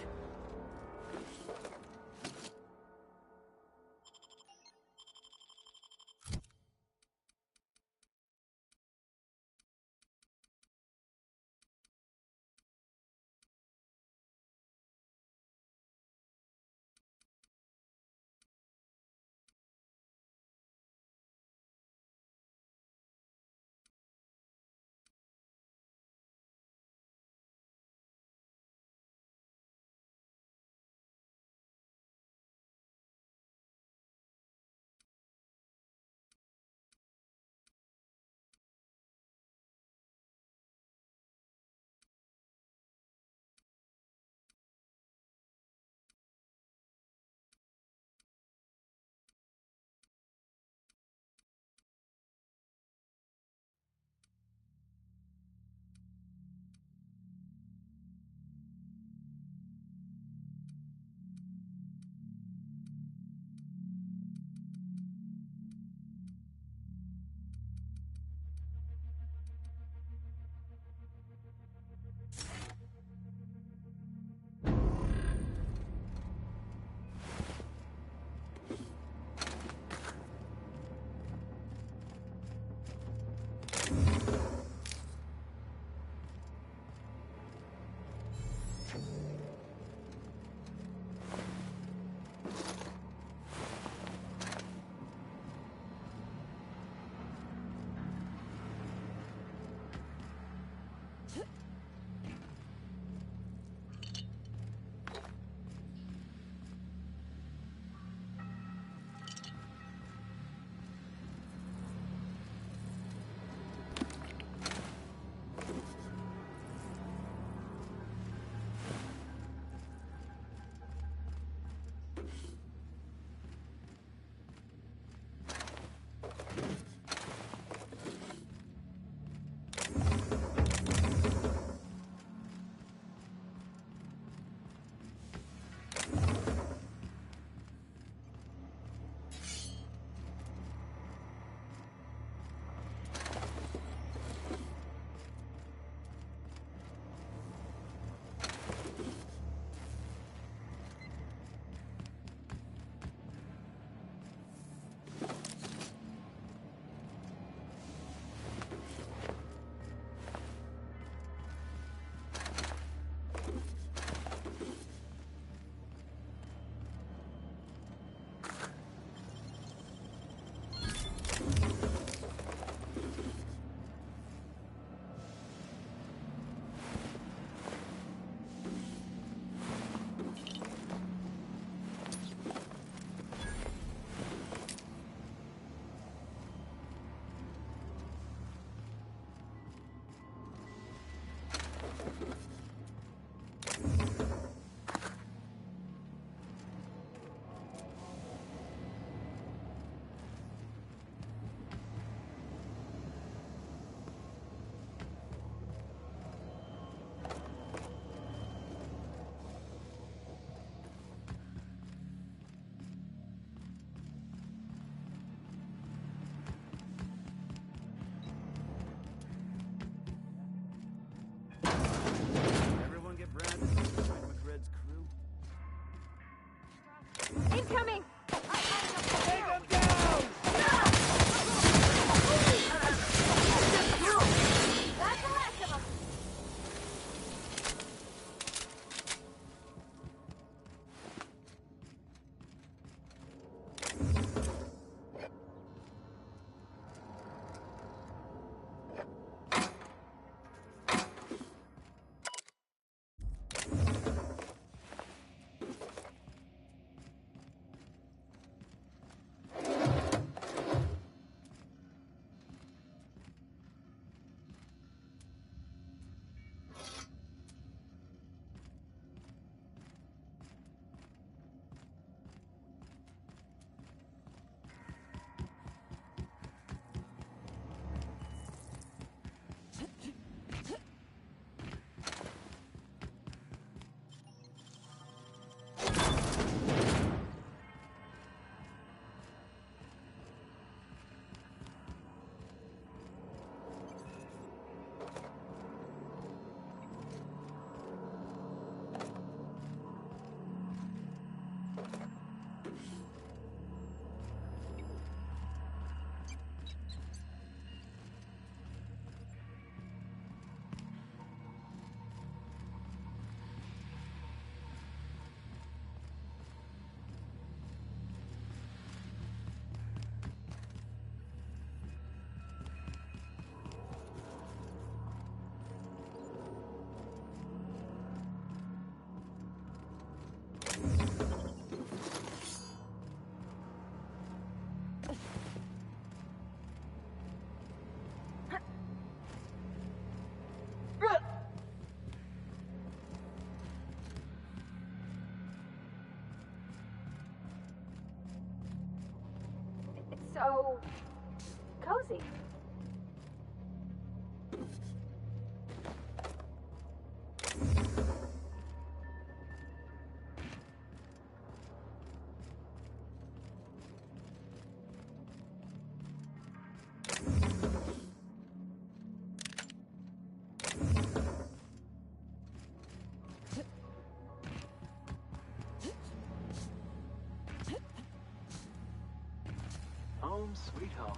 M: so cozy.
L: Home sweet home.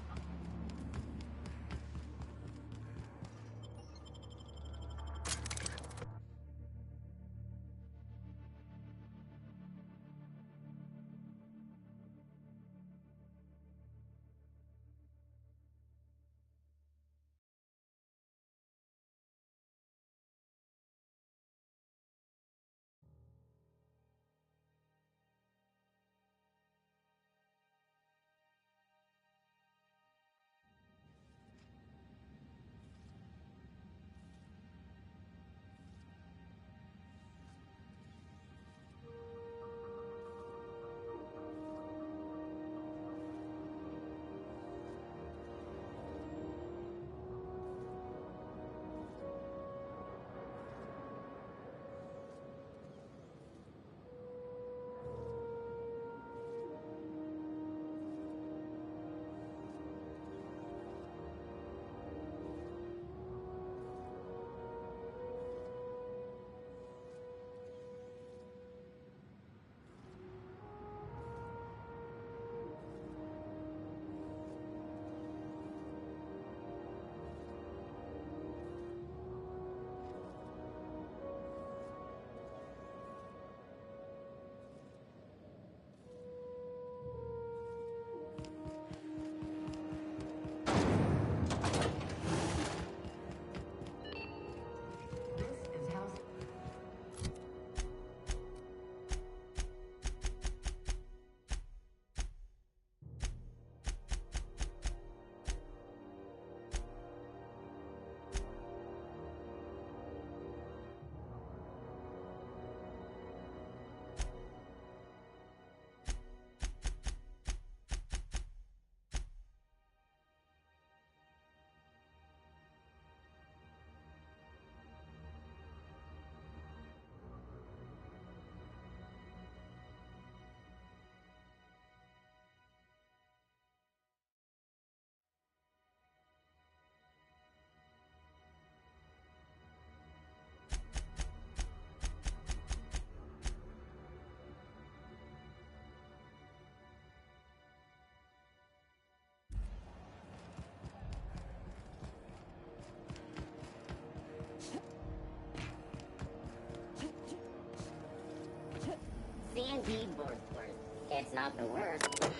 E: C&D board worth. It's not the worst.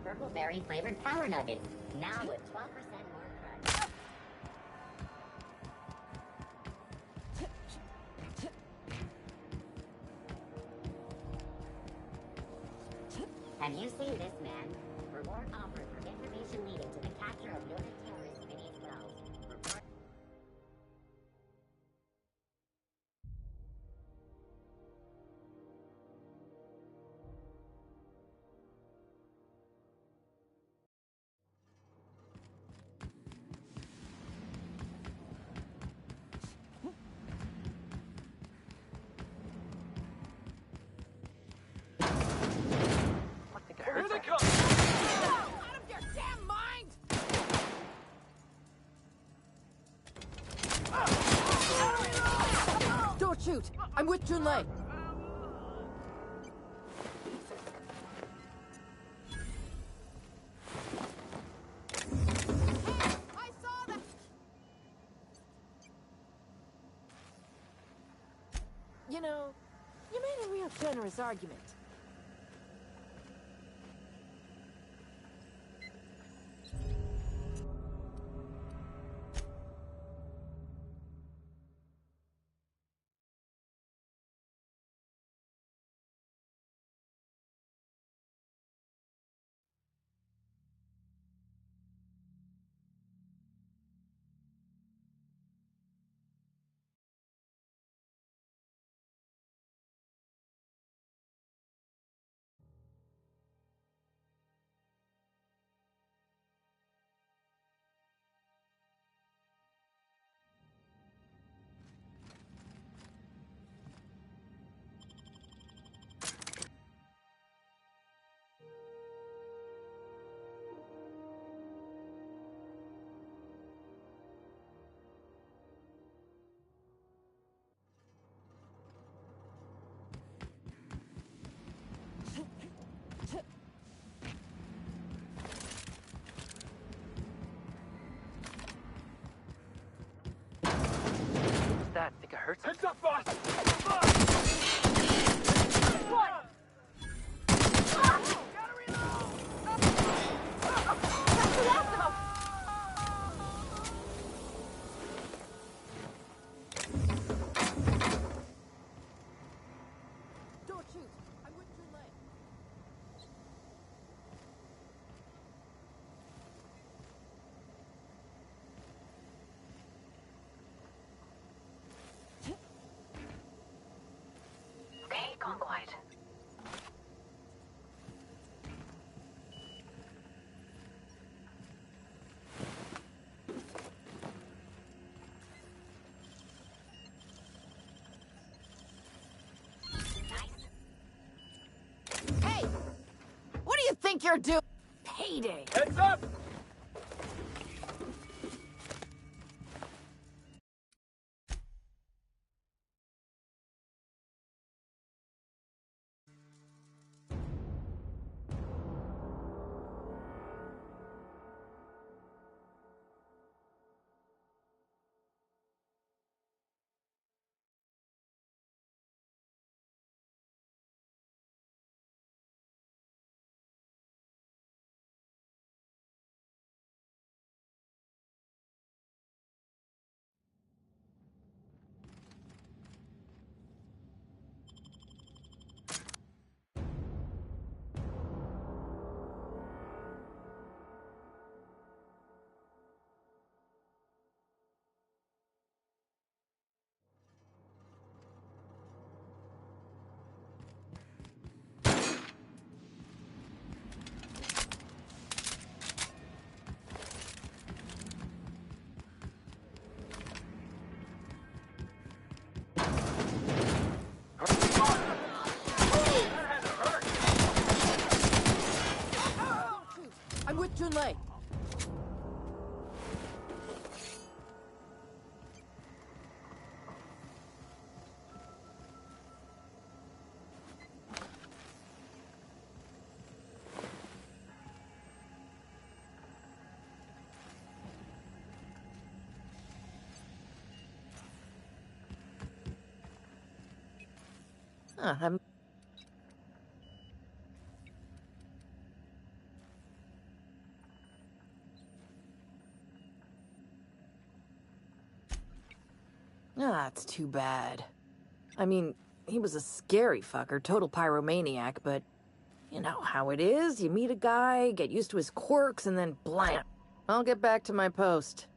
E: Purple berry flavored power nuggets. Now with 12% more crunch. Have you seen this man? Reward offered for information leading to the capture of noted terrorists beneath wells. Report.
L: Here they come!
V: Out of your damn mind!
W: Don't shoot! I'm with Junlei!
V: You know, you made a real generous argument.
R: That think it hurts?
L: Heads up, boss!
V: Don't shoot. I'm with your leg.
K: Okay, gone quiet.
V: Hey! What do you think you're doing? Payday!
L: Heads up!
V: I'm with Junlei.
W: Huh, that's too bad. I mean, he was a scary fucker, total pyromaniac, but you know how it is. You meet a guy, get used to his quirks, and then blam. I'll get back to my post.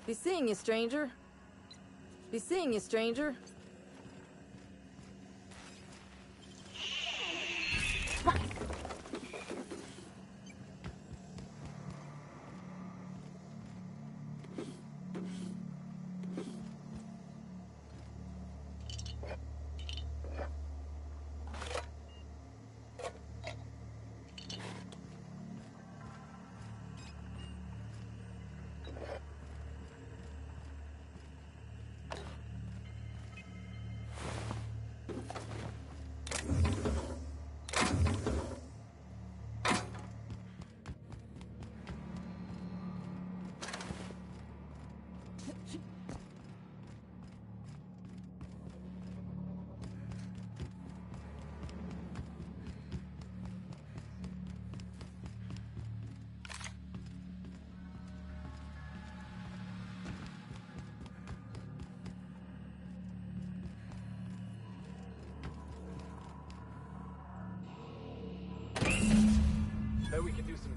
W: Be seeing you, stranger. Be seeing you, stranger.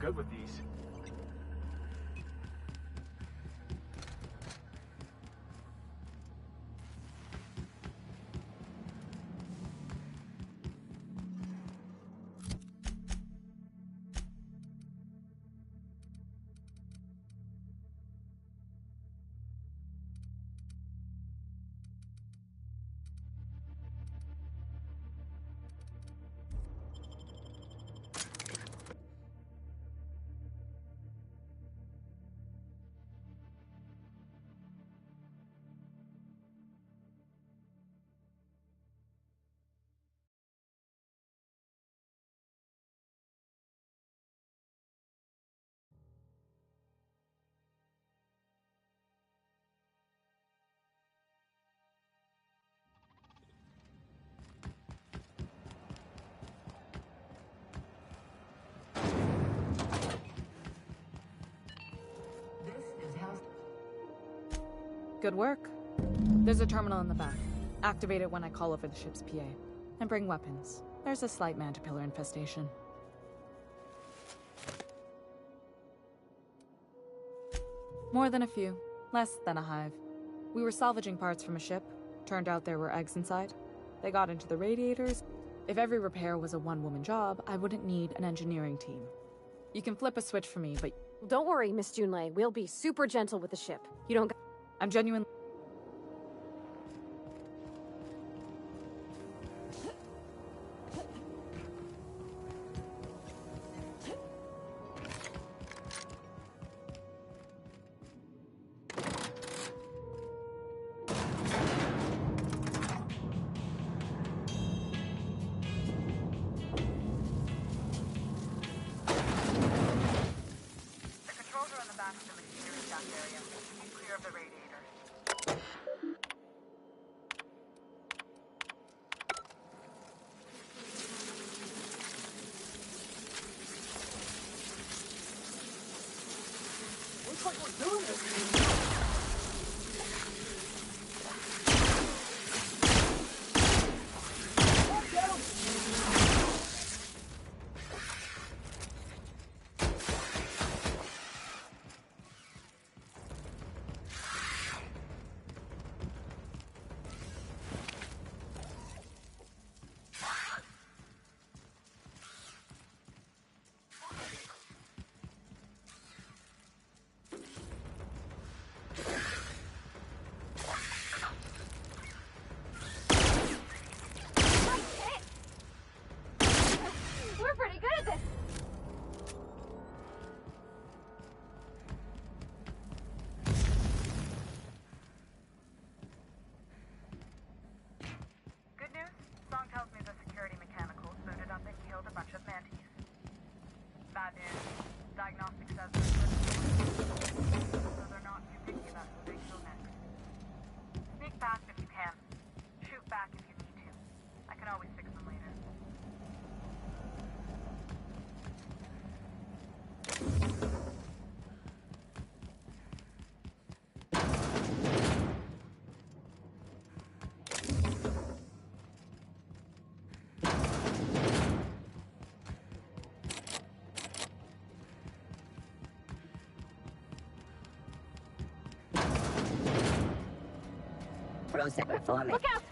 L: good with these.
G: Good work. There's a terminal in the back. Activate it when I call over the ship's PA. And bring weapons. There's a slight mantipillar infestation. More than a few. Less than a hive. We were salvaging parts from a ship. Turned out there were eggs inside. They got into the radiators. If every repair was a one-woman job, I wouldn't need an engineering team. You can flip a switch for me, but...
M: Don't worry, Miss Junlei. We'll be super gentle with the ship. You don't...
G: I'm genuinely...
M: We're pretty good at this!
N: Good news? Song tells me the security mechanicals booted up and killed a bunch of mantis. Bad news. Diagnostic says so they're not too picky about who they kill next. Sneak past if you can. Shoot back if you need to. I can always fix them later.
E: Proceed performing.
M: Look out!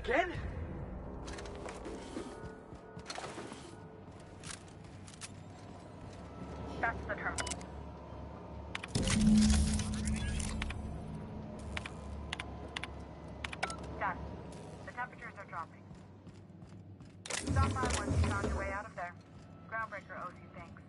L: Again?
N: That's the terminal. Done. The temperatures are dropping. Stop by once you found your way out of there. Groundbreaker owes you thanks.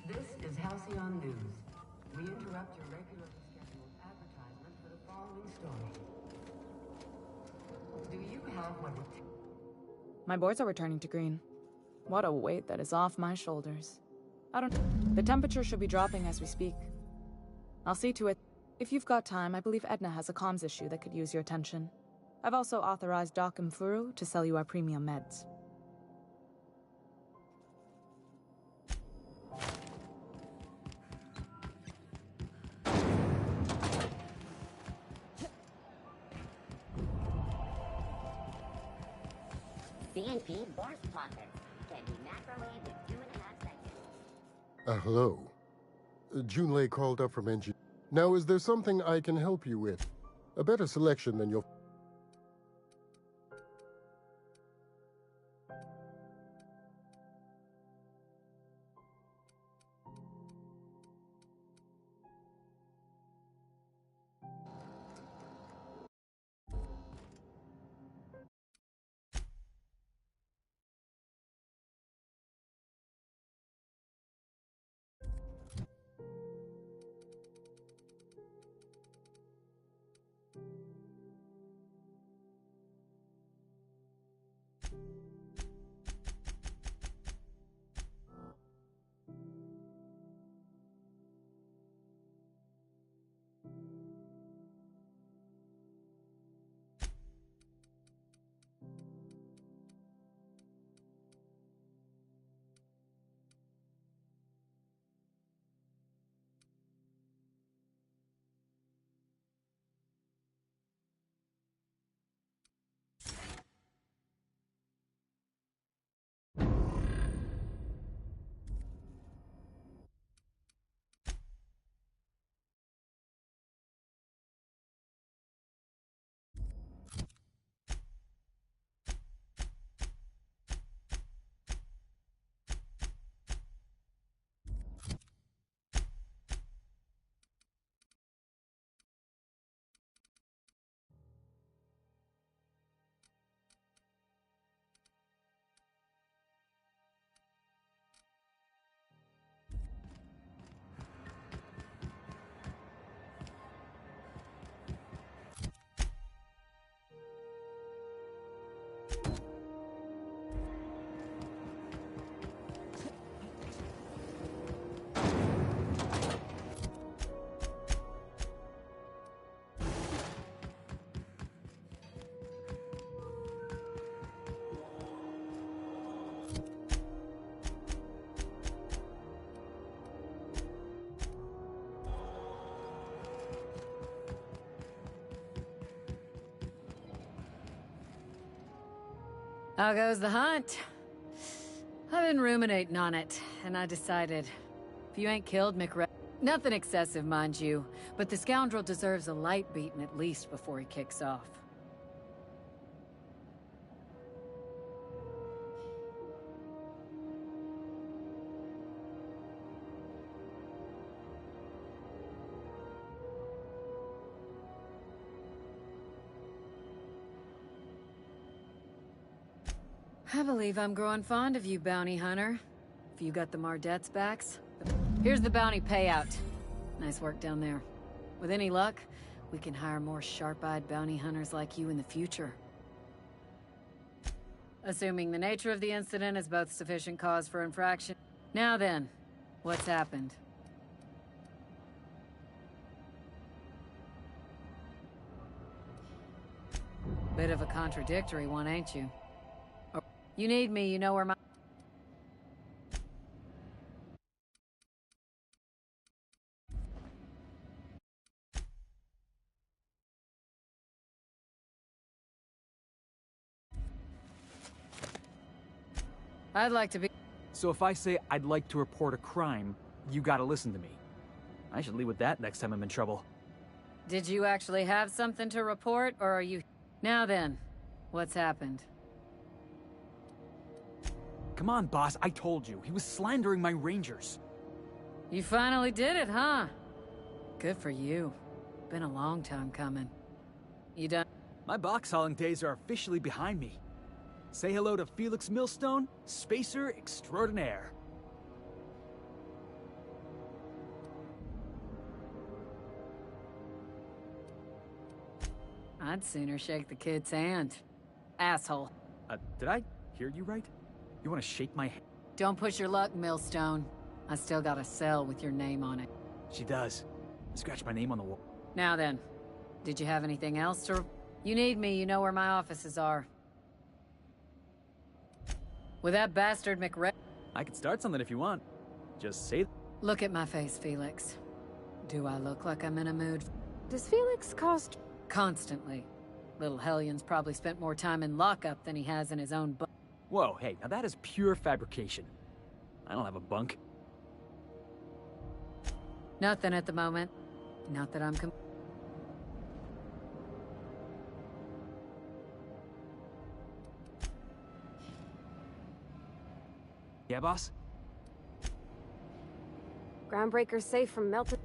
K: This is Halcyon News. We interrupt your regularly scheduled advertisement for the following story. Do you have what it takes?
G: My boards are returning to green. What a weight that is off my shoulders. I don't... The temperature should be dropping as we speak. I'll see to it. If you've got time, I believe Edna has a comms issue that could use your attention. I've also authorized Doc and Furu to sell you our premium meds.
E: CNP Bourse Plotter can be microwaved in 2.5 seconds.
U: Hello. Junlei called up from engine. Now, is there something I can help you with? A better selection than your...
C: How goes the hunt? I've been ruminating on it, and I decided If you ain't killed McRe... Nothing excessive, mind you, but the scoundrel deserves a light beating at least before he kicks off. I believe I'm growing fond of you, bounty hunter. If you got the Mardets backs. Here's the bounty payout. Nice work down there. With any luck, we can hire more sharp-eyed bounty hunters like you in the future. Assuming the nature of the incident is both sufficient cause for infraction. Now then, what's happened? Bit of a contradictory one, ain't you? You need me, you know where my... I'd like to be...
A: So if I say I'd like to report a crime, you gotta listen to me. I should lead with that next time I'm in trouble.
C: Did you actually have something to report, or are you... Now then, what's happened?
A: Come on, boss, I told you. He was slandering my rangers.
C: You finally did it, huh? Good for you. Been a long time coming. You done?
A: My box hauling days are officially behind me. Say hello to Felix Millstone, spacer extraordinaire.
C: I'd sooner shake the kid's hand. Asshole.
A: Did I hear you right? You want to shake my hand?
C: Don't push your luck, Millstone. I still got a cell with your name on it.
A: She does. Scratch my name on the wall.
C: Now then, did you have anything else to... You need me, you know where my offices are. With that bastard McRe...
A: I could start something if you want. Just say...
C: Look at my face, Felix. Do I look like I'm in a mood?
M: Does Felix cost...
C: Constantly. Little Hellion's probably spent more time in lockup than he has in his own
A: Whoa, hey, now that is pure fabrication. I don't have a bunk.
C: Nothing at the moment. Not that I'm
A: Yeah, boss?
M: Groundbreaker safe from melted...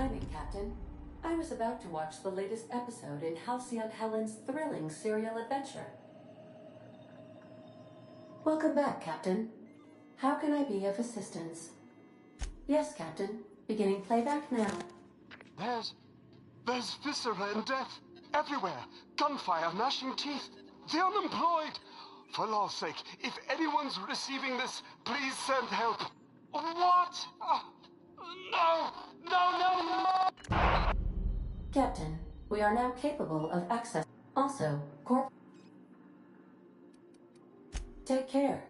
J: timing, Captain. I was about to watch the latest episode in Halcyon Helen's thrilling serial adventure. Welcome back, Captain. How can I be of assistance? Yes, Captain. Beginning playback now.
O: There's viscera and death everywhere. Gunfire, gnashing teeth. The unemployed. For law's sake, if anyone's receiving this, please send help. What? No!
J: Captain, we are now capable of access. Also, Take care.